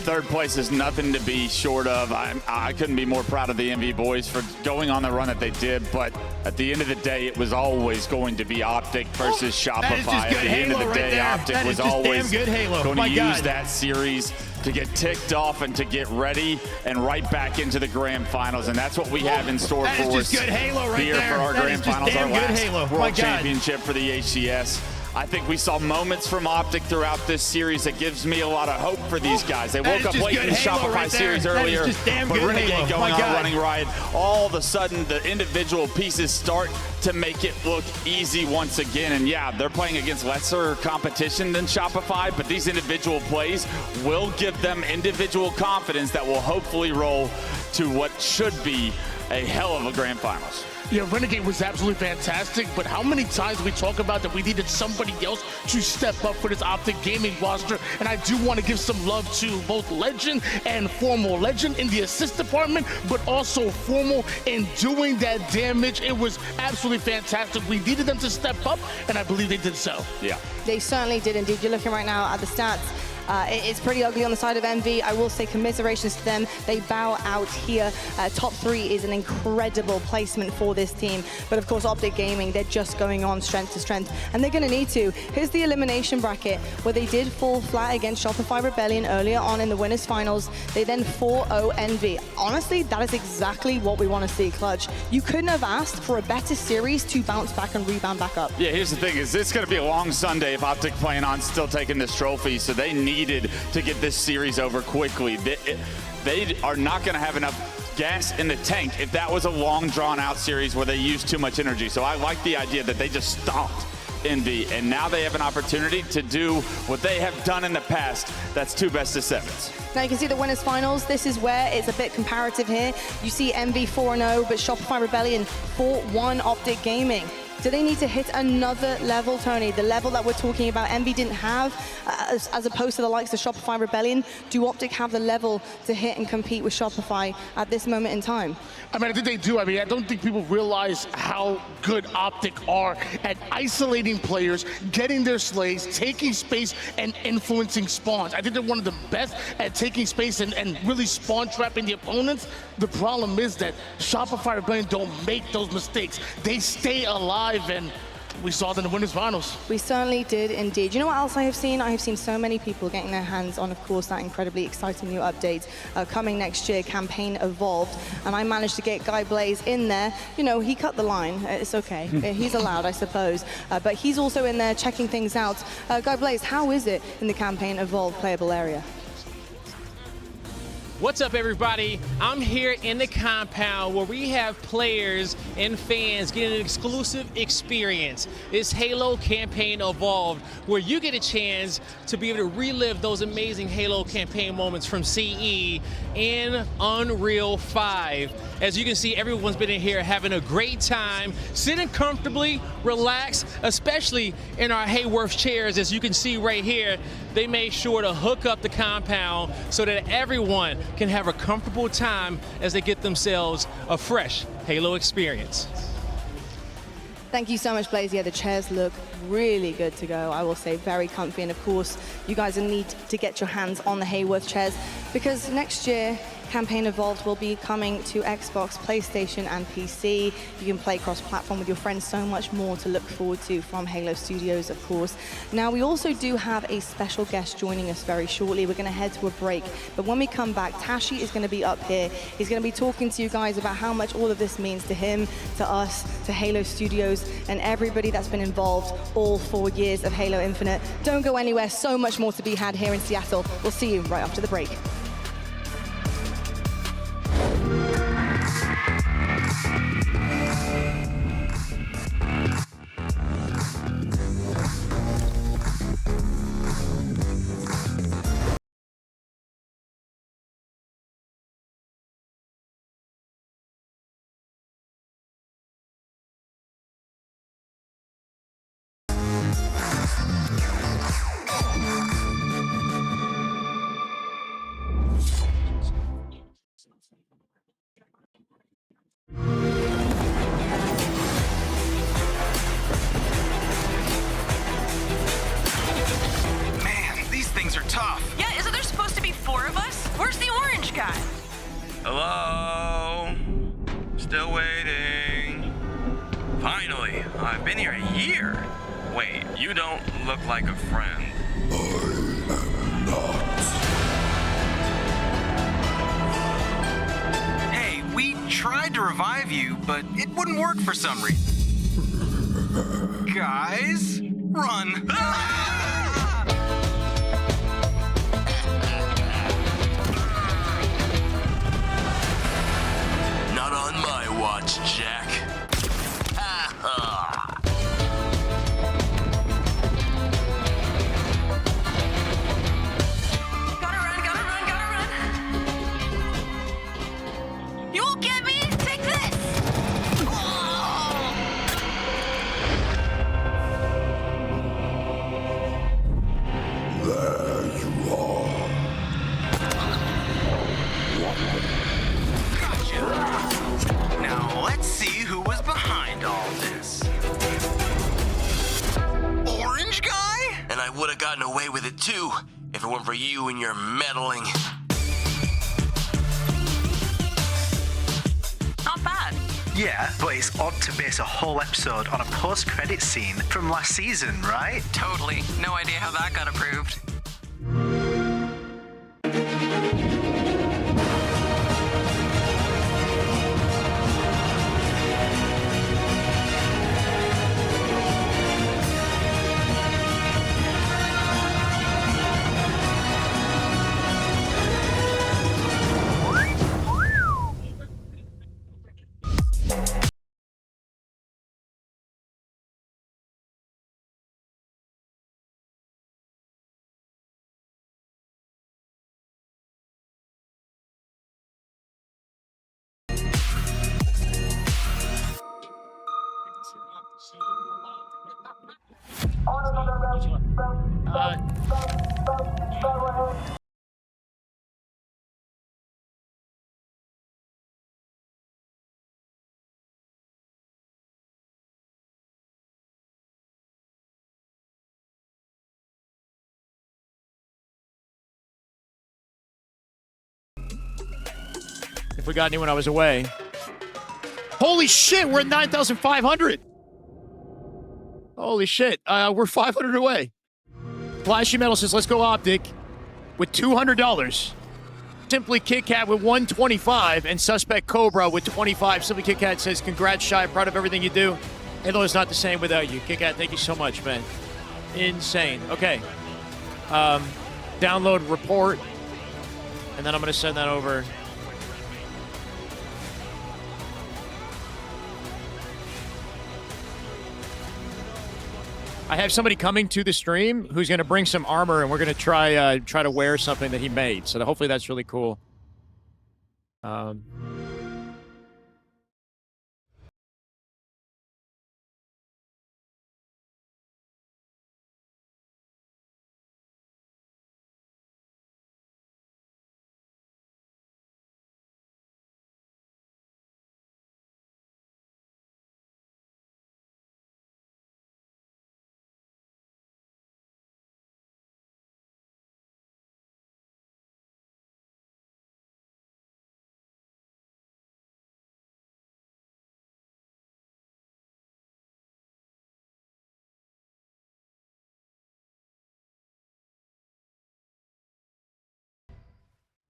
Third place is nothing to be short of. I couldn't be more proud of the Envy boys for going on the run that they did, but at the end of the day, it was always going to be Optic versus Shopify. At the end of the day, Optic was always going to use that series to get ticked off and to get ready and right back into the grand finals. And that's what we have in store for us here for our grand finals, our last world championship for the HCS. I think we saw moments from Optic throughout this series that gives me a lot of hope for these guys. They woke up late in the Shopify series earlier, but Renegade going on a running ride. All of a sudden, the individual pieces start to make it look easy once again. And yeah, they're playing against lesser competition than Shopify, but these individual plays will give them individual confidence that will hopefully roll to what should be a hell of a grand finals. Yeah, Renegade was absolutely fantastic, but how many times we talk about that we needed somebody else to step up for this Optic Gaming roster, and I do want to give some love to both Legend and Formal. Legend in the assist department, but also Formal in doing that damage. It was absolutely fantastic. We needed them to step up, and I believe they did so. Yeah. They certainly did indeed. You're looking right now at the stats. It's pretty ugly on the side of Envy. I will say commiserations to them. They bow out here. Top 3 is an incredible placement for this team. But of course, Optic Gaming, they're just going on strength to strength, and they're going to need to. Here's the elimination bracket, where they did fall flat against Shopify Rebellion earlier on in the winners finals. They then 4-0 Envy. Honestly, that is exactly what we want to see, Clutch. You couldn't have asked for a better series to bounce back and rebound back up. Yeah, here's the thing, is it's going to be a long Sunday if Optic plan on still taking this trophy, so they needed to get this series over quickly. They are not going to have enough gas in the tank if that was a long, drawn-out series where they used too much energy. So I like the idea that they just stomped Envy, and now they have an opportunity to do what they have done in the past. That's 2 best-of-7s. Now you can see the winners finals. This is where it's a bit comparative here. You see Envy 4-0, but Shopify Rebellion 4-1 Optic Gaming. Do they need to hit another level, Tony? The level that we're talking about, Envy didn't have, as opposed to the likes of Shopify Rebellion. Do Optic have the level to hit and compete with Shopify at this moment in time? I mean, I think they do. I mean, I don't think people realize how good Optic are at isolating players, getting their slays, taking space, and influencing spawns. I think they're one of the best at taking space and really spawn trapping the opponents. The problem is that Shopify Rebellion don't make those mistakes. They stay alive, and we saw it in the winners finals. We certainly did indeed. You know what else I have seen? I have seen so many people getting their hands on, of course, that incredibly exciting new update coming next year, Campaign Evolved. And I managed to get Guy Blaze in there. You know, he cut the line. It's okay. He's allowed, I suppose. But he's also in there checking things out. Guy Blaze, how is it in the Campaign Evolved playable area? What's up, everybody? I'm here in the compound where we have players and fans getting an exclusive experience. It's Halo Campaign Evolved, where you get a chance to be able to relive those amazing Halo campaign moments from CE in Unreal 5. As you can see, everyone's been in here having a great time, sitting comfortably, relaxed, especially in our Hayworth chairs. As you can see right here, they made sure to hook up the compound so that everyone can have a comfortable time as they get themselves a fresh Halo experience. Thank you so much, Blaze. Yeah, the chairs look really good to go. I will say very comfy. And of course, you guys will need to get your hands on the Hayworth chairs, because next year, Campaign Evolved will be coming to Xbox, PlayStation, and PC. You can play cross-platform with your friends. So much more to look forward to from Halo Studios, of course. Now, we also do have a special guest joining us very shortly. We're going to head to a break. But when we come back, Tashi is going to be up here. He's going to be talking to you guys about how much all of this means to him, to us, to Halo Studios, and everybody that's been involved all 4 years of Halo Infinite. Don't go anywhere. So much more to be had here in Seattle. We'll see you right after the break. Hello? Still waiting. Finally, I've been here a year. Wait, you don't look like a friend. I am not. Hey, we tried to revive you, but it wouldn't work for some reason. Guys, run. Not on my watch, Jack. Gotta run. You won't get me? Take this! too, if it weren't for you and your meddling. Not bad. Yeah, but it's odd to base a whole episode on a post-credit scene from last season, right? Totally. No idea how that got approved. If we got any when I was away. Holy shit, we're at 9,500. Holy shit, we're 500 away. Flashy Metal says, let's go Optic with $200. Simply Kit Kat with 125 and Suspect Cobra with 25. Simply Kit Kat says, congrats, Shy, proud of everything you do. Halo is not the same without you. Kit Kat, thank you so much, man. Insane. Okay. Download report. And then I'm going to send that over. I have somebody coming to the stream who's going to bring some armor, and we're going to try to wear something that he made. So hopefully that's really cool.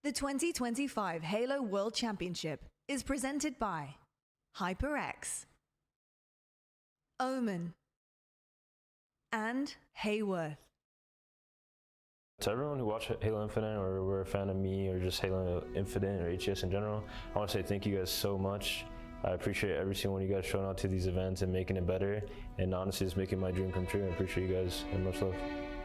The 2025 Halo World Championship is presented by HyperX, Omen, and Hayworth. To everyone who watched Halo Infinite or were a fan of me or just Halo Infinite or HES in general, I want to say thank you guys so much. I appreciate every single one of you guys showing up to these events and making it better, and honestly it's making my dream come true. I appreciate you guys and much love.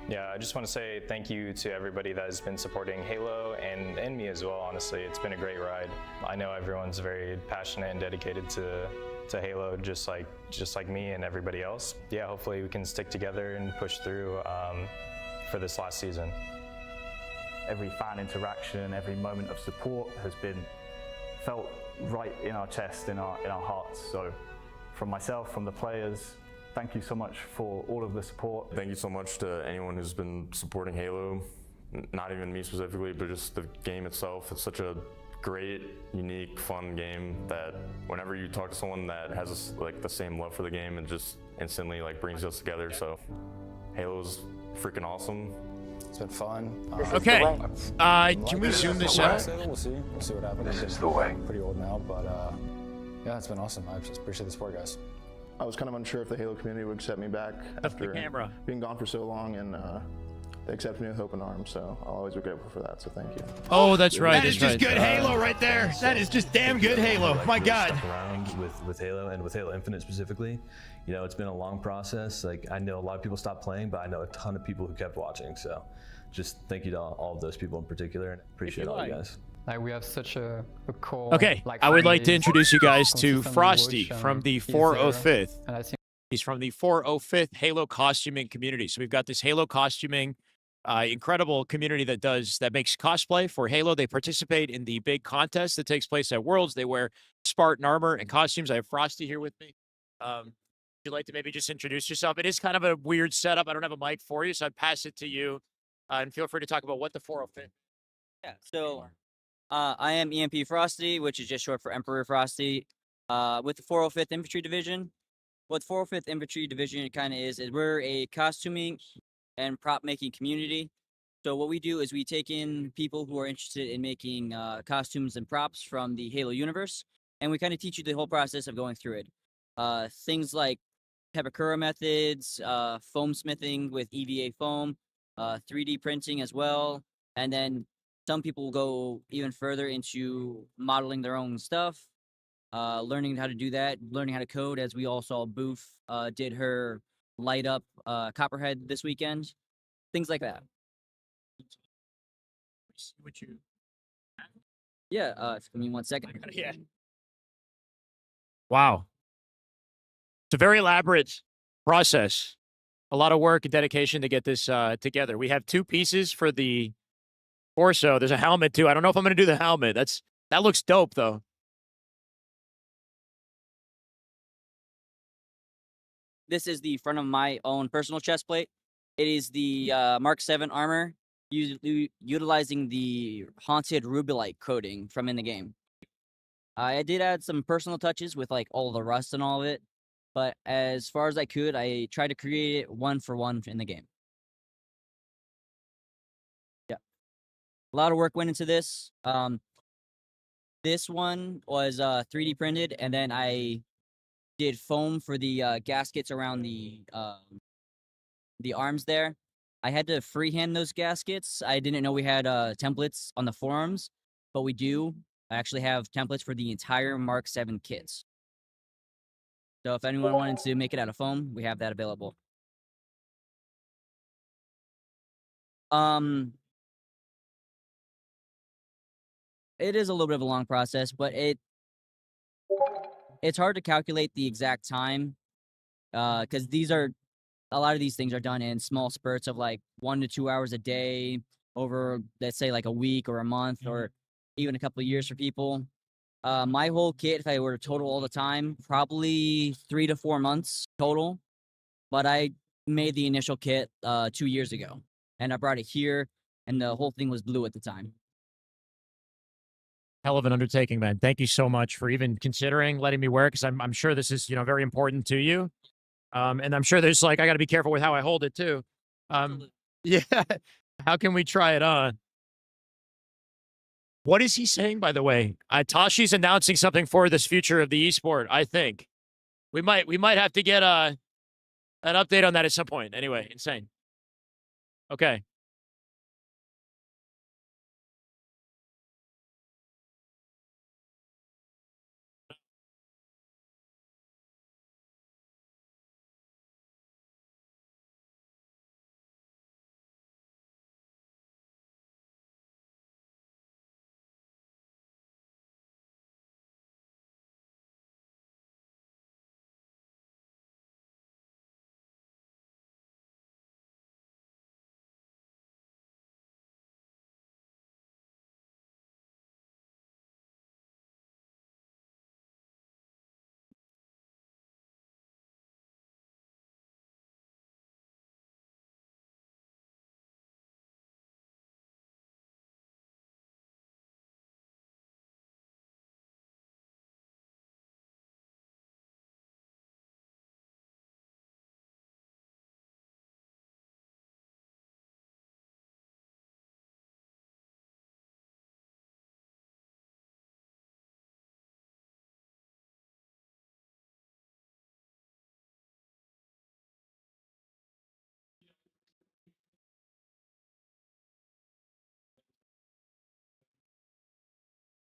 Yeah, I just want to say thank you to everybody that has been supporting Halo and me as well, honestly. It's been a great ride. I know everyone's very passionate and dedicated to Halo, just like me and everybody else. Yeah, hopefully we can stick together and push through for this last season. Every fan interaction, every moment of support has been felt right in our chest, in our hearts. So from myself, from the players, thank you so much for all of the support. Thank you so much to anyone who's been supporting Halo, not even me specifically, but just the game itself. It's such a great, unique, fun game that whenever you talk to someone that has like the same love for the game, it just instantly like brings us together. So Halo's freaking awesome. It's been fun. Okay, can we zoom this out? We'll see what happens. This is the way. Pretty old now, but yeah, it's been awesome. I just appreciate the support, guys. I was kind of unsure if the Halo community would accept me back after being gone for so long, and they accepted me with open arms, so I'll always be grateful for that, so thank you. Oh, that's right. That is just good Halo right there. That is just damn good Halo. My God. Stuck around with Halo and with Halo Infinite specifically. You know, it's been a long process. Like, I know a lot of people stopped playing, but I know a ton of people who kept watching. So just thank you to all of those people in particular, and appreciate all you guys. Like, we have such a core. Okay, I would like to introduce you guys to Frosty from the 405th. And I think he's from the 405th Halo costuming community. So we've got this Halo costuming, incredible community that makes cosplay for Halo. They participate in the big contest that takes place at Worlds. They wear Spartan armor and costumes. I have Frosty here with me. Would you like to maybe just introduce yourself? It is kind of a weird setup. I don't have a mic for you, so I'd pass it to you. and feel free to talk about what the 405. Yeah, so I am EMP Frosty, which is just short for Emperor Frosty, with the 405th Infantry Division. What 405th Infantry Division kind of is we're a costuming and prop making community. So what we do is we take in people who are interested in making costumes and props from the Halo universe, and we kind of teach you the whole process of going through it. Things like Pepakura methods, foam smithing with EVA foam, 3D printing as well, and then some people go even further into modeling their own stuff, learning how to do that, learning how to code, as we all saw Booth did her light up Copperhead this weekend, things like that. Would you? Yeah, give me 1 second. Yeah. Wow. It's a very elaborate process. A lot of work and dedication to get this together. We have 2 pieces for the torso. There's a helmet too. I don't know if I'm going to do the helmet. That looks dope though. This is the front of my own personal chest plate. It is the Mark 7 armor, utilizing the haunted rubellite coating from in the game. I did add some personal touches with like all the rust and all of it, but as far as I could, I tried to create it one for one in the game. Yeah, a lot of work went into this. This one was 3D printed, and then I did foam for the gaskets around the arms there. I had to freehand those gaskets. I didn't know we had templates on the forums, but we do. I actually have templates for the entire Mark 7 kits. So if anyone wanted to make it out of foam, we have that available. It is a little bit of a long process, but it's hard to calculate the exact time, because a lot of these things are done in small spurts of like 1 to 2 hours a day over, let's say, like a week or a month or even a couple of years for people. My whole kit, if I were to total all the time, probably 3 to 4 months total. But I made the initial kit 2 years ago, and I brought it here, and the whole thing was blue at the time. Hell of an undertaking, man. Thank you so much for even considering letting me wear it, because I'm sure this is, very important to you. And I'm sure there's I got to be careful with how I hold it too. Yeah. How can we try it on? What is he saying, by the way? Tashi's announcing something for this future of the esport, I think. We might have to get an update on that at some point. Anyway, insane. Okay.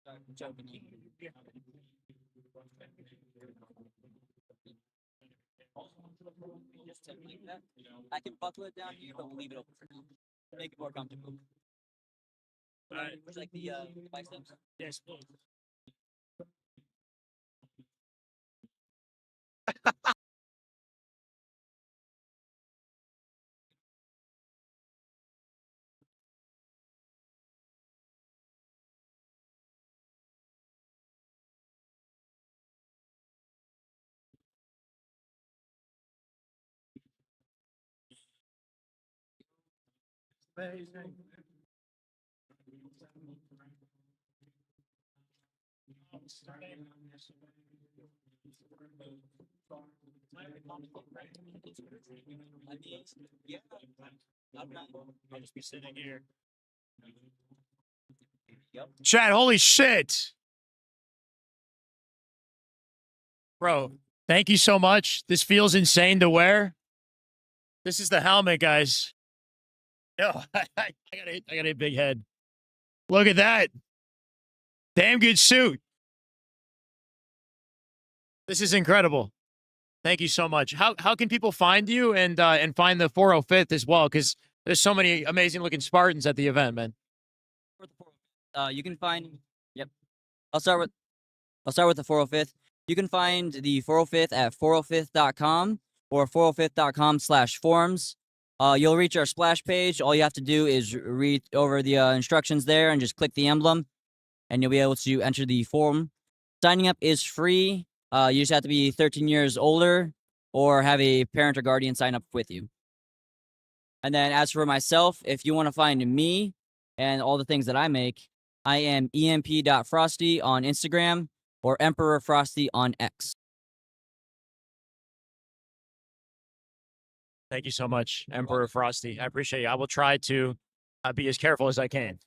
I can buckle it down here, but we'll leave it open for now. Make it more comfortable. Would you like the biceps? Yes, please. I'll just be sitting here. Chat, holy shit. Bro, thank you so much. This feels insane to wear. This is the helmet, guys. Yo, I got a big head. Look at that. Damn good suit. This is incredible. Thank you so much. How can people find you and find the 405th as well? Because there's so many amazing looking Spartans at the event, man. You can find. Yep. I'll start with the 405th. You can find the 405th at 405th.com or 405th.com/forums. You'll reach our splash page. All you have to do is read over the instructions there and just click the emblem, and you'll be able to enter the forum. Signing up is free. You just have to be 13 years older or have a parent or guardian sign up with you. And then as for myself, if you want to find me and all the things that I make, I am emp.frosty on Instagram or Emperor Frosty on X. Thank you so much, Emperor Frosty. I appreciate you. I will try to be as careful as I can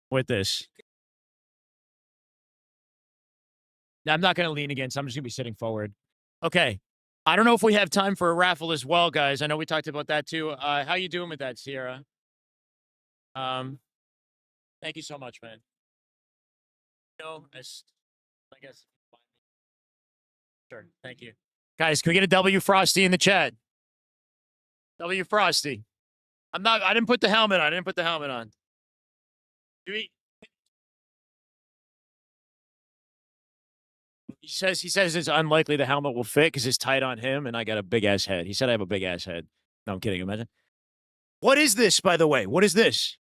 with this. I'm not going to lean against. I'm just going to be sitting forward. Okay. I don't know if we have time for a raffle as well, guys. I know we talked about that too. How you doing with that, Sierra? Thank you so much, man. I guess. Sure. Thank you. Guys, can we get a W Frosty in the chat? W Frosty. I didn't put the helmet on. He says it's unlikely the helmet will fit because it's tight on him and I got a big ass head. He said I have a big ass head. No, I'm kidding. Imagine. What is this, by the way? What is this?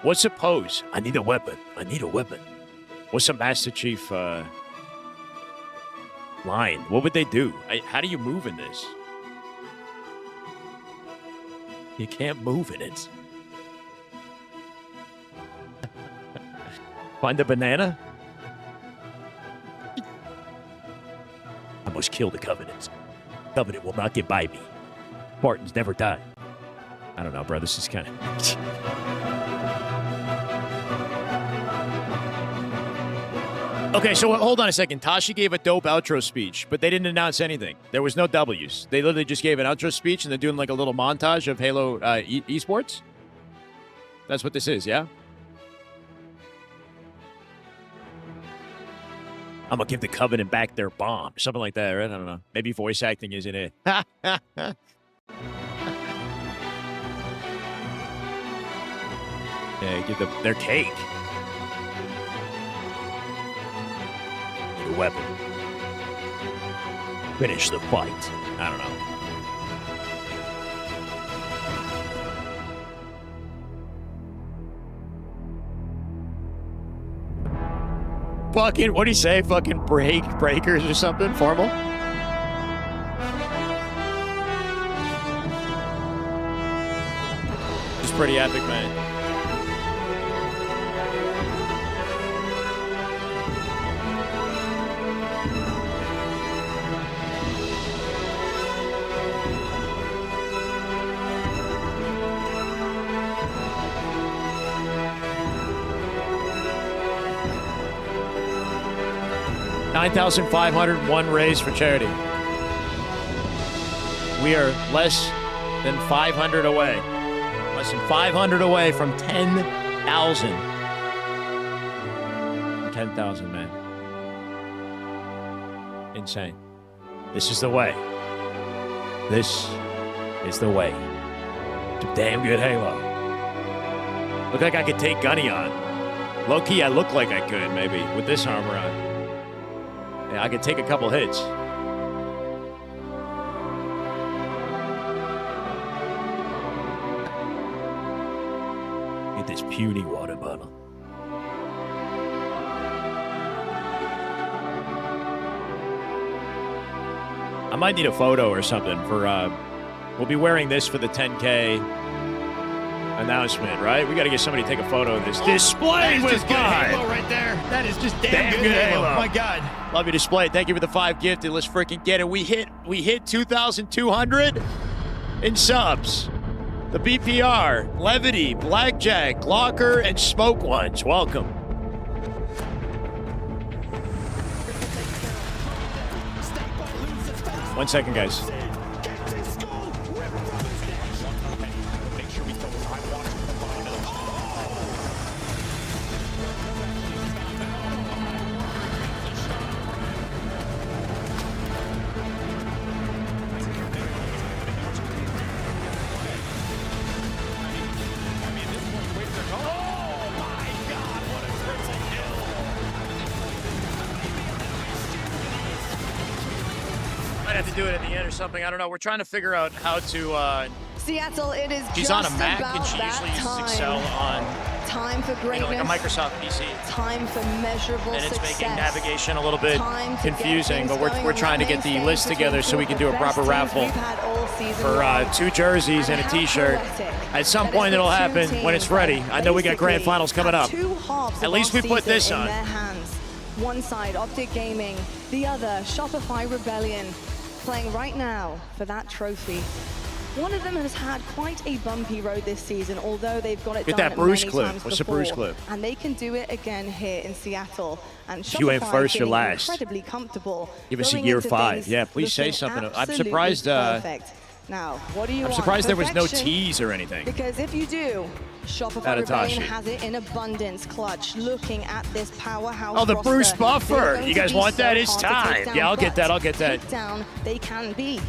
What's a pose? I need a weapon. What's a Master Chief line? What would they do? How do you move in this? You can't move in it. Find a banana? I must kill the Covenant. Covenant will not get by me. Spartans never die. I don't know, bro. This is kind of... Okay, so hold on a second. Tashi gave a dope outro speech, but they didn't announce anything. There was no W's. They literally just gave an outro speech, and they're doing like a little montage of Halo esports. That's what this is, yeah? I'm going to give the Covenant back their bomb. Something like that, right? I don't know. Maybe voice acting isn't it. Yeah, give their cake. Need a weapon. Finish the fight. I don't know. Fucking, what do you say? Fucking breakers or something? Formal? It's pretty epic, man. $9,501 raised for charity. We are less than 500 away. Less than 500 away from 10,000. 10,000, man. Insane. This is the way. This is the way to damn good Halo. Look like I could take Gunny on. Low-key, I look like I could, maybe, with this armor on. Yeah, I could take a couple hits. Get this puny water bottle. I might need a photo or something for, we'll be wearing this for the 10K announcement, right? We got to get somebody to take a photo of this display with just good Halo right there. That is just damn good Halo. Oh my God. Love your display. Thank you for the 5 gifted. Let's freaking get it. We hit 2,200 in subs. The BPR, Levity, Blackjack, Glocker, and Smoke Ones. Welcome. One second, guys. Have to do it at the end or something. I don't know. We're trying to figure out how to. Seattle, it is she's just on a Mac and she usually uses Excel on time for greatness, like a Microsoft PC. Time for measurable and it's success. making navigation a little bit confusing, but we're trying to get the list together so we can do a proper raffle for 2 jerseys and a T-shirt. At some point it'll happen when it's ready. I know we got grand finals coming up. At least we put this on. One side, Optic Gaming, the other, Shopify Rebellion, playing right now for that trophy. One of them has had quite a bumpy road this season, although they've got it done that Bruce many clip. times What's before. the Bruce clip? And they can do it again here in Seattle. And If you ain't first, you're last. Incredibly comfortable. Give us a year 5. Yeah, please say something. I'm surprised. Now, what do you I'm want? surprised there was no Perfection? tease or anything. Because if you do, Shopify Rebellion has it in abundance. Clutch, looking at this powerhouse. Oh, the roster. Bruce Buffer. They're You going guys to want be that? so It's hard to take time. down, Yeah, I'll get that. but I'll get that. take down they can be.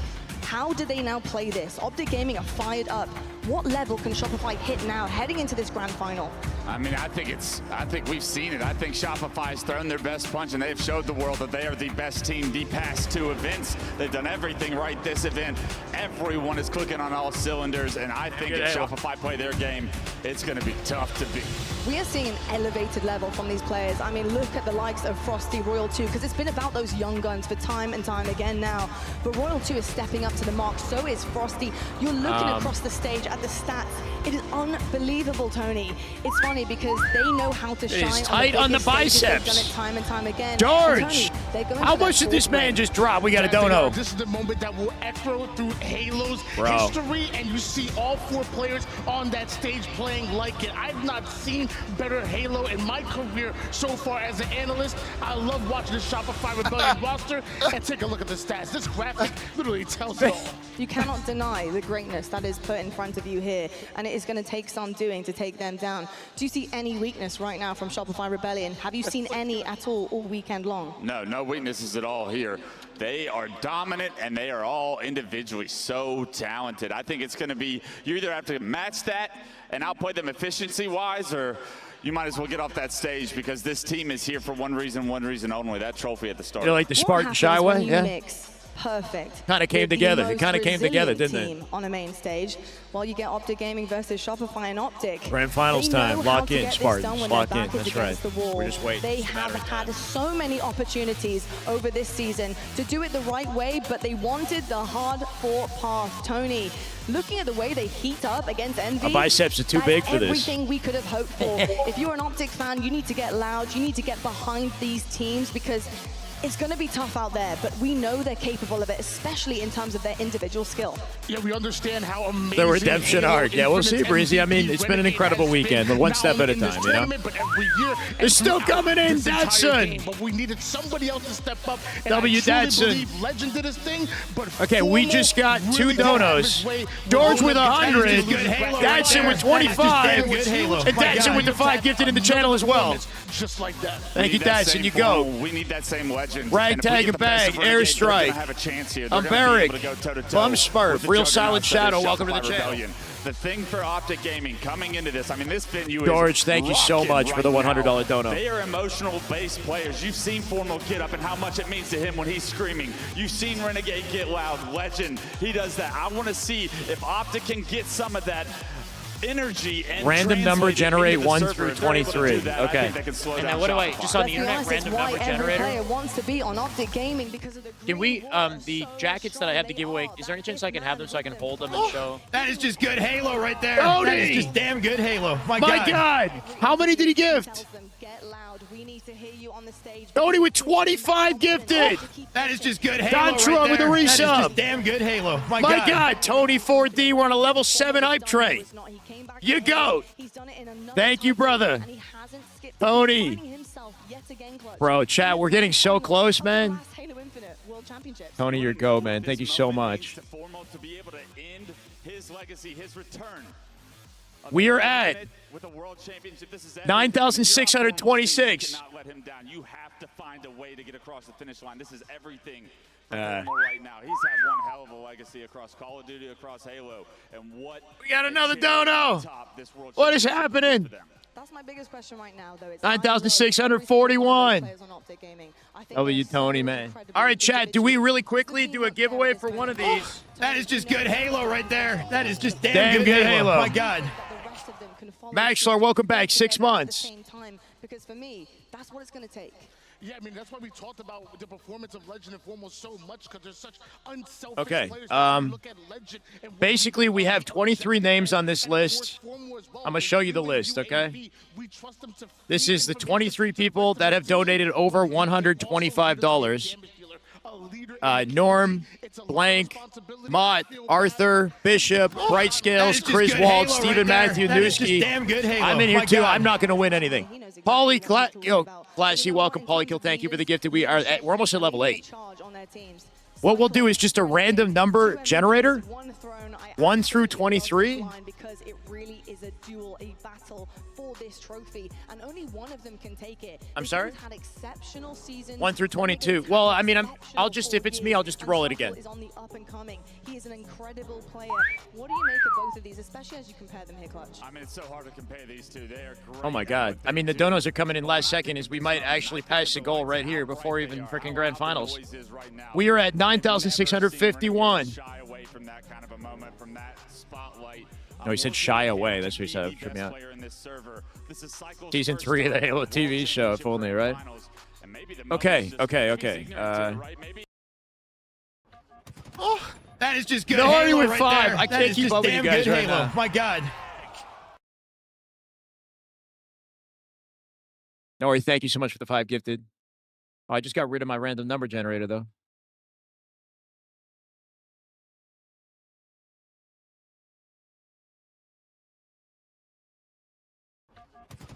How do they now play this? Optic Gaming are fired up. What level can Shopify hit now, heading into this grand final? I mean, I think we've seen it. I think Shopify has thrown their best punch, and they've showed the world that they are the best team the past 2 events. They've done everything right this event. Everyone is clicking on all cylinders, and I think if Shopify play their game, it's going to be tough to beat. We are seeing an elevated level from these players. I mean, look at the likes of Frosty, Royal 2, because it's been about those young guns for time and time again now. But Royal 2 is stepping up to the mark, so is Frosty. You're looking across the stage at the stats. It is unbelievable, Tony. It's funny because they know how to shine tight on the bicep. They've done it time and time again. George! Tony, They're going How for that much did this short man range. just drop? We got a dono. This is the moment that will echo through Halo's Bro. history, and you see all 4 players on that stage playing like it. I've not seen better Halo in my career so far as an analyst. I love watching the Shopify Rebellion roster, and take a look at the stats. This graphic literally tells it all. You cannot deny the greatness that is put in front of you here, and it is going to take some doing to take them down. Do you see any weakness right now from Shopify Rebellion? Have you seen any at all weekend long? No weaknesses at all here. They are dominant, and they are all individually so talented. I think it's going to be, you either have to match that and outplay them efficiency-wise, or you might as well get off that stage, because this team is here for one reason only, that trophy at the start. You like the Spartan Shyway? Yeah. Perfect. Kind of came together. It kind of came together, didn't it? Team on a main stage. While you get Optic Gaming versus Shopify and Optic. Grand finals time. Lock in, Spartans. Lock in. That's right. We're just waiting. They have had so many opportunities over this season to do it the right way, but they wanted the hard-fought path. Tony, looking at the way they heat up against Envy, Our biceps are too big for this. Everything we could have hoped for. If you're an Optic fan, you need to get loud. You need to get behind these teams, because it's going to be tough out there, but we know they're capable of it, especially in terms of their individual skill. Yeah, we understand how amazing The redemption arc. Yeah, we'll see, Breezy. I mean, it's been an incredible weekend, but one step at a time, you know? But every year, They're still coming in, Datsun. But we needed somebody else to step up. And W. I truly Datsun. believe Legend did his thing, but Okay, we just got 2 donos. George with 100, Datsun with 25, and Datsun with the 5 gifted in the channel as well. Just like that. Thank you, Datsun. You go. We need that same legend. Ragtag and bag, airstrike. I'm Barrick. Bum Spurf, real solid shadow. Welcome to the channel. The thing for Optic Gaming coming into this, I mean, this venue is George, thank you so much for the $100 dono. They are emotional-based players. You've seen Formal get up and how much it means to him when he's screaming. You've seen Renegade get loud. Legend, he does that. I want to see if Optic can get some of that energy and random number generate 1 through 23. Okay. And then what do I, just on the internet, random number Every generator? player wants to be on Optic Gaming because of the Can we, the jackets that I have to give away, is there any chance I can have them so I can hold them and show? That is just good Halo right there. Tony! That is just damn good Halo. My God. How many did he gift? Get loud. We need to hear you on the stage. Tony with 25 gifted. That is just good Halo Dontra right with a there. That is resub. just damn good Halo. My God, Tony 4D, we're on a level 7 hype train. You go. Thank you, brother. Tony. Bro, chat, we're getting so close, man. Tony, your go, man. Thank you so much. To be able to end his legacy, his return. We are at 9,626. Not let him down. You have to find a way to get across the finish line. This is everything for Formal right now. He's had one hell of a legacy across Call of Duty, across Halo, and what We got another dono. What is happening? That's my biggest question right now, though. It's 9,641. W, Tony, man. All right, chat, do we really quickly do a giveaway for one of these? That is just good Halo right there. That is just Damn good Halo. My God. Maxler, welcome back. 6 months. Because for me, that's what it's going to take. Yeah, I mean, that's why we talked about the performance of Legend and Formal so much, because there's such unselfish Okay. players. Look at Legend and Basically, we have 23 names on this list. I'm going to show you the list, okay? This is the 23 people that have donated over $125. Norm, Blank, Mott, Arthur, Bishop, Bright Scales, Chris Wald, Stephen Matthew, Newski. I'm in here too. I'm not going to win anything. Paulie, Classy, welcome. Paulie Kill, thank you for the gift. We're almost at level 8. What we'll do is just a random number generator, 1 through 23. Because it really is a duel, a battle for this trophy, and only one of them can take it. I'm sorry? Had exceptional seasons. 1 through 22. Well, I mean, I'll just, if it's me, I'll just roll it again. Is on the up and coming. He is an incredible player. What do you make of both of these, especially as you compare them here, Clutch? I mean, it's so hard to compare these two. They are great. Oh my God. I mean, the donos are coming in last second as we might actually pass the goal right here before even freaking grand finals. We are at 9,651. Shy away from that kind of a moment, from that spotlight. No, he said shy away. That's what he said. Tripped me out. Season 3 of the Halo TV show, if only, right? Okay. Oh, that is just good. No, Halo with right 5. there. I That can't is keep just up with you damn guys good right Halo. now. My God. Nori, thank you so much for the 5 gifted. Oh, I just got rid of my random number generator, though.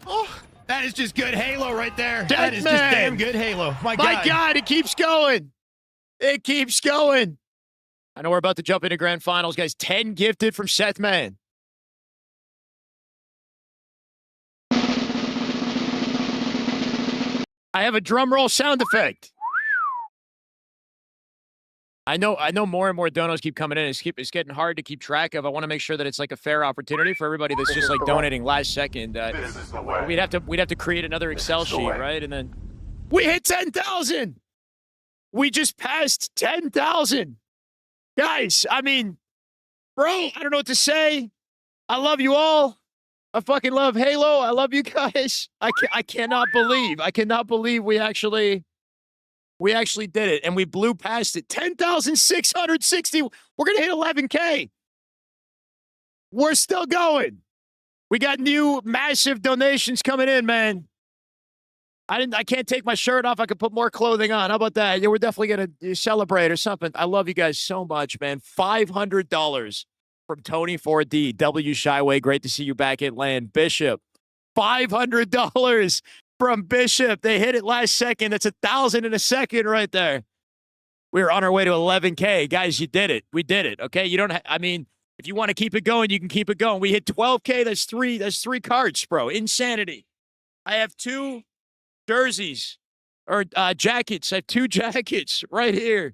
Oh, that is just good Halo right there. Dead that is man. just damn good Halo. My God, it keeps going. It keeps going. I know we're about to jump into grand finals, guys. 10 gifted from Seth Man. I have a drum roll sound effect. I know more and more donos keep coming in. It's getting hard to keep track of. I want to make sure that it's like a fair opportunity for everybody that's just like donating last second. We'd have to create another Excel sheet, right? And then we hit 10,000. We just passed 10,000. Guys, I mean, bro, I don't know what to say. I love you all. I fucking love Halo. I love you guys. I cannot believe we actually did it, and we blew past it. 10,660. We're going to hit 11K. We're still going. We got new massive donations coming in, man. I can't take my shirt off. I could put more clothing on. How about that? Yeah, we're definitely going to celebrate or something. I love you guys so much, man. $500 from Tony 4D. W Shyway, great to see you back in land. Bishop, $500 from Bishop. They hit it last second. That's 1,000 in a second right there. We're on our way to 11K. Guys, you did it. We did it, okay? You don't I mean, if you want to keep it going, you can keep it going. We hit 12K. That's three cards, bro. Insanity. I have 2 jerseys or jackets. I have 2 jackets right here.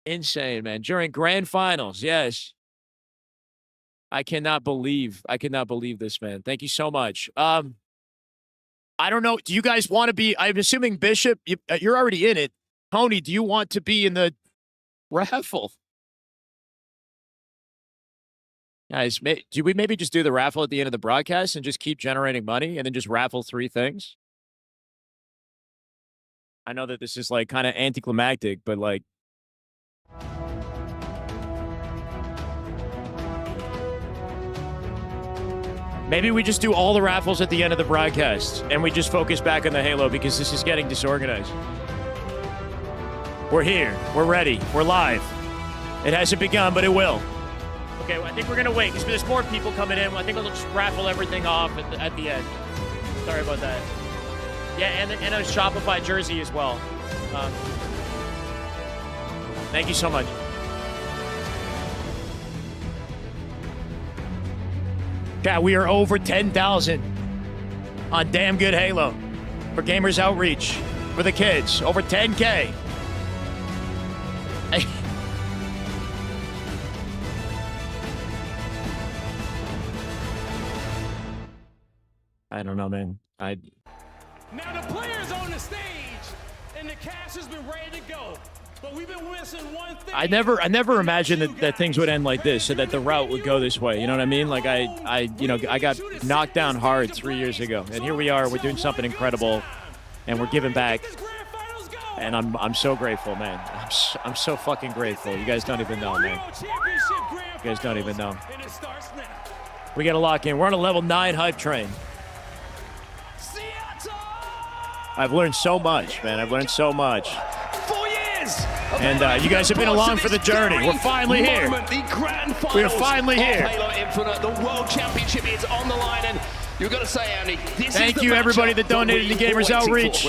Insane, man. During grand finals, yes. I cannot believe this, man. Thank you so much. I don't know. Do you guys want to be? I'm assuming Bishop, you're already in it. Tony, do you want to be in the raffle? Guys, do we maybe just do the raffle at the end of the broadcast and just keep generating money and then just raffle 3 things? I know that this is like kind of anticlimactic, but like, maybe we just do all the raffles at the end of the broadcast and we just focus back on the Halo because this is getting disorganized. We're here. We're ready. We're live. It hasn't begun, but it will. Okay, well, I think we're going to wait because there's more people coming in. I think we'll just raffle everything off at the end. Sorry about that. Yeah, and a Shopify jersey as well. Thank you so much. Yeah, we are over 10,000 on Damn Good Halo for Gamers Outreach for the kids. Over 10K. I don't know, man. Now the players on the stage and the cast has been ready to go. But we've been missing one thing. I never imagined that things would end like this, so that the route would go this way. You know what I mean? Like I got knocked down hard 3 years ago, and here we are. We're doing something incredible, and we're giving back. And I'm so grateful, man. I'm so fucking grateful. You guys don't even know, man. You guys don't even know. We got to lock in. We're on a level 9 hype train. I've learned so much, man. I've learned so much. 4 years. And you guys have been along for the journey. We're finally here. We're finally here. Halo Infinite, the World Championship is on the line, and you've got to say, Andy, thank you, everybody that donated to Gamers Outreach.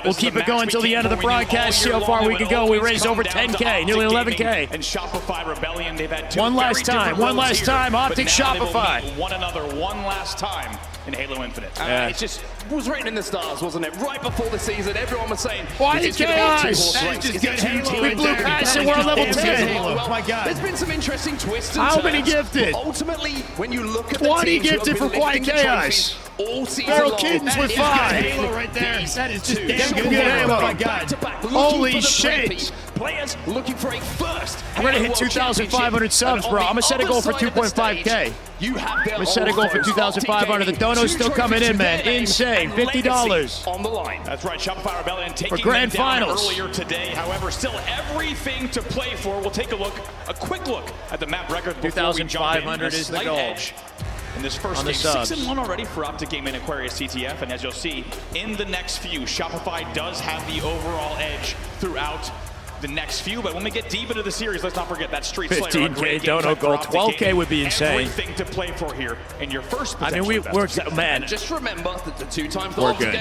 We'll keep it going until the end of the broadcast. See how far we can go. We raised over 10K, nearly 11K. And Shopify Rebellion, they've had 2 one last time. Optic Shopify. One another one last time in Halo Infinite. It just was written in the stars, wasn't it? Right before the season, everyone was saying, why the chaos? That is just good Halo. We blew past it. We're on level 10. Oh my God. There's been some interesting twists and How turns. many gifted? Ultimately, when you look at 20 gifted for Quiet Chaos. All season Feral long, Kittens with 5. Halo right there. That is just damn good Halo. Oh my God. Holy shit. Players looking for a first. We're going to hit 2,500 subs, bro. I'm going to set a goal for 2.5K. I'm going to set a goal for 2,500. The dono's still coming in, man. Insane. $50. On the line. That's right. Shopify Rebellion taking for grand them down finals earlier today. However, still everything to play for. We'll take a quick look at the map record. 2,500 is the goal. in this first On the game. subs. 6-1 already for Optic Gaming and Aquarius TTF, and as you'll see, in the next few, Shopify does have the overall edge throughout the next few, but when we get deep into the series, let's not forget that Street Slayer. 15K dono goal, 12K would be insane. Everything to play for here in your first. I mean, we're man. Just remember that the 2 times We're good.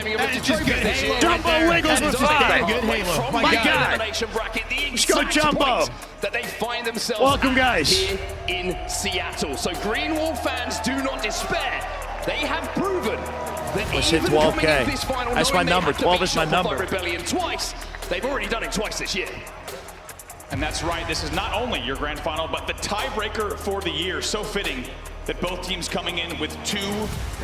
Jumbo wiggles with 5. Good Halo. My God. Let's go, Jumbo. That they find themselves Welcome, guys. here in Seattle. So Greenwall fans, do not despair. They have proven that Let's hit even 12K. coming into this final, That's my knowing they number. have to 12 beat is my Shopify number. Rebellion twice. They've already done it twice this year. And that's right, this is not only your grand final, but the tiebreaker for the year. So fitting that both teams coming in with 2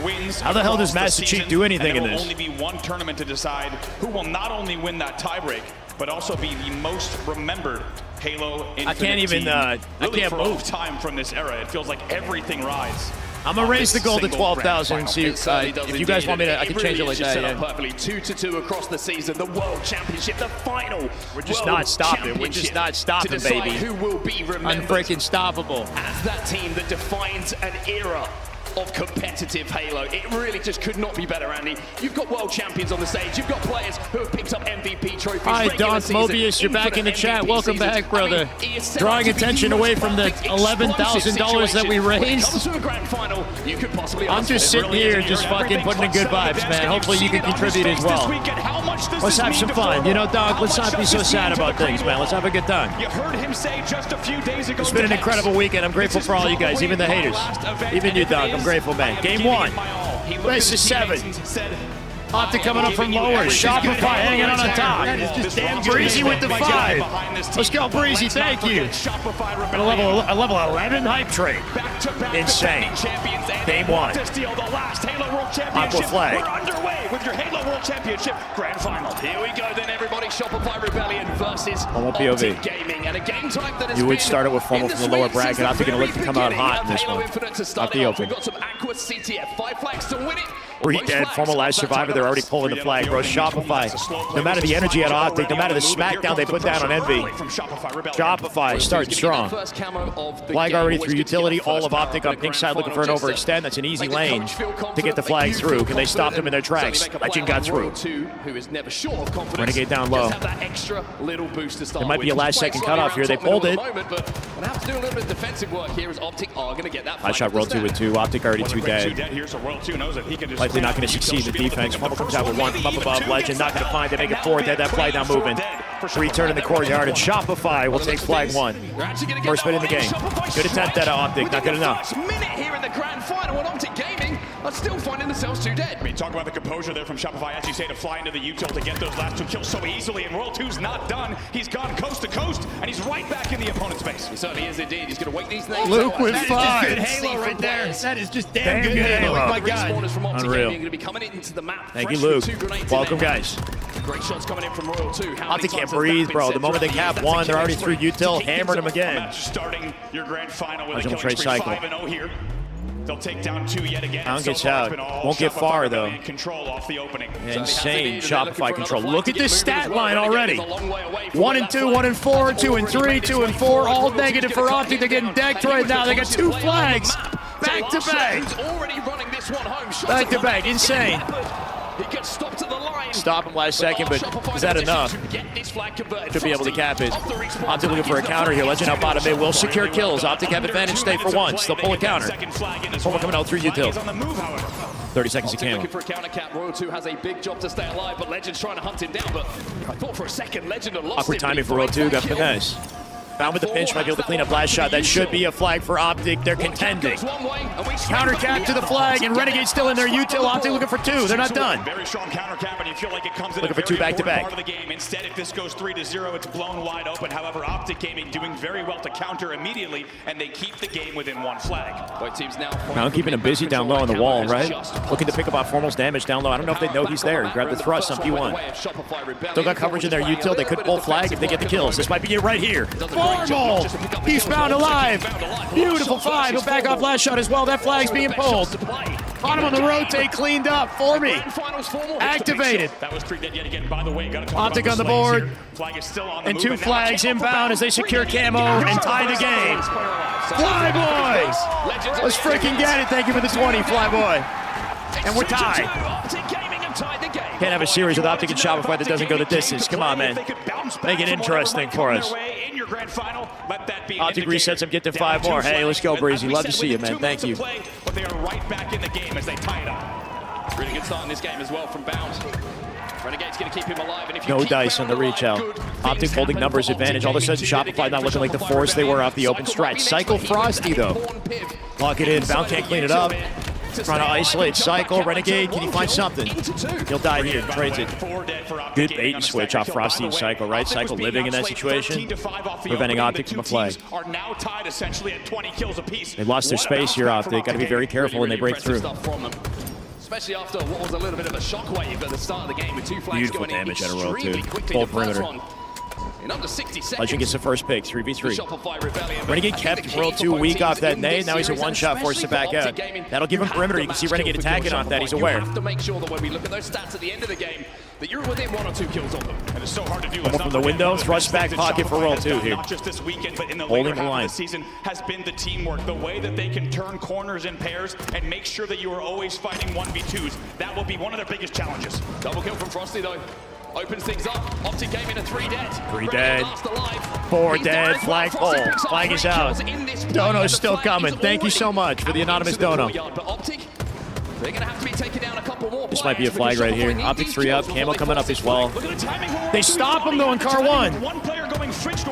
wins. How the hell does across Master the Chief season, do anything and in there will this? only be one tournament to decide who will not only win that tiebreak, but also be the most remembered Halo Infinite I can't even, team. I Really can't for all move. time from this era. It feels like everything rides. I'm gonna raise the goal to 12,000 and see It certainly does if you guys want me to. I can change it like that. Set up Yeah. perfectly. 2-2 across the season. The World Championship, the final. We're just World not stopping. We're Championship just not stopping, to decide baby. who will be remembered Unfreaking stoppable. as that team that defines an era of competitive Halo. It really just could not be better, Andy. You've got world champions on the stage. You've got players who have picked up MVP trophies. Hi, regular Don season, Mobius. You're back in the infinite chat. MVP Welcome seasons. back, brother. I mean, it is set Drawing up to be attention the away most from the perfect $11,000 that we explosive situation. When it raised. comes to a grand final, you could possibly I'm ask just for. sitting It really here, is. just fucking putting in good vibes, man. Hopefully you can contribute as well. Let's have some fun. You know, Doc, let's not be so sad about things, man. Let's have a good time. You heard him say just a few days ago. It's been an incredible weekend. I'm grateful for all you guys, even the haters. Even you, Doc. I'm grateful, man. Game 1. Race is 7. Optic coming up from lower. Shopify hanging on top. That is just damn good. Breezy with the 5. Let's go, Breezy. Thank you. And a level 11 hype trade. Insane. Game 1. Aqua flag. We're underway with your Halo World Championship Grand Final. Here we go then, everybody. Shopify Rebellion versus Almost Optic POV. Gaming. And a game type that has You would been start it with formal in from the lower swing since bracket. Optic going to look to come out beginning hot of in this Halo one. Infinite to Off start the it off. open. We've got some Aqua CTF. 5 flags to win it. We're Most dead. flags Former last on that survivor. They're already pulling the flag, bro. Shopify. No matter the energy at Optic, no matter the smackdown they put down on Envy. Shopify starting strong. Flag already through utility. All of Optic on pink side looking for an overextend. That's an easy lane to get the flag through. Can they stop them in their tracks? Legend got through. Who is never short of confidence. Renegade down low. Just have that extra little boost to start There might be a with. last-second Playing cutoff here. They slightly pulled around it. top middle at the moment, but gonna have to do a little bit of defensive work here as Optic are going to get that I flag shot at the World 2 with 2. Optic already 2 dead. Likely not going to succeed in defense. Fumble comes out with 1 from up above. Legend not going to find it. Make it 4 dead. That flag now moving. Return in the courtyard, and Shopify will take flag 1. First bit in the game. Good attempt at Optic. Not good enough. minute here in the grand final, and Optic Gaming are still finding themselves 2 dead. I mean, talk about the composure there from Shopify, as you say, to fly into the util to get those last 2 kills so easily. And World 2's not done. He's gone coast to coast, and he's right back in the opponent's face. He certainly is indeed. He's going to wait these things. Luke with That is 5. just good Halo right there. That is just damn Damn good good Halo. Halo. Oh my God. From Optic Unreal. Gaming are going to be coming into the map. Thank you, fresh Luke. with 2 grenades in Welcome, their guys. hand. Great shots coming in from Royal 2. How Optic many can't times has breathe, that been bro. said The moment they throughout cap the years? 1, they're already through util. To get Hammered them into again. Starting your grand final with a Original killing trade spree, cycle. 5-0 here. They'll take down 2 yet again. Down So gets far, it's out. been all Won't get Shopify far, Rebellion though. Control off the opening. Insane Shopify control. Look at this stat line already. 1 and 2, 1 and 4, 2 and 3, 2 and 4. All negative for Optic. They're getting decked right now. They got 2 flags. Back to back. Back to back. Insane. He gets stopped at the line. Stop him last second, but is that enough? Should be able to cap it. Optic looking for a counter here. Legend out bottom mid will secure kills. Optic have advantage state for once. They'll pull a counter. Former coming out through util. 30 seconds to camo. Looking for a counter cap. Royal 2 has a big job to stay alive, but Legend's trying to hunt him down. But I thought for a second Legend had lost Awkward him. timing for Royal 2. Got finesse. Found with the pinch, might be able to clean up last shot. That should be a flag for Optic. They're contending. Counter cap to the flag, and Renegade still in their util. Optic looking for 2. They're not done. Very strong counter cap, and you feel like it comes in Looking a for very 2 back-to-back. important part of the game. Instead, if this goes 3-0, it's blown wide open. However, Optic Gaming doing very well to counter immediately, and they keep the game within 1 flag. Both teams now Keeping him busy down low on the wall, right? Looking to pick up Formal's damage down low. I don't know if they know he's there. He grabbed the thrust on P1. Still got coverage in their util. They could pull flag if they get the kills. This might be it right here. Formal! He's found alive. Beautiful 5. He'll back off last shot as well. That flag's being pulled. Caught him on the rotate, cleaned up for me. Activated. That was 3 dead yet again. By the way, got to Optic on the board. Flag is still on the And move, 2 flags inbound as they secure camo and tie the game. Flyboy! Let's freaking get it. Thank you for the 20, Flyboy. And we're tied. Can't have a series with Optic and Shopify that doesn't go the distance. Come on, man. Make it interesting for us. Optic resets them, get to 5 more. Hey, let's go, Breezy. Love to see you, man. Thank you. But they are right back in the game as they tie it up. Really good start in this game as well from Bounce. Renegade's going to keep him alive. And if you No keep dice on the reach out. Optic holding numbers advantage. All of a sudden, Shopify not looking like the force they were off the open stretch. Cycle Frosty, though. Lock it in. Bound can't clean it up. Trying to isolate Cycle. Renegade, can he find something? He'll die here. Trades it. Good bait and switch off Frosty and Cycle, right? Cycle living in that situation. Preventing Optic from a flag. Are now tied essentially at 20 kills apiece. They lost their space here, Optic. Got to be very careful when they break through. Especially after what was a little bit of a shockwave at the start of the game with 2 flags Beautiful going damage in out of roll, too. quickly. Full The perimeter. first one in under 60 seconds. Legend gets the first pick, 3v3. Shopify Rebellion. Renegade kept World 2 weak off that nade. Now he's a one-shot forced to back out. That'll give him perimeter. You can see Renegade attacking off that. He's aware. You have to make sure that when we look at those stats at the end of the game, that you're within 1 or 2 kills of them. And it's so hard to do. From the window, thrust back pocket for roll 2 here. Not just this weekend, but in the Holding later the half line. of the season has been the teamwork. The way that they can turn corners in pairs and make sure that you are always fighting 1v2s. That will be one of their biggest challenges. Double kill from Frosty though. Opens things up. Optic game in a 3 dead. 3 dead. 4 dead. Flag pull. Flag is out. Dono's still coming. Thank you so much for the anonymous Dono. But Optic, they're going to have to be taking down a couple more. This might be a flag right here. Optic 3 up. Camo coming up as well. They stop him though in car 1.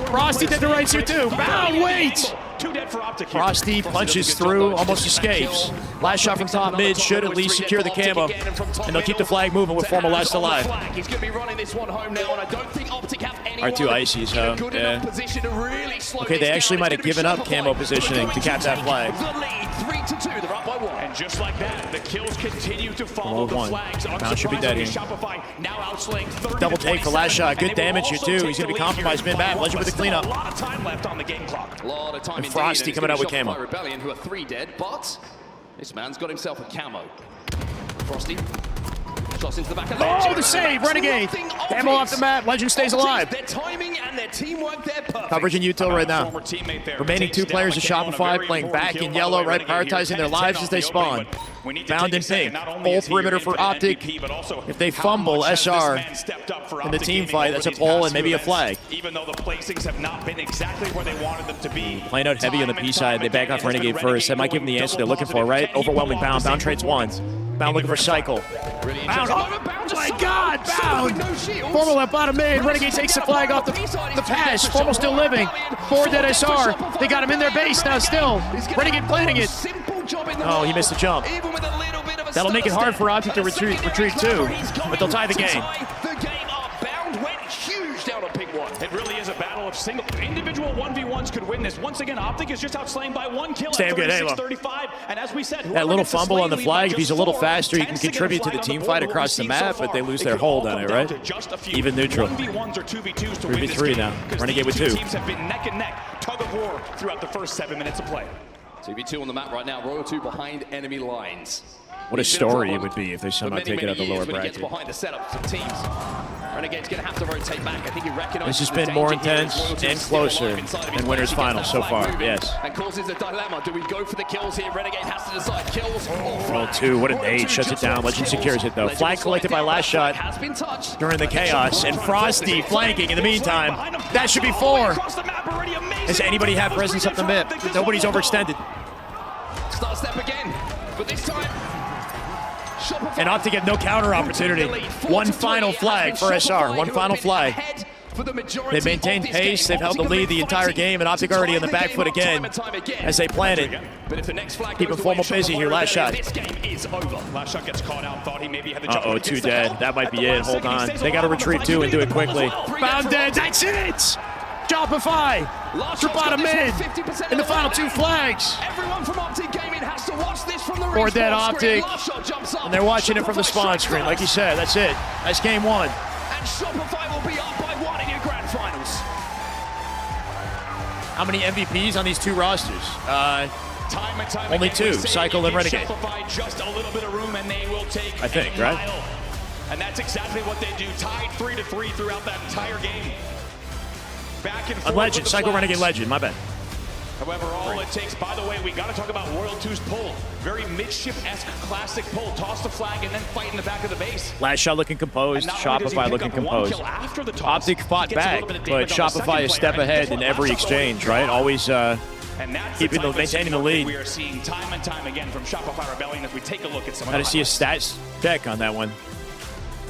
Frosty did the right here too. Bound, wait! 2 dead for Optic. Frosty punches through, almost escapes. Last shot from top mid should at least secure the camo. And they'll keep the flag moving with former last alive. He's going to be running this one home now, and I don't think Optic have anyone R2 ices, huh? Yeah. Okay, they actually might have given up camo positioning to cap that flag. The lead, 3-2, they're up by 1. And just like that, the kills continue to follow the flags. Bound should be dead here. Shopify now outslaying 30 Double take for last shot. Good damage here too. He's going to be compromised mid-map. Legend with the cleanup. A lot of time left on the game clock. A lot of time And Frosty coming out with camo. Rebellion, who are 3 dead, but this man's got himself a camo. Frosty shots into the back of the Oh, the save! Renegade! Camo off the map. Legend stays alive. Their timing and their teamwork, they're perfect. Coverage in util right now. Remaining 2 players of Shopify playing back in yellow, right? Prioritizing their lives as they spawn. Bound in pink. Full perimeter for Optic. If they fumble SR in the team fight, that's a pull and maybe a flag. Even though the placings have not been exactly where they wanted them to be. Playing out heavy on the P side. They back off Renegade first. That might give them the answer they're looking for, right? Overwhelming Bound. Bound trades 1. Bound looking for Cycle. Bound. Oh my God, Bound! Formal left bottom mid. Renegade takes the flag off the pass. Formal still living. 4 dead SR. They got him in their base now still. Renegade planning it. Oh, he missed the jump. That'll make it hard for Optic to retreat too, but they'll tie the game. The game up. Bound went huge down on pick 1. It really is a battle of single individual 1v1s could win this. Once again, Optic is just outslain by 1 kill at 36-35. And as we said, that little fumble on the flag, if he's a little faster, he can contribute to the team fight across the map, but they lose their hold on it, right? Even neutral. 1v1s or 2v2s to win this 3v3 game, now. because Renegade with these 2. teams have been neck and neck, tug of war throughout the first 7 minutes of play. 2v2 on the map right now. Royal 2 behind enemy lines. What a story it would be if they somehow take it out the lower when he gets bracket. behind the setup of teams. Renegade's going to have to rotate back. I think he recognizes This has been more intense and closer than winners final so far, yes. And causes a dilemma. Do we go for the kills here? Renegade has to decide. Kills or Roll 2, what an nade, shuts it down. Legend secures it though. Flag collected by last shot during the chaos, and Frosty flanking in the meantime. That should be 4. Does anybody have presence up the mid? Nobody's overextended. Start step again, but this time And Optic have no counter opportunity. 1 final flag for SR. 1 final flag. They've maintained pace. They've held the lead the entire game, and Optic already on the back foot again as they plan it. Keeping Formal busy here. Last shot. Last shot gets caught out. Thought he maybe had the Uh-oh, 2 dead. That might be it. Hold on. They got to retreat 2 and do it quickly. Bound dead. That's it! Shopify! Trip bottom mid! In the final 2 flags! Everyone from Optic Gaming has to watch this from the 4 dead Optic. And they're watching it from the spawn screen. Like you said, that's it. That's game 1. And Shopify will be up by 1 in your grand finals. How many MVPs on these 2 rosters? Time and time Only again, two, we say Cycle and give Renegade. Shopify just a little bit of room, and they will take I think, a right? mile. And that's exactly what they do. Tied 3-3 throughout that entire game. Back and forth. Legend, with the Cycle flags. Renegade Legend, my bad. However, all it takes, by the way, we got to talk about Royal 2's pull. Very midship-esque classic pull. Toss the flag and then fight in the back of the base. Last shot looking composed, Shopify looking composed. Optic fought back, but Shopify is step ahead in every exchange, right? Always keeping maintaining the lead. We are seeing time and time again from Shopify Rebellion as we take a look at some of Got to the see a highlights. stats check on that one.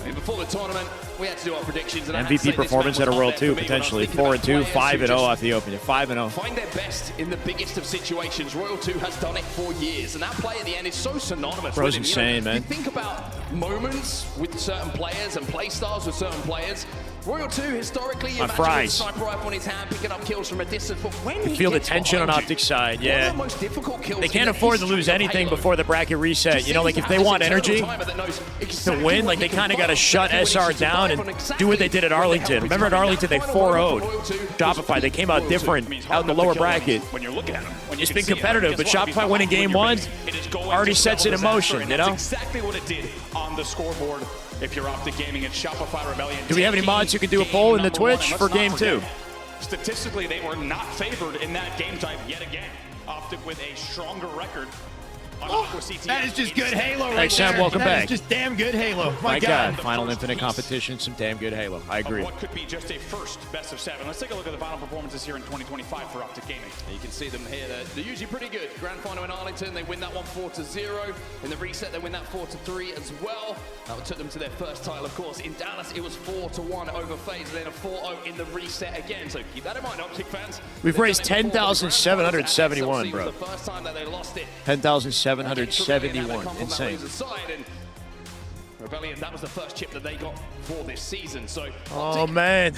I mean, before the tournament, we had to do our predictions. And I had to say MVP this performance man at a was World up there 2 for me when I was potentially. thinking about 4-2, players who 5-0 just off the opening. 5-0. find their best in the biggest of situations. Royal 2 has done it for years, and that play at the end is so synonymous Bro's with him. insane, man. You think about moments with certain players and play styles with certain players. Royal 2, historically, you On imagine Fries. with sniper rifle in his hand, picking up kills from a distance. But when You he feel the gets tension on behind you, Optic's side, one yeah. of the most difficult kills They in can't the afford to lose history of anything Halo. before the bracket reset. Just You know, think like if of they this want internal energy timer that knows to exactly win, what like they he can kind of got to find, shut exactly what he SR should down survive and on, exactly do what they did at what the hell Arlington. he's Remember at doing. Arlington, they That final win 4-0'd for Royal 2 Shopify. They came out different out in the lower bracket. When you're looking at them, when you It's can been see it. competitive, but Guess what? If Shopify he's winning behind game you in your one base, it is going already to sets spell it in disaster, motion, and you that's know? exactly what it did on the scoreboard. If you're Optic Gaming and Shopify Rebellion. Do we have any mods who can do a Game poll in the number one, Twitch and for let's not game forget, 2? Statistically, they were not favored in that game type yet again. Optic with a stronger record. That is just good Halo right Thanks, Sam. there. Welcome That back. is just damn good Halo. My God. The Final first Infinite piece competition, some damn good Halo. I agree. What could be just a first best of 7. Let's take a look at the final performances here in 2025 for Optic Gaming. You can see them here. They're usually pretty good. Grand final in Arlington, they win that one 4-0. In the reset, they win that 4-3 as well. That took them to their first title, of course. In Dallas, it was 4-1 over FaZe, and then a 4-0 in the reset again. So keep that in mind, Optic fans. We've raised 10,771, bro. The first time that they lost it. 10,771. Insane. And Rebellion, that was the first chip that they got for this season. So Oh, man.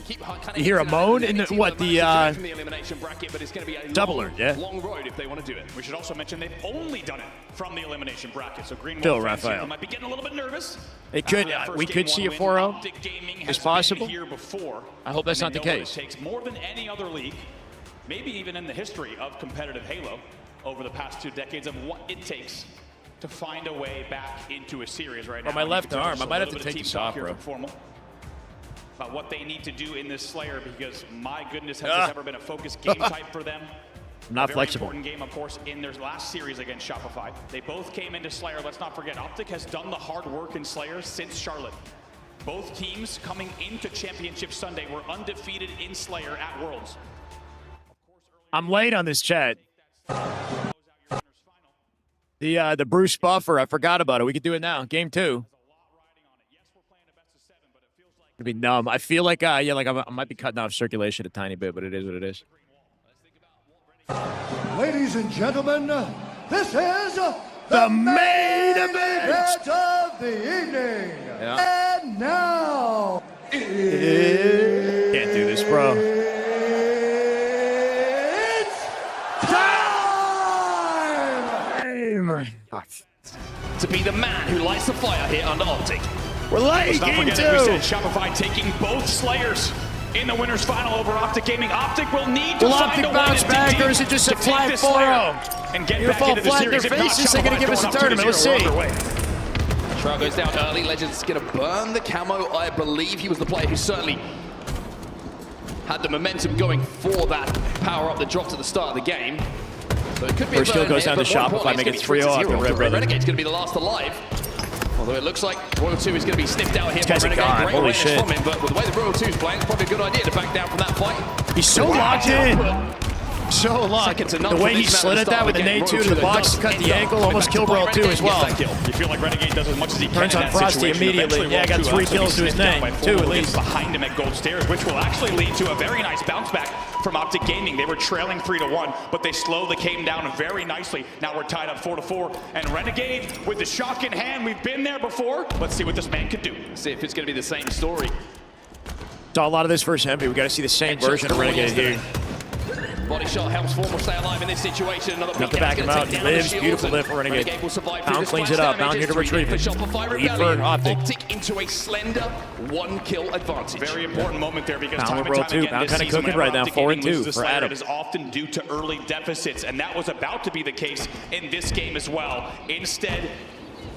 keep kinda You hear a hinting at moan any in the, team what, that manages to the, get from the elimination bracket, but it's going to be a doubler, yeah? long road if they want to do it. We should also mention they've only done it from the elimination bracket. So Green Phil fans here Raphael. might be getting a little bit nervous. It could, we could see a 4-0. It's possible. Here before, I hope that's and not they the know what case. It takes more than any other league, maybe even in the history of competitive Halo over the past 2 decades, of what it takes to find a way back into a series right now. my left You can tell arm, just I a might have little to bit of take team this talk off, here bro. from Formal about what they need to do in this Slayer, because my goodness, has Ah. this ever been a focused game type for them? I'm not A very flexible. important game, of course, in their last series against Shopify. They both came into Slayer. Let's not forget, Optic has done the hard work in Slayer since Charlotte. Both teams coming into Championship Sunday were undefeated in Slayer at Worlds. I'm late on this chat. The Bruce Buffer, I forgot about it. We could do it now. Game 2. It'd be numb. I feel like, yeah, like I might be cutting off circulation a tiny bit, but it is what it is. Ladies and gentlemen, this is the main event of the evening. Yeah. And now, Can't do this, bro. it's time! To be the man who lights the fire here under Optic. We're late, Let's not game forget that we 2. said Shopify taking both Slayers in the winners final over Optic Gaming. Optic will need to Will find Optic a way bounce to back, dig or is it deep just to a take flat this Slayer 4-0? and get You're back fall into the flat in series? their If not, faces, they're gonna Shopify's give us a going up tournament. Let's 2-0 see. underway. Shroud goes down early. Legend's going to burn the camo. I believe he was the player who certainly had the momentum going for that power up that dropped at the start of the game. So it could be First a burn kill goes here, down to but more Shopify, importantly, making it's gonna be 3-0 after 3-0. Red Brother. Renegade's going to be the last alive. Although it looks like Royal 2 is going to be sniffed out here by guy's a Renegade. god. Great Holy awareness shit. from him, but with the way the Royal 2 is playing, it's probably a good idea to back down from that fight. He's so locked in. So locked. Second to The none way for he this man slid at at the that start with of an the game. A2 Royal to the 2 box, does cut end the up ankle, coming almost back killed to Royal fight 2 Renegade. as well. Gets that kill. You feel like Renegade does as much as he Turns can on in that Frosty situation. immediately. Eventually, Yeah, Royal got 2 3 actually kills gets to his sniffed down name. by 2 at Formal least. behind him at Gold Stairs, which will actually lead to a very nice bounce back from Optic Gaming. They were trailing 3-1, but they slowly came down very nicely. Now we're tied up 4-4, and Renegade with the shock in hand. We've been there before. Let's see what this man can do. See if it's going to be the same story. Saw a lot of this versus Envy. We got to see the same version of Renegade here. body shot helps Formal stay alive in this situation. Another Enough to back him out. He lives. Beautiful lift for Renegade. Pound cleans it up. Pound here to retrieve it. Lead for Optic. Optic into a slender 1-kill advantage. Very important moment there because Pound time will and time roll again Pound this kind of season cooking whenever right now. Optic 4 Gaming and 2 loses for this ladder, Adam. it is often due to early deficits, and that was about to be the case in this game as well. Instead,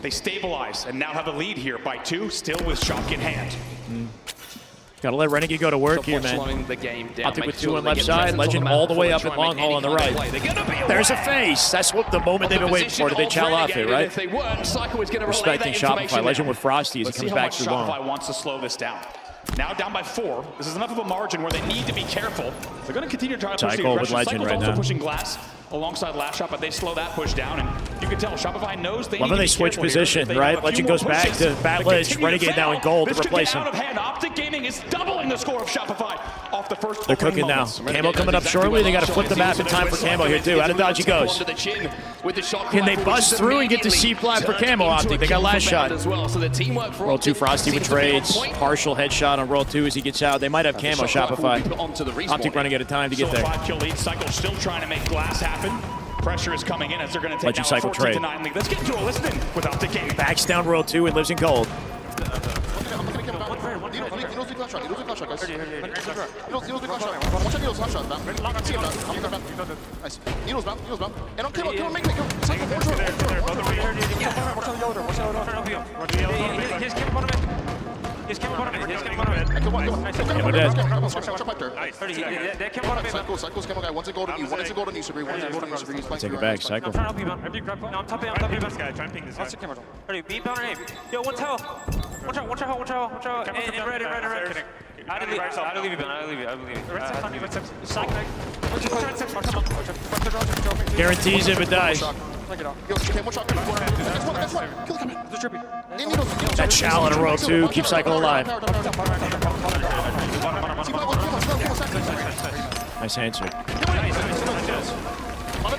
they stabilize and now have a lead here by 2, still with shock in hand. Got to let Renegade go to work here, man. Optic with 2 on left side. Legend all the way up at long haul on the right. There's a face. That's what the moment they've been waiting for. Did they chow off it, right? Respecting Shopify. Legend with Frosty as he comes back through long. Shopify wants to slow this down. Now down by 4. This is enough of a margin where they need to be careful. They're going to continue to try to push the aggression. Legend Cycle's right also now. pushing glass alongside last shot, but they slow that push down, and you can tell Shopify knows they need to be they switch careful position, here. right? Legend goes back to Battle Edge. Renegade now in gold to replace him. Out of hand. Optic Gaming is doubling the score of Shopify off the first. They're cooking now. Camo coming up shortly. They got to flip the map in time for Camo here too. Out of dodge he goes. Can they buzz through and get to C flat for Camo? Optic. They got last shot. Roll 2 Frosty with trades. Partial headshot on roll 2 as he gets out. They might have Camo Shopify. Optic running out of time to get there. 5-kill lead. Cycle still trying to make glass happen. Pressure is coming in as they're going to take Legend now a Cycle trade. 14-9 lead. Let's get into a listen with Optic Gaming. Backs down roll 2 and lives in gold. Take it back, Cycle. Yo, one tower. Watch out. And red. I leave you. Guarantees if it dies. That Chow in a row 2. Keep Cycle alive. Nice answer. Play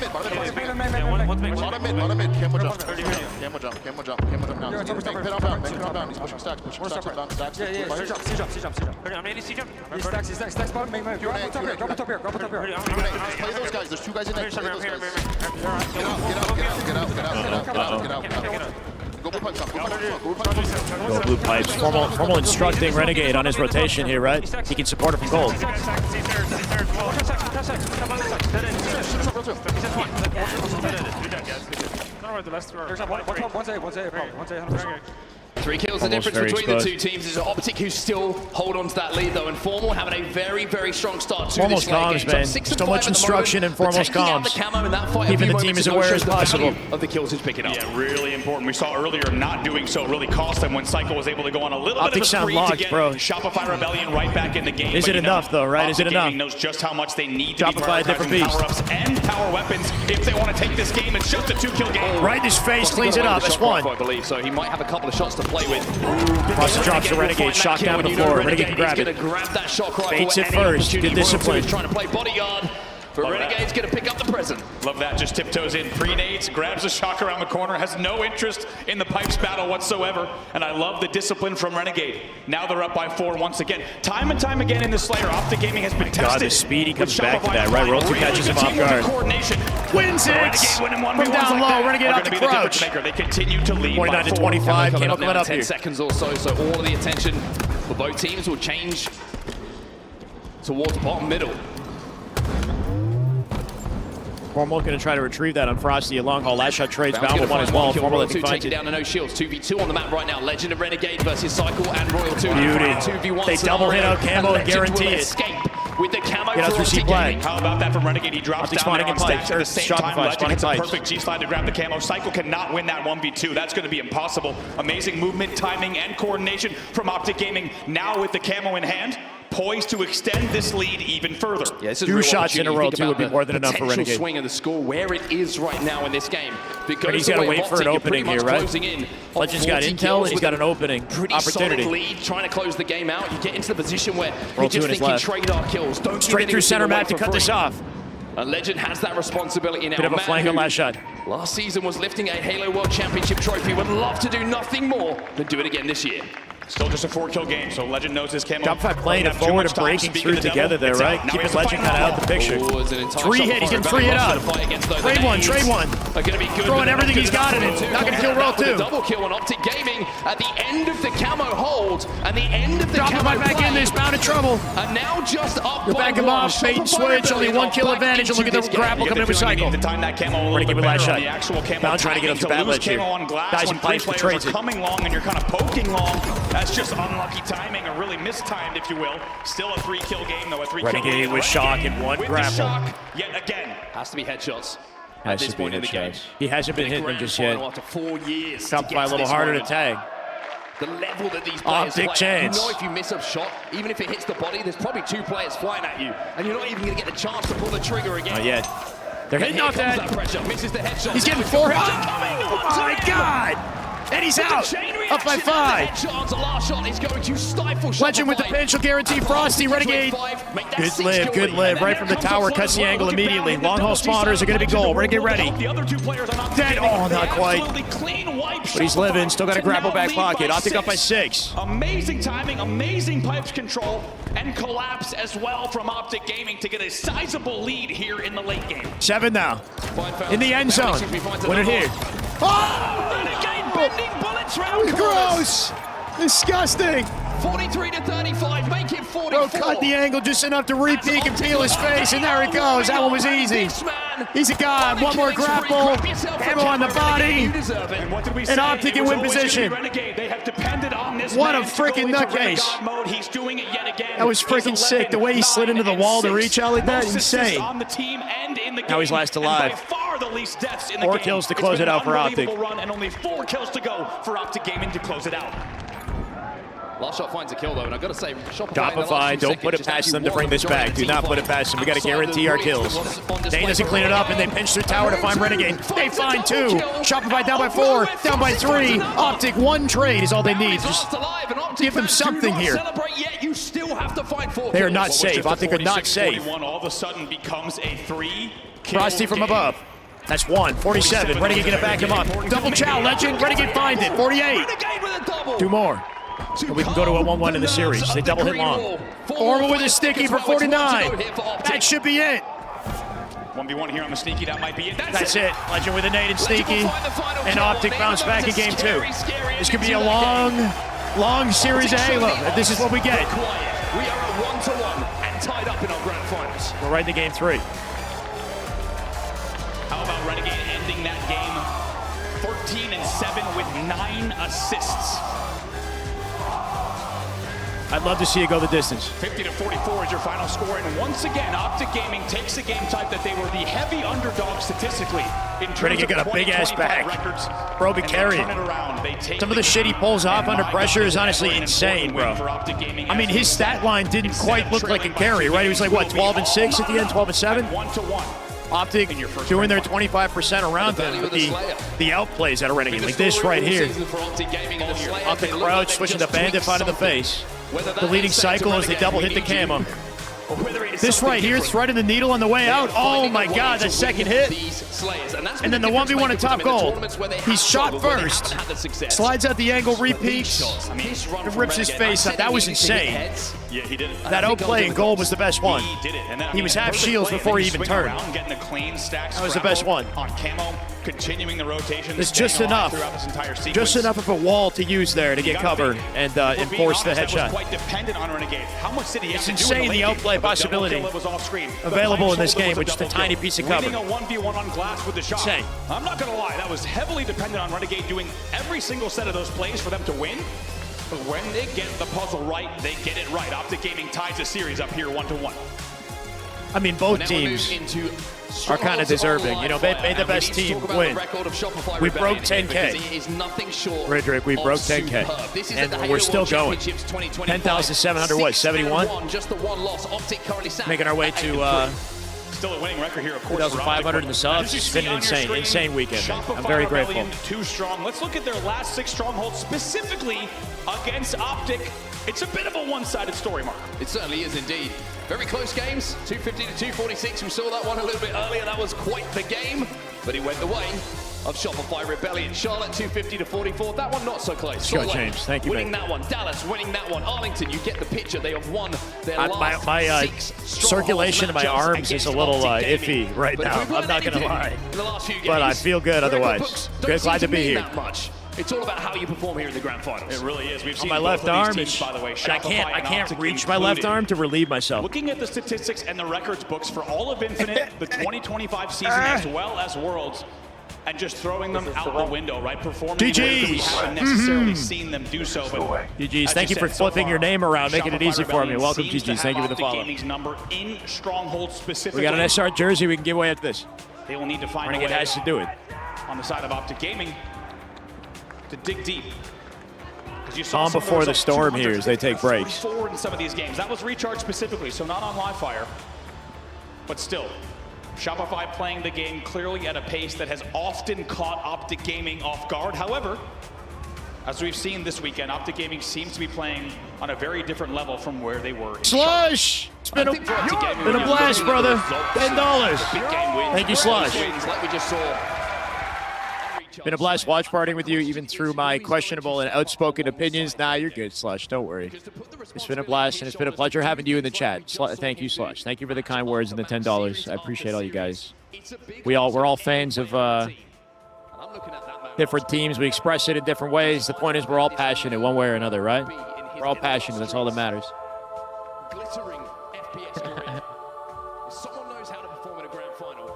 those guys. There's 2 guys in there. Play those guys. Get out. Go blue pipes. Go blue pipes. Formal instructing Renegade on his rotation here, right? He can support it from gold. Three kills the difference between the 2 teams. It's Optic who still hold on to that lead though, and Formal having a very, very strong start to this late game. Man. So much instruction in Formal's comms. Keeping the team as aware as possible. Of the kills he's picking up. Yeah, really important. We saw earlier not doing so really cost them when Cycle was able to go on a little Optic bit of a sound spree locked, to get bro. Shopify Rebellion right back in the game. Is it enough though, right? Is it enough? Optic Gaming knows just how much they need to Shopify, be different beast. power-ups and power weapons if they want to take this game. It's just a 2-kill game. Right in his face, cleans it up. That's 1. I believe so. He might have a couple of shots to play with. Cross drops to Renegade. Shot down to the floor. Renegade can grab it. Baits it first. Good discipline. Trying to play bodyguard. But Renegade's going to pick up the present. Love that. Just tiptoes in, pre-nades, grabs a shock around the corner, has no interest in the pipes battle whatsoever. And I love the discipline from Renegade. Now they're up by 4 once again. Time and time again in the Slayer, Optic Gaming has been tested. God, the speed he comes back to that, right? Roll 2 catches him off guard. Wins it! From down low, Renegade out the crouch. They continue to lead 49 to 25. Camo coming up 10 here. seconds or so, so all of the attention for both teams will change towards bottom middle. Formal going to try to retrieve that on Frosty. A long haul last shot trades. Bound with 1 as well. Formal lets him find it. Down to no shields. 2v2 on the map right now. Legend and Renegade versus Cycle and Royal 2. Beauty. 2v1 They double hit out Camo and guarantee it. Escape with the camo Get out through C flag. How about that from Renegade? He drops Optic down there on spawning in stacks at the same time. Shopify Legend hits a spawning perfect G-slide to grab the camo. Cycle cannot win that 1v2. That's going to be impossible. Amazing movement, timing, and coordination from Optic Gaming. Now with the camo in hand, poised to extend this lead even further. Yeah, this is 2 shots in a row, 2 would be more than enough for Renegade. Swing of the score, where it is right now in this game. But he's got to wait for an opening here, right? Legend's got intel and he's got an opening opportunity. Lead, trying to close the game out. You get into the position where Roll you're just 2 in his thinking left. trade our kills. Don't Straight through center map to cut this off. And Legend has that responsibility now. Bit of a flank on last shot. Last season was lifting a Halo World Championship trophy. Would love to do nothing more than do it again this year. Still just a 4-kill game, so Legend knows his camo. Shopify playing it forward and breaking through together there, right? Keeping Legend kind of out the picture. 3 hit, he's going to 3 hit up. Trade one. Throwing everything he's got in it. Not going to kill Roll 2. Double kill on Optic Gaming at the end of the camo hold and the end of the Shopify camo back in this, bound in trouble. And now just up You're back him off, bait and switch, only 1 kill advantage. And look at the grapple coming in with Cycle. Ready to give it last shot. Bound trying to get up to bad ledge here. Dies and pipes, trades it. Coming long and you're kind of poking long. That's just unlucky timing, or really mistimed, if you will. Still a 3-kill game, though. A 3-kill game. Renegade with shock and 1 grapple. Shock, yet again. Has to be headshots. At this point in the game. He hasn't been hitting them just yet. After 4 years. Shopify a little harder to tag. The level that these players Optic play. chance. You know if you miss a shot, even if it hits the body, there's probably 2 players flying at you, and you're not even going to get the chance to pull the trigger again. Not yet. They're hitting off that. Pressure, misses the headshot. He's getting 4 hits. Oh my God! And he's out. Up by 5. Last shot is going to stifle Legend with the pinch will guarantee Frosty. Renegade. Good live. Right from the tower. Cuts the angle immediately. Long haul spawners are going to be gold. Renegade ready. Dead. Oh, not quite. But he's living. Still got a grapple back pocket. Optic up by 6. Amazing timing, amazing pipes control, and collapse as well from Optic Gaming to get a sizable lead here in the late game. 7 now. In the end zone. Win it here. Oh! Renegade bending bullets round gross! Disgusting! 43-35, make it 44. Bro cut the angle just enough to re-peek and peel his face, and there he goes. That one was easy. He's a god. 1 more grapple. Ammo on the body. And what did we say? And Optic in win position. They have depended on this What a man freaking to go into nutcase. renegade mode. He's doing it yet again. That was freaking sick. The way he slid into the wall to reach out like that, Most assists insane. on the team and in the Now he's game, last and alive. by far the least deaths in the 4 game. kills to It's close been it an out for Optic. unbelievable run, and only 4 kills to go for Optic Gaming to close it out. Last shot finds a kill though, and I've got to say, Shopify, don't put it past them to bring this back. Do not put it past them. We got to guarantee our kills. Dane doesn't clean it up, and they pinch through tower to find Renegade. They find 2. Shopify down by 4, down by 3. Optic 1 trade is all they need. Just give them something here. They are not safe. Optic are not safe. All of a sudden becomes a 3-kill Frosty from game. above. That's 1. 47. Renegade gonna back him up. Double chow. Legend. Renegade find it. 48. 2 more. And we can go to a 1-1 in the series. They double hit long. Orwell with a sticky for 49. That should be it. 1v1 here on the sneaky. That might be it. That's it. Legend with a nade and sneaky. And Optic bounce back in game 2. This could be a long series of Halo. This is what we get. We are at 1-1 and tied up in our grand finals. We're right into game 3. How about Renegade ending that game 13-7 with 9 assists? I'd love to see it go the distance. 50-44 is your final score, and once again, Optic Gaming takes a game type that they were the heavy underdog statistically in terms Renegade of got a big ass 20-25 back. records. Bro be And they carrying. turn it around. They take Some of the shit he pulls off under pressure is honestly insane, bro. I mean, his stat line didn't quite look like a carry, right? He was like, what, 12-6 at the end, 12-7? 1-1. Optic doing their 25% around him, but the outplays out of Renegade, like this right here. Optic crouch, switching the bandit fight in the face. The leading cycle as they double hit the camo. This right here, threading the needle on the way out. Oh my God, that second hit. And then the 1v1 at top gold. He's shot first. Slides out the angle, repeats, and rips his face up. That was insane. Yeah, he did it. That outplay in gold was the best one. He did it. And then, He was half shields before he even turned. Getting a clean stack. That was the best one. On camo, continuing the rotation. It's just enough. Just enough of a wall to use there to get cover and enforce the headshot. Quite dependent on Renegade. How much did he have It's to do insane in the late outplay game? possibility Was off screen. available in this Shoulder game was with just a double tiny kill. piece of cover. Winning a 1v1 on glass with the shot. Insane. I'm not going to lie, that was heavily dependent on Renegade doing every single set of those plays for them to win. But when they get the puzzle right, they get it right. Optic Gaming ties the series up here 1-1. I mean, both teams are kind of deserving. You know, they made the best team win. We broke 10K. Redrick, we broke 10K. And we're still going. 10,700, what, 71? Just the one loss. Optic currently sat Making our way to Still a winning record here, of course. 2,500 in the subs. It's been an insane weekend, man. I'm very grateful. Too strong. Let's look at their last 6 strongholds, specifically against Optic. It's a bit of a one-sided story, Mark. It certainly is indeed. Very close games, 250 to 246. We saw that one a little bit earlier. That was quite the game. but he went the way of Shopify Rebellion. Charlotte 250 to 44. That one not so close. Let's go, James. Thank you, winning mate. that one. Dallas winning that one. Arlington, you get the picture. They have won their last my 6 circulation in my stronghold arms is a matchups little against Optic iffy Gaming. right But now. if we've I'm not learned going to anything lie. in the last few But I games, feel good record otherwise. books don't Good, seem glad to be mean here. that much. It's all about how you perform here in the grand finals. It really is. We've On seen my both left of arm, these teams, by the way. and I Shopify and can't Optic reach my left included. arm to relieve myself. Looking at the statistics and the records books for all of Infinite, the 2025 season as well as Worlds, and just throwing them out the window, right? Performing in ways that we haven't necessarily seen them do so. But GG's. as Thank you said, for so flipping far, your name around, making it Shopify easy for me. Rebellion Welcome, seems to GG's. Thank you for the have follow. Optic Gaming's number in Stronghold specifically. We got an SR jersey we can give away after this. They will need to find a Renegade way has to do it. on the side of Optic Gaming to dig deep. You Calm before the storm here as they take breaks. Forward in some of these games. That was Recharge specifically, so not on live fire. But still, Shopify playing the game clearly at a pace that has often caught Optic Gaming off guard. However, as we've seen this weekend, Optic Gaming seems to be playing on a very different level from where they were. Slush! It's been a blast, brother. $10. Thank you, Slush. Like we just saw. Been a blast watch partying with you, even through my questionable and outspoken opinions. Nah, you're good, Slush. Don't worry. It's been a blast, and it's been a pleasure having you in the chat. Thank you, Slush. Thank you for the kind words and the $10. I appreciate all you guys. We're all fans of different teams. We express it in different ways. The point is, we're all passionate one way or another, right? We're all passionate. That's all that matters. Glittering FPS career. If someone knows how to perform in a grand final,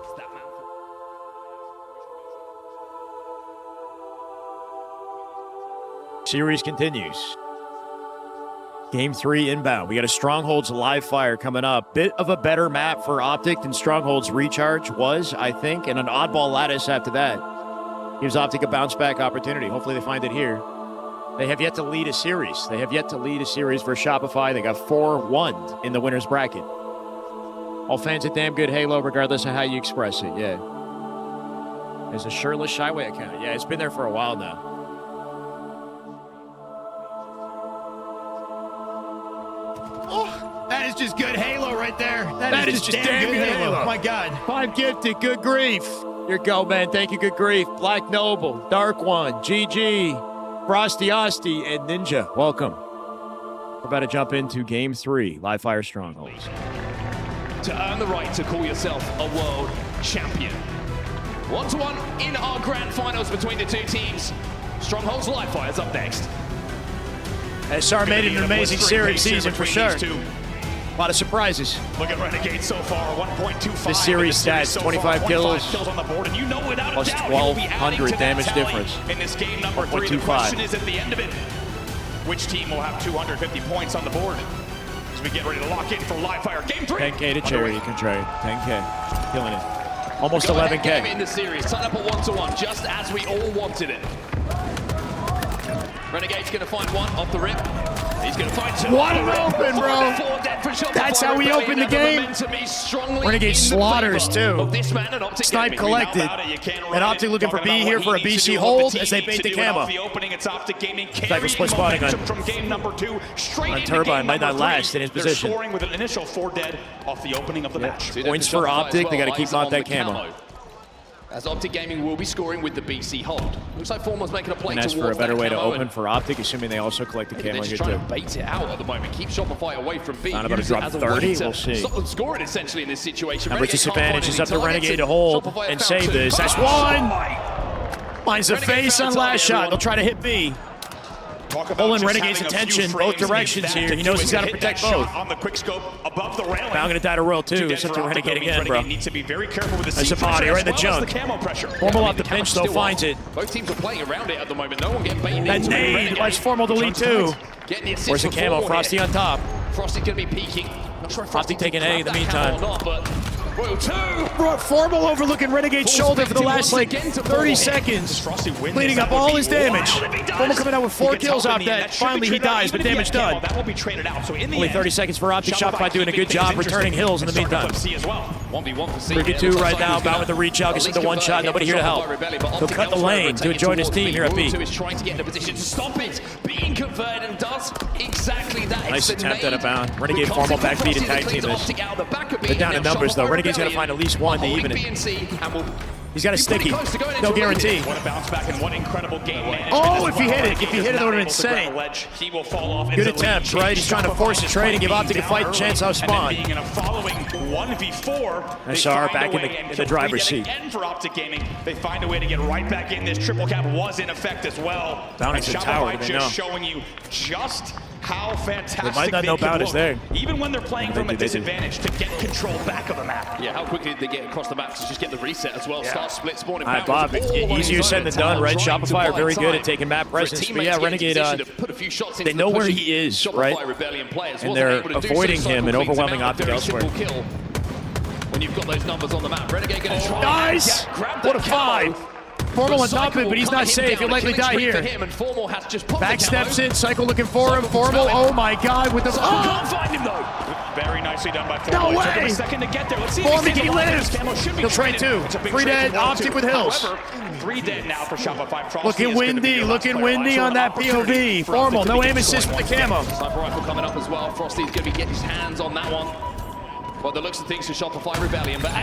it's that man. Series continues. Game 3 inbound. We got a Strongholds live fire coming up. Bit of a better map for Optic than Strongholds Recharge was, I think, and an oddball lattice after that. Gives Optic a bounce back opportunity. Hopefully they find it here. They have yet to lead a series. They have yet to lead a series for Shopify. They got 4-1 in the winner's bracket. All fans of damn good Halo, regardless of how you express it, yeah. There's a shirtless Shyway account. Yeah, it's been there for a while now. Oh, that is just good Halo right there. That is just damn good Halo. Oh my God. 5 gifted. Good grief. Here you go, man. Thank you. Good grief. Black Noble, Dark One, GG, Frosty Osti, and Ninja. Welcome. We're about to jump into Game 3, Live Fire Strongholds. To earn the right to call yourself a world champion. 1-1 in our grand finals between the two teams. Strongholds Live Fire's up next. SR made it an amazing series season for sure. A lot of surprises. Look at Renegade so far, 1.25. This series stats, 25 kills, on the board, and you know without plus a doubt, he'll be adding 1,200 to that damage tally difference. in this game number 3. The question is at the end of it, which team will have 250 points on the board as we get ready to lock in for live fire game 3. 10K to Charity, contrary. 10K, killing it. Almost Go ahead, 11K. game in the series, tied up at 1-1, just as we all wanted it. Renegade's going to find one off the rip. He's going to find two. Wide open, bro. That's how we open the game. Renegade slaughters, too. Snipe collected. And Optic looking for B here for a BC hold as they bait the camo. Cypher split spotting on Turbine. Might not last in his position. Scoring with an initial 4 dead off the opening of the match. Points for Optic. They got to keep out that camo. As Optic Gaming will be scoring with the BC hold. Looks like Formal's making a play And towards that's for a better way to camo, open for Optic, assuming they also collect the they're camo just here trying too. to bait it out at the moment. Keep Shopify away from B. Not about to Use it drop as a 30, way to we'll see. Stop them scoring essentially in this situation. Number Renegade can't disadvantage find is any up to targets, Renegade to hold Shopify and have save found this. two. That's one! Finds the face on last shot. They'll try to hit B. Pulling Renegade's attention both directions here. He knows he's got to protect both. On the quick scope above the railing. Now I'm going to die to Royal too. It's up to Renegade again, bro. Needs to be very careful with the That's a body right in the junk. Formal off the pinch though, finds it. Both teams are playing around it at the moment. No one getting baited That into it. nade Renegade lets Formal to lead too. Getting the assist Where's the for camo? Formal Frosty here. on top. Frosty's going to be peeking. Not sure if Optic taking A in the meantime. Or not, but Royal 2. Brought Formal overlooking Renegade's shoulder for the last like 30 seconds. Cleaning up all his damage. Formal coming out with 4 kills off that. Finally he dies, but damage done. That will be traded out. So in the Only end, 30 seconds for Optic. Shopify doing a good job returning hills in the meantime. 1v1 for C. 3v2 right now, bound with the reach out, gets into one shot, nobody here to help. He'll cut the lane to join his team here at B. Is trying to get in a position to stop it, being converted and does exactly that. Nice attempt at a bound. Renegade Formal back B to tag team this. They're down in numbers though. Renegade's got to find at least one to even it. He's got a sticky. No guarantee. What a bounce back and what incredible game management. Oh, if he hit it. If he hit it, that would have been insane. He will fall off. Good attempt, right? He's trying to force a trade and give Optic a fight chance off spawn. Being in a following 1v4, SR back in the driver's seat. Again for Optic Gaming, they find a way to get right back in. This triple cap was in effect as well. Bounty's a tower, Shopify just showing you just how fantastic they might not know Bounty's there. Even when they're playing from a disadvantage to get control back of the map. Yeah, how quickly did they get across the map to just get the reset as well? Start split spawning. All right, Bob, easier said than done, right? Shopify are very good at taking map presence. But yeah, Renegade, they know where he is, right? And they're avoiding him and overwhelming Optic elsewhere. When you've got those numbers on the map, Renegade going to try. Nice! What a 5! Formal on top of it, but he's not safe. He'll likely die here. Back steps in, Cycle looking for him. Formal, oh my god, with the... Can't find him though! Very nicely done by Formal. No way! Took him a second to get there. Let's see Formal, if he lives! He'll trade 2. 3 dead, Optic with Hills. However, 3 dead now for Shopify. Looking windy on that POV. Formal, no aim assist with the camo. Sniper rifle coming up as well. Frosty's going to be getting his hands on that one. Well, the looks of things for Shopify Rebellion, but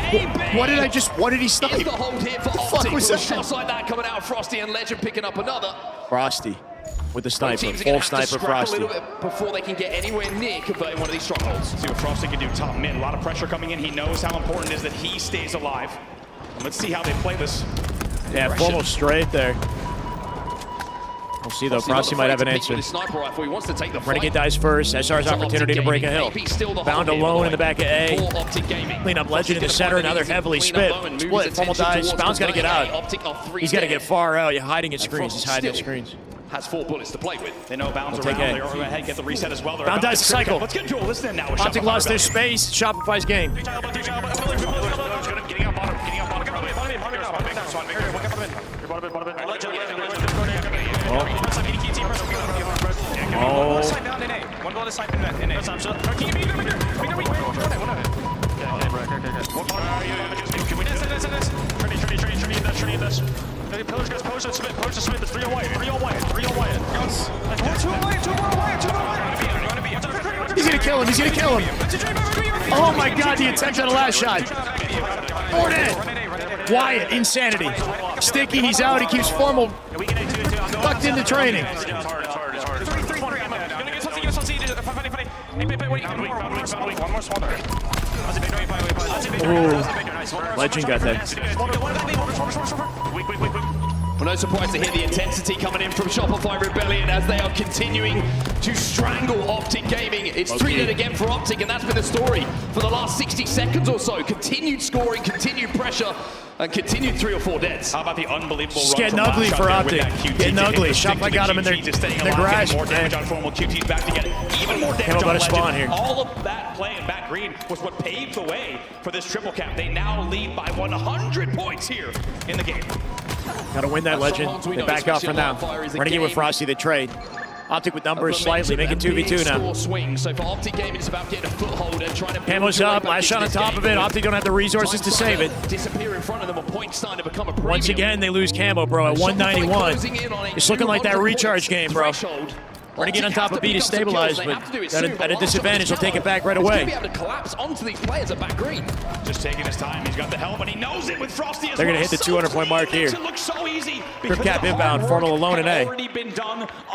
what did he snipe? Is the hold here for Optic? With shots like that coming out, Frosty and Legend picking up another. Frosty with the sniper, full sniper Frosty. A little bit before they can get anywhere near converting one of these strongholds. See what Frosty can do top mid. A lot of pressure coming in. He knows how important it is that he stays alive. And let's see how they play this. Yeah, Formal straight there. We'll see though, Frosty might have an answer. Renegade dies first, SR's opportunity to break a hill. Bound alone in the back of A. Clean up Legend in the center, now they're heavily split. Formal dies, Bound's got to get out. He's got to get far out, hiding at screens, he's hiding at screens. Has 4 bullets to play with. They know Bound's around, they're going ahead and get the reset as well. Bound dies to Cycle. Let's get dual listening now with Optic lost their space, Shopify's game. Oh. He's gonna kill him, he's gonna kill him. Oh my god, the attempt on the last shot. 4 dead. Wyatt, insanity. Sticky, he's out, he keeps Formal tucked into training. Ooh, Legend got that. Well, no surprise to hear the intensity coming in from Shopify Rebellion as they are continuing to strangle Optic Gaming. It's 3 dead again for Optic, and that's been the story for the last 60 seconds or so. Continued scoring, continued pressure, and continued 3 or 4 deads. How about the unbelievable It's getting ugly for Optic. Getting ugly. Shopify got him in their grasp. More damage on Formal. QT's back to get even more damage on spawn here. All of that play in back green was what paved the way for this triple cap. They now lead by 100 points here in the game. Gotta win that, Legend. They back out for now. Renegade with Frosty, they trade. Optic with numbers slightly, make it 2v2 now. So for Optic Gaming, it's about getting a foothold and trying to... Camo's up, last shot on top of it. Optic don't have the resources to save it. Disappear in front of them, a point starting to become a premium. Once again, they lose Camo, bro, at 191. It's looking like that recharge game, bro. Renegade on top of B to stabilize, but at a disadvantage, he'll take it back right away. He's going to be able to collapse onto these players at back green. Just taking his time. He's got the helmet. He knows it with Frosty as They're going to hit the 200-point mark here. It looks so easy. Grip cap inbound, Formal alone in A.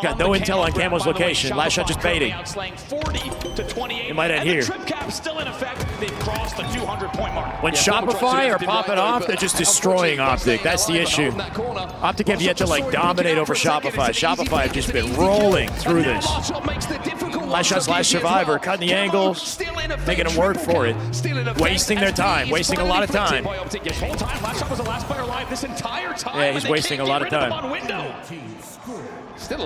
Got no intel on Camo's location. Last shot just baiting. It might end here. Trip cap still in effect. They've crossed the 200-point mark. When Shopify are popping off, they're just destroying Optic. That's the issue. Optic have yet to dominate over Shopify. Shopify have just been rolling through this. Last shot's last survivor, cutting the angles, making them work for it. Wasting their time, wasting a lot of time. Yeah, he's wasting a lot of time.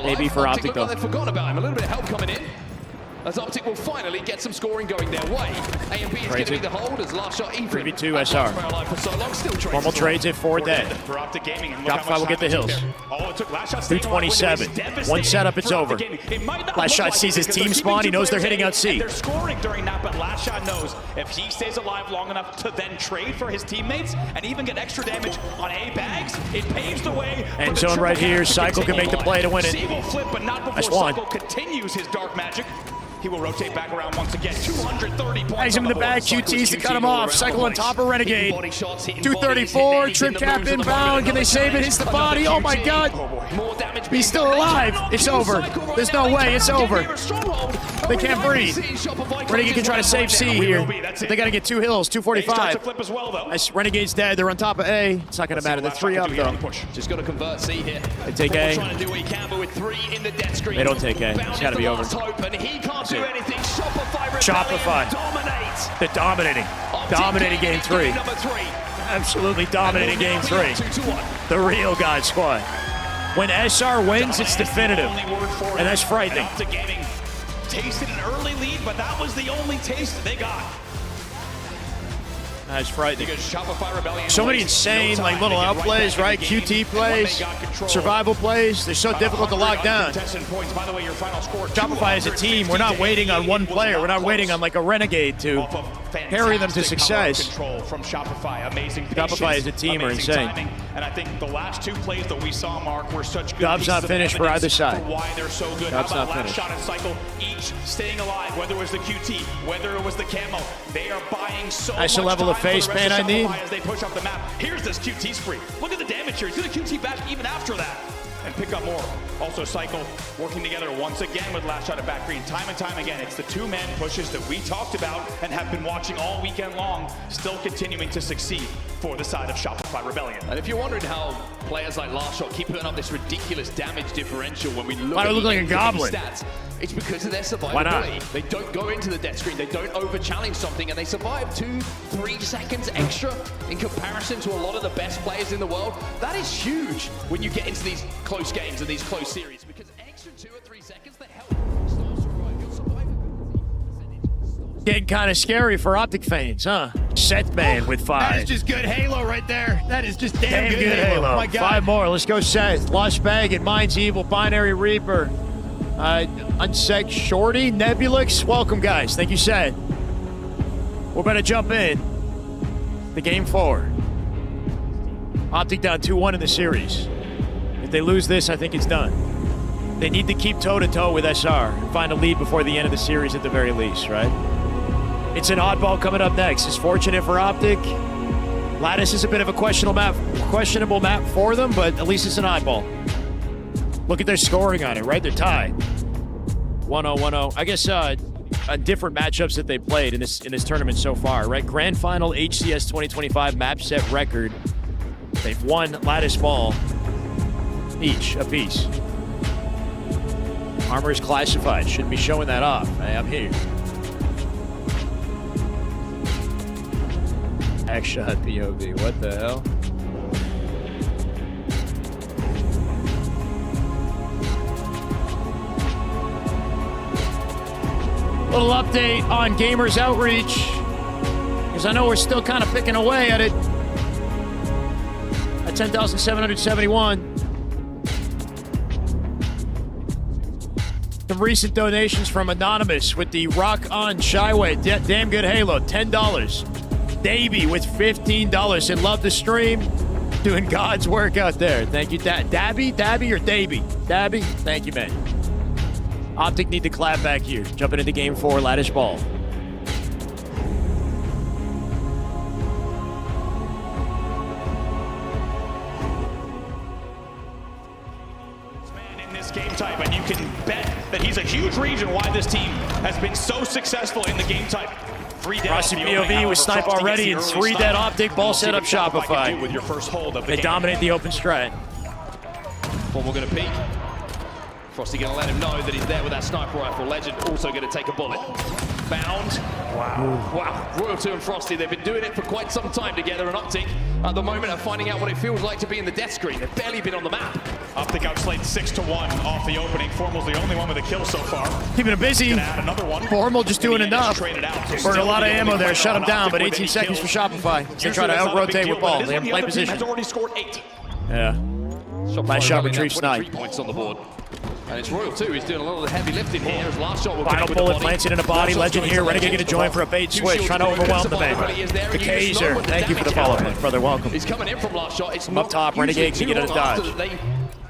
Maybe for Optic though. They've forgotten about him. A little bit of help coming in. As Optic will finally get some scoring going their way. A and B is getting the hold as last shot even. 3v2 SR. Formal trades it, 4 dead. Shopify will get the hills. 227. One setup, it's over. Last shot sees his team spawn. He knows they're hitting out C. They're scoring during that, but last shot knows if he stays alive long enough to then trade for his teammates and even get extra damage on A bags, it paves the way. End zone right here. Cycle can make the play to win it. C will flip, but not before Cycle continues his dark magic. He will rotate back around once again. 230 points. He's him in the back. QT's to cut him off. Cycle on top of Renegade. 234. Trip cap inbound. Can they save it? Hits the body. Oh my God. He's still alive. It's over. There's no way. It's over. They can't breathe. Renegade can try to save C here. They got to get 2 hills. 245. Nice. Renegade's dead. They're on top of A. It's not going to matter. They're 3 up though. Just got to convert C here. They take A. Trying to do what he can, but with 3 in the dead screen. They don't take A. It's got to be over. And he can't do anything. Shopify. They're dominating. Dominating game 3. Absolutely dominating game 3. The real God Squad. When SR wins, it's definitive. And that's frightening. Optic Gaming tasted an early lead, but that was the only taste they got. That's frightening. Because Shopify Rebellion So many insane, like, little outplays, right? QT plays, survival plays. They're so difficult to lock down. Shopify as a team, we're not waiting on one player. We're not waiting on, like, a Renegade to carry them to success. Control from Shopify. Amazing Shopify as a team are insane. Timing. And I think the last 2 plays that we saw, Mark, were such good Job's not finished for either side. For why they're so good. Job's How about not last finished. shot and cycle, each staying alive, whether it was the QT, whether it was the camo. They are buying so That's the much level of time for face the rest paint I of need. Shopify as they push up the map. Here's this QT spree. Look at the damage here. He's going to QT back even after that and pick up more. Also, Cycle working together once again with last shot at back green. Time and time again, it's the 2-man pushes that we talked about and have been watching all weekend long, still continuing to succeed for the side of Shopify Rebellion. And if you're wondering how players like Last Shot keep putting up this ridiculous damage differential when we look Why do at I look like a goblin? stats, it's because of their Why not? survivability. They don't go into the death screen, they don't over-challenge something, and they survive 2-3 seconds extra in comparison to a lot of the best players in the world. That is huge when you get into these close games and these close series, because extra 2 or 3 seconds, they help. Getting kind of scary for Optic fans, huh? Seth Man with 5. That is just good Halo right there. That is just damn Damn good Halo. Oh my God. 5 more. Let's go, Seth. Lost Bag and Mind's Evil, Binary Reaper, Unsec Shorty, Nebulix. Welcome, guys. Thank you, Seth. We're about to jump in the game 4. Optic down 2-1 in the series. If they lose this, I think it's done. They need to keep toe-to-toe with SR and find a lead before the end of the series at the very least, right? It's an oddball coming up next. It's fortunate for Optic. Lattice is a bit of a questionable map for them, but at least it's an oddball. Look at their scoring on it, right? They're tied. 1-0, 1-0. I guess different matchups that they played in this tournament so far, right? Grand Final HCS 2025 map set record. They've won Lattice Ball each a piece. Armor is classified. Shouldn't be showing that off. Hey, I'm here. X-shot POV. What the hell? Little update on Gamers Outreach, because I know we're still kind of picking away at it. At 10,771. Some recent donations from Anonymous with the Rock On Shyway. Damn good Halo, $10. Davey with $15. Said love the stream. Doing God's work out there. Thank you, Dabby or Davey? Dabby? Thank you, man. Optic need to clap back here. Jumping into game 4, Lattice Ball. In this game type, and you can bet that he's a huge reason why this team has been so successful in the game type. 3 dead Frosty POV with snipe already, and 3 dead Optic. Ball set up Shopify. With your first hold of the They game. dominate the open strat. Formal going to peek. Frosty going to let him know that he's there with that sniper rifle. Legend also going to take a bullet. Bound. Wow. Royalty and Frosty, they've been doing it for quite some time together, and Optic at the moment are finding out what it feels like to be in the death screen. They've barely been on the map. Optic outslayed 6-1 off the opening. Formal's the only one with a kill so far. Keeping it busy. Gonna add another one. Formal just doing enough. Burned Burned a lot of ammo there. Shut him down, but 18 seconds for Shopify. They try to out-rotate with ball. They have play position. Has already scored 8. Yeah. Nice shot, retrieve snipe. 3 points on the board. And it's Royal too. He's doing a lot of the heavy lifting here. His last shot will Final connect with the bullet body. plants it in a body. Legend here. Renegade going to join for a bait switch. Trying to overwhelm the man. The Kaiser. Thank you for the follow, brother. Welcome. He's coming in from last shot. It's up top. Renegade can get a dodge. They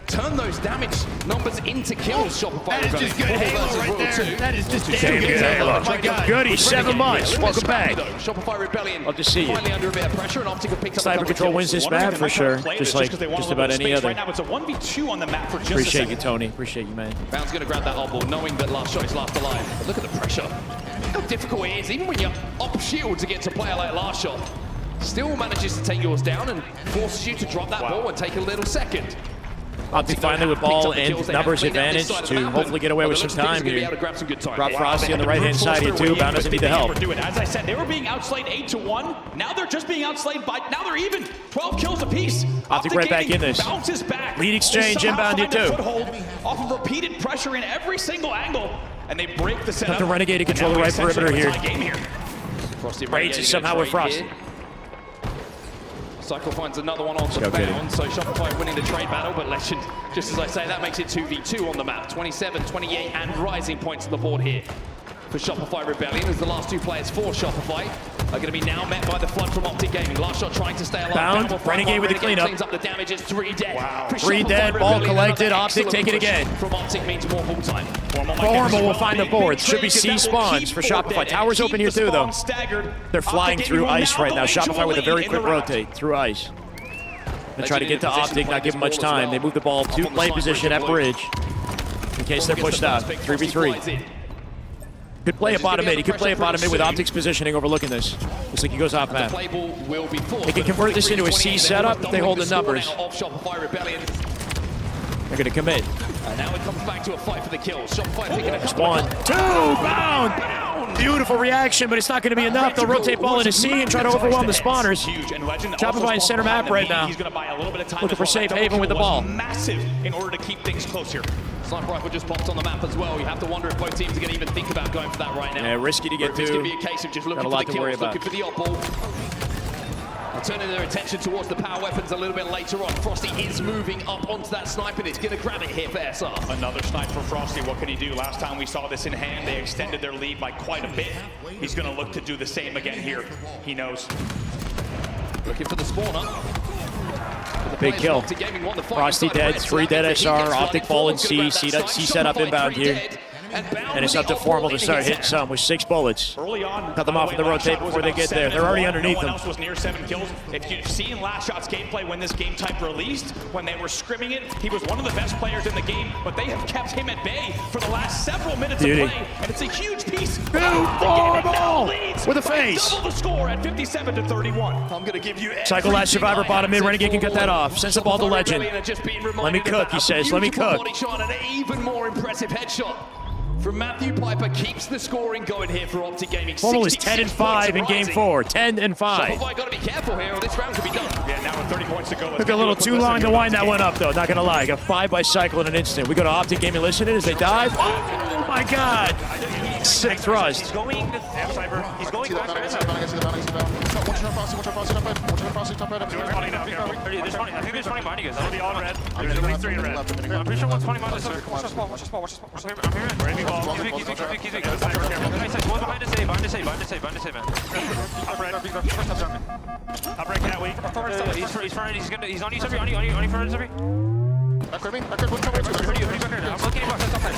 turn those damage numbers into kills. Shopify That is just good Halo right there. That is just damn good Halo. Oh my God. Goody, 7 months. Welcome back. Shopify Rebellion. Love to see you. Finally under a bit of pressure, and Optic have picked up Sniper Control wins this map for sure, just like they want just a little about any space. other. Right now, it's a 1v2 on the map for just a Appreciate second. you, Tony. Appreciate you, man. Bound's going to grab that oddball, knowing that last shot is last alive. But look at the pressure. Look how difficult it is, even when you're up shield to get to player like last shot. Still manages to take yours down and forces you to drop that ball and take a little second. Optic finally with ball and numbers advantage to hopefully get away with some time here. Drop Frosty on the right-hand side here too. Bound doesn't need the help. As I said, they were being outslayed 8-1. Now they're just being outslayed by, now they're even 12 kills apiece. Optic right back in this. Bounces back. Lead exchange inbound here too. Off of repeated pressure in every single angle. And they break the setup. Got the Renegade to control the right perimeter here. Raids is somehow with Frosty. Cycle finds another one on the bound, so Shopify winning the trade battle, but Legend, just as I say, that makes it 2v2 on the map. 27, 28, and rising points on the board here for Shopify Rebellion, as the last two players for Shopify are going to be now met by the flood from Optic Gaming. Last shot trying to stay alive. Bound, Renegade with the cleanup. Cleans up the damage, it's 3 dead. Wow. 3 dead, ball collected, Optic take it again. From Optic means more ball time. Formal will find the board. Should be C spawns for Shopify. Towers open here too, though. They're flying through ice right now. Shopify with a very quick rotate through ice. They try to get to Optic, not give them much time. They move the ball to play position at bridge in case they're pushed out. 3v3. Could play a bottom mid. He could play a bottom mid with Optic's positioning overlooking this. Looks like he goes off map. They can convert this into a C setup if they hold the numbers. They're going to commit. Now it comes back to a fight for the kills. Shopify picking a couple. 1, 2, bound! Beautiful reaction, but it's not going to be enough. They'll rotate ball into C and try to overwhelm the spawners. Shopify in center map right now. Looking for safe haven with the ball. Massive in order to keep things close here. Sniper rifle just popped on the map as well. You have to wonder if both teams are going to even think about going for that right now. Yeah, risky to get to. It's going to be a case of just looking for the kills, looking for the odd ball. Turning their attention towards the power weapons a little bit later on. Frosty is moving up onto that sniper, and it's going to grab it here for SR. Another snipe for Frosty. What can he do? Last time we saw this in hand, they extended their lead by quite a bit. He's going to look to do the same again here. He knows. Looking for the spawner. Big kill. Frosty dead, 3 dead SR, Optic ball in C set up inbound here. And it's up to Formal to start hitting some with 6 bullets. Cut them off with the rotate before they get there. They're already underneath them. No one else was near 7 kills. If you've seen Last Shot's gameplay when this game type released, when they were scrimming it, he was one of the best players in the game, but they have kept him at bay for the last several minutes of play, and it's a huge piece. Formal with a face. Double the score at 57-31. I'm going to give you Cycle last survivor bottom mid. Renegade can cut that off. Sends the ball to Legend. Let me cook, he says. Let me cook. Body shot and an even more impressive headshot from Matthew Piper keeps the scoring going here for Optic Gaming. Formal is 10-5 in game 4. 10-5. Shopify got to be careful here, or this round could be done. Yeah, now with 30 points to go. Took a little too long to wind that one up, though. Not gonna lie. Got 5 by Cycle in an instant. We go to Optic Gaming. Listen as they dive. Oh my God! Sick thrust. He's going back. He's going back. I think there's 20 behind you guys. That'll be all red. There's at least 3 in red. I'm pretty sure one's 20 behind us. Watch the spot. I'm here. He's big. One's behind us, behind us, man. I'll break that weak. He's on you, Sevi. On you, front, Sevi.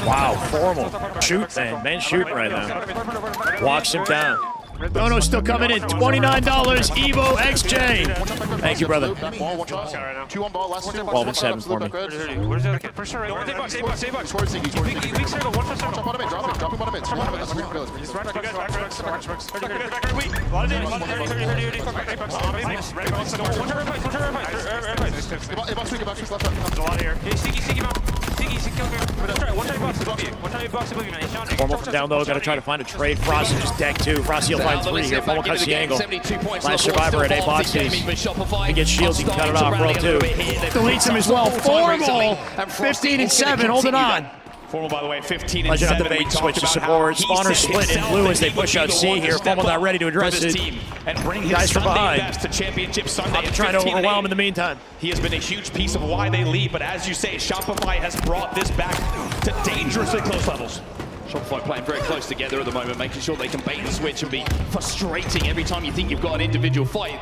Wow, Formal. Shoot, man. Man shooting right now. Walks him down. Dono's still coming in. $29 Evo XJ. Thank you, brother. 12 and 7 for me. Where's the other kid? For sure, right? Save box. Weak circle, one for circle. Dropping bottom mid. He's right back. Weak. A lot of damage. 30. There's a lot here. Sticky mount. Formal from down low. Got to try to find a trade. Frosty just deck 2. Frosty will find 3 here. Formal cuts the angle. Last survivor at 8 boxes. He gets shields. He can cut it off. Roll 2. Deletes him as well. Formal. 15 and 7. Holding on. Formal, by the way, 15 and Legend 7. on the bait, switch to support. Spawner split in blue as they push out C here. Formal not ready to address it. And bring Guys from behind. best to Championship Sunday. Trying to overwhelm in the meantime. He has been a huge piece of why they lead, but as you say, Shopify has brought this back to dangerously close levels. Shopify playing very close together at the moment, making sure they can bait and switch and be frustrating every time you think you've got an individual fight.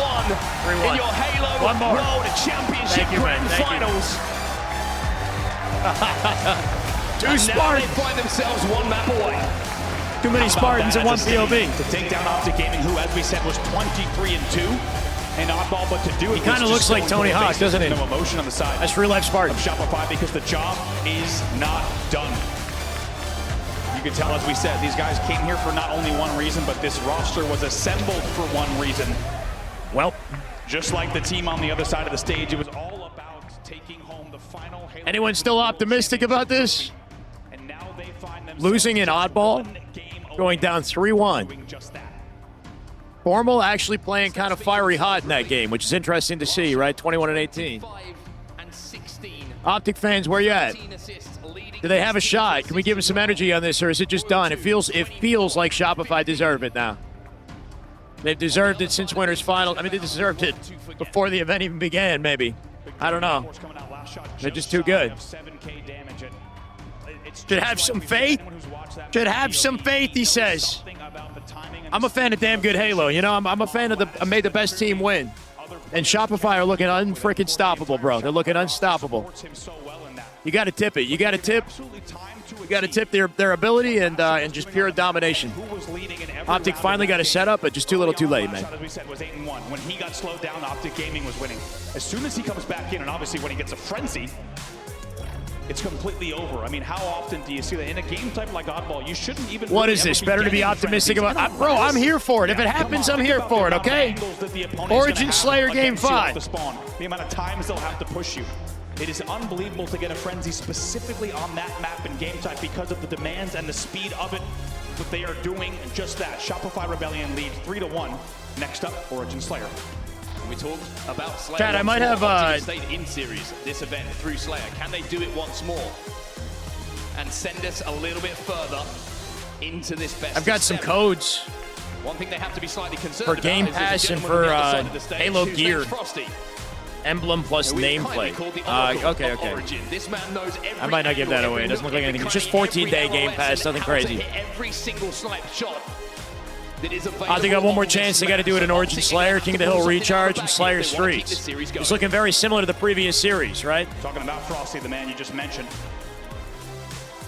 in your Halo World Championship Grand Finals. Two Spartans. They find themselves one map away. Too many Spartans and one POV. To take down Optic Gaming, who, as we said, was 23-2 in oddball, but to do it, He kind of looks like Tony Hawk, doesn't he? No emotion on the side. That's real life Spartan. Of Shopify, because the job is not done. You can tell, as we said, these guys came here for not only one reason, but this roster was assembled for one reason. Well, just like the team on the other side of the stage, it was all about taking home the final Halo. Anyone still optimistic about this? Losing in oddball, going down 3-1. Formal actually playing kind of fiery hot in that game, which is interesting to see, right? 21-18. Optic fans, where you at? Do they have a shot? Can we give them some energy on this, or is it just done? It feels like Shopify deserve it now. They've deserved it since Winners Final. I mean, they deserved it before the event even began, maybe. I don't know. They're just too good. Should have some faith. Should have some faith, he says. I'm a fan of damn good Halo. You know, I'm a fan of I made the best team win. And Shopify are looking unfreaking stoppable, bro. They're looking unstoppable. You got to tip it. You got to tip. You got to tip their ability and just pure domination. Optic finally got a setup, but just too little, too late, man. As we said, was 8-1. When he got slowed down, Optic Gaming was winning. As soon as he comes back in, and obviously when he gets a frenzy, it's completely over. I mean, how often do you see that in a game type like Oddball? You shouldn't even. What is this? Better to be optimistic about? Bro, I'm here for it. If it happens, I'm here for it. Okay. Origin Slayer Game 5. The amount of times they'll have to push you. It is unbelievable to get a frenzy specifically on that map and game type because of the demands and the speed of it. But they are doing just that. Shopify Rebellion leads 3-1. Next up, Origin Slayer. We talked about Slayer. Chad, I might have stayed in series this event through Slayer. Can they do it once more and send us a little bit further into this best? I've got some codes. One thing they have to be slightly concerned for about Game is Pass and for Halo gear. Emblem plus nameplate. Okay. This man knows I might not give that away. It doesn't look like anything. It's just 14-day Game Pass, nothing crazy. Every single snipe shot. I think I got one more chance. They got to do it in Origin Slayer, King of the Hill Recharge, and Slayer Streets. It's looking very similar to the previous series, right? Talking about Frosty, the man you just mentioned.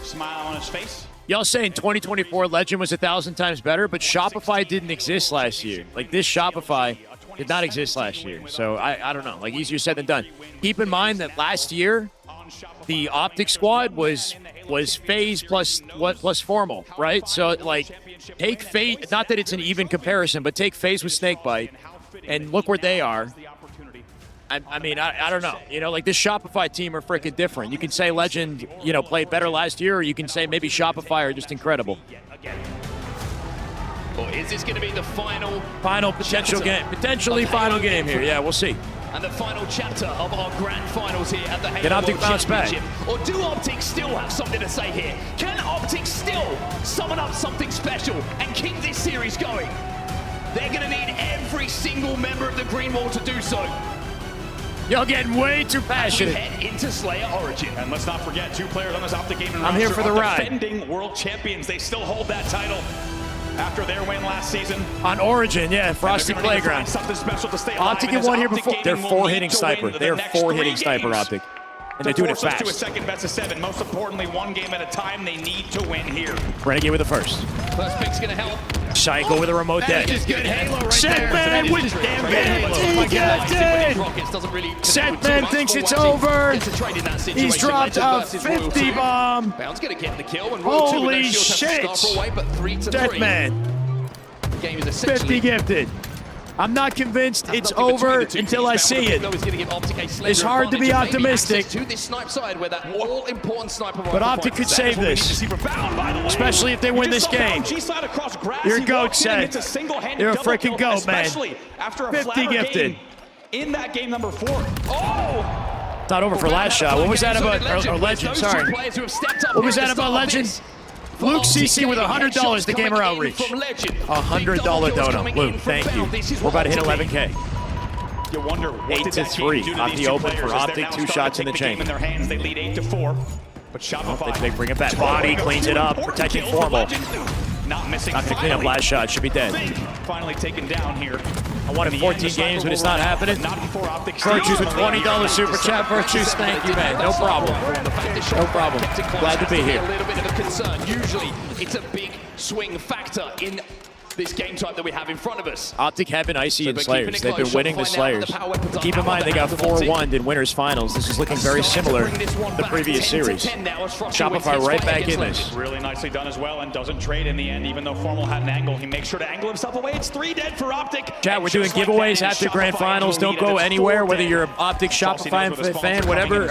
Smile on his face. Y'all saying 2024 Legend was 1,000 times better, but Shopify didn't exist last year. Like, this Shopify did not exist last year. So, I don't know. Like, easier said than done. Keep in mind that last year, the Optic squad was FaZe plus Formal, right? So, like, take FaZe, not that it's an even comparison, but take FaZe with Snakebite, and look where they are. I mean, I don't know. You know, like, this Shopify team are freaking different. You can say Legend, you know, played better last year, or you can say maybe Shopify are just incredible. Or is this going to be the final potential chapter game? Potentially final game here. Yeah, we'll see. And the final chapter of our grand finals here at the Halo Can Optic World bounce back? Championship. Or do Optic still have something to say here? Can Optic still summon up something special and keep this series going? They're going to need every single member of the Green Wall to do so. Y'all getting way too passionate. Head into Slayer Origin. And let's not forget, 2 players on this Optic Gaming I'm here for the ride. Defending world champions. They still hold that title after their win last season. On Origin, yeah, Frosty Playground. Something special to stay Optic had won here before. They're 4-hitting sniper. They're 4-hitting sniper, Optic. And they're doing it fast. To a second best of 7. Most importantly, 1 game at a time. They need to win here. Renegade with the first. First pick's going to help. Psycho with a remote deck. That is good Halo right Setman there. with damn good. Setman thinks it's over. He's dropped a 50 bomb. Bound's going to get the kill. And holy shit. Setman. 50 gifted. I'm not convinced it's over until I see it. It's hard to be optimistic. But Optic could save this, especially if they win this game. You're a goat, Seth. You're a freaking goat, man. 50 gifted. In that game number 4. Oh! It's not over for last shot. What was that about? Or Legend, sorry. What was that about Legend? Luke CC with $100 to Gamer Outreach. $100 dono. Luke, thank you. We're about to hit 11K. You wonder 8-3 on the open for Optic. 2 shots in the chain. In their hands, they lead 8-4. But Shopify, they bring it back. Body cleans it up, protecting Formal. Not missing. Not gonna clean up last shot. Should be dead. Finally taken down here. I wanted 14 games, but it's not happening. Virtues with $20 super chat. Virtues, thank you, man. No problem. No problem. Glad to be here. A little bit of a concern. Usually, it's a big swing factor in this game type that we have in front of us. Optic have been icy in but Slayers. keeping it They've been close, winning the Shopify now Slayers. with the power weapons Keep in up mind they got the back of the 4-1 in winners finals. This is looking very similar to the previous series. Shopify right back in this. Really nicely done as well, and doesn't trade in the end, even though Formal had an angle. He makes sure to angle himself away. It's 3 dead for Optic. Chat, we're doing giveaways after grand finals. Don't go anywhere, whether you're an Optic Shopify fan, whatever.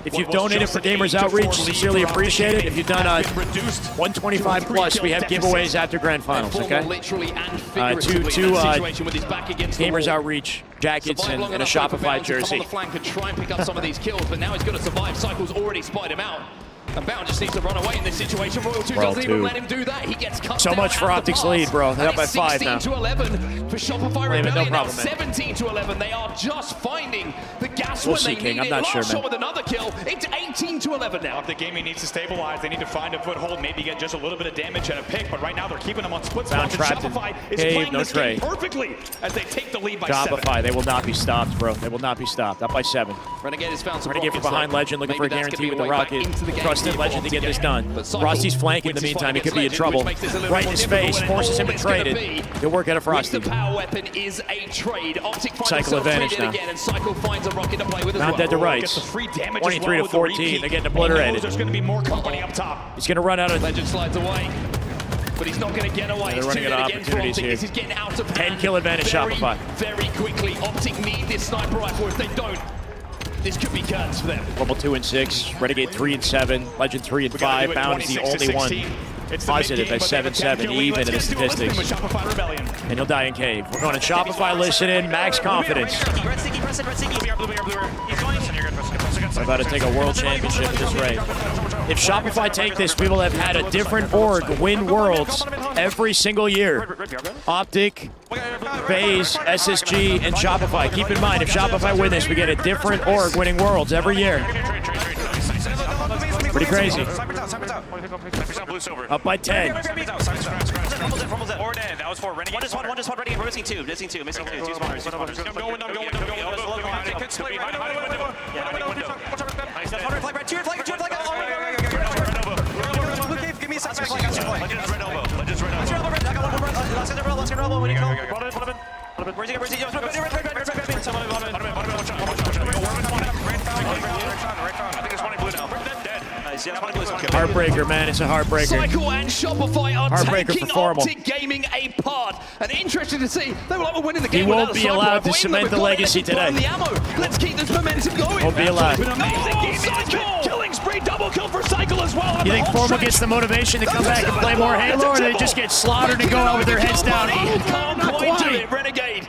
If you've donated for Gamers Outreach, sincerely appreciate it. If you've done 125 plus, we have giveaways after grand finals, okay? Two Gamers Outreach jackets and a Shopify jersey. On the flank and try and pick up some of these kills, but now he's going to survive. Cycle's already spied him out. And Bound just needs to run away in this situation. Royal 2 doesn't even let him do that. He gets cut So much for Optic's lead, bro. They're up by 5 now. 16-11 for Shopify Rebellion. No Now problem, 17-11. They are just finding the gas We'll when see, they King. need I'm it. not Last sure, shot man. with another kill. It's 18-11 now. Optic Gaming needs to stabilize. They need to find a foothold, maybe get just a little bit of damage and a pick, but right now they're keeping them on split Bound spots. trapped in Shopify is cave, playing no this game trade. perfectly as they take the lead by 7. Shopify, they will not be stopped, bro. They will not be stopped. Up by 7. Renegade has found some Renegade from rockets, behind though. Legend, looking Maybe for a that's guarantee gonna with be the way back rocket. into the game Trusted for Legend to get this done. But Cycle Rosty's flanking in the wins his meantime. He fight could be in against trouble. Legend, which makes this a little Right in more his difficult face, when forces him all to it's gonna trade be it. Good work out of with Frosty. the power weapon is a trade. Optic finds Cycle himself advantage traded now. again, and Cycle finds a rocket to play with as Not well. dead to Gets rights. the free damage 23 to as well with the 14. repeat. They're getting He knows obliterated. there's going to be more company up top. He's going to run out of... Legend slides away, but he's not going to get away. They're It's running too out of late again for opportunities Optic. here. This is getting out of 10 hand kill advantage very, Shopify. very quickly. Optic need this sniper rifle. If they don't, this could be curtains for them. Rumble 2 and 6. Renegade 3 and 7. Legend 3 and 5. Bound is the only one positive at 7-7, even in the statistics. And he'll die in cave. We're going to Shopify, listen in, max confidence. We're about to take a world championship at this rate. If Shopify take this, we will have had a different org win worlds every single year. Optic, FaZe, SSG, and Shopify. Keep in mind, if Shopify win this, we get a different org winning worlds every year. Pretty crazy. Up by 10. That was for Renegade. One just Renegade. We're missing 2. Missing 2. Two spawners. I'm going. Give me a second. Legends red elbow. Legends red elbow. I got one. Let's get elbow. When you come. Where's he? Heartbreaker, man. It's a heartbreaker. Cycle and Shopify are Heartbreaker taking for Formal. Optic Gaming apart. And interesting to see, they were like, we're winning the game. He won't without a be sniper allowed rifle. to Even though cement we've the got it, legacy let's burn today. the ammo. Let's keep this momentum going. Won't be allowed. An amazing game. Cycle. Killing spree, double kill for Cycle as well. You think Formal gets the motivation to come back and play more Halo, or they just get slaughtered and go out with their heads down? Can't Not quite do quite. it. Renegade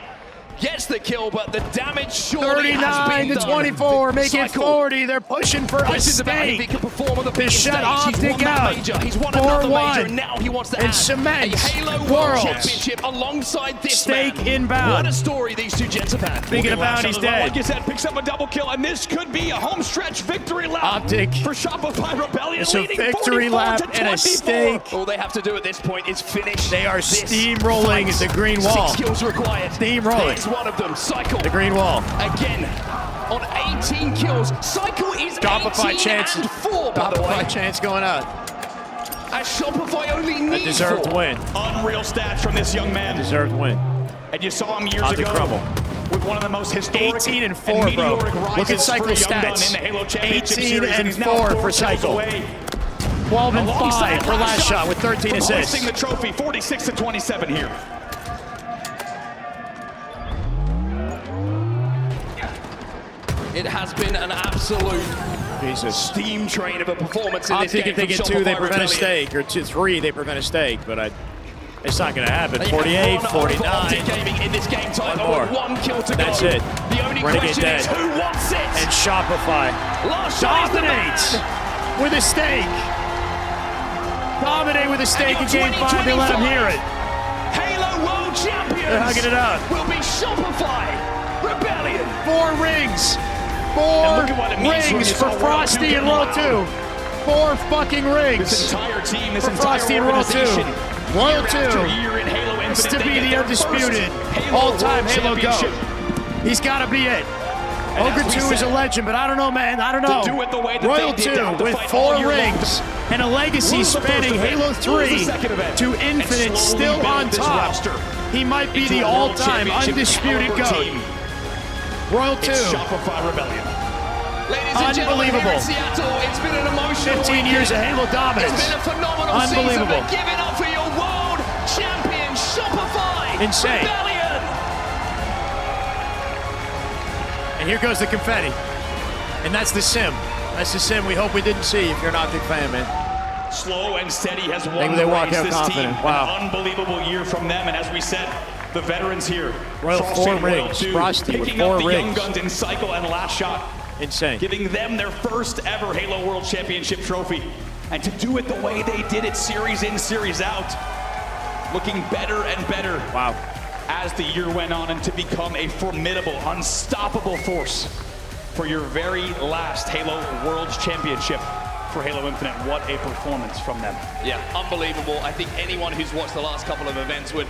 gets the kill, but the damage surely has 39 been to 24, make it 40. They're pushing for a This is about if he stake can perform on the to biggest shut stage. He's Optic won that out. major. He's won another major, and 4-1 now he wants to and add cement a Halo World worlds. Championship alongside this Stake man. inbound. What a story these two gents have had. Thinking about he's dead. Like you said, picks up a double kill, and this could be a home stretch victory lap. Optic. For Shopify Rebellion, It's a leading victory 44 lap to and a 24. stake. All they have to do at this point is finish. They are this steamrolling fight. the green wall. 6 kills required. Steamrolling. There's one of them. Cycle. The green wall. Again, on 18 kills. Cycle is Shopify 18 chance. and 4, by the way. Shopify chance going out. As Shopify only A needs deserved 4. win. Unreal stats from this young man. Deserved win. And you saw him years Optic ago crumble. with one of the most historic 18 and 4, and bro. meteoric Look at rises Cycle for a young gun stats. in the Halo Championship 18 series, and he's now 4 for kills Cycle. away. 12 and 5 Alongside for last shot with 13 from assists. hoisting the trophy, 46 to 27 here. It has been an absolute steam train of a performance in this Optic, game. if they from get 2, they Shopify prevent a Rebellion. stake, or 3, they prevent a stake, but it's not going to happen. They 48, have run over 49. Optic Gaming in this game time, One more. with 1 kill to That's go. it. The only Renegade question dead. is who wants it? And Shopify Last shot is the dominates man. with a stake. Dominate with a stake in And Game 5. They let him hear it. Halo World Champions They're hugging it out. will be Shopify Rebellion. 4 rings. 4 And look at what it means when rings you for saw World Frosty 2 and get Royal loud. 2. 4 fucking rings. This entire team, this for entire Frosty and Royal 2. organization, Royal year 2 after year in Halo is Infinite, to they be get the their undisputed first Halo all-time World Halo GOAT. Championship. He's got to be it. Ogre 2 is a legend, but I don't know, man. I don't know. To do it the way that Royal they did 2 with 4 rings and a legacy spanning Halo 3 to Infinite, still on top. He might be the all-time undisputed GOAT. Royal 2. It's Shopify Rebellion. Ladies and gentlemen, here in Seattle, it's been an emotional 15 years of Halo dominance. It's been a phenomenal Unbelievable. season. Give it up for your world champion, Shopify Insane. Rebellion. And here goes the confetti. And that's the sim. That's the sim we hope we didn't see if you're an Optic fan, man. Slow and steady has won They the walk race. out This confident. team, Wow. an unbelievable year from them. And as we said, the veterans here. Royal Frosty 4 and Royal rings. 2, Frosty with picking 4 up the young rings. guns in cycle and last shot. Insane. Giving them their first ever Halo World Championship trophy. And to do it the way they did it, series in, series out. Looking better and better. Wow. As the year went on, and to become a formidable, unstoppable force for your very last Halo World Championship for Halo Infinite. What a performance from them. Yeah, unbelievable. I think anyone who's watched the last couple of events would,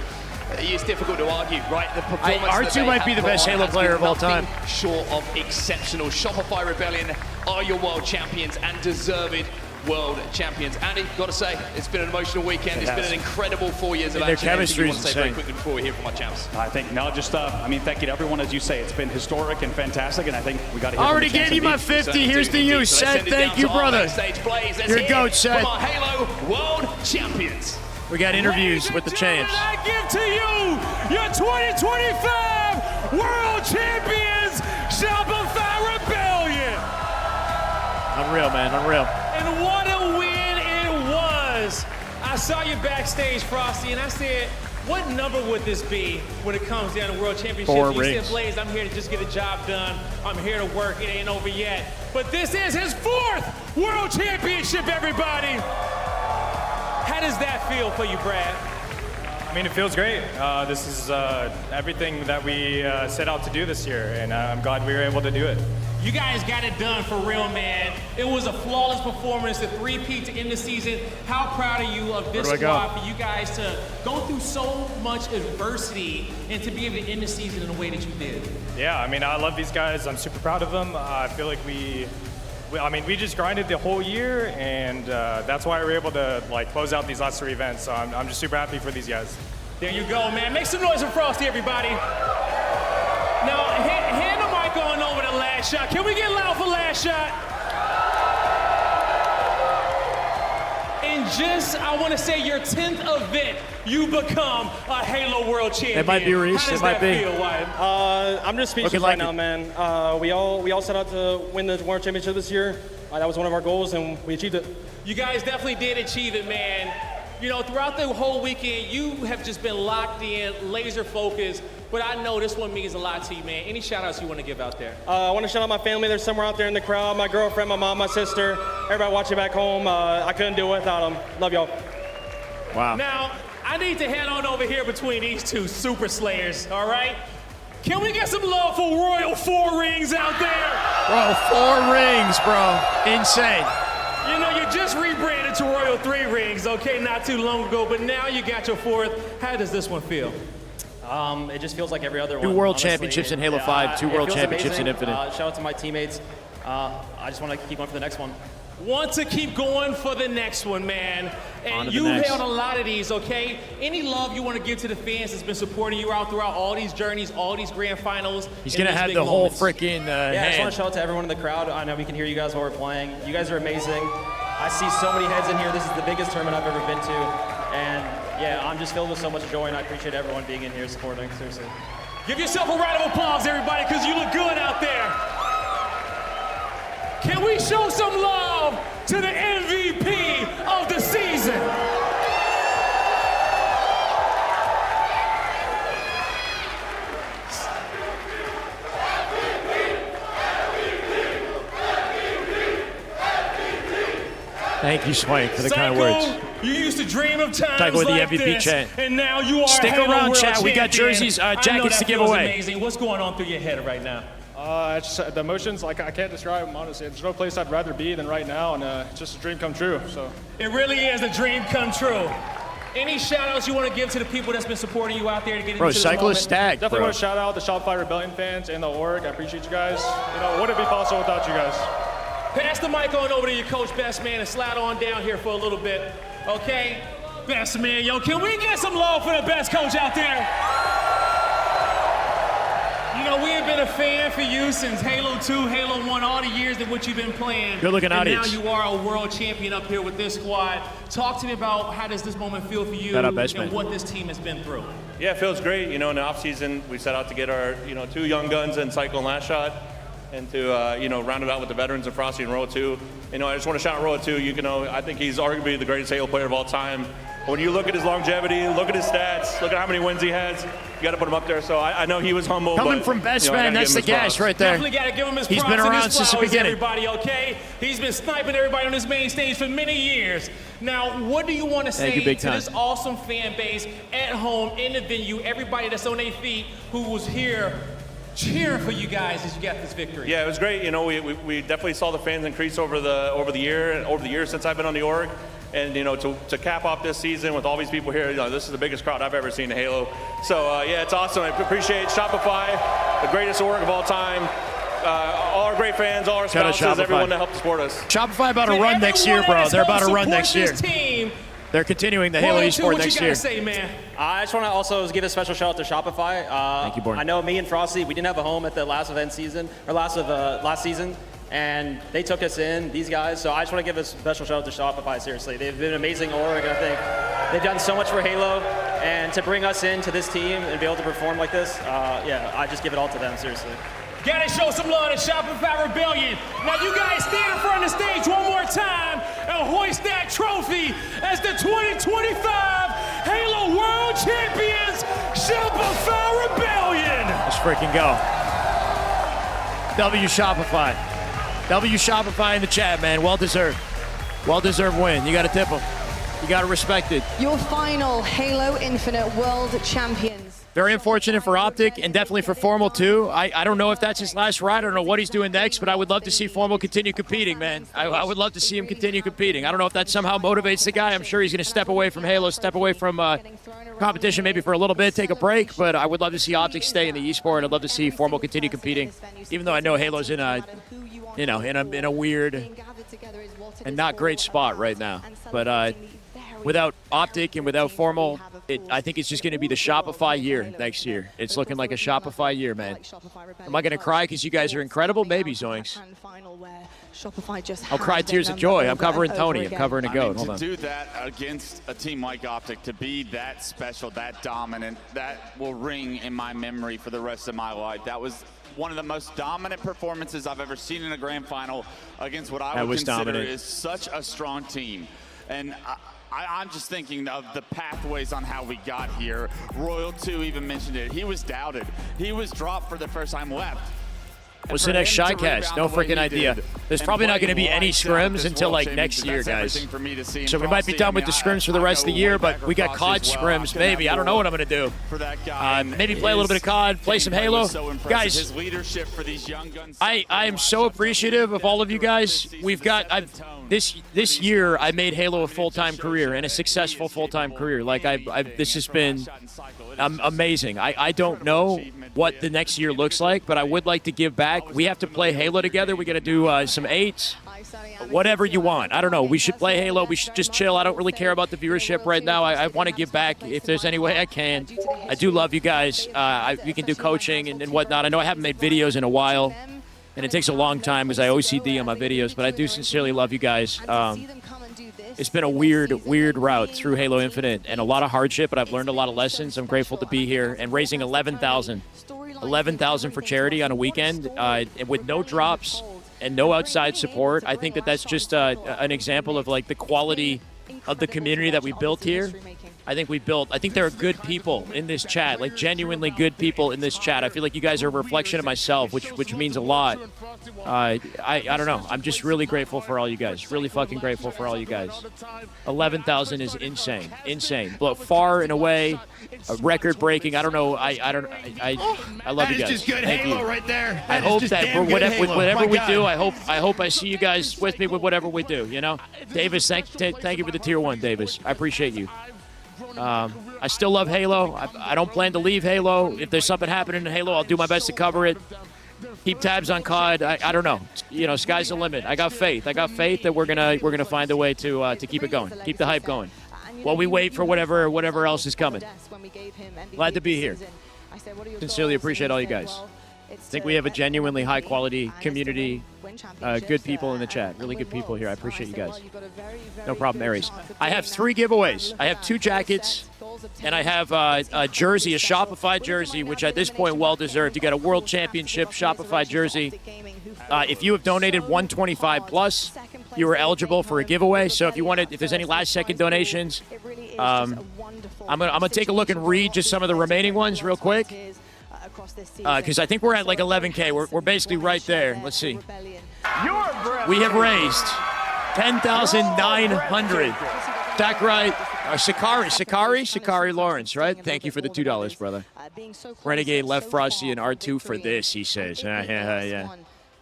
it's difficult to argue, right? The performance R2 might be the best Halo player of all time. Short of exceptional. Shopify Rebellion are your world champions and deserved world champions. Andy, got to say, it's been an emotional weekend. It's been an incredible 4 years of their action. Anything you chemistry want to is say very insane. quickly before we hear from our champs? I think, no, just, thank you to everyone. As you say, it's been historic and fantastic, and I think we got to hear Already from the gave you my 50. Here's to you, Seth. Thank you, brother. You're a goat, Seth. From our Halo world champions. We got interviews with the champs. I give to you your 2025 World Champions, Shopify Rebellion. Unreal, man. Unreal. And what a win it was. I saw you backstage, Frosty, and I said, what number would this be when it comes down to World Championship? 4 You rings. said, Blaze, I'm here to just get a job done. I'm here to work. It ain't over yet. But this is his 4th World Championship, everybody. How does that feel for you, Brad? I mean, it feels great. This is everything that we set out to do this year, and I'm glad we were able to do it. You guys got it done for real, man. It was a flawless performance, the 3-peat to end the season. How proud are you of this squad for you guys to go through so much adversity and to be able to end the season in the way that you did? Yeah, I mean, I love these guys. I'm super proud of them. I feel like we just grinded the whole year, and that's why we were able to close out these last 3 events. So I'm just super happy for these guys. There you go, man. Make some noise for Frosty, everybody. Now, hand the mic on over to Last Shot. Can we get loud for Last Shot? In just, I want to say, your 10th event, you become a Halo World Champion. It might be Reese. How does It might that be. feel, Wyatt? I'm just speechless Looking like right now, man. We all set out to win the World Championship this year. That was one of our goals, and we achieved it. You guys definitely did achieve it, man. You know, throughout the whole weekend, you have just been locked in, laser focused, but I know this one means a lot to you, man. Any shout outs you want to give out there? I want to shout out my family. They're somewhere out there in the crowd. My girlfriend, my mom, my sister, everybody watching back home. I couldn't do it without them. Love y'all. Wow. Now, I need to head on over here between these two super slayers, all right? Can we get some love for Royal 4 rings out there? Bro, 4 rings, bro. Insane. You know, you just rebranded to Royal 3 rings, okay, not too long ago, but now you got your 4th. How does this one feel? It just feels like every other one. 2 world honestly. championships in Halo 5, 2 world feels championships amazing. in Infinite. Shout out to my teammates. I just want to keep going for the next one. Want to keep going for the next one, man. On And to the you've next. held a lot of these, okay? Any love you want to give to the fans that's been supporting you out throughout all these journeys, all these grand finals? He's and going to these have big the whole moments? freaking Yeah, I just want hand. to shout out to everyone in the crowd. I know we can hear you guys while we're playing. You guys are amazing. I see so many heads in here. This is the biggest tournament I've ever been to. And yeah, I'm just filled with so much joy, and I appreciate everyone being in here supporting, seriously. Give yourself a round of applause, everybody, because you look good out there. Can we show some love to the MVP of the season? Thank you, Swank, for the kind Psycho, words. you used to dream of times Psycho with the like MVP this, chant. and now you are Stick Halo around, World chat. We got Champion. jerseys, I know jackets that to give feels away. Amazing. What's going on through your head right now? It's just, the emotions, I can't describe them, honestly. There's no place I'd rather be than right now, and it's just a dream come true, so. It really is a dream come true. Any shout-outs you want to give to the people that's been supporting you out there to get into this Cyclist moment? Stag, Definitely bro. want to shout out the Shopify Rebellion fans and the org. I appreciate you guys. You know, wouldn't be possible without you guys. Pass the mic on over to your coach, Best Man, and slide on down here for a little bit, okay? Best Man, yo, can we get some love for the best coach out there? You know, we have been a fan for you since Halo 2, Halo 1, all the years in which you've been playing. Good looking audience. And now you are a world champion up here with this squad. Talk to me about how does this moment feel for you and what this team has been through. Yeah, it feels great. You know, in the offseason, we set out to get our, 2 young guns in Cycle and Last Shot, and to, round it out with the veterans of Frosty and Roa 2. You know, I just want to shout out Roa 2. I think he's arguably the greatest Halo player of all time. When you look at his longevity, look at his stats, look at how many wins he has, you got to put him up there. So I know he was humble. Coming from Best Man, that's the gas right there. Definitely got to give him his He's props been and around his since the flowers, beginning. everybody, okay? He's been sniping everybody on this main stage for many years. Now, what do you want to say to this awesome fan base at home, in the venue, everybody that's on their feet who was here cheering for you guys as you got this victory? Yeah, it was great. You know, we definitely saw the fans increase over the year since I've been on the org. And, to cap off this season with all these people here, this is the biggest crowd I've ever seen in Halo. So, yeah, it's awesome. I appreciate Shopify, the greatest org of all time. All our great fans, all our spouses, everyone that helped support us. Shopify about to run next year, bro. They're about to run next year. Team. They're continuing the Halo eSport next year. Say, man? I just want to also give a special shout out to Shopify. Thank you, Born. I know me and Frosty, we didn't have a home at the last season, and they took us in, these guys. So I just want to give a special shout out to Shopify, seriously. They've been an amazing org, I think. They've done so much for Halo, and to bring us into this team and be able to perform like this, I just give it all to them, seriously. Gotta show some love to Shopify Rebellion. Now you guys stand in front of the stage one more time and hoist that trophy as the 2025 Halo World Champions, Shopify Rebellion. Let's freaking go. W Shopify. W Shopify in the chat, man. Well deserved. Well deserved win. You gotta tip them. You gotta respect it. Your final Halo Infinite World Champions. Very unfortunate for Optic and definitely for Formal too. I don't know if that's his last ride. I don't know what he's doing next, but I would love to see Formal continue competing, man. I would love to see him continue competing. I don't know if that somehow motivates the guy. I'm sure he's going to step away from Halo, step away from competition maybe for a little bit, take a break, but I would love to see Optic stay in the esport. I'd love to see Formal continue competing, even though I know Halo's in a weird and not great spot right now. But without Optic and without Formal, I think it's just going to be the Shopify year next year. It's looking like a Shopify year, man. Am I going to cry because you guys are incredible? Maybe, Zoinks. I'll cry tears of joy. I'm covering Tony. I'm covering a goat. Hold on. To do that against a team like Optic, to be that special, that dominant, that will ring in my memory for the rest of my life. That was one of the most dominant performances I've ever seen in a grand final against what I would consider is such a strong team. And I'm just thinking of the pathways on how we got here. Royal 2 even mentioned it. He was doubted. He was dropped for the first time left. What's the next Shycast? No freaking idea. There's probably not going to be any scrims until like next year, guys. So we might be done with the scrims for the rest of the year, but we got COD scrims, maybe. I don't know what I'm going to do. Maybe play a little bit of COD, play some Halo. Guys, I am so appreciative of all of you guys. We've got this year I made Halo a full-time career and a successful full-time career. Like this has been amazing. I don't know what the next year looks like, but I would like to give back. We have to play Halo together. We got to do some 8s, whatever you want. I don't know. We should play Halo. We should just chill. I don't really care about the viewership right now. I want to give back if there's any way I can. I do love you guys. We can do coaching and whatnot. I know I haven't made videos in a while, and it takes a long time because I OCD on my videos, but I do sincerely love you guys. It's been a weird route through Halo Infinite and a lot of hardship, but I've learned a lot of lessons. I'm grateful to be here and raising $11,000 for charity on a weekend with no drops and no outside support. I think that's just an example of like the quality of the community that we built here. I think there are good people in this chat, like genuinely good people in this chat. I feel like you guys are a reflection of myself, which means a lot. I don't know. I'm just really grateful for all you guys. Really fucking grateful for all you guys. 11,000 is insane. But far and away, record-breaking. I don't know. I love you guys. That is just good Halo right there. I hope that with whatever we do, I hope I see you guys with me with whatever we do. You know, Davis, thank you for the tier 1, Davis. I appreciate you. I still love Halo. I don't plan to leave Halo. If there's something happening in Halo, I'll do my best to cover it. Keep tabs on COD. I don't know. You know, sky's the limit. I got faith. I got faith that we're gonna find a way to keep it going, keep the hype going, while we wait for whatever else is coming. Glad to be here. Sincerely appreciate all you guys. I think we have a genuinely high-quality community, good people in the chat, really good people here. I appreciate you guys. No problem, Aries. I have 3 giveaways. I have 2 jackets, and I have a jersey, a Shopify jersey, which at this point well-deserved. You got a World Championship Shopify jersey. If you have donated $125 plus, you are eligible for a giveaway. So if there's any last-second donations, I'm gonna take a look and read just some of the remaining ones real quick. Because I think we're at like 11K. We're basically right there. Let's see. We have raised 10,900. Stack right. Sakari Lawrence, right? Thank you for the $2, brother. Renegade left Frosty and R2 for this, he says. Yeah.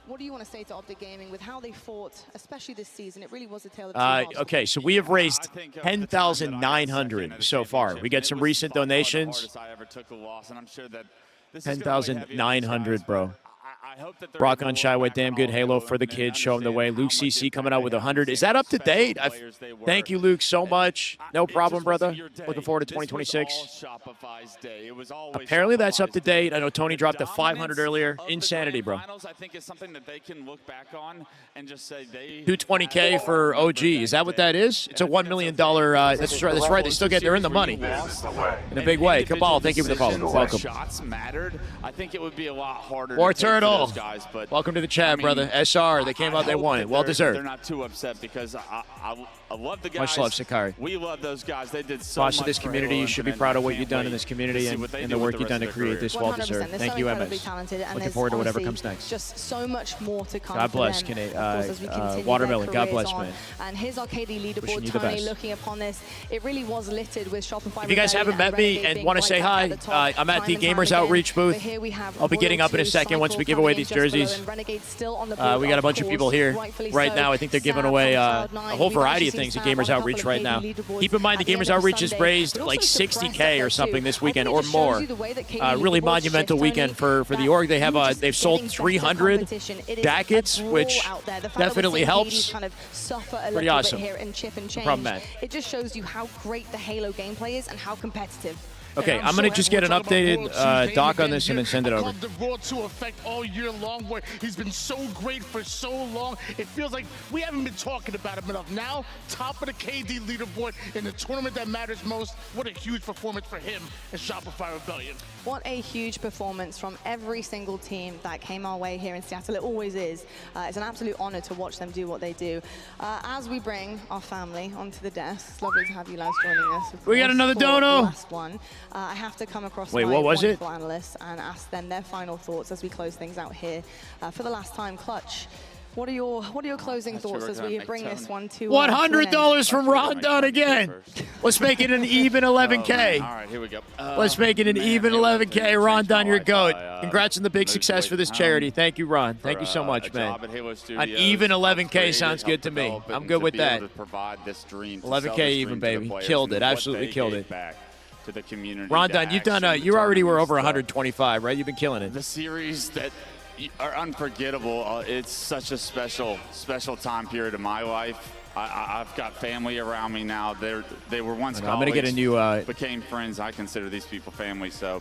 What do you want to say to Optic Gaming with how they fought, especially this season? It really was a tale of two halves. Okay, so we have raised 10,900 so far. We got some recent donations. 10,900, bro. Rock on Shyway, damn good Halo for the kids. Show them the way. Luke CC coming out with 100. Is that up to date? Thank you, Luke, so much. No problem, brother. Looking forward to 2026. Apparently that's up to date. I know Tony dropped a 500 earlier. Insanity, bro. 220K for OG. Is that what that is? It's a $1 million. That's right. They still they're in the money in a big way. Cabal, thank you for the follow. Welcome. I think it would be a lot harder. War Turtle. Guys, but welcome to the chat, brother. SR, they came out, they won it. Well deserved. They're not too upset because I love the guys. Much love, Sakari. We love those guys. They did so much. Boss of much this community, you should be proud of what you've done in this community and the work you've done to create this. Well deserved. Thank you, MS. Looking forward to whatever comes next. Just so much more to come. God bless, Watermelon. God bless, man. And his Arcady leaderboard, Tony, looking upon this, it really was littered with Shopify. If you guys haven't met me and want to say hi, I'm at the Gamers Outreach booth. I'll be getting up in a second once we give away these jerseys. We got a bunch of people here right now. I think they're giving away a whole variety of things at Gamers Outreach right now. Keep in mind the Gamers Outreach has raised like 60K or something this weekend or more. Really monumental weekend for the org. They've sold 300 jackets, which definitely helps. Pretty awesome. No problem, man. It just shows you how great the Halo gameplay is and how competitive. Okay, I'm going to just get an updated doc on this and then send it over. The Raw 2 effect all year long, where he's been so great for so long. It feels like we haven't been talking about him enough. Now, top of the KD leaderboard in the tournament that matters most. What a huge performance for him in Shopify Rebellion. What a huge performance from every single team that came our way here in Seattle. It always is. It's an absolute honor to watch them do what they do. As we bring our family onto the desk, it's lovely to have you lads joining us. We got another dono. Last one. I have to come across my what was it? Analysts and ask them their final thoughts as we close things out here for the last time. Clutch, what are your closing thoughts as we bring this one to $100 from Rondon again. Let's make it an even 11K. All right, here we go. Let's make it an even 11K. Rondon, your GOAT. Congrats on the big success for this charity. Thank you, Ron. Thank you so much, man. An even 11K sounds good to me. I'm good with that. 11K even, baby. Killed it. Absolutely killed it. To the community. Rondon, you've done. You already were over 125, right? You've been killing it. The series that are unforgettable. It's such a special time period of my life. I've got family around me now. They were once colleagues. I'm gonna get a new. Became friends. I consider these people family. So.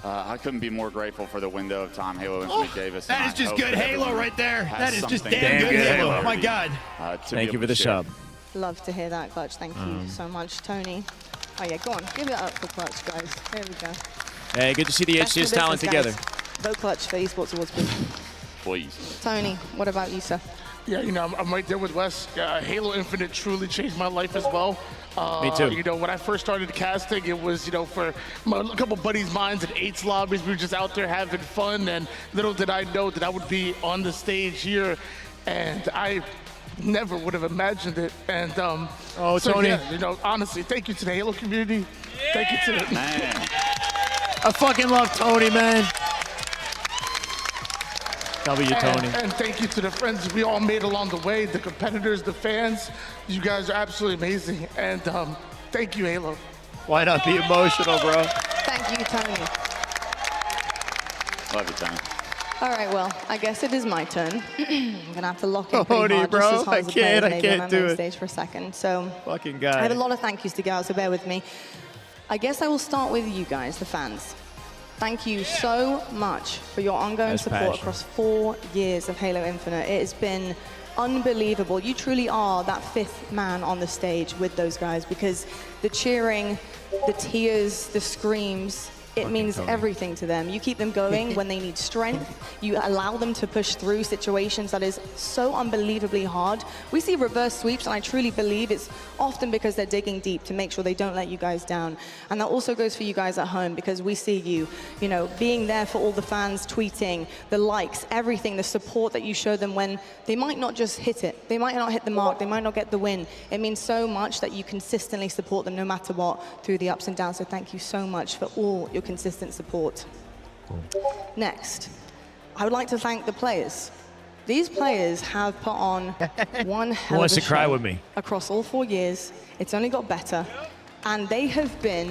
I couldn't be more grateful for the window of time Halo Infinite gave us. That is just good Halo right there. That is just damn good Halo. Oh my God. Thank you for the sub. Love to hear that, Clutch. Thank you so much, Tony. Oh yeah, go on. Give it up for Clutch, guys. There we go. Hey, good to see the HCS talent together. Vote Clutch for Esports Awards, please. Tony, what about you, sir? Yeah, you know, I'm right there with Wes. Halo Infinite truly changed my life as well. Me too. You know, when I first started casting, it was, you know, for a couple buddies of mine at 8's lobbies. We were just out there having fun, and little did I know that I would be on the stage here, and I never would have imagined it. And so, Tony, yeah, you know, honestly, thank you to the Halo community. Yeah. Thank you to the man. I fucking love Tony, man. Tony. And thank you to the friends we all made along the way, the competitors, the fans. You guys are absolutely amazing. And Thank you, Halo. Why not be emotional, bro? Thank you, Tony. Love you, Tony. All right, well, I guess it is my turn. I'm gonna have to lock in pretty Tony, hard, bro, just as hard I as the players can't maybe on do that main it. stage for a second. So Fucking I guy. have a lot of thank yous to go out, so bear with me. I guess I will start with you guys, the fans. Thank you so much for your ongoing That's support passion. across 4 years of Halo Infinite. It has been unbelievable. You truly are that fifth man on the stage with those guys, because the cheering, the tears, the screams, it means everything to them. You keep them going when they need strength. You allow them to push through situations that is so unbelievably hard. We see reverse sweeps, and I truly believe it's often because they're digging deep to make sure they don't let you guys down. And that also goes for you guys at home, because we see you, you know, being there for all the fans, tweeting, the likes, everything, the support that you show them when they might not just hit it. They might not hit the mark. They might not get the win. It means so much that you consistently support them no matter what through the ups and downs. So thank you so much for all your consistent support. Next, I would like to thank the players. These players have put on one hell of Wants a to cry show with me. across all 4 years. It's only got better, and they have been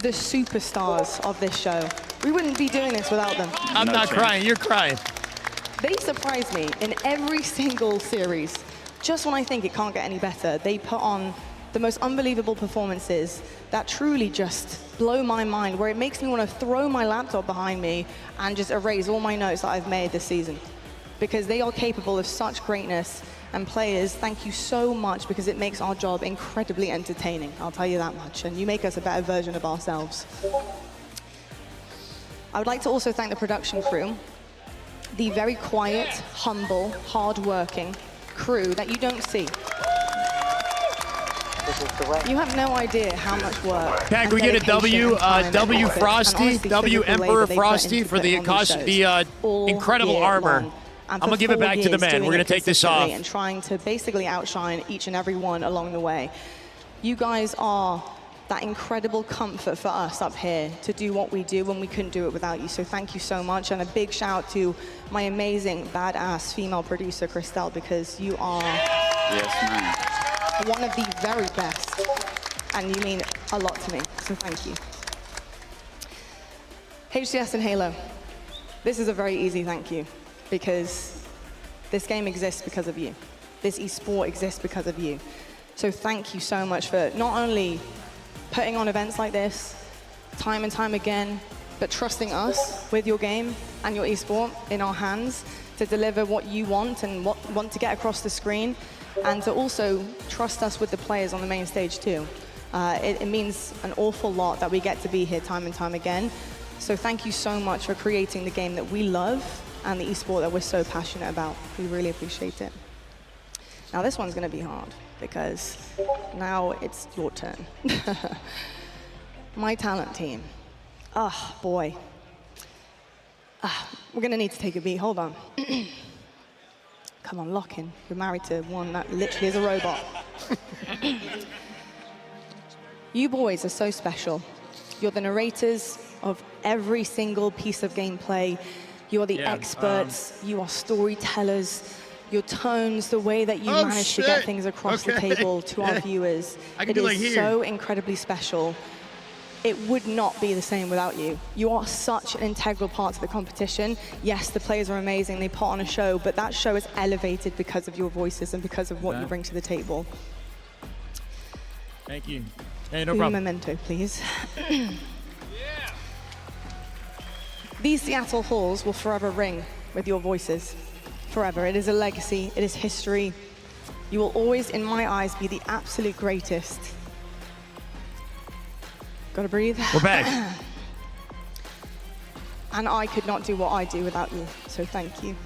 the superstars of this show. We wouldn't be doing this without them. I'm not crying. You're crying. They surprise me in every single series. Just when I think it can't get any better, they put on the most unbelievable performances that truly just blow my mind, where it makes me want to throw my laptop behind me and just erase all my notes that I've made this season. Because they are capable of such greatness. And players, thank you so much, because it makes our job incredibly entertaining. I'll tell you that much. And you make us a better version of ourselves. I would like to also thank the production crew, the very quiet, humble, hard-working crew that you don't see. You have no idea how much work. Can we get a W, W Frosty, W Emperor Frosty for the incredible armor. I'm gonna give it back to the man. We're gonna take this off. And trying to basically outshine each and every one along the way. You guys are that incredible comfort for us up here to do what we do when we couldn't do it without you. So thank you so much, and a big shout out to my amazing, badass female producer, Christelle, because you are one of the very best, and you mean a lot to me, so thank you. HCS and Halo, this is a very easy thank you, because this game exists because of you. This esport exists because of you. So thank you so much for not only putting on events like this time and time again, but trusting us with your game and your esport in our hands to deliver what you want and what want to get across the screen, and to also trust us with the players on the main stage too. It means an awful lot that we get to be here time and time again. So thank you so much for creating the game that we love and the esport that we're so passionate about. We really appreciate it. Now this one's gonna be hard, because now it's your turn. My talent team. Oh, boy. We're gonna need to take a beat, hold on. Come on, lock in. You're married to one that literally is a robot. You boys are so special. You're the narrators of every single piece of gameplay. You are the experts, you are storytellers. Your tones, the way that you manage to get things across the table to our viewers, it is so incredibly special. It would not be the same without you. You are such an integral part of the competition. Yes, the players are amazing, they put on a show, but that show is elevated because of your voices and because of what you bring to the table. Thank you. Hey, no Do problem. a memento, please. These Seattle halls will forever ring with your voices. Forever. It is a legacy, it is history. You will always, in my eyes, be the absolute greatest. Gotta breathe. We're back. And I could not do what I do without you, so thank you.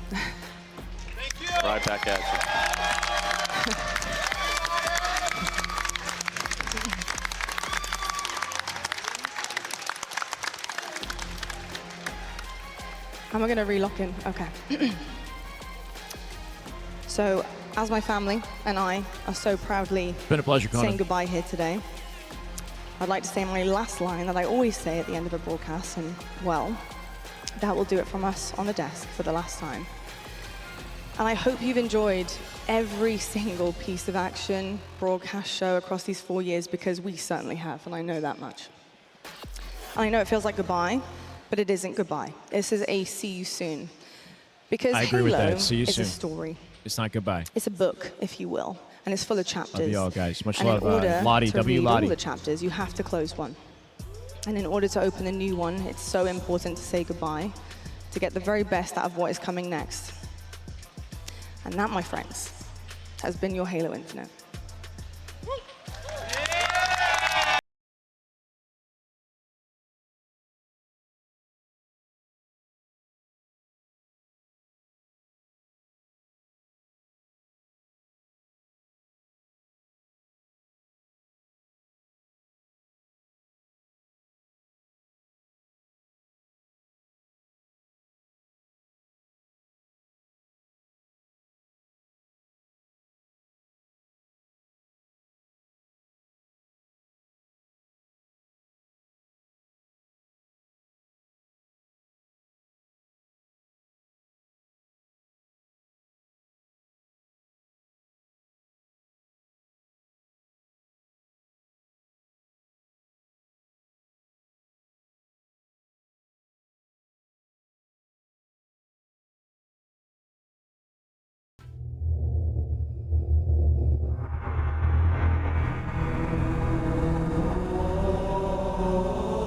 Right back at you. Am I gonna re-lock in? Okay. So, as my family and I are so proudly Been a pleasure, Connor. saying goodbye here today, I'd like to say my last line that I always say at the end of a broadcast, and well, that will do it from us on the desk for the last time. And I hope you've enjoyed every single piece of action, broadcast show across these 4 years, because we certainly have, and I know that much. And I know it feels like goodbye, but it isn't goodbye. This is a see you soon. Because I agree with Halo that. See you is soon. a story. It's not goodbye. It's a book, if you will, and it's full of chapters. Love you all, guys. Much and love. in order Lottie, to W. read Lottie. all the chapters, you have to close one. And in order to open a new one, it's so important to say goodbye, to get the very best out of what is coming next. And that, my friends, has been your Halo Infinite.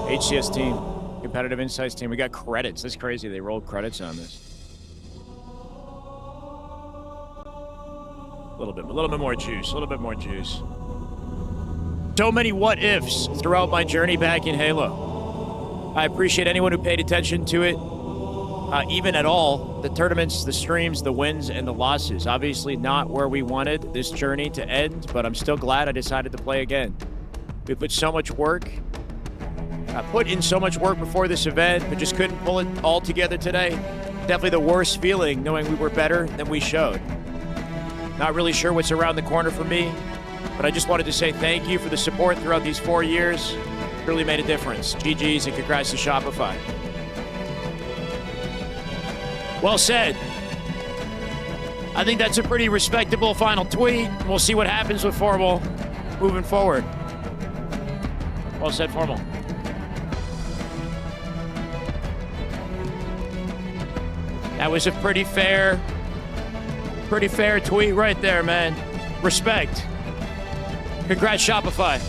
HCS team, competitive insights team. We got credits. That's crazy. They rolled credits on this. A little bit more juice. A little bit more juice. So many what ifs throughout my journey back in Halo. I appreciate anyone who paid attention to it, even at all. The tournaments, the streams, the wins, and the losses. Obviously not where we wanted this journey to end, but I'm still glad I decided to play again. We put so much work. I put in so much work before this event, but just couldn't pull it all together today. Definitely the worst feeling, knowing we were better than we showed. Not really sure what's around the corner for me, but I just wanted to say thank you for the support throughout these 4 years. It really made a difference. GG's and congrats to Shopify. Well said. I think that's a pretty respectable final tweet. We'll see what happens with Formal moving forward. Well said, Formal. That was a pretty fair tweet right there, man. Respect. Congrats, Shopify.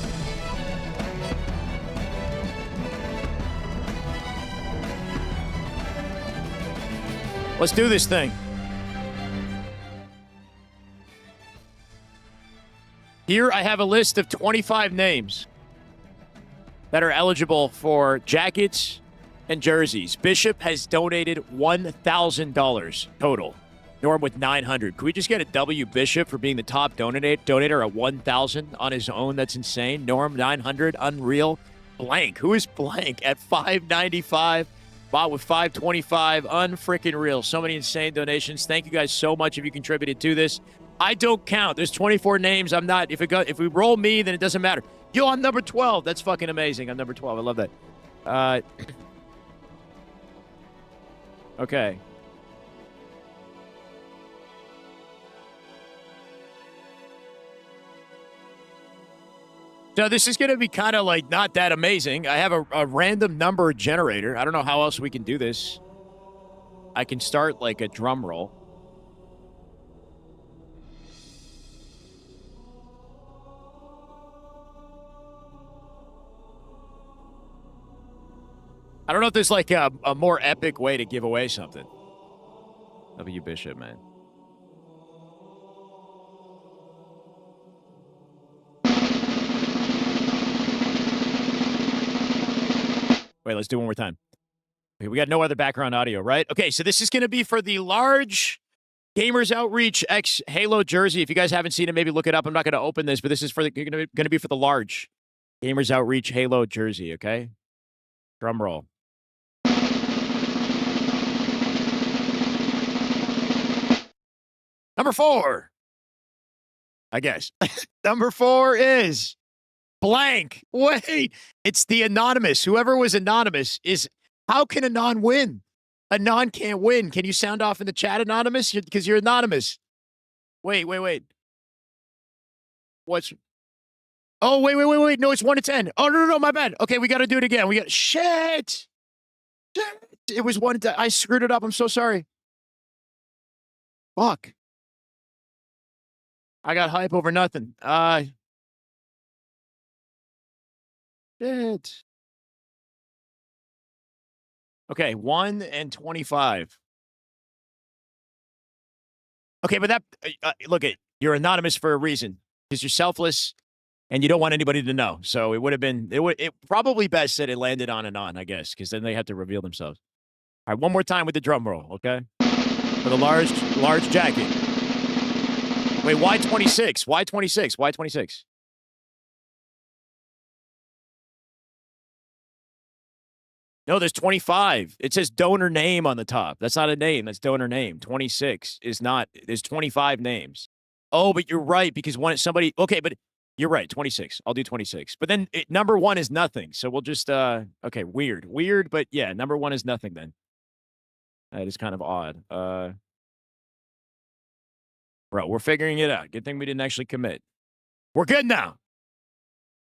Let's do this thing. Here I have a list of 25 names that are eligible for jackets and jerseys. Bishop has donated $1,000 total. Norm with $900. Can we just get a W Bishop for being the top donator at $1,000 on his own? That's insane. Norm, $900. Unreal. Blank. Who is Blank at $595? Bot with $525. Unfreaking real. So many insane donations. Thank you guys so much if you contributed to this. I don't count. There's 24 names. I'm not. If we roll me, then it doesn't matter. Yo, I'm number 12. That's fucking amazing. I'm number 12. I love that. Okay. So this is going to be kind of like not that amazing. I have a random number generator. I don't know how else we can do this. I can start like a drum roll. I don't know if there's like a more epic way to give away something. W Bishop, man. Wait, let's do it one more time. Okay, we got no other background audio, right? Okay, so this is going to be for the large Gamers Outreach X Halo jersey. If you guys haven't seen it, maybe look it up. I'm not going to open this, but this is for going to be for the large Gamers Outreach Halo jersey, okay? Drum roll. Number 4. I guess. Number 4 is blank. Wait, it's the anonymous. Whoever was anonymous is, how can Anon win? Anon can't win. Can you sound off in the chat, Anonymous? Because you're anonymous. Wait. What's... Oh, wait. No, it's 1 to 10. Oh, no, my bad. Okay, we got to do it again. Shit. It was 1 to 10. I screwed it up. I'm so sorry. Fuck. I got hype over nothing. Shit. Okay, 1 and 25. Okay, but that... look, you're anonymous for a reason. Because you're selfless. And you don't want anybody to know. So it would have been, it probably best that it landed on and on, I guess, because then they have to reveal themselves. All right, one more time with the drum roll, okay? For the large jacket. Wait, why 26? Why 26? Why 26? No, there's 25. It says donor name on the top. That's not a name. That's donor name. 26 is not, there's 25 names. Oh, but you're right, because somebody, okay, but you're right, 26. I'll do 26. But then number 1 is nothing. So we'll just, okay, weird, but yeah, number 1 is nothing then. That is kind of odd. Bro, we're figuring it out. Good thing we didn't actually commit. We're good now.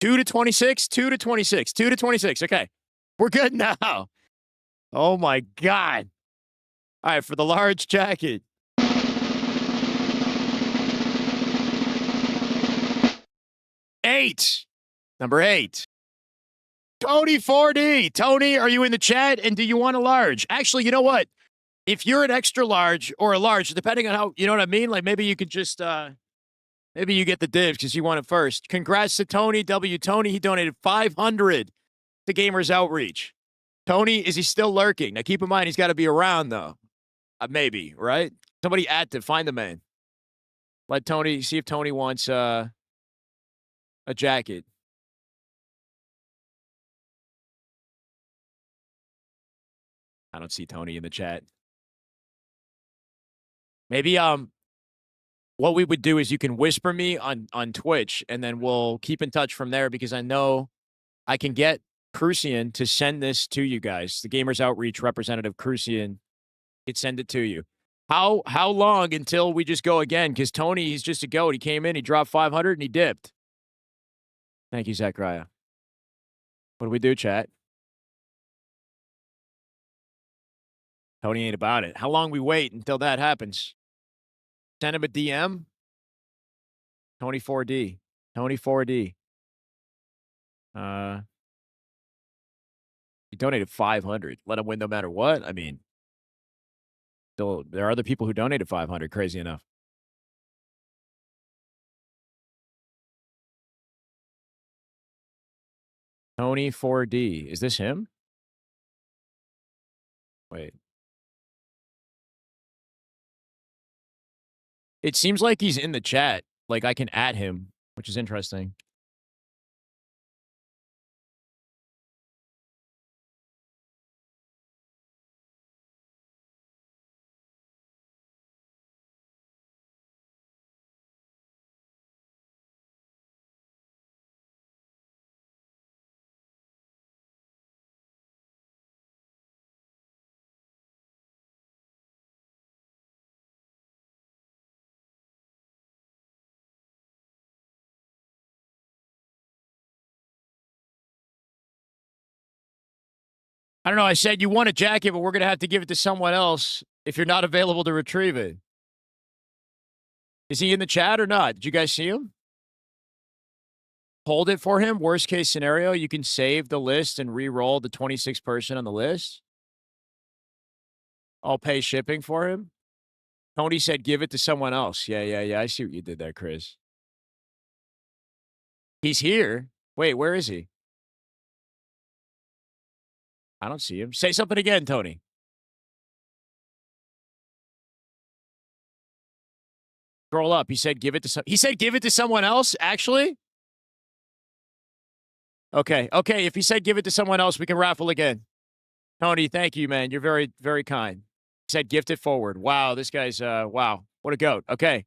2 to 26, 2 to 26, 2 to 26. Okay, we're good now. Oh my God. All right, for the large jacket. Number 8. Tony 4D. Tony, are you in the chat? And do you want a large? Actually, you know what? If you're an extra large or a large, depending on how, you know what I mean? Like maybe you could just, maybe you get the dibs because you want it first. Congrats to Tony W. Tony, he donated 500 to Gamers Outreach. Tony, is he still lurking? Now keep in mind, he's got to be around though. Maybe, right? Somebody active, find the man. Let Tony, see if Tony wants, a jacket. I don't see Tony in the chat. Maybe what we would do is you can whisper me on Twitch and then we'll keep in touch from there because I know I can get Crucian to send this to you guys. The Gamers Outreach representative Crucian could send it to you. How long until we just go again? Because Tony, he's just a goat. He came in, he dropped 500 and he dipped. Thank you, Zachariah. What do we do, chat? Tony ain't about it. How long we wait until that happens? Send him a DM. Tony 4D. Tony 4D. He donated 500. Let him win no matter what. I mean, still, there are other people who donated 500. Crazy enough. Tony 4D. Is this him? Wait. It seems like he's in the chat. Like I can add him, which is interesting. I don't know. I said you want a jacket, but we're going to have to give it to someone else if you're not available to retrieve it. Is he in the chat or not? Did you guys see him? Hold it for him. Worst case scenario, you can save the list and re-roll the 26th person on the list. I'll pay shipping for him. Tony said give it to someone else. Yeah. I see what you did there, Chris. He's here. Wait, where is he? I don't see him. Say something again, Tony. Scroll up. He said give it to someone else, actually? Okay. If he said give it to someone else, we can raffle again. Tony, thank you, man. You're very, very kind. He said gift it forward. Wow, this guy's wow. What a goat. Okay.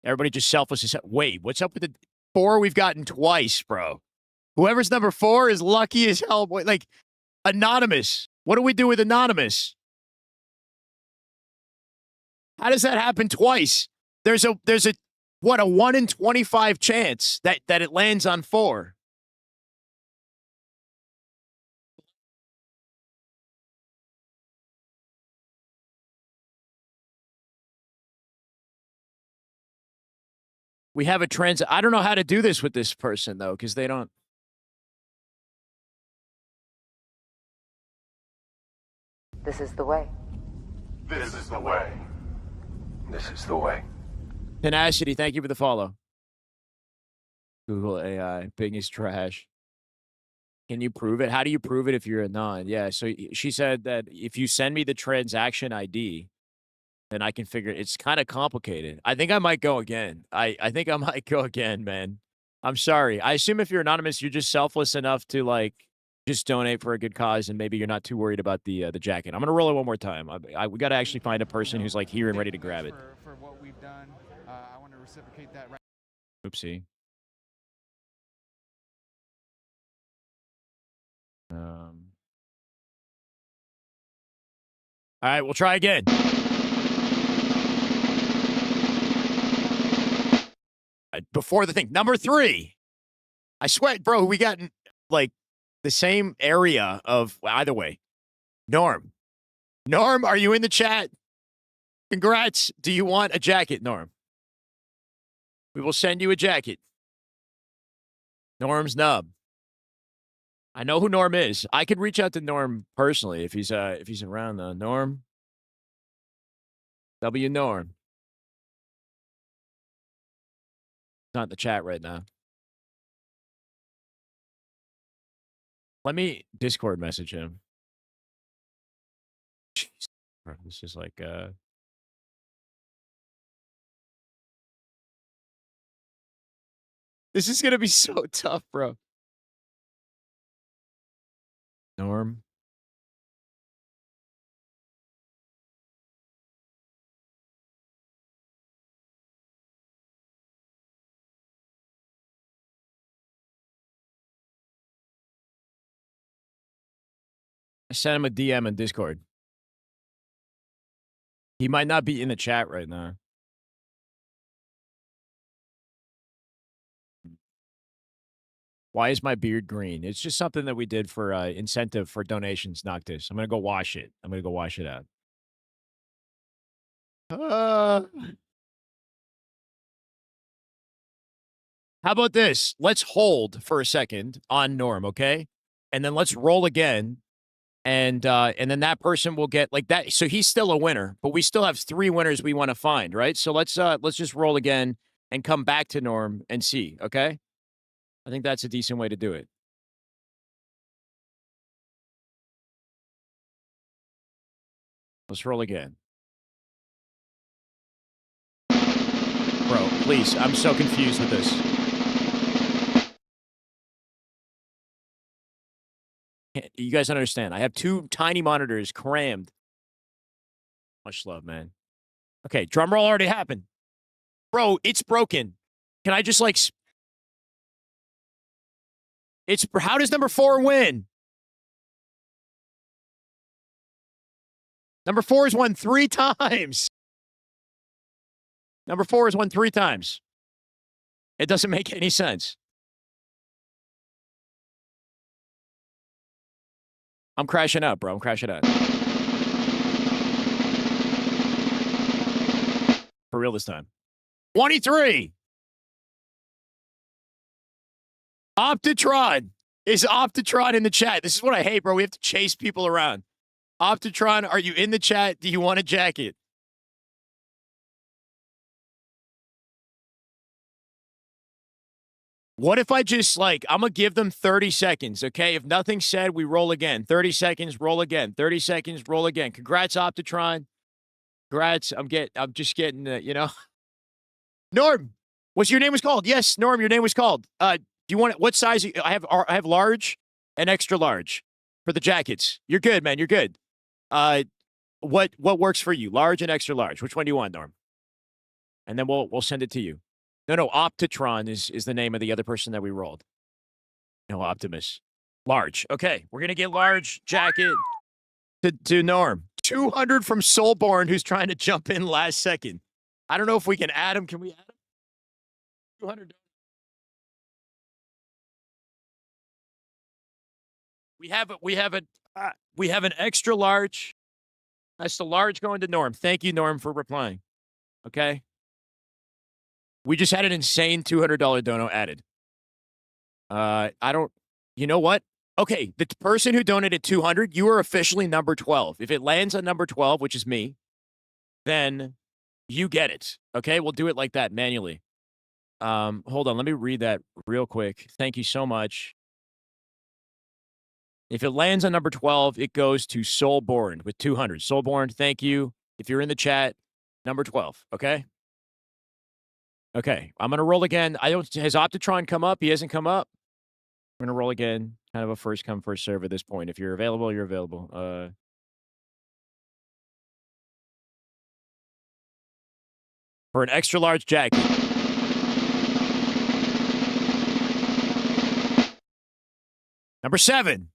Everybody just selfless. Wait, what's up with the 4 we've gotten twice, bro? Whoever's number 4 is lucky as hell. Boy. Like, anonymous. What do we do with anonymous? How does that happen twice? There's a what, a 1 in 25 chance that it lands on 4. We have a I don't know how to do this with this person, though, because they don't. This is the way. This is the way. This is the way. Tenacity, thank you for the follow. Google AI, Bing is trash. Can you prove it? How do you prove it if you're a non? Yeah, so she said that if you send me the transaction ID, then I can figure it. It's kind of complicated. I think I might go again. I think I might go again, man. I'm sorry. I assume if you're anonymous, you're just selfless enough to, like, just donate for a good cause, and maybe you're not too worried about the jacket. I'm going to roll it one more time. We got to actually find a person who's, like, here and ready to grab it. For what we've done, I want to reciprocate that right. Oopsie. All right, we'll try again. Before the thing. Number 3. I swear, bro, we got, like, the same area of, either way. Norm. Norm, are you in the chat? Congrats. Do you want a jacket, Norm? We will send you a jacket. Norm's nub. I know who Norm is. I could reach out to Norm personally if he's around, though. Norm. W Norm. Not in the chat right now. Let me Discord message him. Jeez. This is like, this is going to be so tough, bro. Norm. I sent him a DM in Discord. He might not be in the chat right now. Why is my beard green? It's just something that we did for incentive for donations, Noctis. I'm going to go wash it. I'm going to go wash it out. How about this? Let's hold for a second on Norm, okay? And then let's roll again. And then that person will get like that. So he's still a winner, but we still have 3 winners we want to find, right? So let's just roll again and come back to Norm and see, okay? I think that's a decent way to do it. Let's roll again. Bro, please, I'm so confused with this. You guys don't understand. I have 2 tiny monitors crammed. Much love, man. Okay, drum roll already happened. Bro, it's broken. Can I just, like... How does number 4 win? Number 4 has won 3 times. Number 4 has won 3 times. It doesn't make any sense. I'm crashing out, bro. I'm crashing out. For real this time. 23. Optitron. Is Optitron in the chat? This is what I hate, bro. We have to chase people around. Optitron, are you in the chat? Do you want a jacket? What if I just, like, I'm going to give them 30 seconds, okay? If nothing's said, we roll again. 30 seconds, roll again. 30 seconds, roll again. Congrats, Optitron. Congrats. I'm just getting, you know. Norm, what's your name was called? Yes, Norm, your name was called. Do you want it? What size? I have large and extra large for the jackets. You're good, man. You're good. What works for you? Large and extra large. Which one do you want, Norm? And then we'll send it to you. No, Optitron is the name of the other person that we rolled. No, Optimus. Large. Okay, we're going to get large jacket to Norm. 200 from Soulborn, who's trying to jump in last second. I don't know if we can add him. Can we add him? 200. We have an extra large. That's the large going to Norm. Thank you, Norm, for replying. Okay. We just had an insane $200 dono added. You know what? Okay, the person who donated 200, you are officially number 12. If it lands on number 12, which is me, then you get it. Okay, we'll do it like that manually. Hold on, let me read that real quick. Thank you so much. If it lands on number 12, it goes to Soulborn with 200. Soulborn, thank you. If you're in the chat, number 12, okay? Okay, I'm going to roll again. Has Optitron come up? He hasn't come up. I'm going to roll again. Kind of a first come, first serve at this point. If you're available, you're available. For an extra large jacket. Number 7.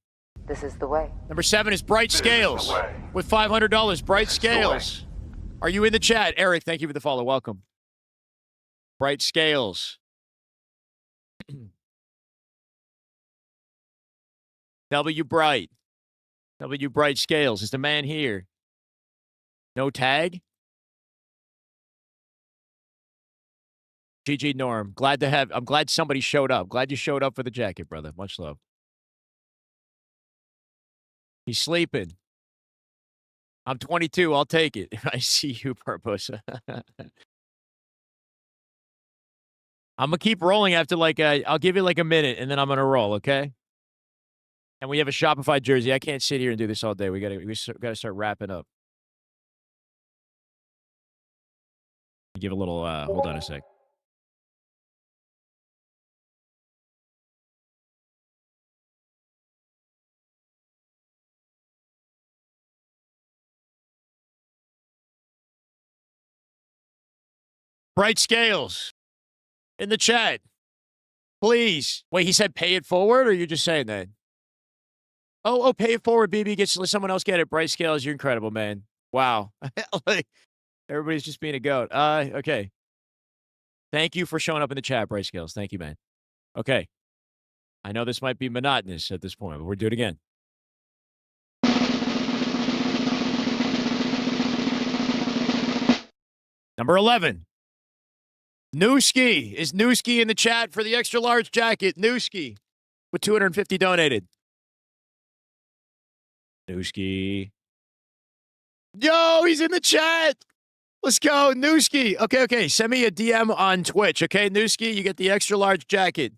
This is the way. Number 7 is Bright Scales with $500. Bright Scales. Are you in the chat? Eric, thank you for the follow. Welcome. Bright Scales. W Bright. W Bright Scales is the man here. No tag? GG Norm. I'm glad somebody showed up. Glad you showed up for the jacket, brother. Much love. He's sleeping. I'm 22. I'll take it. I see you, Purpose. I'm going to keep rolling after I'll give you like a minute and then I'm going to roll, okay? And we have a Shopify jersey. I can't sit here and do this all day. We got to start wrapping up. Give a little, hold on a sec. Bright Scales in the chat. Please. Wait, he said pay it forward, or you're just saying that? Oh, pay it forward, BB. Let someone else get it. Bright Scales, you're incredible, man. Wow. Everybody's just being a goat. Okay. Thank you for showing up in the chat, Bright Scales. Thank you, man. Okay. I know this might be monotonous at this point, but we'll do it again. Number 11. Newski. Is Newski in the chat for the extra large jacket? Newski with 250 donated. Newski. Yo, he's in the chat. Let's go, Newski. Okay. Send me a DM on Twitch, okay, Newski? You get the extra large jacket.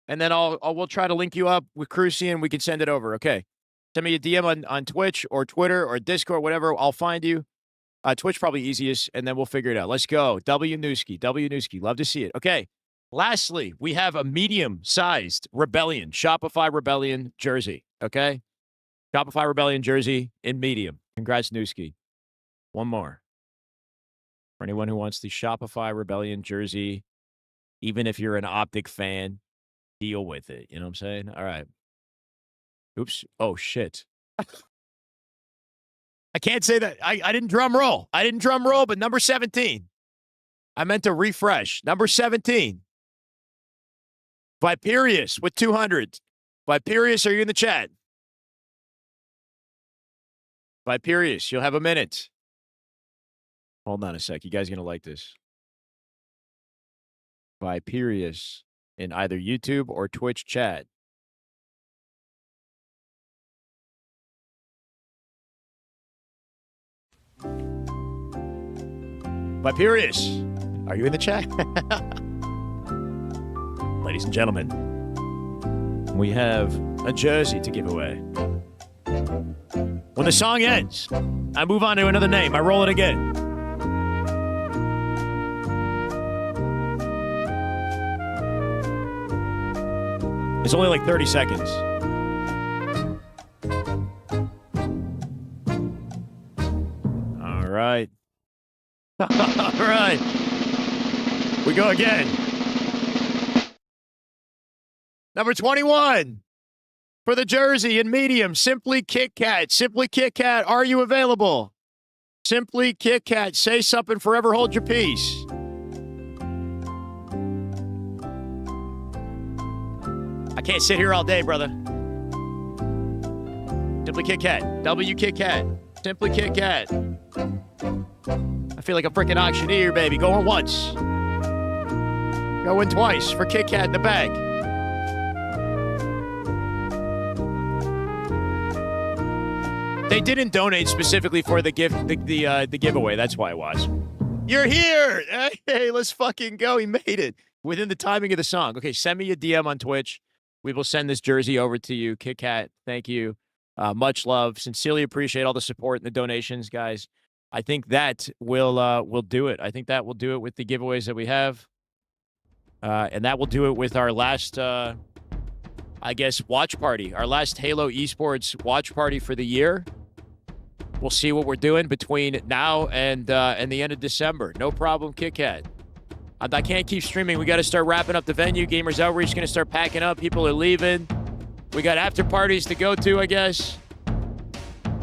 And then we'll try to link you up with Crucian. We can send it over, okay? Send me a DM on Twitch or Twitter or Discord, whatever. I'll find you. Twitch probably easiest, and then we'll figure it out. Let's go. W Newski. Love to see it. Okay. Lastly, we have a medium-sized Rebellion, Shopify Rebellion jersey, okay? Shopify Rebellion jersey in medium. Congrats, Newski. One more. For anyone who wants the Shopify Rebellion jersey, even if you're an Optic fan, deal with it. You know what I'm saying? All right. Oops. Oh, shit. I can't say that. I didn't drum roll. But number 17. I meant to refresh. Number 17. Viperius with 200. Viperius, are you in the chat? Viperius, you'll have a minute. Hold on a sec. You guys are going to like this. Viperius in either YouTube or Twitch chat. Viperius, are you in the chat? Ladies and gentlemen, we have a jersey to give away. When the song ends, I move on to another name. I roll it again. It's only like 30 seconds. All right. All right. We go again. Number 21 for the jersey in medium, Simply Kit Kat. Simply Kit Kat, are you available? Simply Kit Kat, say something, forever hold your peace. I can't sit here all day, brother. Simply Kit Kat. W Kit Kat. Simply Kit Kat. I feel like a freaking auctioneer, baby. Going once. Going twice for Kit Kat in the bag. They didn't donate specifically for the gift, the giveaway. That's why it was. You're here. Hey, let's fucking go. He made it within the timing of the song. Okay, send me a DM on Twitch. We will send this jersey over to you. Kit Kat, thank you. Much love. Sincerely appreciate all the support and the donations, guys. I think that will do it. I think that will do it with the giveaways that we have. And that will do it with our last, I guess, watch party. Our last Halo Esports watch party for the year. We'll see what we're doing between now and the end of December. No problem, Kit Kat. I can't keep streaming. We got to start wrapping up the venue. Gamers Outreach going to start packing up. People are leaving. We got after parties to go to, I guess.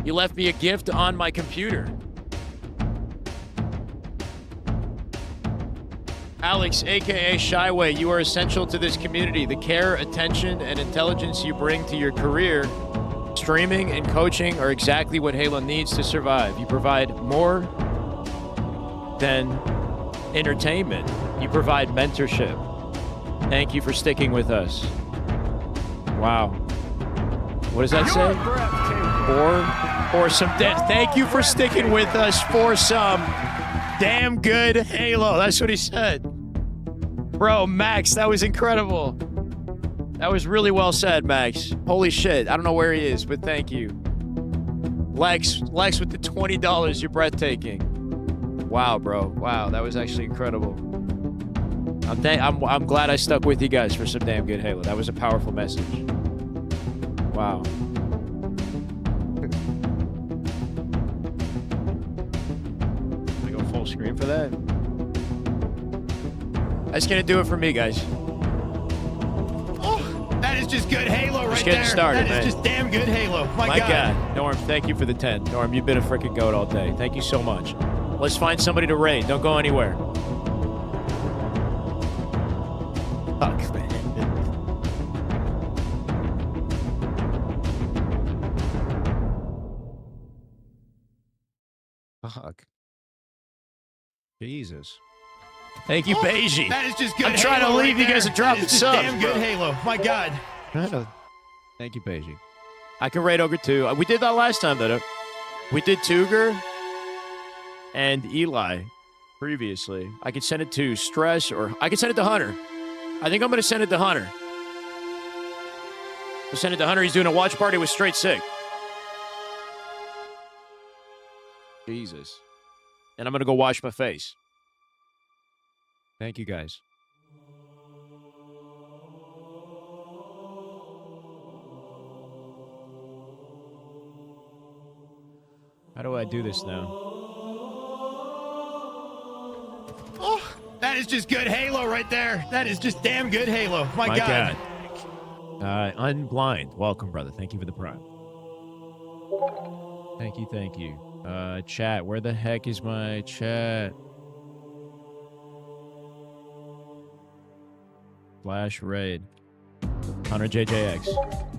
You left me a gift on my computer. Alex, a.k.a. Shyway, you are essential to this community. The care, attention, and intelligence you bring to your career, streaming, and coaching are exactly what Halo needs to survive. You provide more than entertainment. You provide mentorship. Thank you for sticking with us. Wow. What does that say? Or some thank you for sticking with us for some damn good Halo. That's what he said. Bro, Max, that was incredible. That was really well said, Max. Holy shit. I don't know where he is, but thank you. Lex with the $20. You're breathtaking. Wow, bro. Wow, that was actually incredible. I'm glad I stuck with you guys for some damn good Halo. That was a powerful message. Wow. I go full screen for that. That's gonna do it for me, guys. Oh, that is just good Halo right there. Just getting started, That is just damn good Halo. My God. Norm, thank you for the 10. Norm, you've been a freaking goat all day. Thank you so much. Let's find somebody to raid. Don't go anywhere. Fuck, man. Fuck. Jesus. Thank you, Beiji. That is just good I'm trying to leave you guys a drop of sub. Damn good Halo. My God. Thank you, Beiji. I can raid Ogre too. We did that last time, though. We did Tuger and Eli previously. I could send it to Stress, or I could send it to Hunter. I think I'm going to send it to Hunter. I'll send it to Hunter. He's doing a watch party with Straight Sick. Jesus. And I'm going to go wash my face. Thank you, guys. How do I do this now? Oh, that is just good Halo right there. That is just damn good Halo. My God. Unblind. Welcome, brother. Thank you for the prime. Thank you, thank you. Chat. Where the heck is my chat? Flash raid. Hunter JJX.